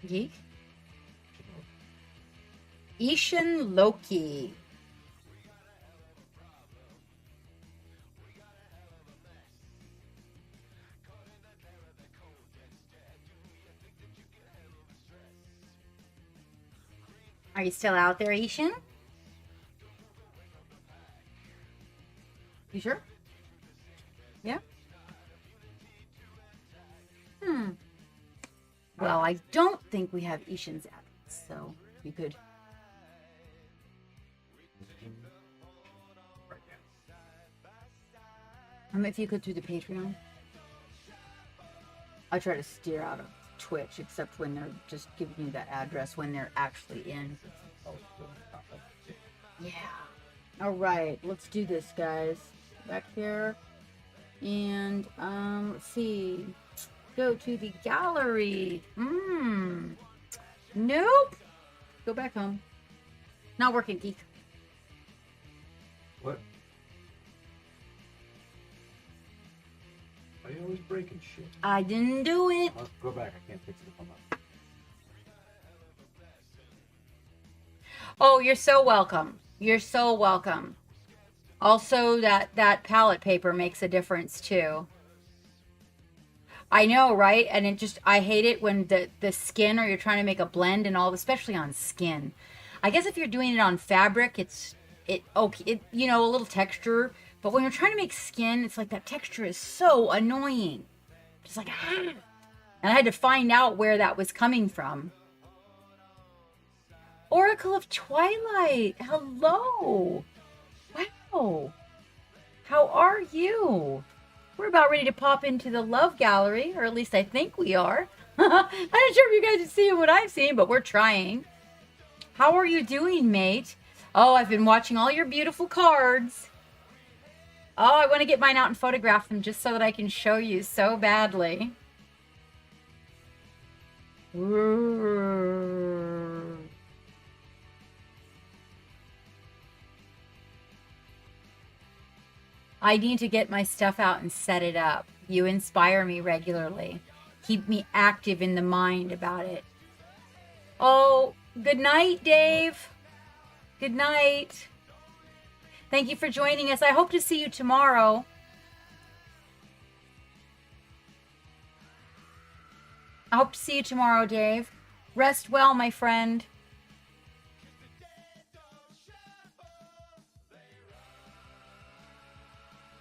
S4: Geek? Ishin Loki. Are you still out there, Ishin? You sure? Yeah? Well, I don't think we have Ishin's address, so you could... if you could through the Patreon. I try to steer out of Twitch, except when they're just giving you that address when they're actually in. Yeah. All right, let's do this, guys. Back here. And, let's see. Go to the gallery. Nope. Go back home. Not working, Geek.
S5: What? Why are you always breaking shit?
S4: I didn't do it.
S5: I'll go back. I can't fix it if I'm not.
S4: Oh, you're so welcome. You're so welcome. Also, that palette paper makes a difference, too. I know, right? And it just, I hate it when the skin, or you're trying to make a blend and all, especially on skin. I guess if you're doing it on fabric, okay, you know, a little texture. But when you're trying to make skin, it's like that texture is so annoying. Just like, ah. And I had to find out where that was coming from. Oracle of Twilight, hello. Wow. How are you? We're about ready to pop into the Love Gallery, or at least I think we are. I'm not sure if you guys are seeing what I've seen, but we're trying. How are you doing, mate? Oh, I've been watching all your beautiful cards. Oh, I want to get mine out and photograph them just so that I can show you so badly. I need to get my stuff out and set it up. You inspire me regularly. Keep me active in the mind about it. Oh, good night, Dave. Good night. Thank you for joining us. I hope to see you tomorrow. I hope to see you tomorrow, Dave. Rest well, my friend.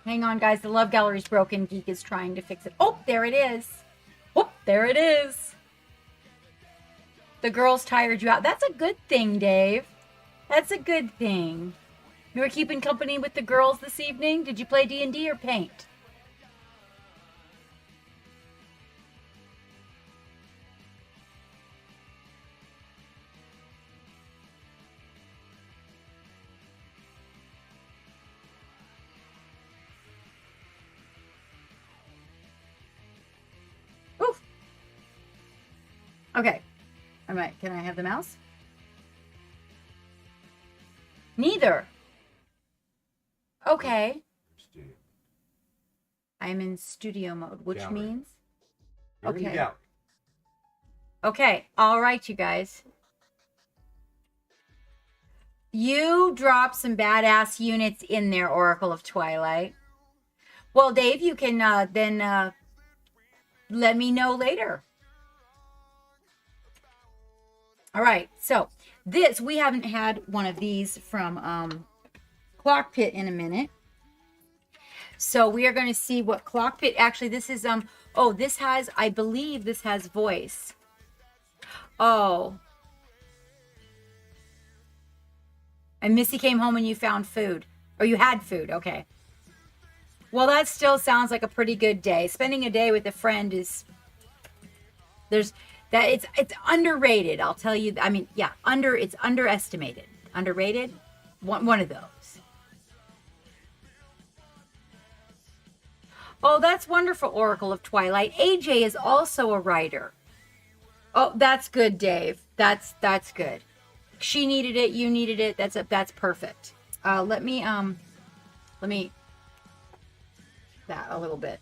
S4: Hang on, guys. The Love Gallery's broken. Geek is trying to fix it. Oh, there it is. Oh, there it is. The girls tired you out. That's a good thing, Dave. That's a good thing. You were keeping company with the girls this evening? Did you play D&D or paint? Oof. Okay. All right. Can I have the mouse? Neither. Okay. I'm in studio mode, which
S5: Gallery.
S4: means...
S5: You're in the
S4: Okay.
S5: gallery.
S4: Okay. All right, you guys. You dropped some badass units in there, Oracle of Twilight. Well, Dave, you can then let me know later. All right. So this, we haven't had one of these from Clock Pit in a minute. So we are going to see what Clockpit, actually this is, oh, this has, I believe this has voice. Oh. And Missy came home and you found food. Or you had food, okay. Well, that still sounds like a pretty good day. Spending a day with a friend is, it's underrated, I'll tell you. I mean, yeah, it's underestimated. Underrated? One of those. Oh, that's wonderful, Oracle of Twilight. AJ is also a writer. Oh, that's good, Dave. That's good. She needed it, you needed it. That's perfect. Let me that a little bit.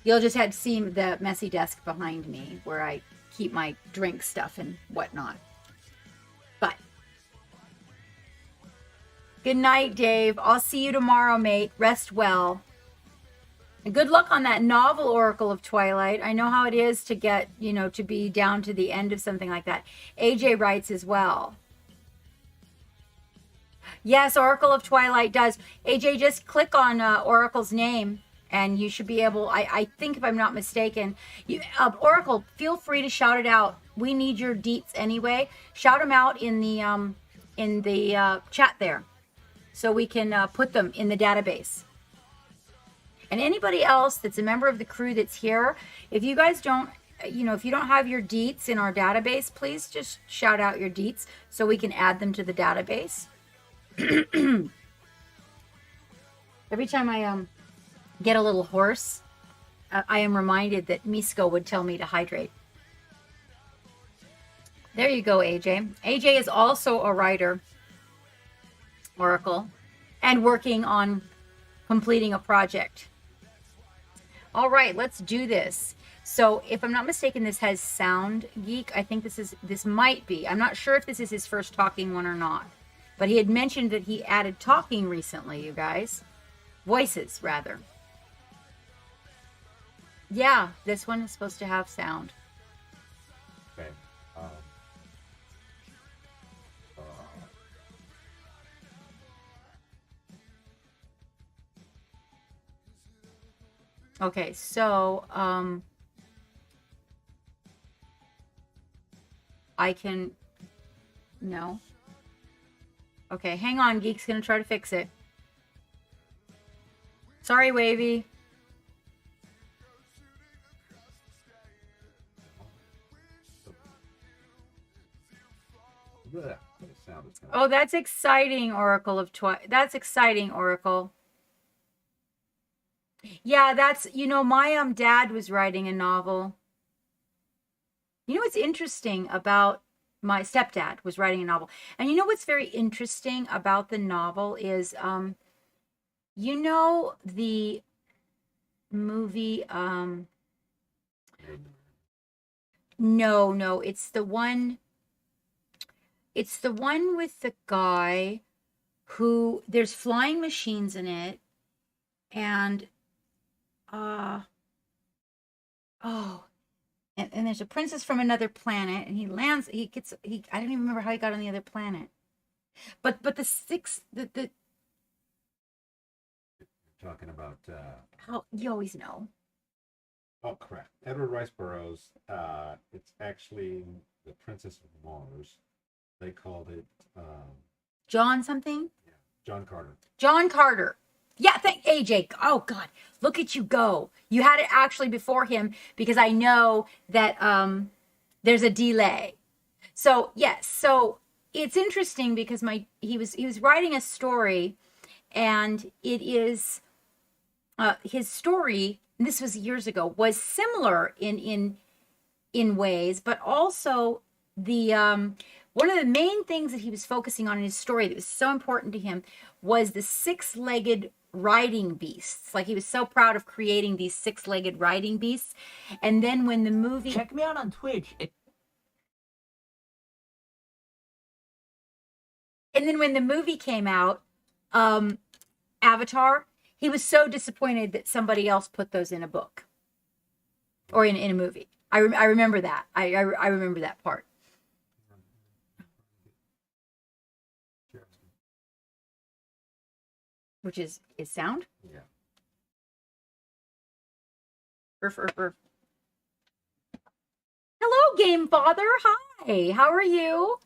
S4: You'll just have to see the messy desk behind me where I keep my drink stuff and whatnot. But good night, Dave. I'll see you tomorrow, mate. Rest well. And good luck on that novel, Oracle of Twilight. I know how it is to get, to be down to the end of something like that. AJ writes as well. Yes, Oracle of Twilight does. AJ, just click on Oracle's name and you should be able, I think if I'm not mistaken, Oracle, feel free to shout it out. We need your deets anyway. Shout them out in the chat there so we can put them in the database. And anybody else that's a member of the crew that's here, if you guys don't, if you don't have your deets in our database, please just shout out your deets so we can add them to the database. Every time I get a little hoarse, I am reminded that Misko would tell me to hydrate. There you go, AJ. AJ is also a writer, Oracle, and working on completing a project. All right, let's do this. So if I'm not mistaken, this has Sound Geek. I think this might be. I'm not sure if this is his first talking one or not. But he had mentioned that he added talking recently, you guys. Voices, rather. Yeah, this one is supposed to have sound.
S5: Okay.
S4: Okay, so I can no. Okay, hang on, Geek's gonna try to fix it. Sorry, Wavy. Oh, that's exciting, Oracle of That's exciting, Oracle. Yeah, that's, my dad was writing a novel. What's interesting about my stepdad was writing a novel. And what's very interesting about the novel is, the movie, no, it's the one with the guy who, there's flying machines in it, and and there's a princess from another planet, and I don't even remember how he got on the other planet. But the
S5: talking about
S4: how you always know.
S5: Oh crap. Edward Rice Burroughs, it's actually The Princess of Mars. They called it
S4: John something?
S5: Yeah, John Carter.
S4: John Carter. Yeah, thank AJ. Oh God, look at you go. You had it actually before him because I know that there's a delay. So yes, so it's interesting because he was writing a story, and it is his story. And this was years ago. Was similar in ways, but also the one of the main things that he was focusing on in his story that was so important to him was the six-legged riding beasts. Like, he was so proud of creating these six-legged riding beasts. And then when the movie...
S10: Check me out on Twitch.
S4: And then when the movie came out, Avatar, he was so disappointed that somebody else put those in a book. Or in a movie. I remember that. I remember that part. Which is sound?
S5: Yeah.
S4: Hello, Game Father. Hi. How are you?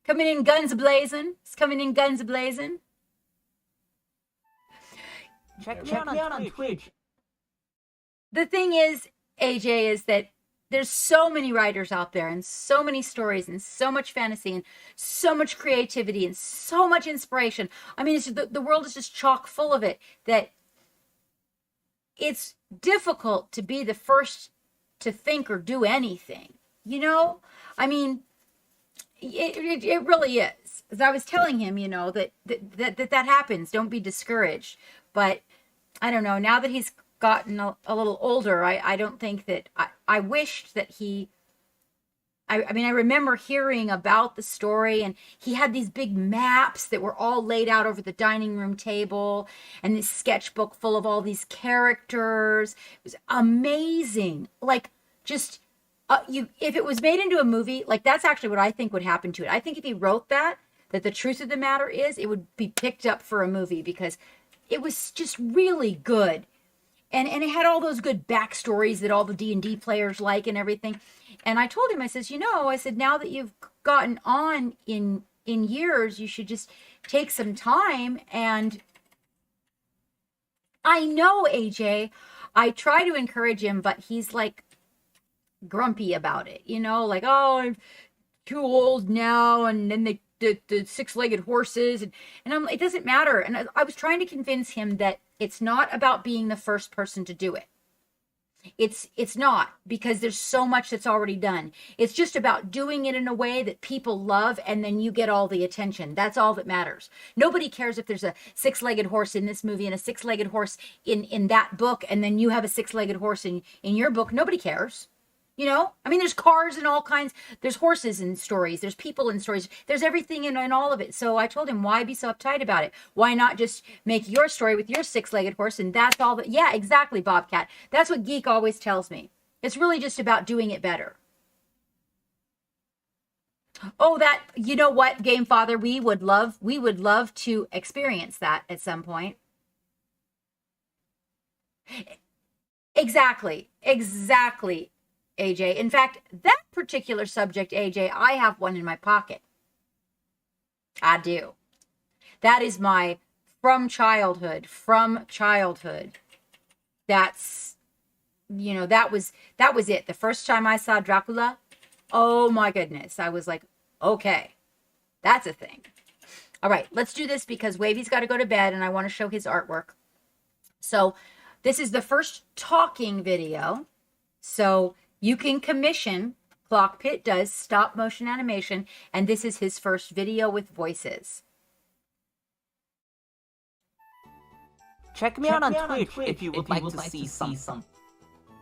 S4: Coming in guns blazing. It's coming in guns blazing.
S10: Check me out on Twitch.
S4: The thing is, AJ, is that there's so many writers out there and so many stories and so much fantasy and so much creativity and so much inspiration. I mean, the world is just chock full of it, that it's difficult to be the first to think or do anything, you know? I mean, it really is. As I was telling him, you know, that happens. Don't be discouraged. But I don't know, now that he's gotten a little older, I don't think that I wished that he, I mean, I remember hearing about the story, and he had these big maps that were all laid out over the dining room table, and this sketchbook full of all these characters. It was amazing. Like, just if it was made into a movie, like, that's actually what I think would happen to it. I think if he wrote that the truth of the matter is, it would be picked up for a movie, because it was just really good. And it had all those good backstories that all the D&D players like and everything. And I told him, I says, you know, I said, now that you've gotten on in years, you should just take some time. And I know, AJ, I try to encourage him, but he's like grumpy about it, you know, like, oh, I'm too old now. And then the six-legged horses, and it doesn't matter. And I was trying to convince him that it's not about being the first person to do it. It's not, because there's so much that's already done. It's just about doing it in a way that people love, and then you get all the attention. That's all that matters. Nobody cares if there's a six-legged horse in this movie and a six-legged horse in that book, and then you have a six-legged horse in your book. Nobody cares. You know, I mean, there's cars and all kinds. There's horses in stories. There's people in stories. There's everything in all of it. So I told him, why be so uptight about it? Why not just make your story with your six-legged horse, and that's all that? Yeah, exactly, Bobcat. That's what Geek always tells me. It's really just about doing it better. Oh, that, you know what, Game Father, we would love to experience that at some point. Exactly. AJ. In fact, that particular subject, AJ, I have one in my pocket. I do. That is my from childhood. That's, you know, that was it. The first time I saw Dracula, oh my goodness. I was like, okay, that's a thing. All right, let's do this, because Wavy's got to go to bed and I want to show his artwork. So this is the first talking video. So you can commission. Clockpit does stop motion animation, and this is his first video with voices.
S10: Check me out on Twitch if you would like to see some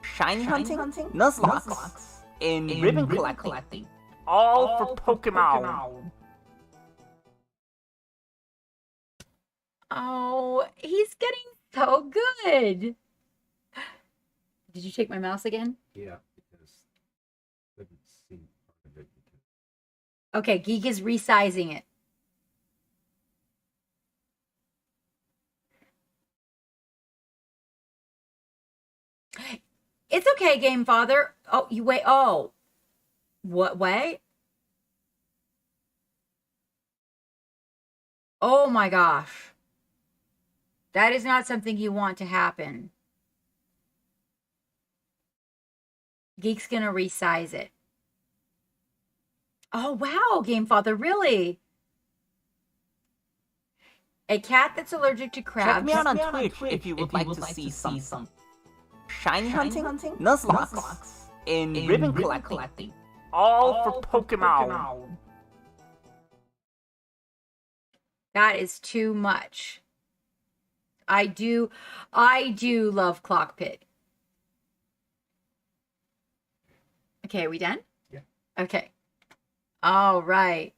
S10: shiny hunting, Nuzlocke, and ribbon collecting. All for Pokemon.
S4: Oh, he's getting so good. Did you take my mouse again?
S5: Yeah, because I couldn't see part of it.
S4: Okay, Geek is resizing it. It's okay, Game Father. Oh, you wait. Oh, what way? Oh my gosh. That is not something you want to happen. Geek's gonna resize it. Oh, wow, Game Father, really? A cat that's allergic to crabs.
S10: Check me out on Twitch if you would like to see some shiny hunting, Nuzlocke, and ribbon collecting. All for Pokemon.
S4: That is too much. I do love Clockpit. Okay, are we done?
S5: Yeah.
S4: Okay. All right.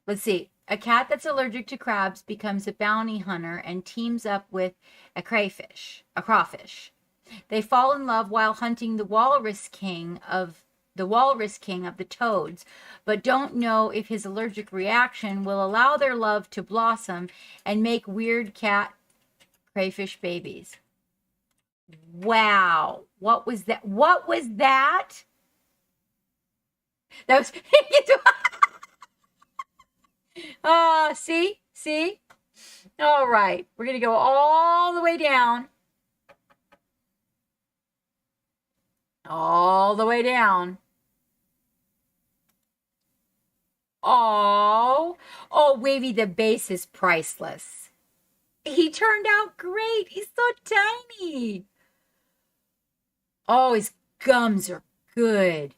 S4: Let's see. A cat that's allergic to crabs becomes a bounty hunter and teams up with a crawfish. They fall in love while hunting the walrus king of the Walrus King of the Toads, but don't know if his allergic reaction will allow their love to blossom and make weird cat crayfish babies. Wow. What was that? What was that? That was... see? See? All right. We're going to go all the way down. All the way down. Oh, Wavy, the base is priceless. He turned out great. He's so tiny. Oh, his gums are good.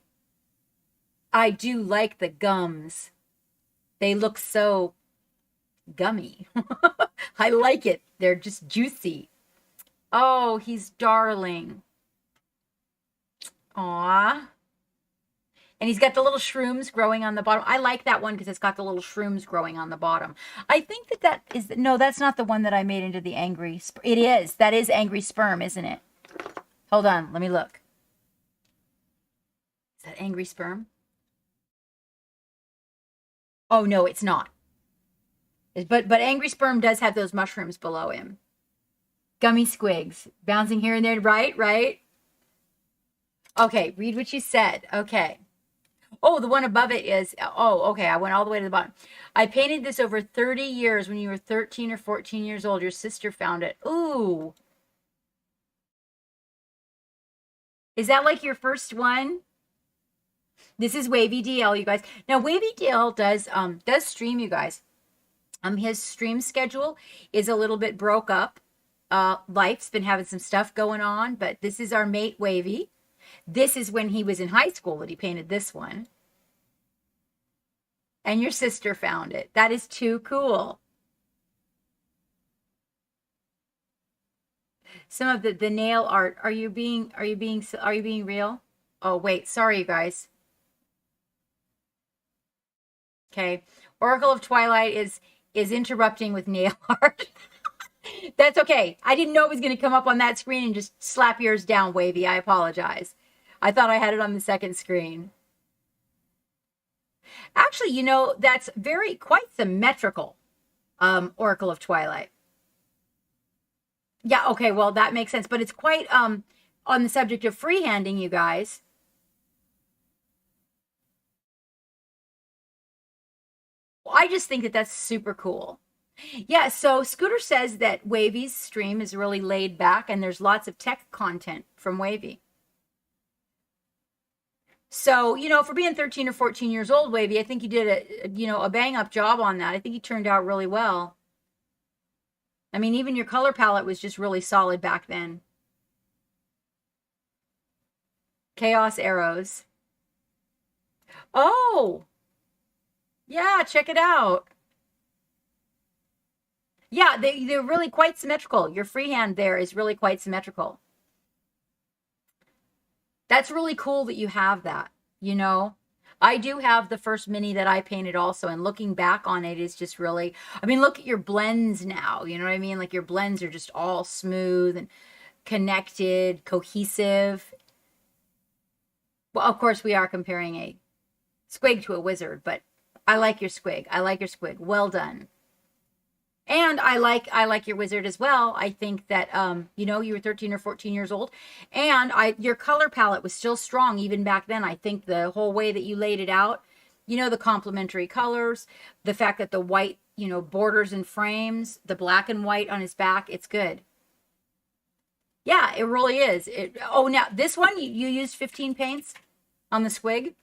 S4: I do like the gums. They look so gummy. I like it. They're just juicy. Oh, he's darling. Aw. And he's got the little shrooms growing on the bottom. I like that one because it's got the little shrooms growing on the bottom. I think that is... No, that's not the one that I made into the angry... It is. That is angry sperm, isn't it? Hold on. Let me look. Is that angry sperm? Oh, no, it's not. But angry sperm does have those mushrooms below him. Gummy squigs. Bouncing here and there. Right? Okay, read what you said. Okay. Oh, the one above it is, okay, I went all the way to the bottom. I painted this over 30 years when you were 13 or 14 years old. Your sister found it. Ooh. Is that like your first one? This is Wavy DL, you guys. Now, Wavy DL does stream, you guys. His stream schedule is a little bit broke up. Life's been having some stuff going on, but this is our mate, Wavy. This is when he was in high school that he painted this one. And your sister found it. That is too cool. Some of the nail art. Are you being real? Oh, wait. Sorry, you guys. Okay. Oracle of Twilight is interrupting with nail art. That's okay. I didn't know it was going to come up on that screen and just slap yours down, Wavy. I apologize. I thought I had it on the second screen. Actually, that's quite symmetrical, Oracle of Twilight. Yeah, okay, well, that makes sense. But it's quite, on the subject of freehanding, you guys. I just think that that's super cool. Yeah, so Scooter says that Wavy's stream is really laid back and there's lots of tech content from Wavy. So, for being 13 or 14 years old, Wavy, I think you did a bang-up job on that. I think you turned out really well. I mean, even your color palette was just really solid back then. Chaos Arrows. Oh! Yeah, check it out. Yeah, they're really quite symmetrical. Your freehand there is really quite symmetrical. That's really cool that you have that, I do have the first mini that I painted also, and looking back on it is just really, look at your blends now, you know what I mean? Like your blends are just all smooth and connected, cohesive. Well, of course we are comparing a squig to a wizard, but I like your squig. I like your squig. Well done. And I like your wizard as well. I think that, you were 13 or 14 years old, and your color palette was still strong even back then. I think the whole way that you laid it out, the complementary colors, the fact that the white, borders and frames, the black and white on his back, it's good. Yeah, it really is. Now this one, you used 15 paints on the squig.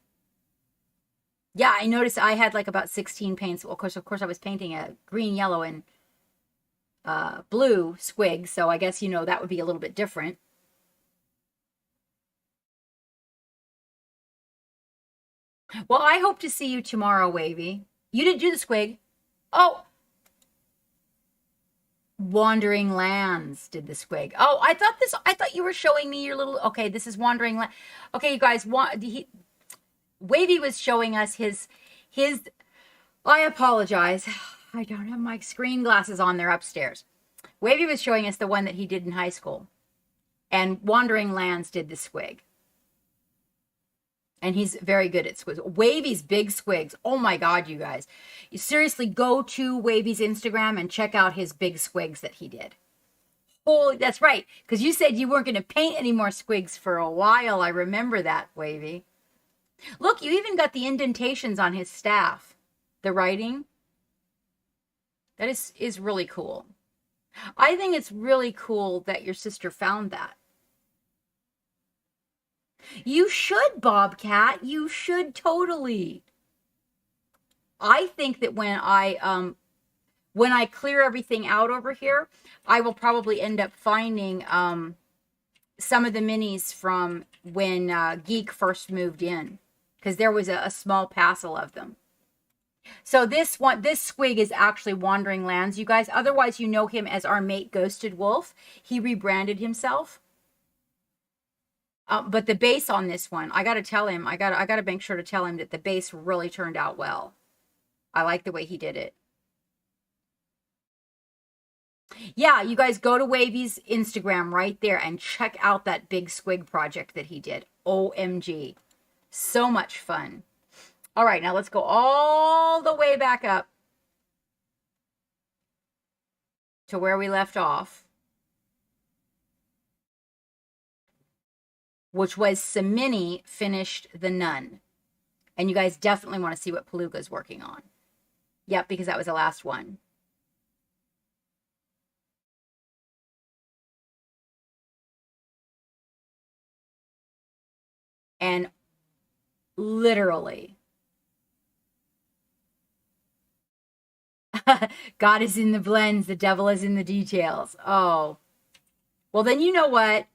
S4: Yeah, I noticed I had like about 16 paints. Well, of course, I was painting a green, yellow, and blue squig, so I guess, that would be a little bit different. Well, I hope to see you tomorrow, Wavy. You didn't do the squig. Oh! Wandering Lands did the squig. Oh, I thought you were showing me your little... Okay, this is Wandering Land. Okay, you guys, Wavy was showing us his. I apologize. I don't have my screen glasses on. They're upstairs. Wavy was showing us the one that he did in high school. And Wandering Lands did the squig. And he's very good at squigs. Wavy's big squigs. Oh my God, you guys. You seriously go to Wavy's Instagram and check out his big squigs that he did. Holy, that's right. Because you said you weren't going to paint any more squigs for a while. I remember that, Wavy. Look, you even got the indentations on his staff. The writing. That is really cool. I think it's really cool that your sister found that. You should, Bobcat. You should totally. I think that when I clear everything out over here, I will probably end up finding some of the minis from when Geek first moved in, because there was a small parcel of them. So this squig is actually Wandering Lands, you guys. Otherwise, you know him as our mate Ghosted Wolf. He rebranded himself. But the base on this one, I got to tell him, I got to make sure to tell him that the base really turned out well. I like the way he did it. Yeah, you guys go to Wavy's Instagram right there and check out that big squig project that he did. OMG. So much fun. All right, now let's go all the way back up to where we left off, which was Samini finished The Nun. And you guys definitely want to see what Palooka's working on. Yep, because that was the last one. And literally, God is in the blends, the devil is in the details. Oh, well, then you know what?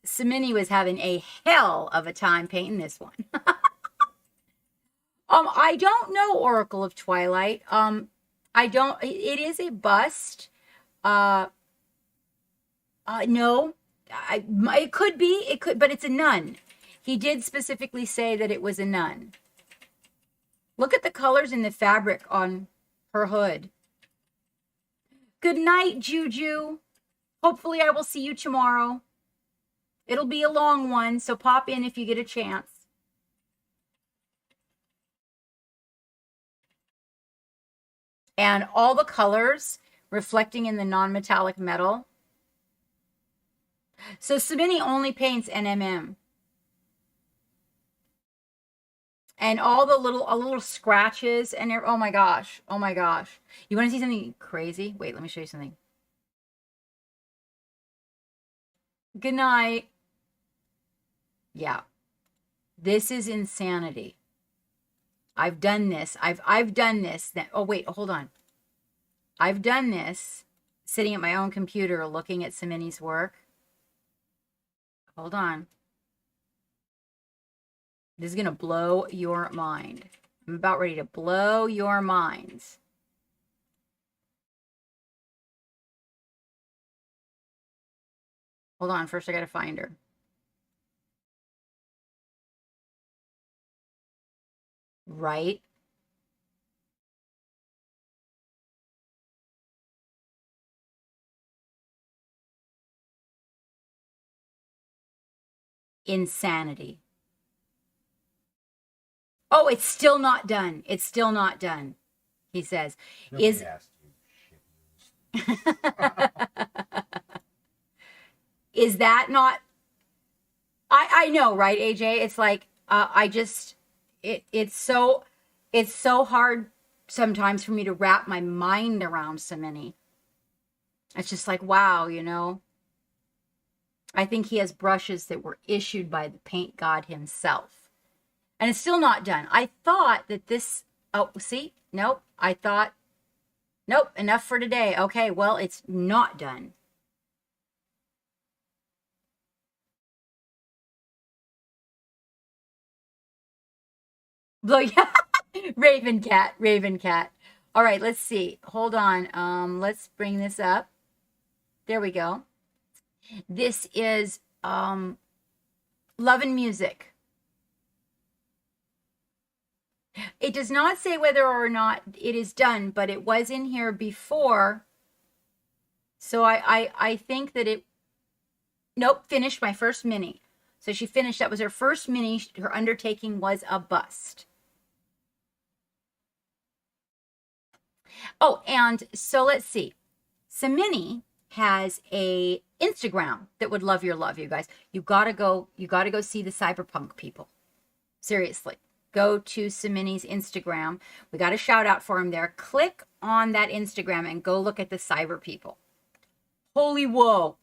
S4: Samini was having a hell of a time painting this one. I don't know Oracle of Twilight. I don't. It is a bust. No. It could be. It could, but it's a nun. He did specifically say that it was a nun. Look at the colors in the fabric on her hood. Good night, Juju. Hopefully I will see you tomorrow. It'll be a long one, so pop in if you get a chance. And all the colors reflecting in the non-metallic metal. So Samini only paints NMM. And all the little scratches and oh my gosh. Oh my gosh. You want to see something crazy? Wait, let me show you something. Good night. Yeah. This is insanity. I've done this. I've done this. Oh wait, hold on. I've done this sitting at my own computer looking at Samini's work. Hold on. This is going to blow your mind. I'm about ready to blow your minds. Hold on. First, I got to find her. Right? Insanity. Oh, it's still not done. It's still not done, he says. Is is that not... I know, right, AJ? It's like, it's so hard sometimes for me to wrap my mind around Samini. It's just like, wow, you know? I think he has brushes that were issued by the paint god himself. And it's still not done. I thought that this... Oh, see? Nope. I thought... Nope, enough for today. Okay, well, it's not done. Raven Cat. All right, let's see. Hold on. Let's bring this up. There we go. This is Love and Music. It does not say whether or not it is done, but it was in here before. So I think that it... Nope, finished my first mini. So she finished. That was her first mini. Her undertaking was a bust. Oh, and so let's see. Samini has a Instagram that would love your love, you guys. You gotta go see the Cyberpunk people. Seriously. Go to Samini's Instagram. We got a shout out for him there. Click on that Instagram and go look at the cyber people. Holy whoa.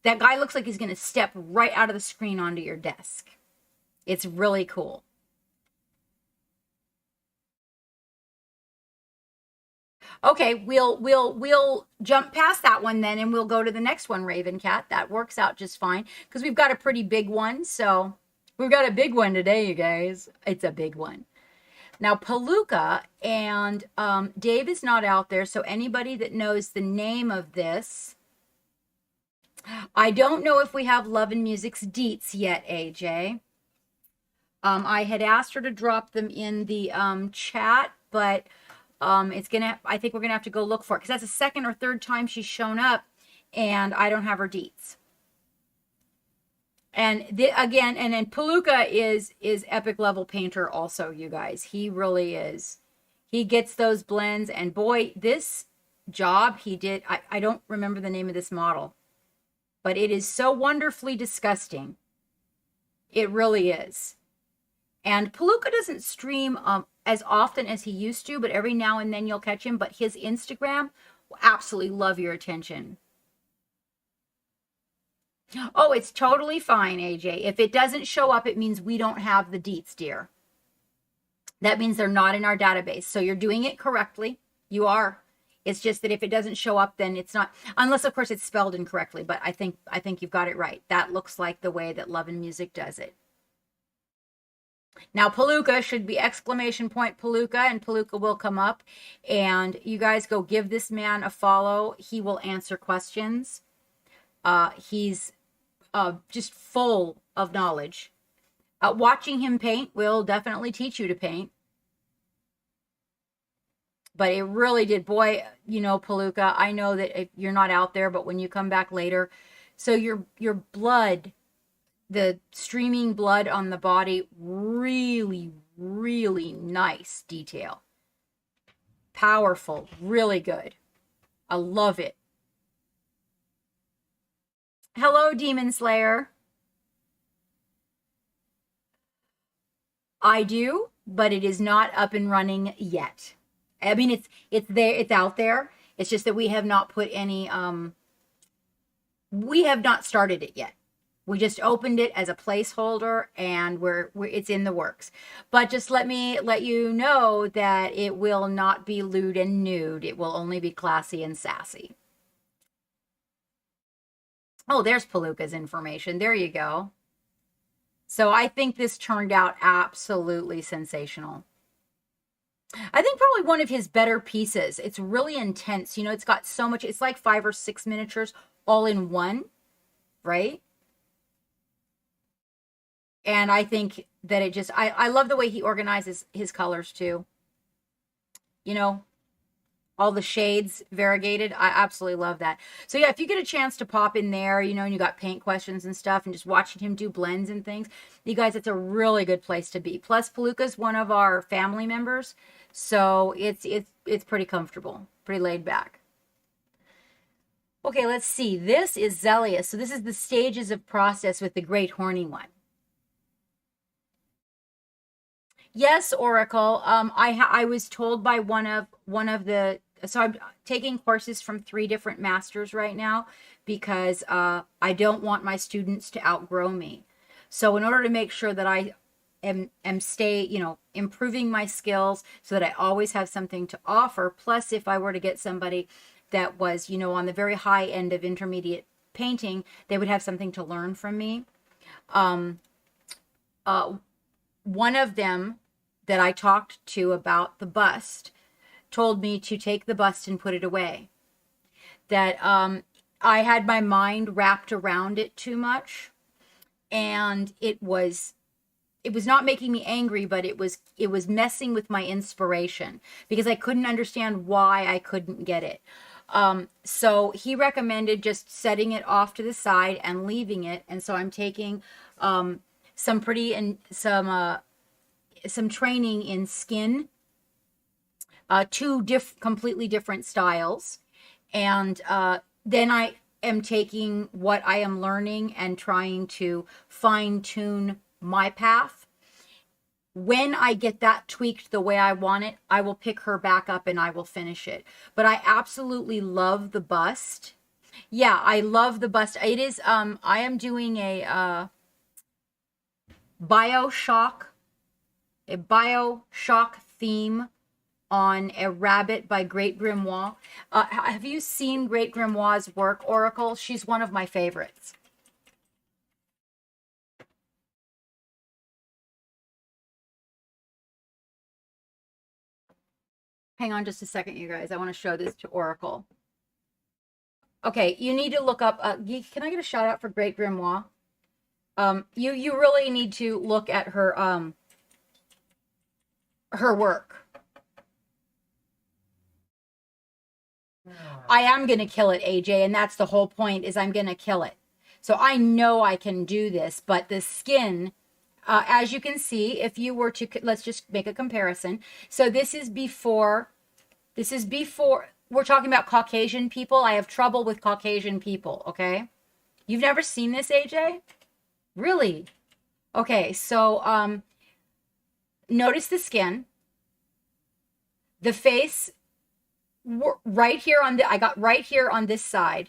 S4: That guy looks like he's going to step right out of the screen onto your desk. It's really cool. Okay, we'll jump past that one then, and we'll go to the next one, Raven Cat. That works out just fine because we've got a pretty big one. So we've got a big one today, you guys. It's a big one. Now, Palooka and Dave is not out there, so anybody that knows the name of this, I don't know if we have Love and Music's deets yet, AJ. I had asked her to drop them in the chat, but I think we're gonna have to go look for it because that's the second or third time she's shown up, and I don't have her deets. And again, and then Palooka is epic level painter also, you guys. He really is. He gets those blends, and boy, this job he did. I don't remember the name of this model, but it is so wonderfully disgusting. It really is. And Palooka doesn't stream as often as he used to, but every now and then you'll catch him. But his Instagram will absolutely love your attention. Oh, it's totally fine, AJ. If it doesn't show up, it means we don't have the deets, dear. That means they're not in our database. So you're doing it correctly. You are. It's just that if it doesn't show up, then it's not, unless of course it's spelled incorrectly. But I think you've got it right. That looks like the way that Love and Music does it. Now, Palooka should be exclamation point Palooka, and Palooka will come up. And you guys go give this man a follow. He will answer questions. He's just full of knowledge. Watching him paint will definitely teach you to paint. But it really did. Boy, you know, Palooka, I know that if you're not out there, but when you come back later, so your blood, the streaming blood on the body, really, really nice detail. Powerful, really good. I love it. Hello, Demon Slayer. I do, but it is not up and running yet. I mean, it's there, it's out there. It's just that we have not put any, we have not started it yet. We just opened it as a placeholder, and it's in the works. But just let you know that it will not be lewd and nude. It will only be classy and sassy. Oh, there's Palooka's information. There you go. So I think this turned out absolutely sensational. I think probably one of his better pieces. It's really intense. You know, it's got so much. It's like 5 or 6 miniatures all in one, right? And I think that it just, I love the way he organizes his colors too. You know, all the shades variegated. I absolutely love that. So yeah, if you get a chance to pop in there, you know, and you got paint questions and stuff, and just watching him do blends and things, you guys, it's a really good place to be. Plus, Palooka's one of our family members, so it's pretty comfortable, pretty laid back. Okay, let's see. This is Zelia. So this is the stages of process with the Great Horny One. Yes, Oracle. I was told by one of the, so I'm taking courses from 3 different masters right now because I don't want my students to outgrow me. So in order to make sure that I am improving my skills so that I always have something to offer, plus if I were to get somebody that was, you know, on the very high end of intermediate painting, they would have something to learn from me. One of them that I talked to about the bust told me to take the bust and put it away. That I had my mind wrapped around it too much, and it was not making me angry, but it was messing with my inspiration because I couldn't understand why I couldn't get it. So he recommended just setting it off to the side and leaving it. And so I'm taking some training in skin, two completely different styles. And then I am taking what I am learning and trying to fine tune my path. When I get that tweaked the way I want it, I will pick her back up and I will finish it. But I absolutely love the bust. Yeah, I love the bust. It is, I am doing a Bioshock theme on a rabbit by Great Grimoire. Have you seen Great Grimoire's work, Oracle? She's one of my favorites. Hang on just a second, you guys. I want to show this to Oracle. Okay, you need to look up. Can I get a shout out for Great Grimoire? You really need to look at her work. I am gonna kill it, AJ, and that's the whole point. Is I'm gonna kill it. So I know I can do this, but the skin. As you can see, if you were to, let's just make a comparison. So this is before, we're talking about Caucasian people. I have trouble with Caucasian people, okay? You've never seen this, AJ? Really? Okay, so notice the skin. The face, right here I got right here on this side.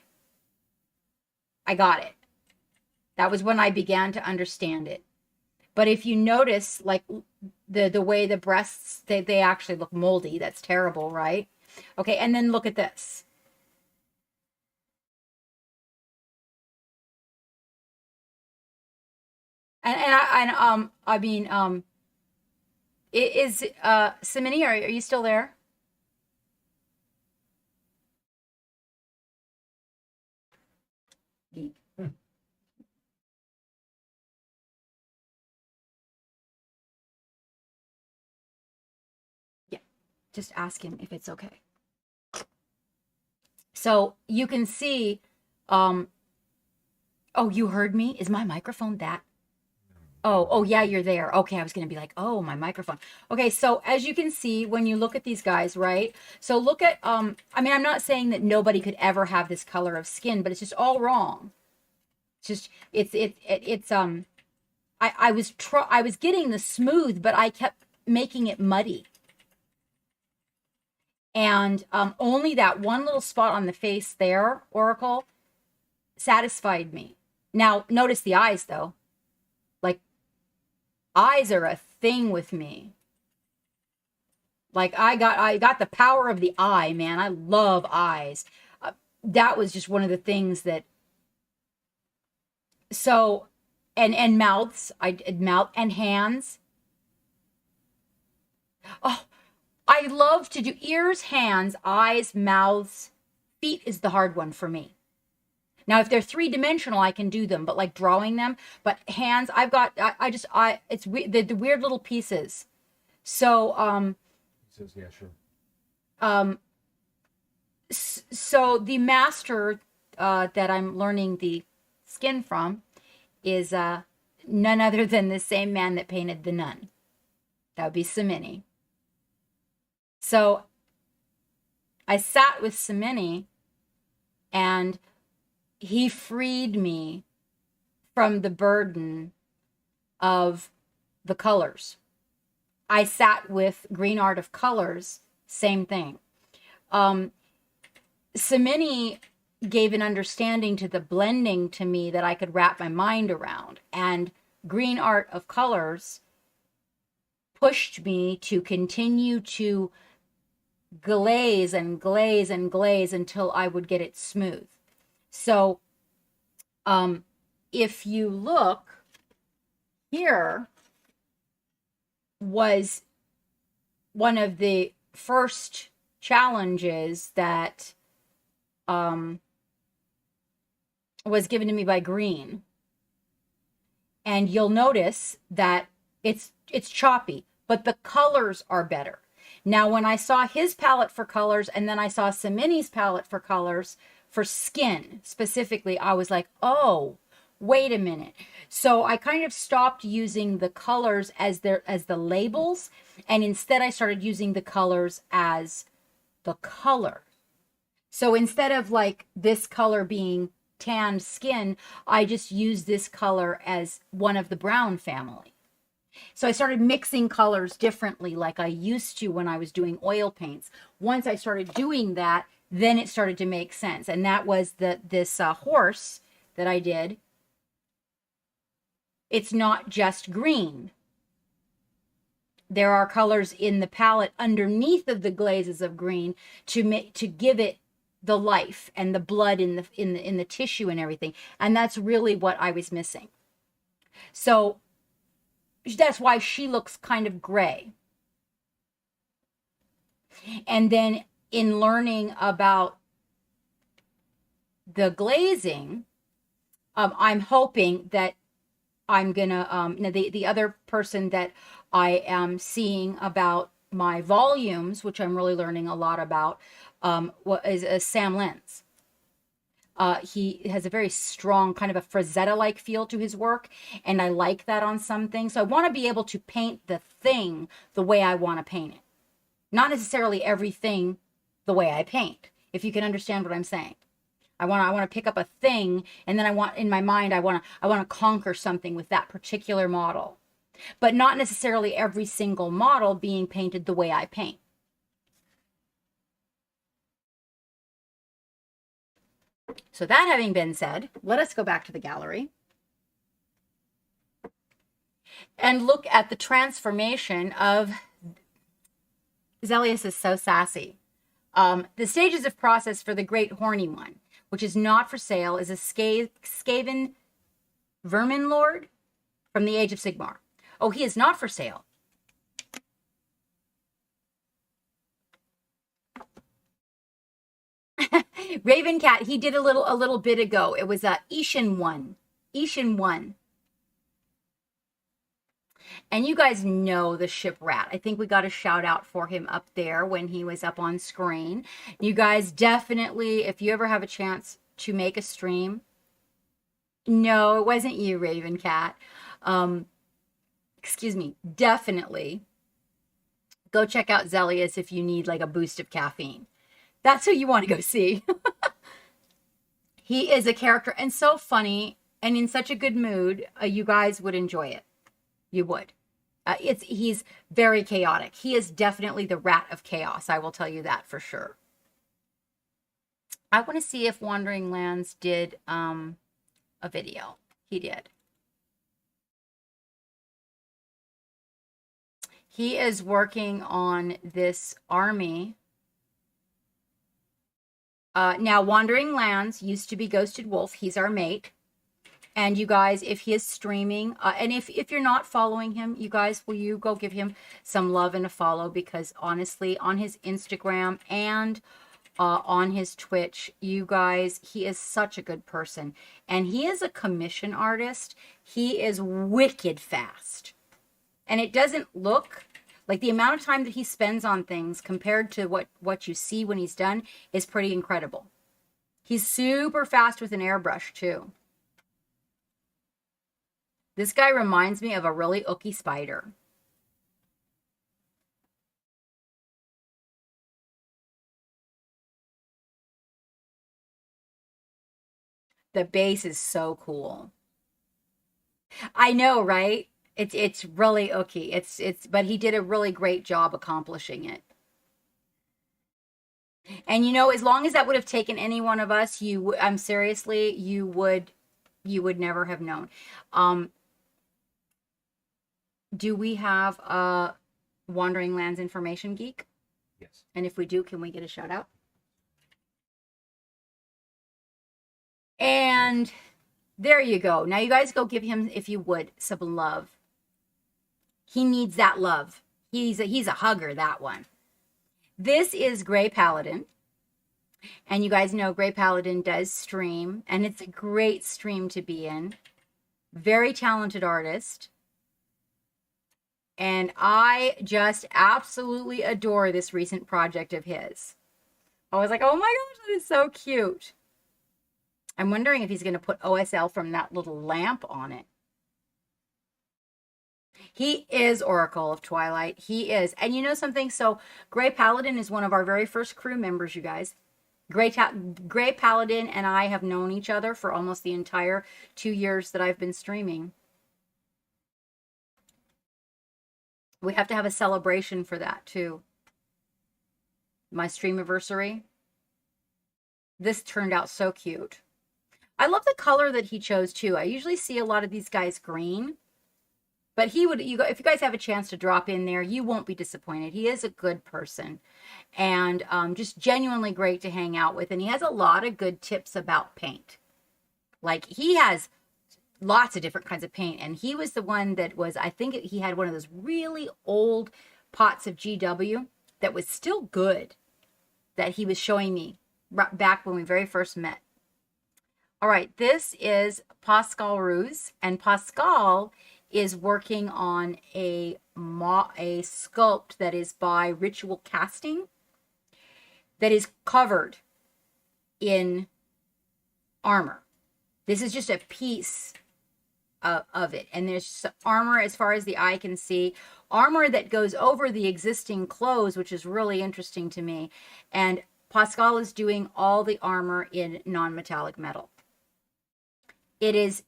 S4: I got it. That was when I began to understand it. But if you notice, like the way the breasts, they actually look moldy. That's terrible, right? Okay, and then look at this. I mean, Simini, are you still there? Just ask him if it's okay. So you can see, oh, you heard me? Is my microphone that? Oh, yeah, you're there. Okay, I was going to be like, oh, my microphone. Okay, so as you can see, when you look at these guys, right? So look at, I mean, I'm not saying that nobody could ever have this color of skin, but it's just all wrong. It's just, I was getting the smooth, but I kept making it muddy. And only that one little spot on the face there, Oracle, satisfied me. Now, notice the eyes, though. Like, eyes are a thing with me. Like, I got the power of the eye, man. I love eyes. That was just one of the things that... So, and mouths. I did mouth and hands. Oh, I love to do ears, hands, eyes, mouths. Feet is the hard one for me. Now, if they're three-dimensional, I can do them, but like drawing them. But hands, it's the weird little pieces. So,
S5: He says, yeah, sure.
S4: So the master that I'm learning the skin from is none other than the same man that painted the nun. That would be Samini. So I sat with Samini and he freed me from the burden of the colors. I sat with Green Art of Colors, same thing. Samini gave an understanding to the blending to me that I could wrap my mind around. And Green Art of Colors pushed me to continue to glaze and glaze and glaze until I would get it smooth. So if you look here, was one of the first challenges that was given to me by Green. And you'll notice that it's choppy, but the colors are better. Now, when I saw his palette for colors and then I saw Samini's palette for colors for skin specifically, I was like, oh, wait a minute. So I kind of stopped using the colors as the labels, and instead I started using the colors as the color. So instead of like this color being tanned skin, I just used this color as one of the brown family. So I started mixing colors differently like I used to when I was doing oil paints. Once I started doing that, then it started to make sense. And that was this horse that I did. It's not just green. There are colors in the palette underneath of the glazes of green to give it the life and the blood in the tissue and everything. And that's really what I was missing. So that's why she looks kind of gray. And then in learning about the glazing, I'm hoping that I'm gonna the other person that I am seeing about my volumes, which I'm really learning a lot about, is Sam Lenz. He has a very strong kind of a Frazetta-like feel to his work, and I like that on some things. So I want to be able to paint the thing the way I want to paint it, not necessarily everything the way I paint. If you can understand what I'm saying. I want to pick up a thing, and then I want in my mind I want to conquer something with that particular model, but not necessarily every single model being painted the way I paint. So that having been said, let us go back to the gallery and look at the transformation of Zelius is so sassy. The stages of process for the Great Horny One, which is not for sale, is a Skaven Vermin Lord from the Age of Sigmar. Oh, he is not for sale. Raven Cat, he did a little bit ago. It was Ishin 1. Ishin 1. And you guys know the ship rat. I think we got a shout out for him up there when he was up on screen. You guys definitely, if you ever have a chance to make a stream. No, it wasn't you, Raven Cat. Excuse me. Definitely go check out Zelius if you need like a boost of caffeine. That's who you want to go see. He is a character and so funny and in such a good mood. You guys would enjoy it. You would. He's very chaotic. He is definitely the rat of chaos. I will tell you that for sure. I want to see if Wandering Lands did a video. He did. He is working on this army. Now, Wandering Lands used to be Ghosted Wolf. He's our mate. And you guys, if he is streaming, and if you're not following him, you guys, will you go give him some love and a follow? Because honestly, on his Instagram and on his Twitch, you guys, he is such a good person. And he is a commission artist. He is wicked fast. And it doesn't look like the amount of time that he spends on things compared to what you see when he's done is pretty incredible. He's super fast with an airbrush too. This guy reminds me of a really ooky spider. The base is so cool. I know, right? It's really ooky. But he did a really great job accomplishing it. And you know, as long as that would have taken any one of us, seriously, you would never have known. Do we have a Wandering Lands Information Geek?
S5: Yes.
S4: And if we do, can we get a shout out? And there you go. Now you guys go give him, if you would, some love. He needs that love. He's a hugger, that one. This is Grey Paladin. And you guys know Grey Paladin does stream. And it's a great stream to be in. Very talented artist. And I just absolutely adore this recent project of his. I was like, oh my gosh, that is so cute. I'm wondering if he's going to put OSL from that little lamp on it. He is Oracle of Twilight. He is. And you know something? So Gray Paladin is one of our very first crew members, you guys. Gray Paladin and I have known each other for almost the entire 2 years that I've been streaming. We have to have a celebration for that too. My streamiversary. This turned out so cute. I love the color that he chose too. I usually see a lot of these guys green. But he would, if you guys have a chance to drop in there, you won't be disappointed. He is a good person and just genuinely great to hang out with. And he has a lot of good tips about paint. Like he has lots of different kinds of paint. And he was the one that was, I think he had one of those really old pots of GW that was still good that he was showing me back when we very first met. All right, this is Pascal Ruse. And Pascal is working on a sculpt that is by Ritual Casting that is covered in armor. This is just a piece of it. And there's armor as far as the eye can see. Armor that goes over the existing clothes, which is really interesting to me. And Pascal is doing all the armor in non-metallic metal. It's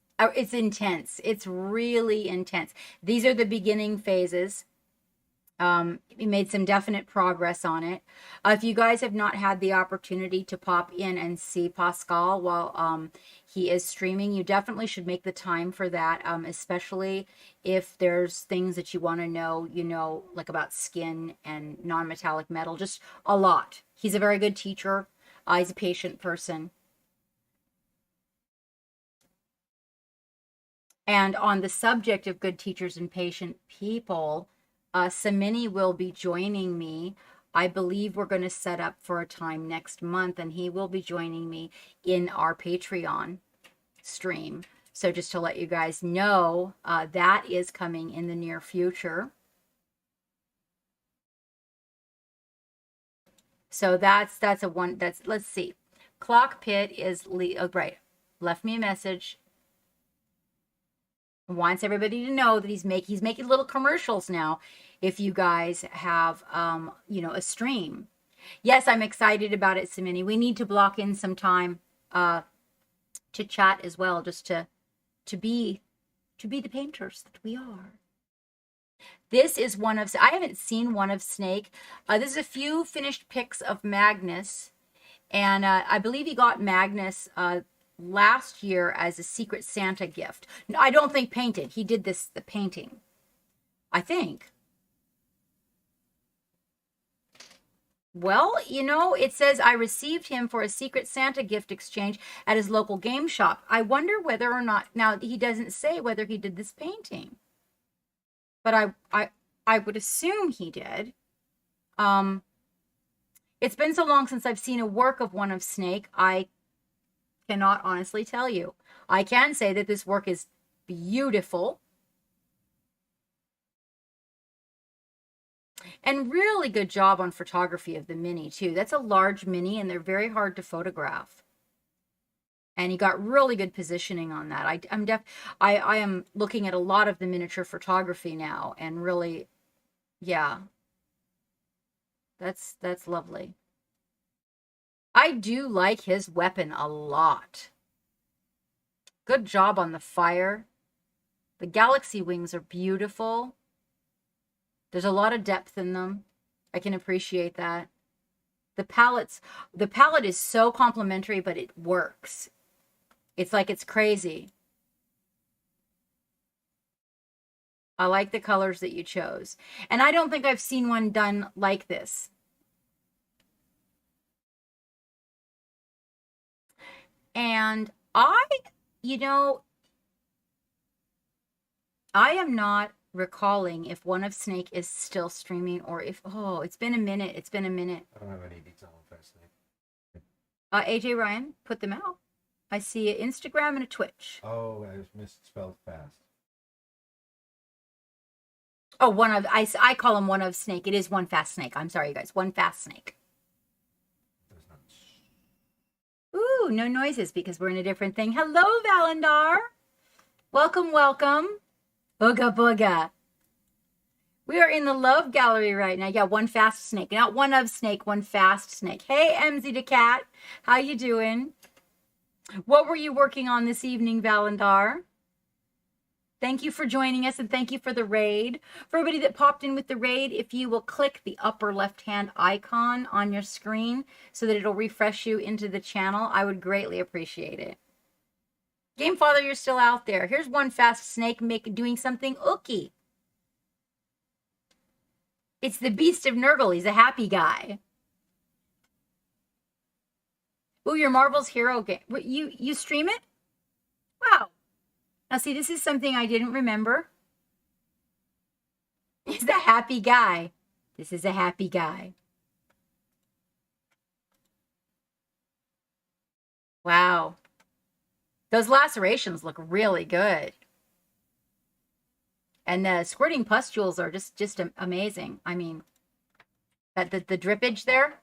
S4: intense. It's really intense. These are the beginning phases. We made some definite progress on it. If you guys have not had the opportunity to pop in and see Pascal while he is streaming, you definitely should make the time for that, especially if there's things that you want to know, like about skin and non-metallic metal, just a lot. He's a very good teacher. He's a patient person. And on the subject of good teachers and patient people, Samini will be joining me. I believe we're going to set up for a time next month, and he will be joining me in our Patreon stream. So just to let you guys know, that is coming in the near future. So that's let's see. Clock Pit is, right, left me a message. Wants everybody to know that he's making little commercials now. If you guys have, a stream. Yes, I'm excited about it, Samini. We need to block in some time to chat as well, just to be the painters that we are. This is one of, I haven't seen one of Snake. There's a few finished pics of Magnus, and I believe he got Magnus last year as a Secret Santa gift. No, I don't think painted. He did the painting, I think. Well, it says I received him for a Secret Santa gift exchange at his local game shop. I wonder whether or not, now he doesn't say whether he did this painting, but I would assume he did. It's been so long since I've seen a work of one of Snake. I cannot honestly tell you. I can say that this work is beautiful and really good job on photography of the mini too. That's a large mini and they're very hard to photograph. And he got really good positioning on that. I am looking at a lot of the miniature photography now and really, yeah, that's lovely. I do like his weapon a lot. Good job on the fire. The galaxy wings are beautiful. There's a lot of depth in them. I can appreciate that. The palette is so complimentary, but it works. It's like it's crazy. I like the colors that you chose. And I don't think I've seen one done like this. And I am not recalling if one of Snake is still streaming or if, it's been a minute. It's been a minute.
S5: I don't have any detail on Fast Snake.
S4: AJ Ryan, put them out. I see an Instagram and a Twitch.
S5: Oh, I just misspelled fast.
S4: Oh, I call him One of Snake. It is One Fast Snake. I'm sorry, you guys. One Fast Snake. Ooh, no noises because we're in a different thing. Hello, Valendar. Welcome, welcome. Booga booga. We are in the love gallery right now. Yeah, One Fast Snake. Not One of Snake, One Fast Snake. Hey, MZ the Cat. How you doing? What were you working on this evening, Valendar? Thank you for joining us, and thank you for the raid. For everybody that popped in with the raid, if you will click the upper left-hand icon on your screen so that it'll refresh you into the channel, I would greatly appreciate it. Gamefather, you're still out there. Here's One Fast Snake doing something ooky. It's the Beast of Nurgle. He's a happy guy. Ooh, your Marvel's Hero game. What, you stream it? Wow. Now, see, this is something I didn't remember. He's a happy guy. This is a happy guy. Wow. Those lacerations look really good. And the squirting pustules are just amazing. I mean, the drippage there.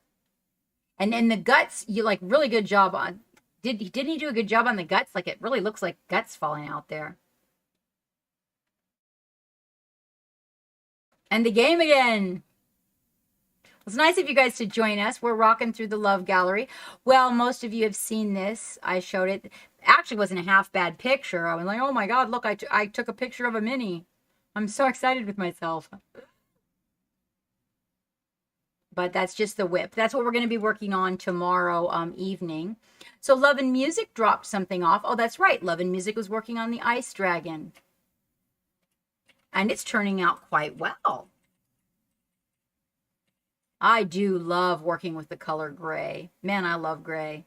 S4: And then the guts, you like really good job on. Didn't he do a good job on the guts? Like, it really looks like guts falling out there. And the game again. It's nice of you guys to join us. We're rocking through the love gallery. Well, most of you have seen this. I showed it. Actually, wasn't a half bad picture. I was like, oh my God, look, I took a picture of a mini. I'm so excited with myself. But that's just the whip. That's what we're going to be working on tomorrow evening. So Love and Music dropped something off. Oh, that's right. Love and Music was working on the Ice Dragon. And it's turning out quite well. I do love working with the color gray. Man, I love gray.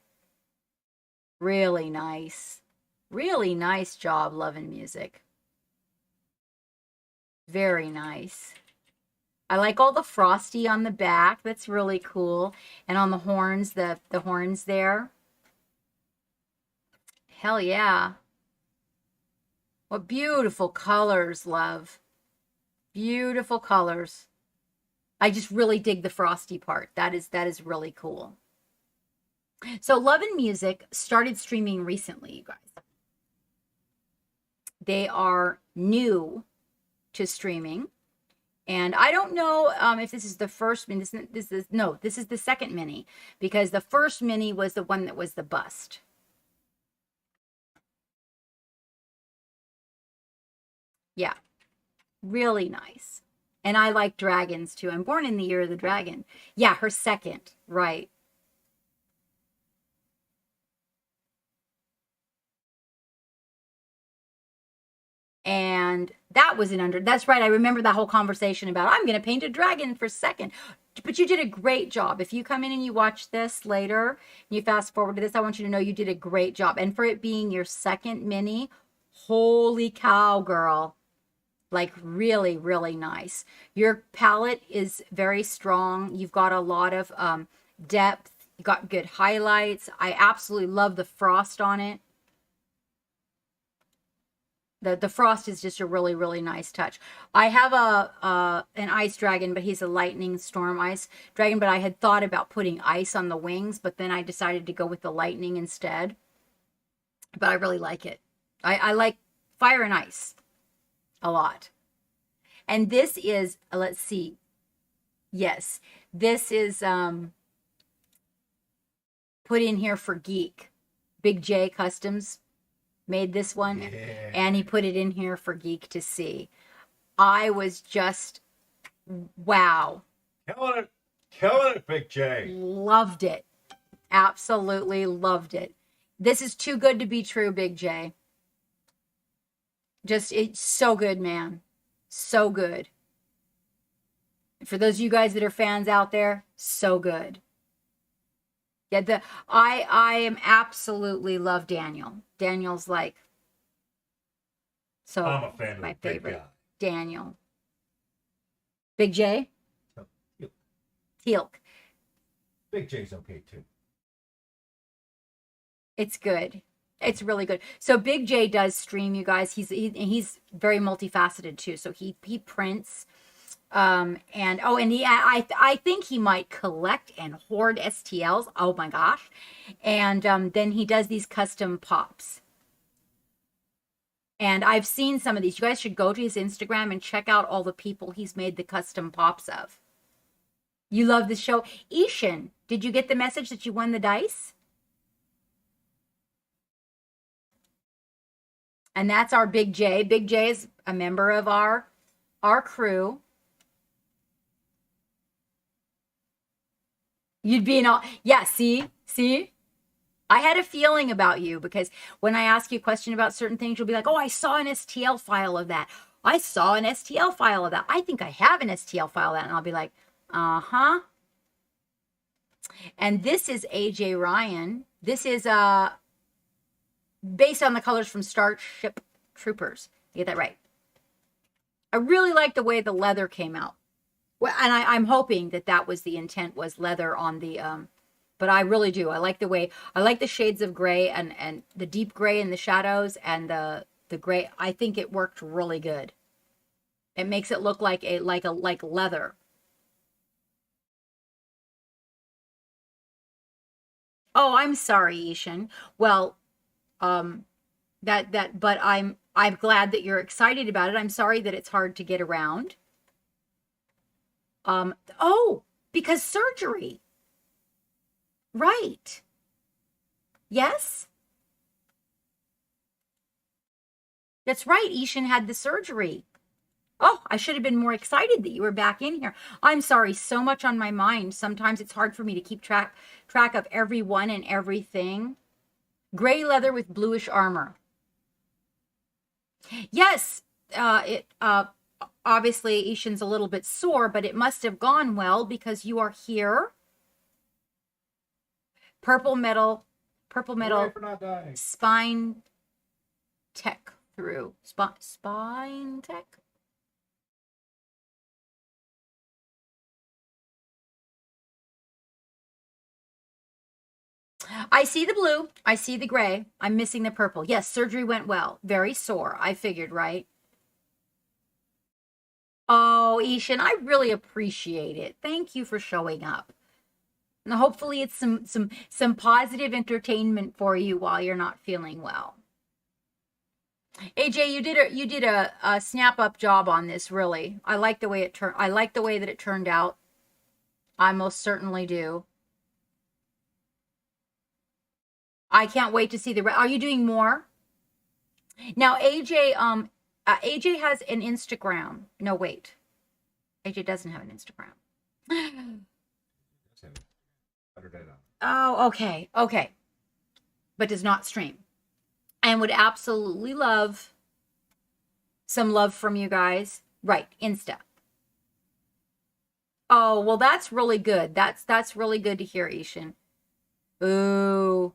S4: Really nice. Really nice job, Love and Music. Very nice. I like all the frosty on the back. That's really cool. And on the horns, the horns there. Hell yeah. What beautiful colors, love. Beautiful colors. I just really dig the frosty part. That is really cool. So Love and Music started streaming recently, you guys. They are new to streaming. And I don't know if this is the first mini. This is the second mini, because the first mini was the one that was the bust. Yeah, really nice. And I like dragons too. I'm born in the year of the dragon. Yeah, her second, right. And that was that's right. I remember that whole conversation about, I'm going to paint a dragon for second. But you did a great job. If you come in and you watch this later, and you fast forward to this, I want you to know you did a great job. And for it being your second mini, holy cow, girl. Like, really, really nice. Your palette is very strong. You've got a lot of depth. You got good highlights. I absolutely love the frost on it. The frost is just a really, really nice touch. I have an ice dragon, but he's a lightning storm ice dragon. But I had thought about putting ice on the wings, but then I decided to go with the lightning instead. But I really like it. I like fire and ice a lot. And this is, let's see. Yes, this is put in here for Geek. Big J Customs made this one, yeah. And he put it in here for Geek to see. I was just, wow.
S5: Killing it, Big J.
S4: Loved it. Absolutely loved it. This is too good to be true, Big J. Just, it's so good, man. So good. For those of you guys that are fans out there, so good. Yeah, I am absolutely love Daniel. Daniel's like, so
S5: I'm a fan of
S4: my
S5: Big
S4: favorite.
S5: Guy.
S4: Daniel. Big J? Teal'c.
S5: Big J's okay too.
S4: It's good. It's really good. So Big J does stream, you guys. He's very multifaceted too. So he prints, and I think he might collect and hoard STLs. Oh my gosh! And then he does these custom pops. And I've seen some of these. You guys should go to his Instagram and check out all the people he's made the custom pops of. You love this show, Ishan. Did you get the message that you won the dice? And that's our Big J. Big J is a member of our crew. You'd be in all, yeah, see? I had a feeling about you because when I ask you a question about certain things, you'll be like, oh, I saw an STL file of that. I saw an STL file of that. I think I have an STL file of that. And I'll be like, uh-huh. And this is AJ Ryan. This is based on the colors from Starship Troopers. You get that right. I really like the way the leather came out. Well, and I'm hoping that was the intent, was leather on the, but I really do. I like the shades of gray and the deep gray in the shadows and the gray. I think it worked really good. It makes it look like leather. Oh, I'm sorry, Ishan. Well, but I'm glad that you're excited about it. I'm sorry that it's hard to get around. Because surgery. Right. Yes? That's right. Ishan had the surgery. Oh, I should have been more excited that you were back in here. I'm sorry, so much on my mind. Sometimes it's hard for me to keep track of everyone and everything. Gray leather with bluish armor. Yes, obviously Ishan's a little bit sore, but it must have gone well because you are here. Purple metal spine tech through. Spine tech? I see the blue. I see the gray. I'm missing the purple. Yes, surgery went well. Very sore. I figured, right? Oh, Ishan, I really appreciate it. Thank you for showing up. And hopefully it's some positive entertainment for you while you're not feeling well. AJ, you did a snap up job on this, really. I like the way it turned. I like the way that it turned out. I most certainly do. I can't wait to see are you doing more? Now, AJ has an Instagram. No, wait. AJ doesn't have an Instagram. Oh, okay. But does not stream. And would absolutely love some love from you guys. Right, Insta. Oh, well, that's really good. That's really good to hear, Ishan. Ooh.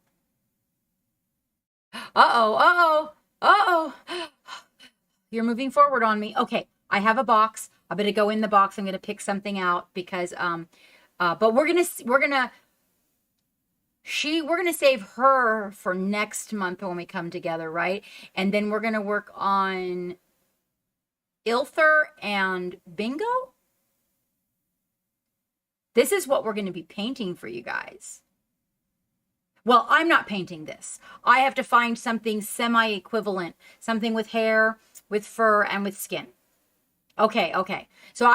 S4: Uh-oh. You're moving forward on me. Okay, I have a box. I better go in the box. I'm going to pick something out because but we're going to save her for next month when we come together, right? And then we're going to work on Ilther and Bingo. This is what we're going to be painting for you guys. Well, I'm not painting this. I have to find something semi-equivalent, something with hair, with fur, and with skin. Okay. So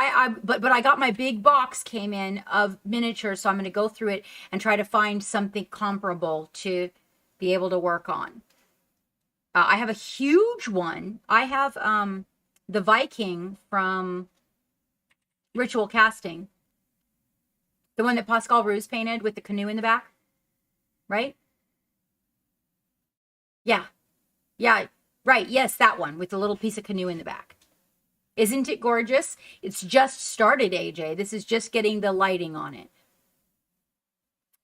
S4: but I got my big box came in of miniatures, so I'm going to go through it and try to find something comparable to be able to work on. I have a huge one. I have the Viking from Ritual Casting, the one that Pascal Ruse painted with the canoe in the back. Right? Yeah, right. Yes, that one with the little piece of canoe in the back. Isn't it gorgeous? It's just started, AJ. This is just getting the lighting on it.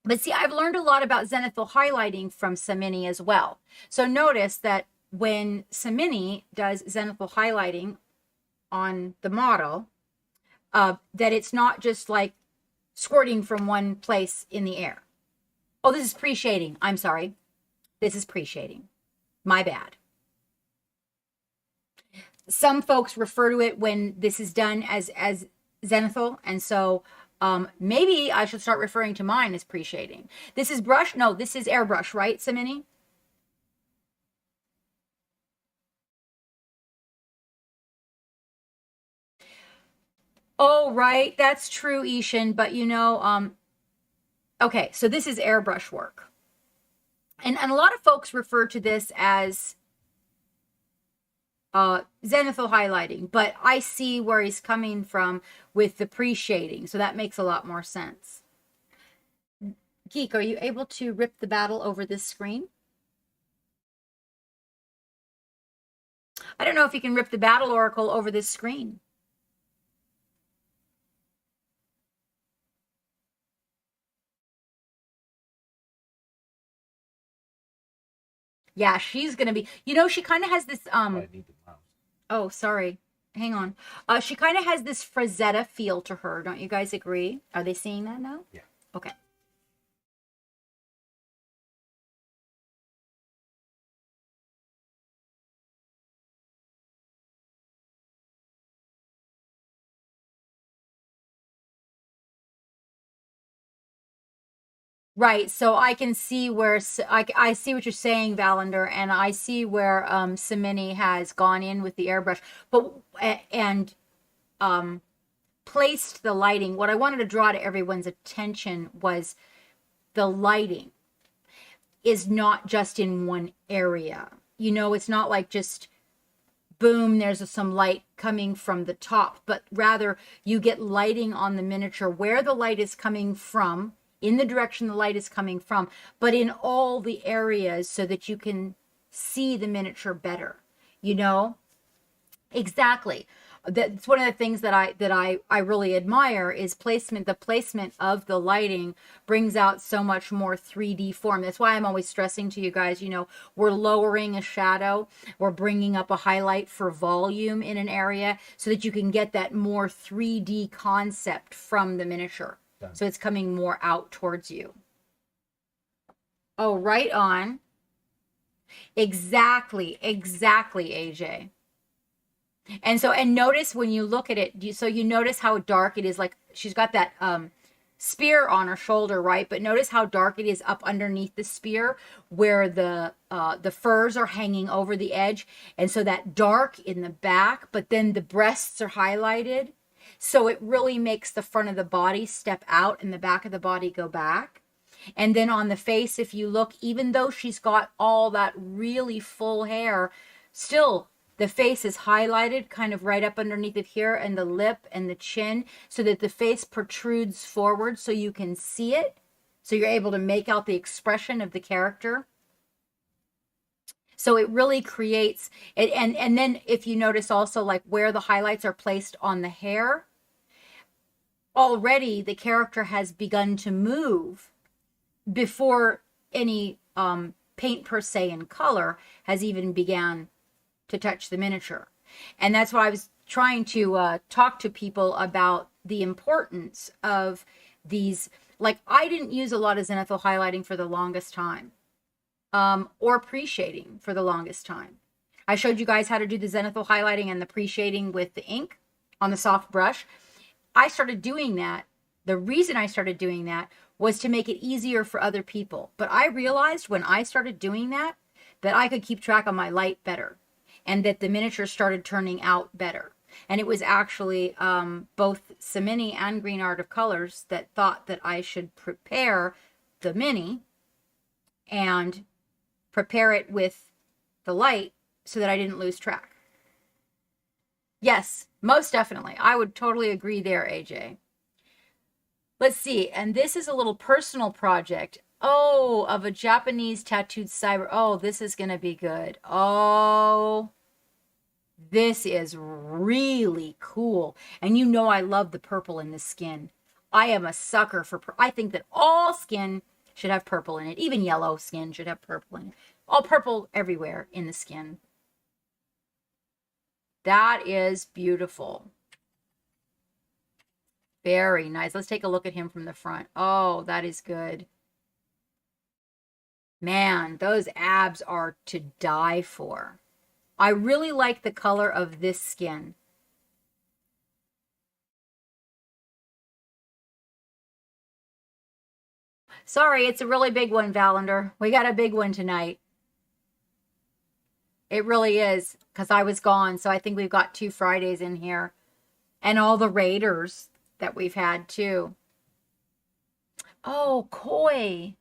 S4: But see, I've learned a lot about zenithal highlighting from Samini as well. So notice that when Samini does zenithal highlighting on the model, that it's not just like squirting from one place in the air. Oh, this is pre-shading. I'm sorry. This is pre-shading. My bad. Some folks refer to it when this is done as zenithal, and so maybe I should start referring to mine as pre-shading. This is brush? No, this is airbrush, right, Samini? Oh, right. That's true, Ishan. But you know, okay, so this is airbrush work. And a lot of folks refer to this as zenithal highlighting, but I see where he's coming from with the pre-shading, so that makes a lot more sense. Geek, are you able to rip the battle over this screen? I don't know if you can rip the battle oracle over this screen. Yeah, she's gonna be, you know, she kind of has this oh, sorry, hang on. She kind of has this Frazetta feel to her, don't you guys agree? Are they seeing that now?
S5: Yeah.
S4: Okay. Right, so I can see where I see what you're saying, Valander, and I see where Samini has gone in with the airbrush, but and placed the lighting. What I wanted to draw to everyone's attention was the lighting is not just in one area. You know, it's not like just boom, there's some light coming from the top, but rather you get lighting on the miniature where the light is coming from, in the direction the light is coming from, but in all the areas so that you can see the miniature better, you know? Exactly. That's one of the things that I really admire is placement. The placement of the lighting brings out so much more 3D form. That's why I'm always stressing to you guys, you know, we're lowering a shadow, we're bringing up a highlight for volume in an area so that you can get that more 3D concept from the miniature. So it's coming more out towards you. Oh, right on. Exactly, AJ. And so, and notice when you look at it, so you notice how dark it is. Like she's got that spear on her shoulder, right? But notice how dark it is up underneath the spear where the furs are hanging over the edge. And so that dark in the back, but then the breasts are highlighted. So it really makes the front of the body step out and the back of the body go back. And then on the face, if you look, even though she's got all that really full hair, still the face is highlighted kind of right up underneath it here, and the lip and the chin, so that the face protrudes forward so you can see it. So you're able to make out the expression of the character. So it really creates it. And then if you notice also like where the highlights are placed on the hair, already the character has begun to move before any paint per se in color has even began to touch the miniature. And that's why I was trying to talk to people about the importance of these. Like I didn't use a lot of zenithal highlighting for the longest time. Or pre-shading for the longest time. I showed you guys how to do the zenithal highlighting and the pre-shading with the ink on the soft brush. I started doing that. The reason I started doing that was to make it easier for other people. But I realized when I started doing that I could keep track of my light better and that the miniature started turning out better. And it was actually both Samini and Green Art of Colors that thought that I should prepare the mini and prepare it with the light so that I didn't lose track. Yes, most definitely. I would totally agree there, AJ. Let's see. And this is a little personal project. Oh, of a Japanese tattooed cyber. Oh, this is going to be good. Oh, this is really cool. And you know I love the purple in the skin. I am a sucker for I think that all skin should have purple in it. Even yellow skin should have purple in it. All purple everywhere in the skin. That is beautiful. Very nice. Let's take a look at him from the front. Oh, that is good. Man, those abs are to die for. I really like the color of this skin. Sorry, it's a really big one, Valander. We got a big one tonight. It really is, because I was gone, so I think we've got 2 Fridays in here. And all the Raiders that we've had, too. Oh, Koi.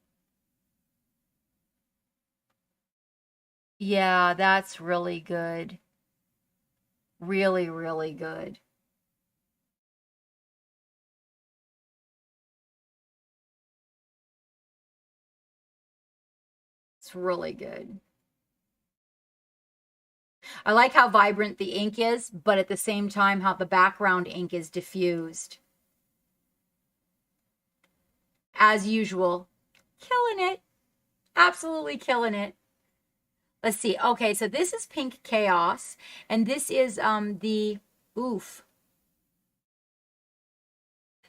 S4: Yeah, that's really good. Really, really good. It's really good. I like how vibrant the ink is, but at the same time, how the background ink is diffused. As usual, killing it. Absolutely killing it. Let's see. Okay, so this is Pink Chaos, and this is the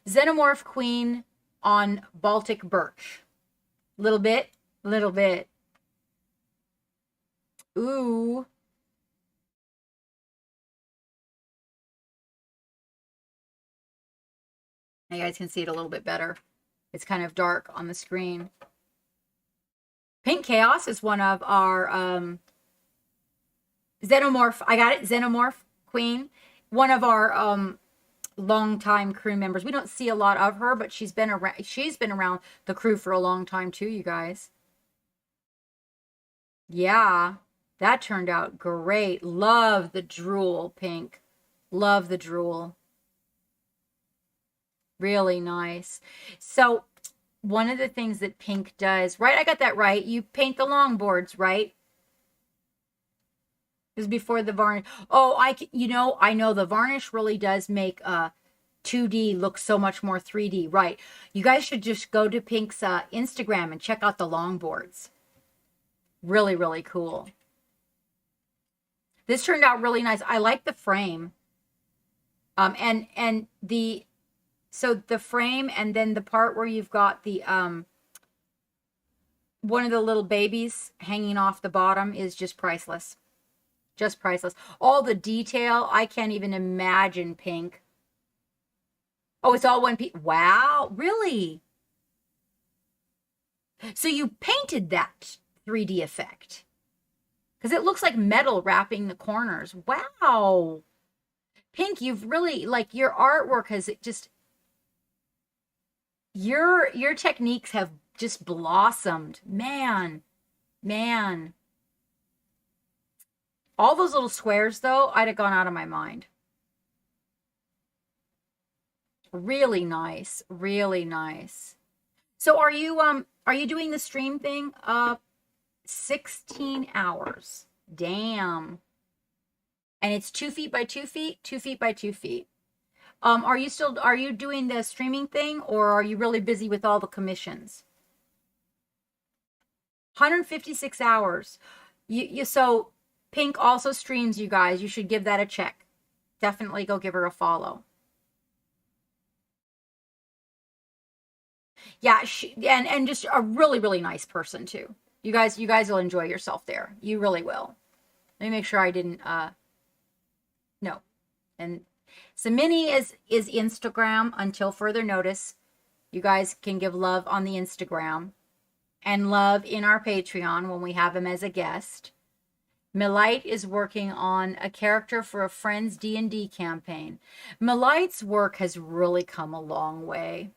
S4: Xenomorph Queen on Baltic Birch. Little bit, little bit. Ooh. You guys can see it a little bit better. It's kind of dark on the screen. Pink Chaos is one of our Xenomorph. I got it. Xenomorph Queen. One of our longtime crew members. We don't see a lot of her, but she's been around. She's been around the crew for a long time too, you guys. Yeah, that turned out great. Love the drool, Pink. Love the drool. Really nice. So one of the things that Pink does, right? I got that right. You paint the longboards, right? It was before the varnish. Oh, I know the varnish really does make 2D look so much more 3D, right? You guys should just go to Pink's Instagram and check out the longboards. Really, really cool. This turned out really nice. I like the frame. And the frame, and then the part where you've got the one of the little babies hanging off the bottom is just priceless. Just priceless. All the detail, I can't even imagine, Pink. Oh, it's all one piece. Wow, really? So you painted that 3D effect? Because it looks like metal wrapping the corners. Wow. Pink, you've really, like, your artwork has just... Your techniques have just blossomed. Man. All those little squares, though, I'd have gone out of my mind. Really nice. Really nice. So are you doing the stream thing? 16 hours. Damn. And it's 2 feet by 2 feet, 2 feet by 2 feet. Are you doing the streaming thing, or are you really busy with all the commissions? 156 hours. So Pink also streams, you guys. You should give that a check. Definitely go give her a follow. Yeah, and just a really, really nice person too. You guys will enjoy yourself there. You really will. Let me make sure I didn't no. And so Minnie is Instagram until further notice. You guys can give love on the Instagram and love in our Patreon when we have him as a guest. Milite is working on a character for a Friends D&D campaign. Milite's work has really come a long way.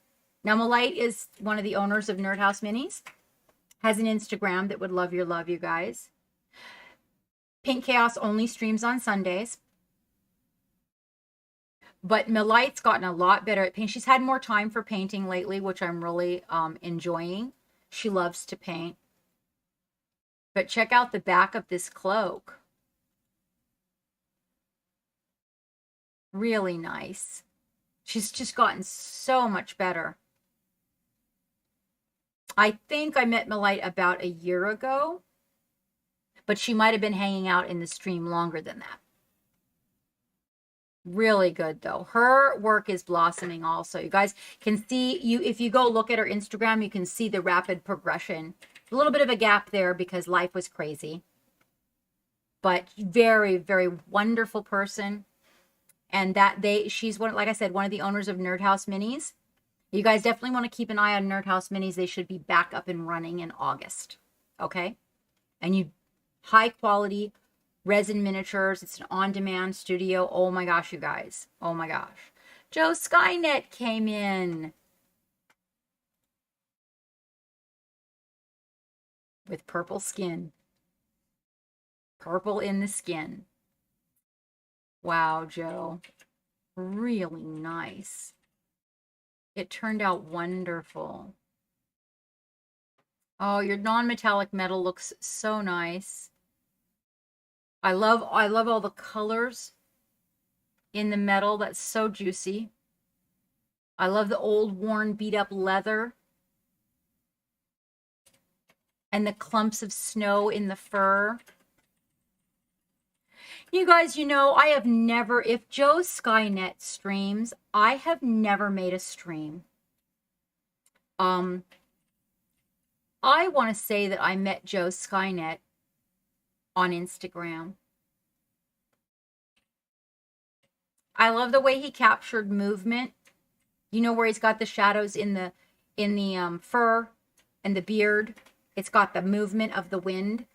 S4: Now, Milite is one of the owners of Nerd House Minis. Has an Instagram that would love your love, you guys. Pink Chaos only streams on Sundays. But Milite's gotten a lot better at painting. She's had more time for painting lately, which I'm really enjoying. She loves to paint. But check out the back of this cloak. Really nice. She's just gotten so much better. I think I met Milite about a year ago, but she might have been hanging out in the stream longer than that. Really good, though. Her work is blossoming also. You guys can see, if you go look at her Instagram, you can see the rapid progression A little bit of a gap there because life was crazy. But very, very wonderful person. And she's one, like I said, one of the owners of Nerd House Minis. You guys definitely want to keep an eye on Nerd House Minis. They should be back up and running in August. Okay? And high quality resin miniatures. It's an on-demand studio. Oh my gosh, you guys. Oh my gosh. Joe Skynet came in. With purple skin. Purple in the skin. Wow, Joe. Really nice. It turned out wonderful. Oh, your non-metallic metal looks so nice. I love all the colors in the metal. That's so juicy. I love the old, worn, beat-up leather. And the clumps of snow in the fur. You guys, I have never, if Joe Skynet streams, I have never made a stream. I want to say that I met Joe Skynet on Instagram. I love the way he captured movement. Where he's got the shadows in the fur and the beard. It's got the movement of the wind.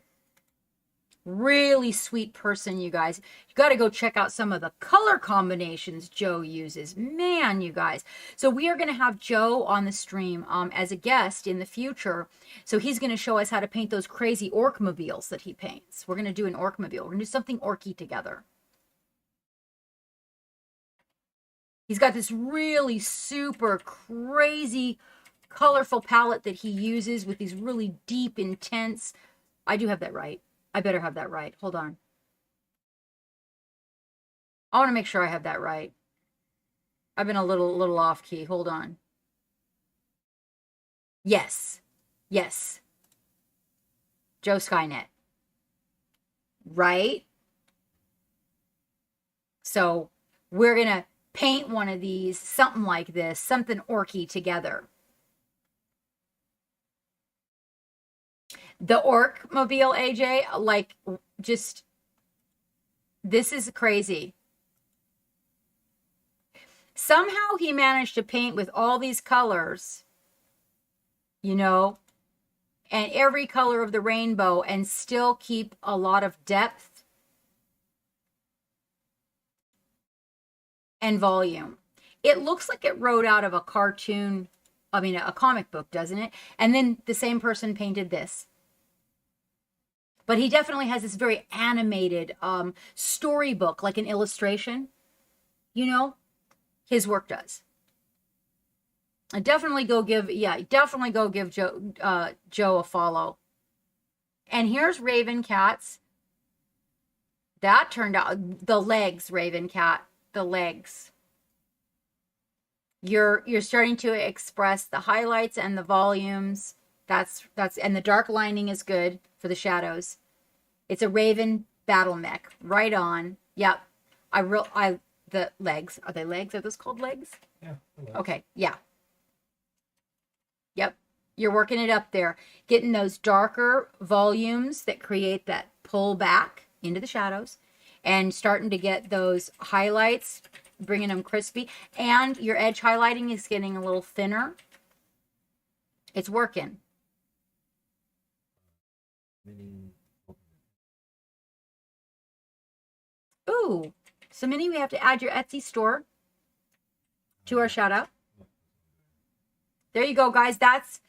S4: Really sweet person, you guys. You got to go check out some of the color combinations Joe uses. Man, you guys. So we are going to have Joe on the stream as a guest in the future. So he's going to show us how to paint those crazy orc-mobiles that he paints. We're going to do an orc-mobile. We're going to do something orky together. He's got this really super crazy colorful palette that he uses with these really deep, intense. I do have that right. I better have that right. Hold on. I want to make sure I have that right. I've been a little off key. Hold on. Yes. Yes. Joe Skynet. Right? So we're going to paint one of these, something like this, something orky together. The orc-mobile, AJ, like, just, this is crazy. Somehow he managed to paint with all these colors, and every color of the rainbow and still keep a lot of depth and volume. It looks like it wrote out of a cartoon, a comic book, doesn't it? And then the same person painted this. But he definitely has this very animated storybook, like an illustration. His work does. Definitely go give Joe a follow. And here's Raven Cat's. That turned out the legs, Raven Cat, the legs. You're starting to express the highlights and the volumes. That's and the dark lining is good for the shadows. It's a Raven battle mech. Right on. Yep. The legs. Are they legs? Are those called legs?
S5: Yeah.
S4: Okay. Yeah. Yep. You're working it up there. Getting those darker volumes that create that pull back into the shadows and starting to get those highlights, bringing them crispy. And your edge highlighting is getting a little thinner. It's working. Ooh, so Minnie, we have to add your Etsy store to our shout out. There you go, guys. That's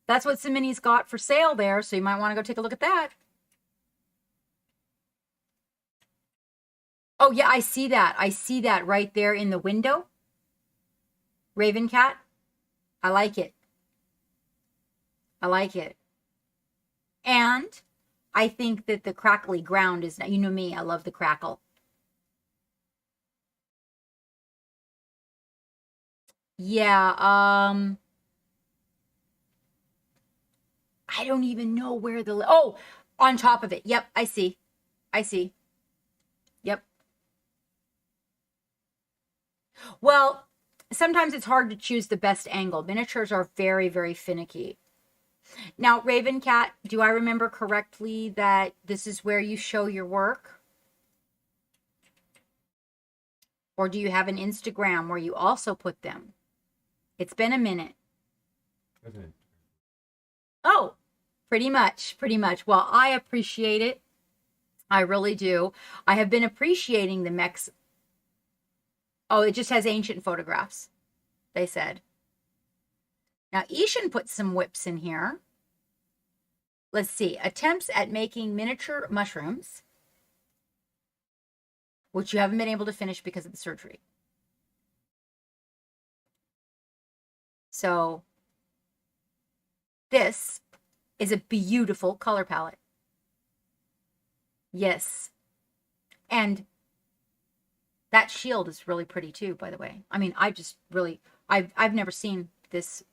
S4: what Samini's got for sale there. So you might want to go take a look at that. Oh yeah, I see that. I see that right there in the window. Raven Cat. I like it. I like it. And I think that the crackly ground is, you know me, I love the crackle. Yeah, I don't even know where oh, on top of it. Yep, I see. I see. Yep. Well, sometimes it's hard to choose the best angle. Miniatures are very, very finicky. Now, Raven Cat, do I remember correctly that this is where you show your work? Or do you have an Instagram where you also put them? It's been a minute.
S5: Okay.
S4: Oh, pretty much. Well, I appreciate it. I really do. I have been appreciating the mechs. Oh, it just has ancient photographs, they said. Now, Ishan put some whips in here. Let's see. Attempts at making miniature mushrooms, which you haven't been able to finish because of the surgery. So, this is a beautiful color palette. Yes. And that shield is really pretty too, by the way. I mean, I've never seen this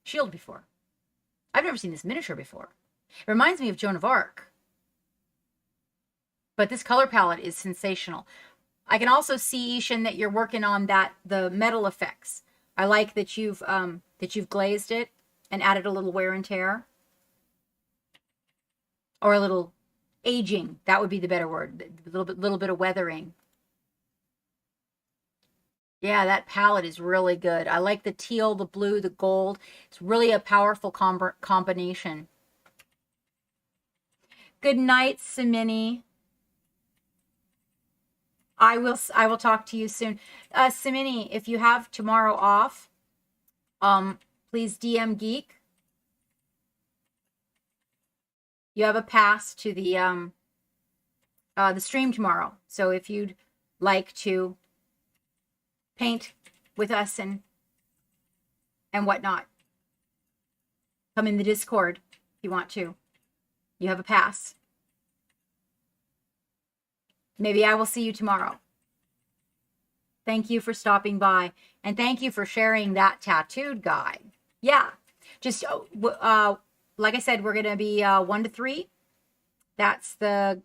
S4: shield before. I've never seen this miniature before. It reminds me of Joan of Arc. But this color palette is sensational. I can also see, Ishan, that you're working on the metal effects. I like that you've glazed it and added a little wear and tear. Or a little aging. That would be the better word. A little bit of weathering. Yeah, that palette is really good. I like the teal, the blue, the gold. It's really a powerful combination. Good night, Simini. I will talk to you soon. Simini, if you have tomorrow off, please DM Geek. You have a pass to the stream tomorrow. So if you'd like to paint with us and whatnot, come in the Discord if you want to. You have a pass. Maybe I will see you tomorrow. Thank you for stopping by. And thank you for sharing that tattooed guy. Yeah. Just, like I said, we're going to be 1 to 3. That's the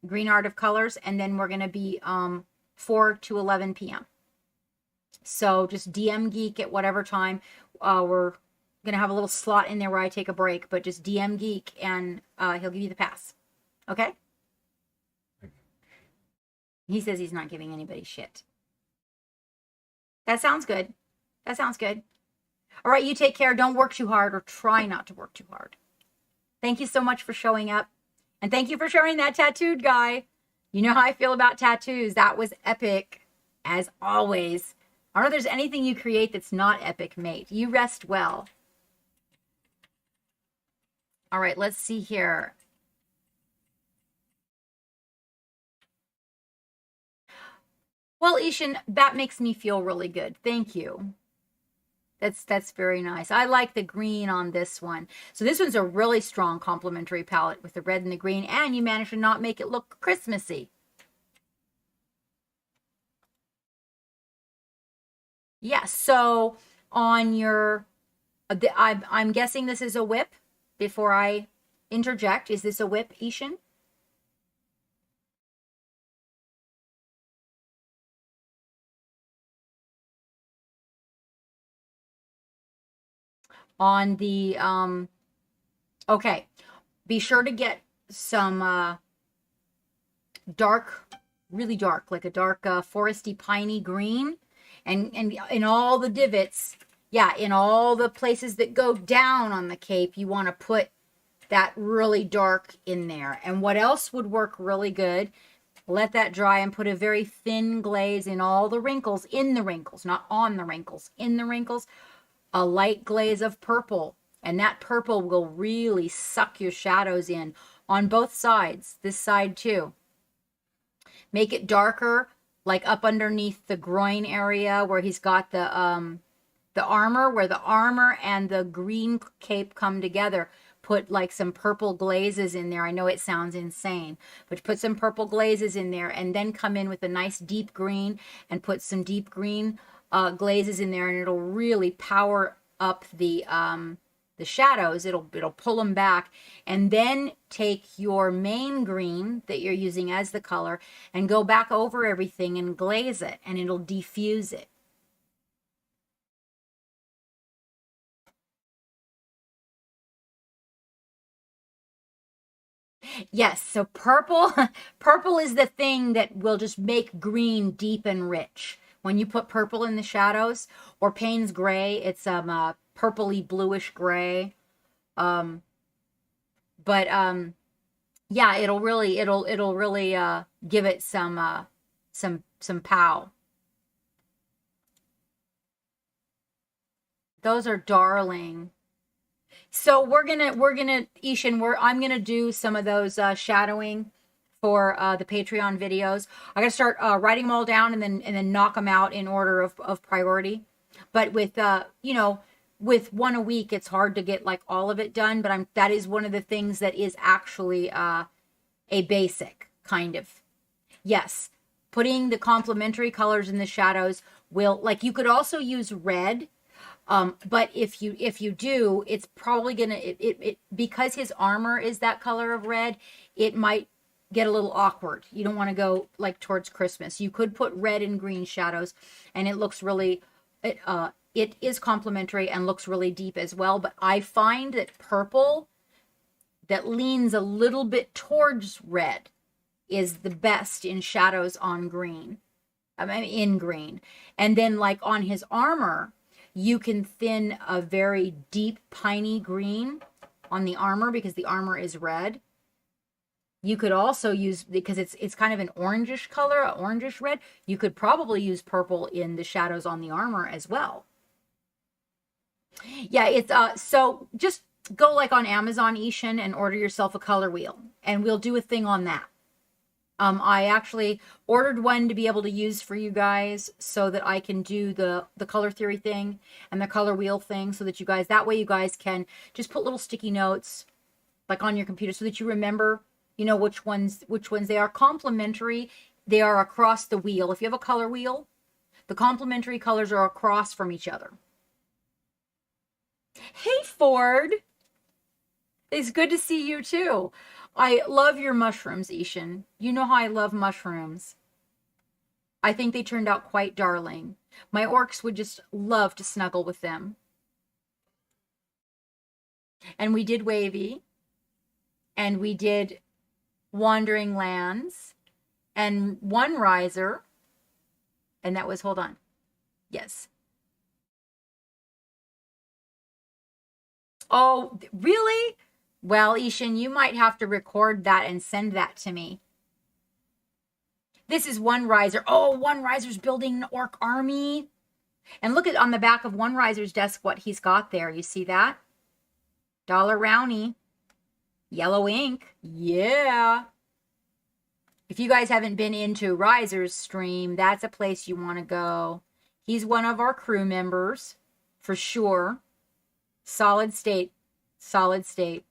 S4: Green Art of Colors. And then we're going to be 4 to 11 p.m. So just DM Geek at whatever time. We're going to have a little slot in there where I take a break. But just DM Geek and he'll give you the pass. Okay? He says he's not giving anybody shit. That sounds good. That sounds good. All right, you take care. Don't work too hard, or try not to work too hard. Thank you so much for showing up. And thank you for sharing that tattooed guy. You know how I feel about tattoos. That was epic, as always. I don't know if there's anything you create that's not epic, mate. You rest well. All right, let's see here. Well, Ishan, that makes me feel really good. Thank you. That's very nice. I like the green on this one. So this one's a really strong complementary palette with the red and the green, and you managed to not make it look Christmassy. Yeah, so on your, I'm guessing this is a whip before I interject. Is this a whip, Ishan? On the, okay, be sure to get some dark, really dark, like a dark foresty piney green, and in all the divots, yeah, in all the places that go down on the cape, you want to put that really dark in there. And what else would work really good? Let that dry and put a very thin glaze in all the wrinkles, in the wrinkles, not on the wrinkles, in the wrinkles. A light glaze of purple, and that purple will really suck your shadows in on both sides, this side too. Make it darker, like up underneath the groin area where he's got the armor, where the armor and the green cape come together. Put like some purple glazes in there. I know it sounds insane, but put some purple glazes in there, and then come in with a nice deep green and put some deep green glazes in there, and it'll really power up the shadows. It'll pull them back, and then take your main green that you're using as the color and go back over everything and glaze it, and it'll diffuse it. Yes, so purple purple is the thing that will just make green deep and rich. When you put purple in the shadows, or Payne's gray, it's purpley bluish gray. But yeah, it'll really give it some pow. Those are darling. So we're gonna Ishan, I'm gonna do some of those shadowing for the Patreon videos. I gotta start writing them all down and then knock them out in order of priority. But with you know, with one a week, it's hard to get like all of it done. But that is one of the things that is actually a basic kind of. Yes, putting the complementary colors in the shadows will, like, you could also use red. But if you do, it's probably gonna it because his armor is that color of red, it might get a little awkward. You don't want to go like towards Christmas. You could put red and green shadows, and it looks really it is complementary and looks really deep as well. But I find that purple that leans a little bit towards red is the best in shadows on green. I mean, in green, and then like on his armor, you can thin a very deep piney green on the armor because the armor is red. You could also use, because it's kind of an orangish color, an orangish red, you could probably use purple in the shadows on the armor as well. Yeah, it's so just go like on Amazon, Ishan, and order yourself a color wheel, and we'll do a thing on that. I actually ordered one to be able to use for you guys so that I can do the color theory thing and the color wheel thing, so that you guys, that way you guys can just put little sticky notes like on your computer so that you remember, you know, which ones they are complementary. They are across the wheel. If you have a color wheel, the complementary colors are across from each other. Hey, Ford. It's good to see you too. I love your mushrooms, Ishan. You know how I love mushrooms. I think they turned out quite darling. My orcs would just love to snuggle with them. And we did Wavy. And we did Wandering Lands. And One Riser. And that was, hold on. Yes. Oh, really? Well, Ishan, you might have to record that and send that to me. This is One Riser. Oh, One Riser's building an orc army. And look at on the back of One Riser's desk what he's got there. You see that? Dollar Rowney. Yellow ink. Yeah. If you guys haven't been into Riser's stream, that's a place you want to go. He's one of our crew members, for sure. Solid state. Solid state.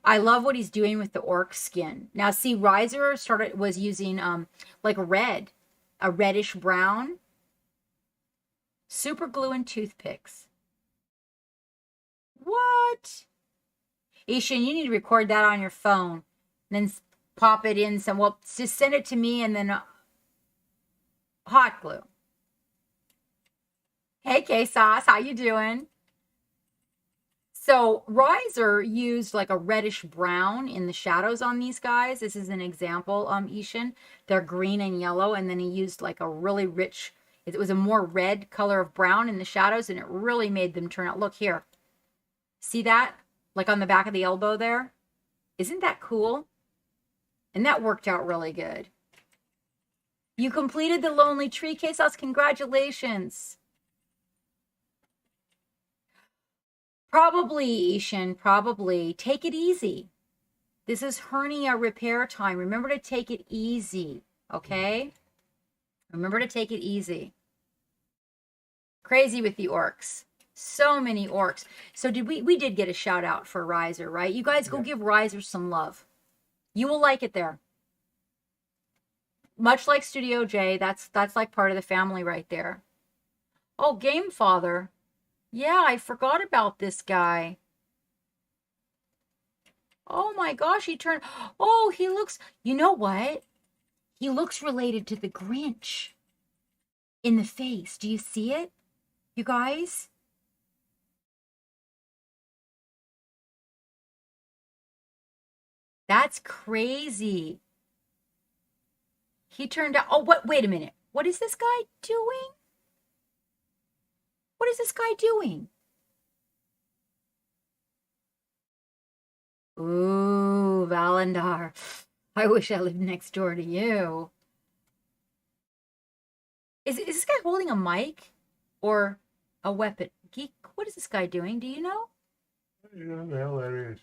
S4: I love what he's doing with the orc skin. Now, see, Riser was using like a reddish brown. Super glue and toothpicks. What? Ishan, you need to record that on your phone. And then pop it in some, well, just send it to me and then hot glue. Hey, K-Sauce, how you doing? So Riser used like a reddish brown in the shadows on these guys. This is an example, Ishan. They're green and yellow, and then he used like a really rich, it was a more red color of brown in the shadows, and it really made them turn out. Look here. See that? Like on the back of the elbow there? Isn't that cool? And that worked out really good. You completed the Lonely Tree, K-Sauce. Congratulations. Probably, Ishan, probably. Take it easy. This is hernia repair time. Remember to take it easy, okay? Remember to take it easy. Crazy with the orcs. So many orcs. So we did get a shout out for Riser, right? You guys go give Riser some love. You will like it there. Much like Studio J, that's like part of the family right there. Oh, Game Father. Yeah, I forgot about this guy. Oh my gosh, he turned... Oh, he looks... You know what? He looks related to the Grinch in the face. Do you see it, you guys? That's crazy. He turned out. Oh, what? Wait a minute. What is this guy doing? What is this guy doing? Ooh, Valendar. I wish I lived next door to you. Is this guy holding a mic or a weapon? Geek, what is this guy doing? Do you know?
S5: Yeah, the hell that is.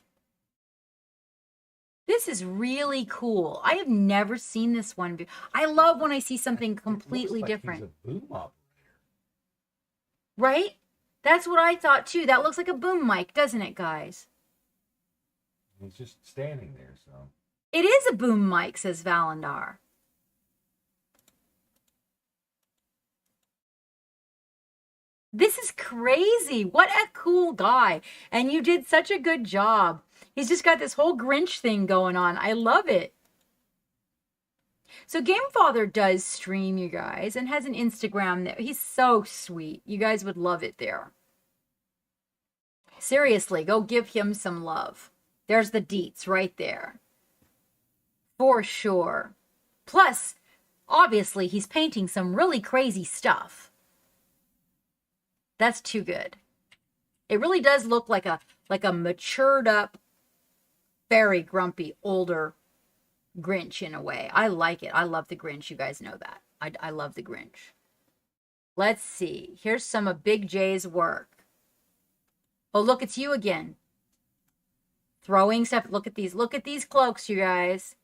S4: This is really cool. I have never seen this one. I love when I see something completely different.
S5: He's a boom operator.
S4: Right? That's what I thought too. That looks like a boom mic, doesn't it, guys?
S5: He's just standing there, so.
S4: It is a boom mic, says Valendar. This is crazy. What a cool guy. And you did such a good job. He's just got this whole Grinch thing going on. I love it. So Gamefather does stream, you guys, and has an Instagram there. He's so sweet. You guys would love it there. Seriously, go give him some love. There's the deets right there. For sure. Plus, obviously, he's painting some really crazy stuff. That's too good. It really does look like a matured up, very grumpy, older Grinch in a way. I like it. I love the Grinch. You guys know that. I love the Grinch. Let's see. Here's some of Big J's work. Oh, look, it's you again. Throwing stuff. Look at these. Look at these cloaks, you guys.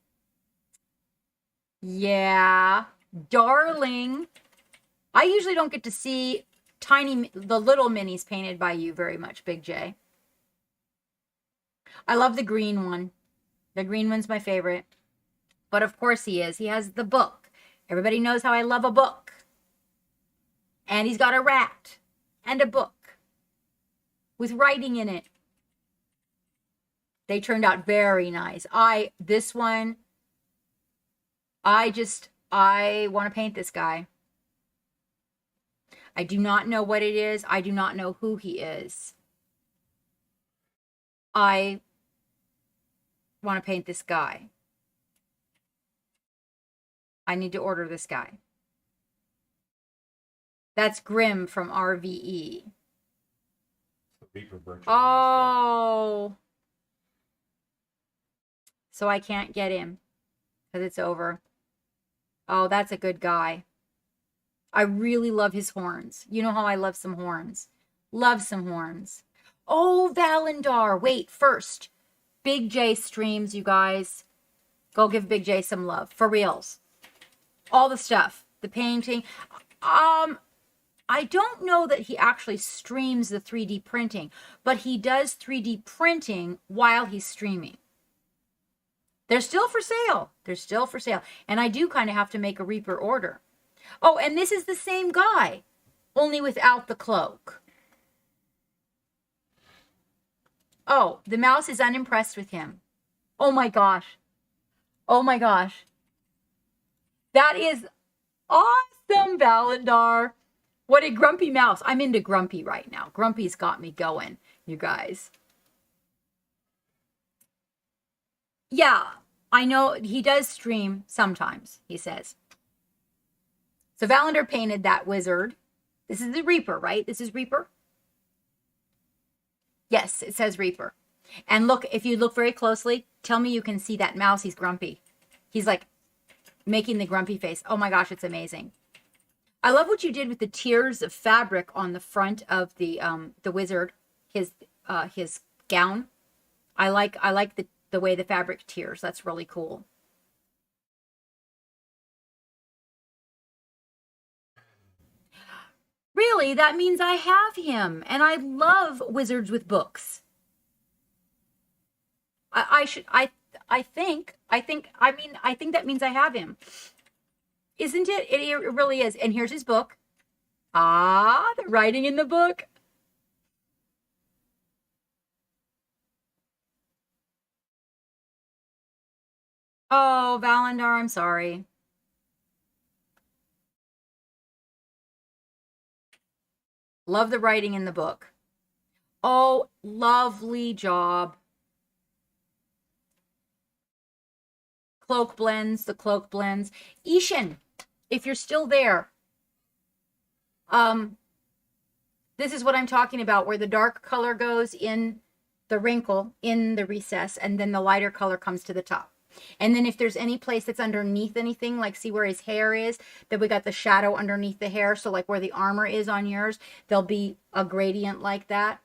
S4: Yeah. Darling. I usually don't get to see the little minis painted by you very much, Big J. I love the green one. The green one's my favorite. But of course he is. He has the book. Everybody knows how I love a book. And he's got a rat and a book with writing in it. They turned out very nice. This one, I want to paint this guy. I do not know what it is. I do not know who he is. I want to paint this guy. I need to order this guy. That's Grim from RVE.
S5: Reaper Virtual
S4: Oh. So I can't get him because it's over. Oh, that's a good guy. I really love his horns. You know how I love some horns. Love some horns. Oh, Valendar. Wait, first. Big J streams, you guys. Go give Big J some love. For reals. All the stuff. The painting. I don't know that he actually streams the 3D printing, but he does 3D printing while he's streaming. They're still for sale. They're still for sale. And I do kind of have to make a Reaper order. Oh, and this is the same guy, only without the cloak. Oh, the mouse is unimpressed with him. Oh my gosh. Oh my gosh. That is awesome, Valendar. What a grumpy mouse. I'm into Grumpy right now. Grumpy's got me going, you guys. Yeah, I know he does stream sometimes, he says. So Valendar painted that wizard. This is the Reaper, right? This is Reaper? Yes, it says Reaper. And look, if you look very closely, tell me you can see that mouse. He's grumpy. He's like making the grumpy face. Oh my gosh, it's amazing. I love what you did with the tiers of fabric on the front of the wizard, his gown. I like the way the fabric tiers. That's really cool. Really, that means I have him, and I love wizards with books. I think that means I have him. Isn't it? It really is. And here's his book. Ah, the writing in the book. Oh, Valendar, I'm sorry. Love the writing in the book. Oh, lovely job. cloak blends, the cloak blends. Ishan, if you're still there, this is what I'm talking about, where the dark color goes in the wrinkle, in the recess, and then the lighter color comes to the top. And then if there's any place that's underneath anything, like see where his hair is, that we got the shadow underneath the hair. So like where the armor is on yours, there'll be a gradient like that.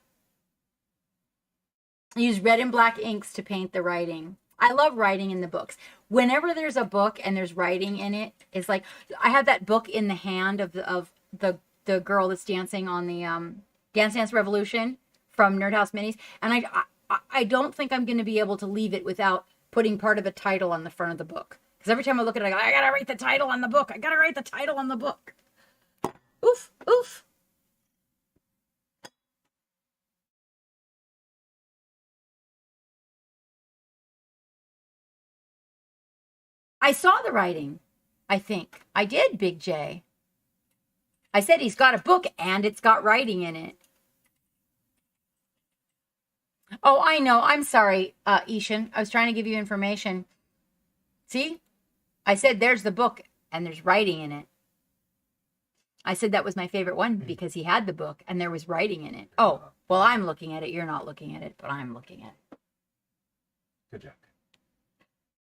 S4: Use red and black inks to paint the writing. I love writing in the books. Whenever there's a book and there's writing in it, it's like, I have that book in the hand of the girl that's dancing on the Dance Dance Revolution from Nerd House Minis. And I don't think I'm going to be able to leave it without putting part of a title on the front of the book. Because every time I look at it, I go, I got to write the title on the book. I got to write the title on the book. Oof, oof. I saw the writing, I think. I did, Big J. I said he's got a book and it's got writing in it. Oh, I know. I'm sorry, Ishan. I was trying to give you information. See? I said there's the book and there's writing in it. I said that was my favorite one because he had the book and there was writing in it. Oh, well, I'm looking at it. You're not looking at it, but I'm looking at it.
S5: Good job.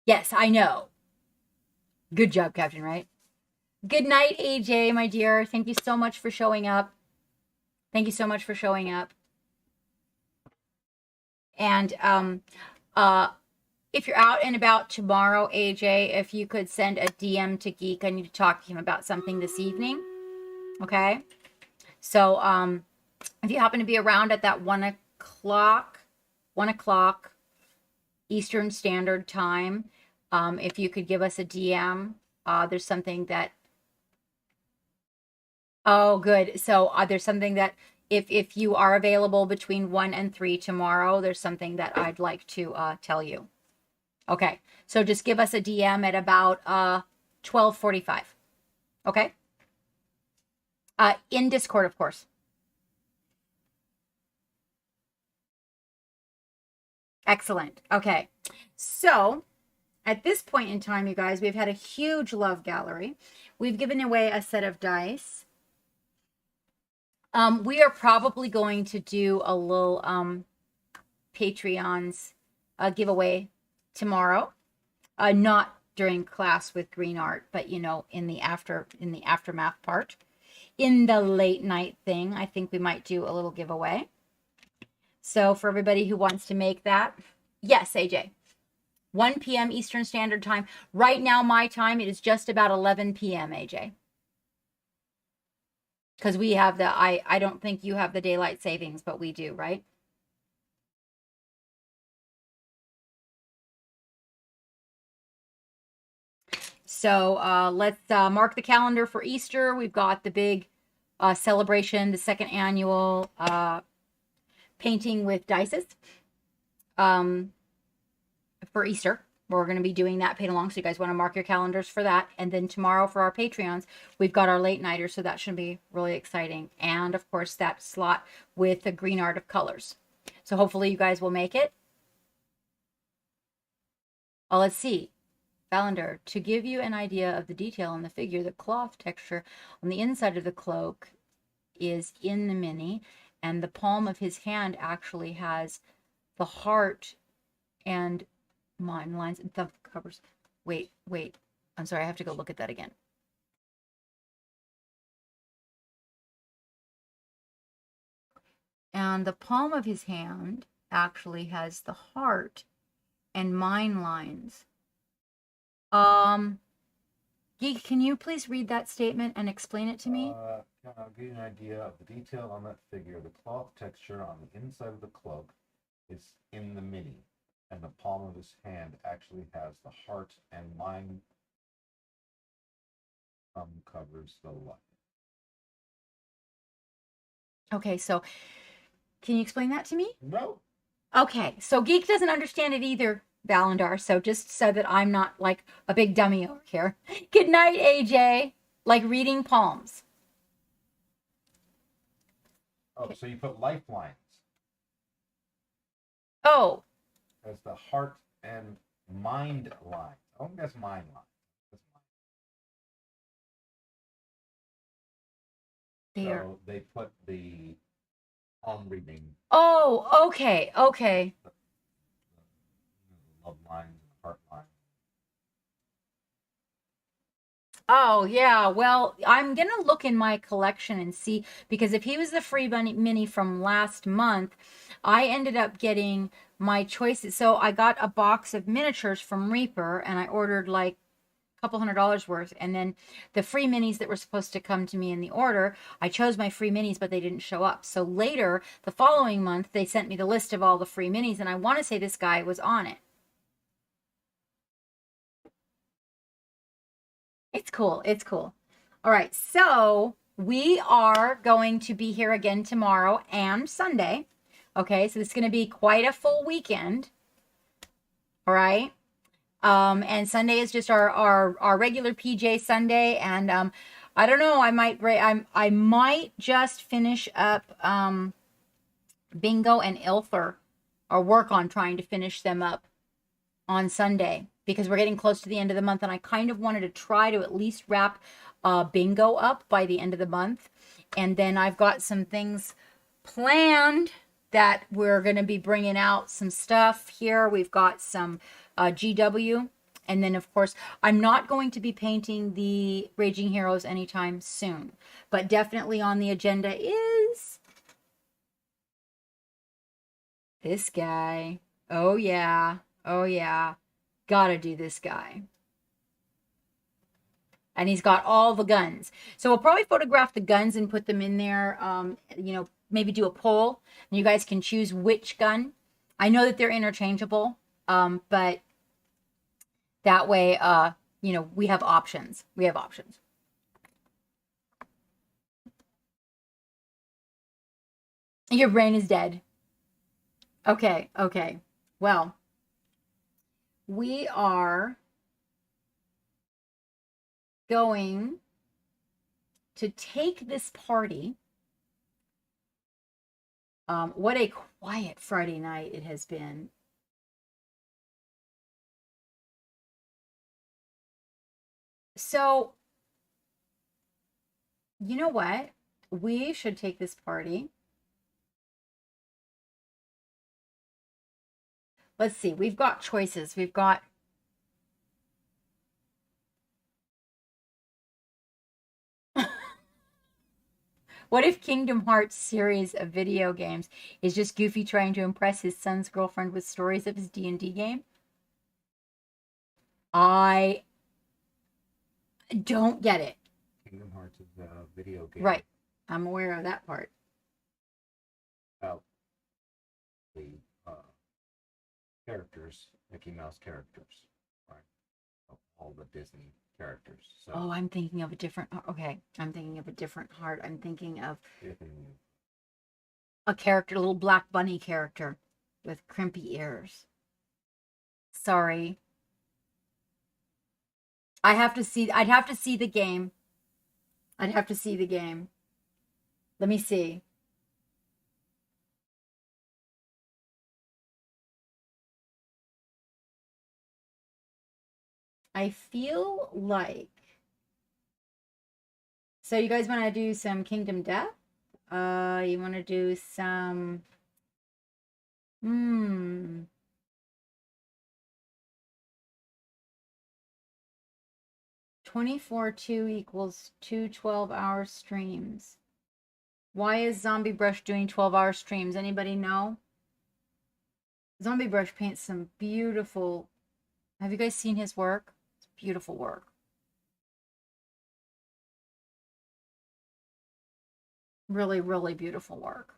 S4: Yes, I know. Good job, Captain Wright. Good night, AJ, my dear. Thank you so much for showing up. Thank you so much for showing up. And if you're out and about tomorrow, AJ, if you could send a DM to Geek, I need to talk to him about something this evening. Okay? So if you happen to be around at that 1 o'clock Eastern Standard Time, if you could give us a DM, there's something that, oh, good. So there's something that if you are available between 1 and 3 tomorrow, there's something that I'd like to tell you. Okay. So just give us a DM at about 12:45. Okay. In Discord, of course. Excellent. Okay. So at this point in time, you guys, we've had a huge love gallery. We've given away a set of dice. We are probably going to do a little Patreons giveaway tomorrow. Not during class with Green Art, but you know, in the aftermath part. In the late night thing, I think we might do a little giveaway. So for everybody who wants to make that, yes, AJ. 1 p.m. Eastern Standard Time. Right now, my time, it is just about 11 p.m., AJ. Because we have the, I don't think you have the daylight savings, but we do, right? So let's mark the calendar for Easter. We've got the big celebration, the second annual painting with dices. For Easter. We're going to be doing that paint along, so you guys want to mark your calendars for that. And then tomorrow for our Patreons, we've got our late nighters, so that should be really exciting. And of course, that slot with the Green Art of Colors. So hopefully you guys will make it. Oh, let's see. Valander, to give you an idea of the detail on the figure, the cloth texture on the inside of the cloak is in the mini, and the palm of his hand actually has the heart and mine lines and the covers. Wait. I'm sorry. I have to go look at that again. And the palm of his hand actually has the heart and mine lines. Geek, can you please read that statement and explain it to me?
S5: I'll give you an idea of the detail on that figure. The cloth texture on the inside of the cloak is in the mini. And the palm of his hand actually has the heart, and mine covers the light.
S4: Okay, so can you explain that to me?
S5: No.
S4: Okay, so Geek doesn't understand it either, Valandar, so just so that I'm not like a big dummy over here. Good night, AJ. Like reading palms.
S5: Oh, so you put lifelines.
S4: Oh.
S5: As the heart and mind line. I think that's mine line. That's mine.
S4: There.
S5: So they put the palm reading.
S4: Oh, okay, okay.
S5: The love lines and heart lines.
S4: Oh, yeah. Well, I'm going to look in my collection and see, because if he was the free mini from last month, I ended up getting my choices. So I got a box of miniatures from Reaper and I ordered like a couple $100 worth. And then the free minis that were supposed to come to me in the order, I chose my free minis, but they didn't show up. So later, the following month, they sent me the list of all the free minis. And I want to say this guy was on it. It's cool. It's cool. All right. So we are going to be here again tomorrow and Sunday. Okay. So this is going to be quite a full weekend. All right. And Sunday is just our regular PJ Sunday. And, I don't know, I might just finish up, Bingo and Ilther, or work on trying to finish them up on Sunday, because we're getting close to the end of the month and I kind of wanted to try to at least wrap Bingo up by the end of the month. And then I've got some things planned that we're going to be bringing out some stuff here. We've got some GW. And then, of course, I'm not going to be painting the Raging Heroes anytime soon. But definitely on the agenda is this guy. Oh, yeah. Oh, yeah. Gotta do this guy. And he's got all the guns. So we'll probably photograph the guns and put them in there. You know, maybe do a poll. And you guys can choose which gun. I know that they're interchangeable. But that way, you know, we have options. We have options. Your brain is dead. Okay, okay. Well, we are going to take this party. What a quiet Friday night it has been. So, you know what? We should take this party. Let's see. We've got choices. We've got what if Kingdom Hearts series of video games is just Goofy trying to impress his son's girlfriend with stories of his D&D game? I don't get it.
S5: Kingdom Hearts is a video game.
S4: Right. I'm aware of that part.
S5: About the characters, Mickey Mouse characters, right? Of all the Disney characters. So
S4: Oh, I'm thinking of a different. Okay, I'm thinking of a different heart. I'm thinking of a character, a little black bunny character with crimpy ears. Sorry. I'd have to see the game. I'd have to see the game. Let me see. I feel like. So you guys want to do some Kingdom Death? You want to do some. 24/2 equals 2 12-hour streams. Why is Zombie Brush doing 12-hour streams? Anybody know? Zombie Brush paints some beautiful. Have you guys seen his work? It's beautiful work. Really, really beautiful work.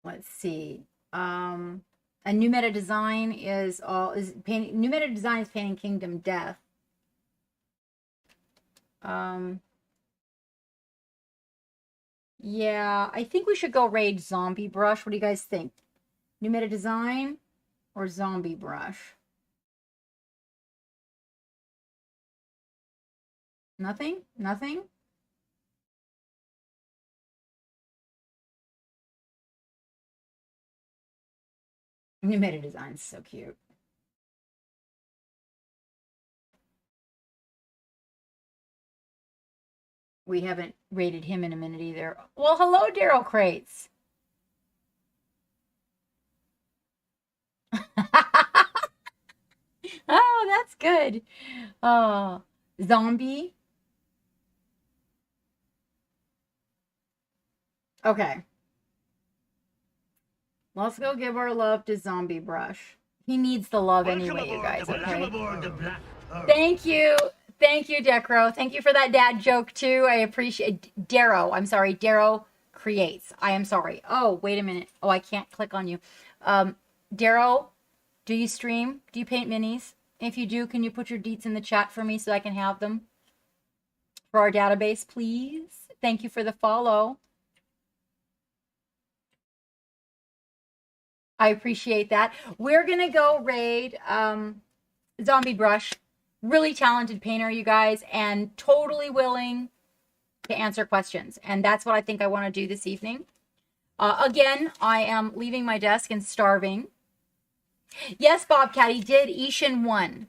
S4: Let's see. A new meta design is painting. New meta design is painting Kingdom Death. Yeah, I think we should go raid Zombie Brush. What do you guys think? New meta design or Zombie Brush? Nothing? Nothing? New meta design's so cute. We haven't rated him in a minute either. Well, hello, Daryl Crates. Oh, that's good. Zombie. Okay. Let's go give our love to Zombie Brush. He needs the love anyway, you guys, okay? Thank you. Thank you, Decro. Thank you for that dad joke, too. I appreciate... Darrow. I'm sorry. Darrow Creates. I am sorry. Oh, wait a minute. Oh, I can't click on you. Darrow, do you stream? Do you paint minis? If you do, can you put your deets in the chat for me so I can have them for our database, please? Thank you for the follow. I appreciate that. We're going to go raid Zombie Brush. Really talented painter, you guys, and totally willing to answer questions. And that's what I think I want to do this evening. Again, I am leaving my desk and starving. Yes, Bobcat, he did. Ishin won.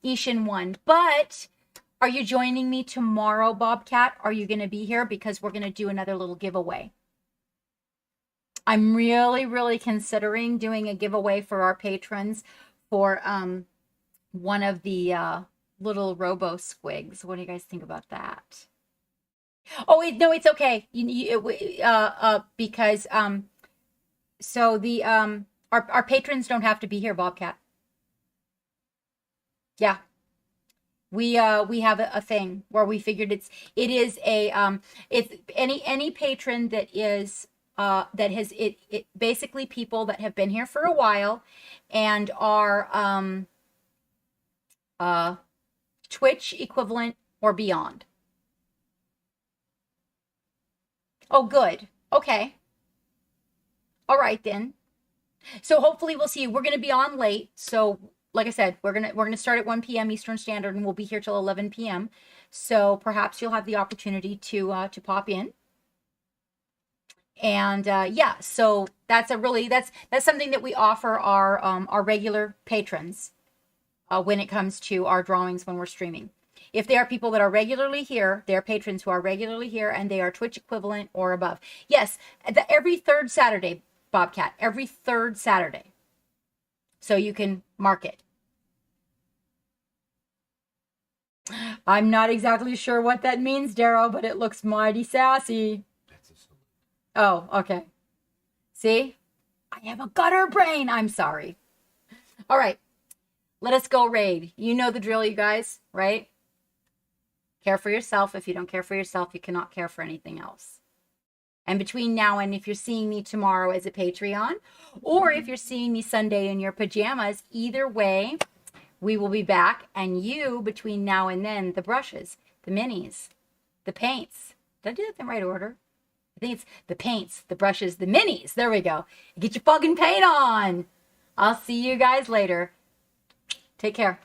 S4: Ishin won. But are you joining me tomorrow, Bobcat? Are you going to be here? Because we're going to do another little giveaway. I'm really, really considering doing a giveaway for our patrons for one of the little robo squigs. What do you guys think about that? Oh, no, it's okay. Because so the our patrons don't have to be here, Bobcat. Yeah. We have a thing where we figured it's any patron that is that has it basically people that have been here for a while and are Twitch equivalent or beyond. Oh, good. Okay. All right then. So hopefully we'll see you. We're going to be on late. So like I said, we're going to start at 1 p.m. Eastern Standard and we'll be here till 11 p.m. So perhaps you'll have the opportunity to pop in. And yeah, so that's something that we offer our regular patrons when it comes to our drawings when we're streaming. If they are people that are regularly here, they are patrons who are regularly here and they are Twitch equivalent or above. Yes, every third Saturday, Bobcat, every third Saturday. So you can mark it. I'm not exactly sure what that means, Darrow, but it looks mighty sassy. Oh, okay. See? I have a gutter brain. I'm sorry. All right. Let us go raid. You know the drill, you guys, right? Care for yourself. If you don't care for yourself, you cannot care for anything else. And between now and if you're seeing me tomorrow as a Patreon, or if you're seeing me Sunday in your pajamas, either way, we will be back. And you, between now and then, the brushes, the minis, the paints. Did I do that in the right order? I think it's the paints, the brushes, the minis. There we go. Get your fucking paint on. I'll see you guys later. Take care.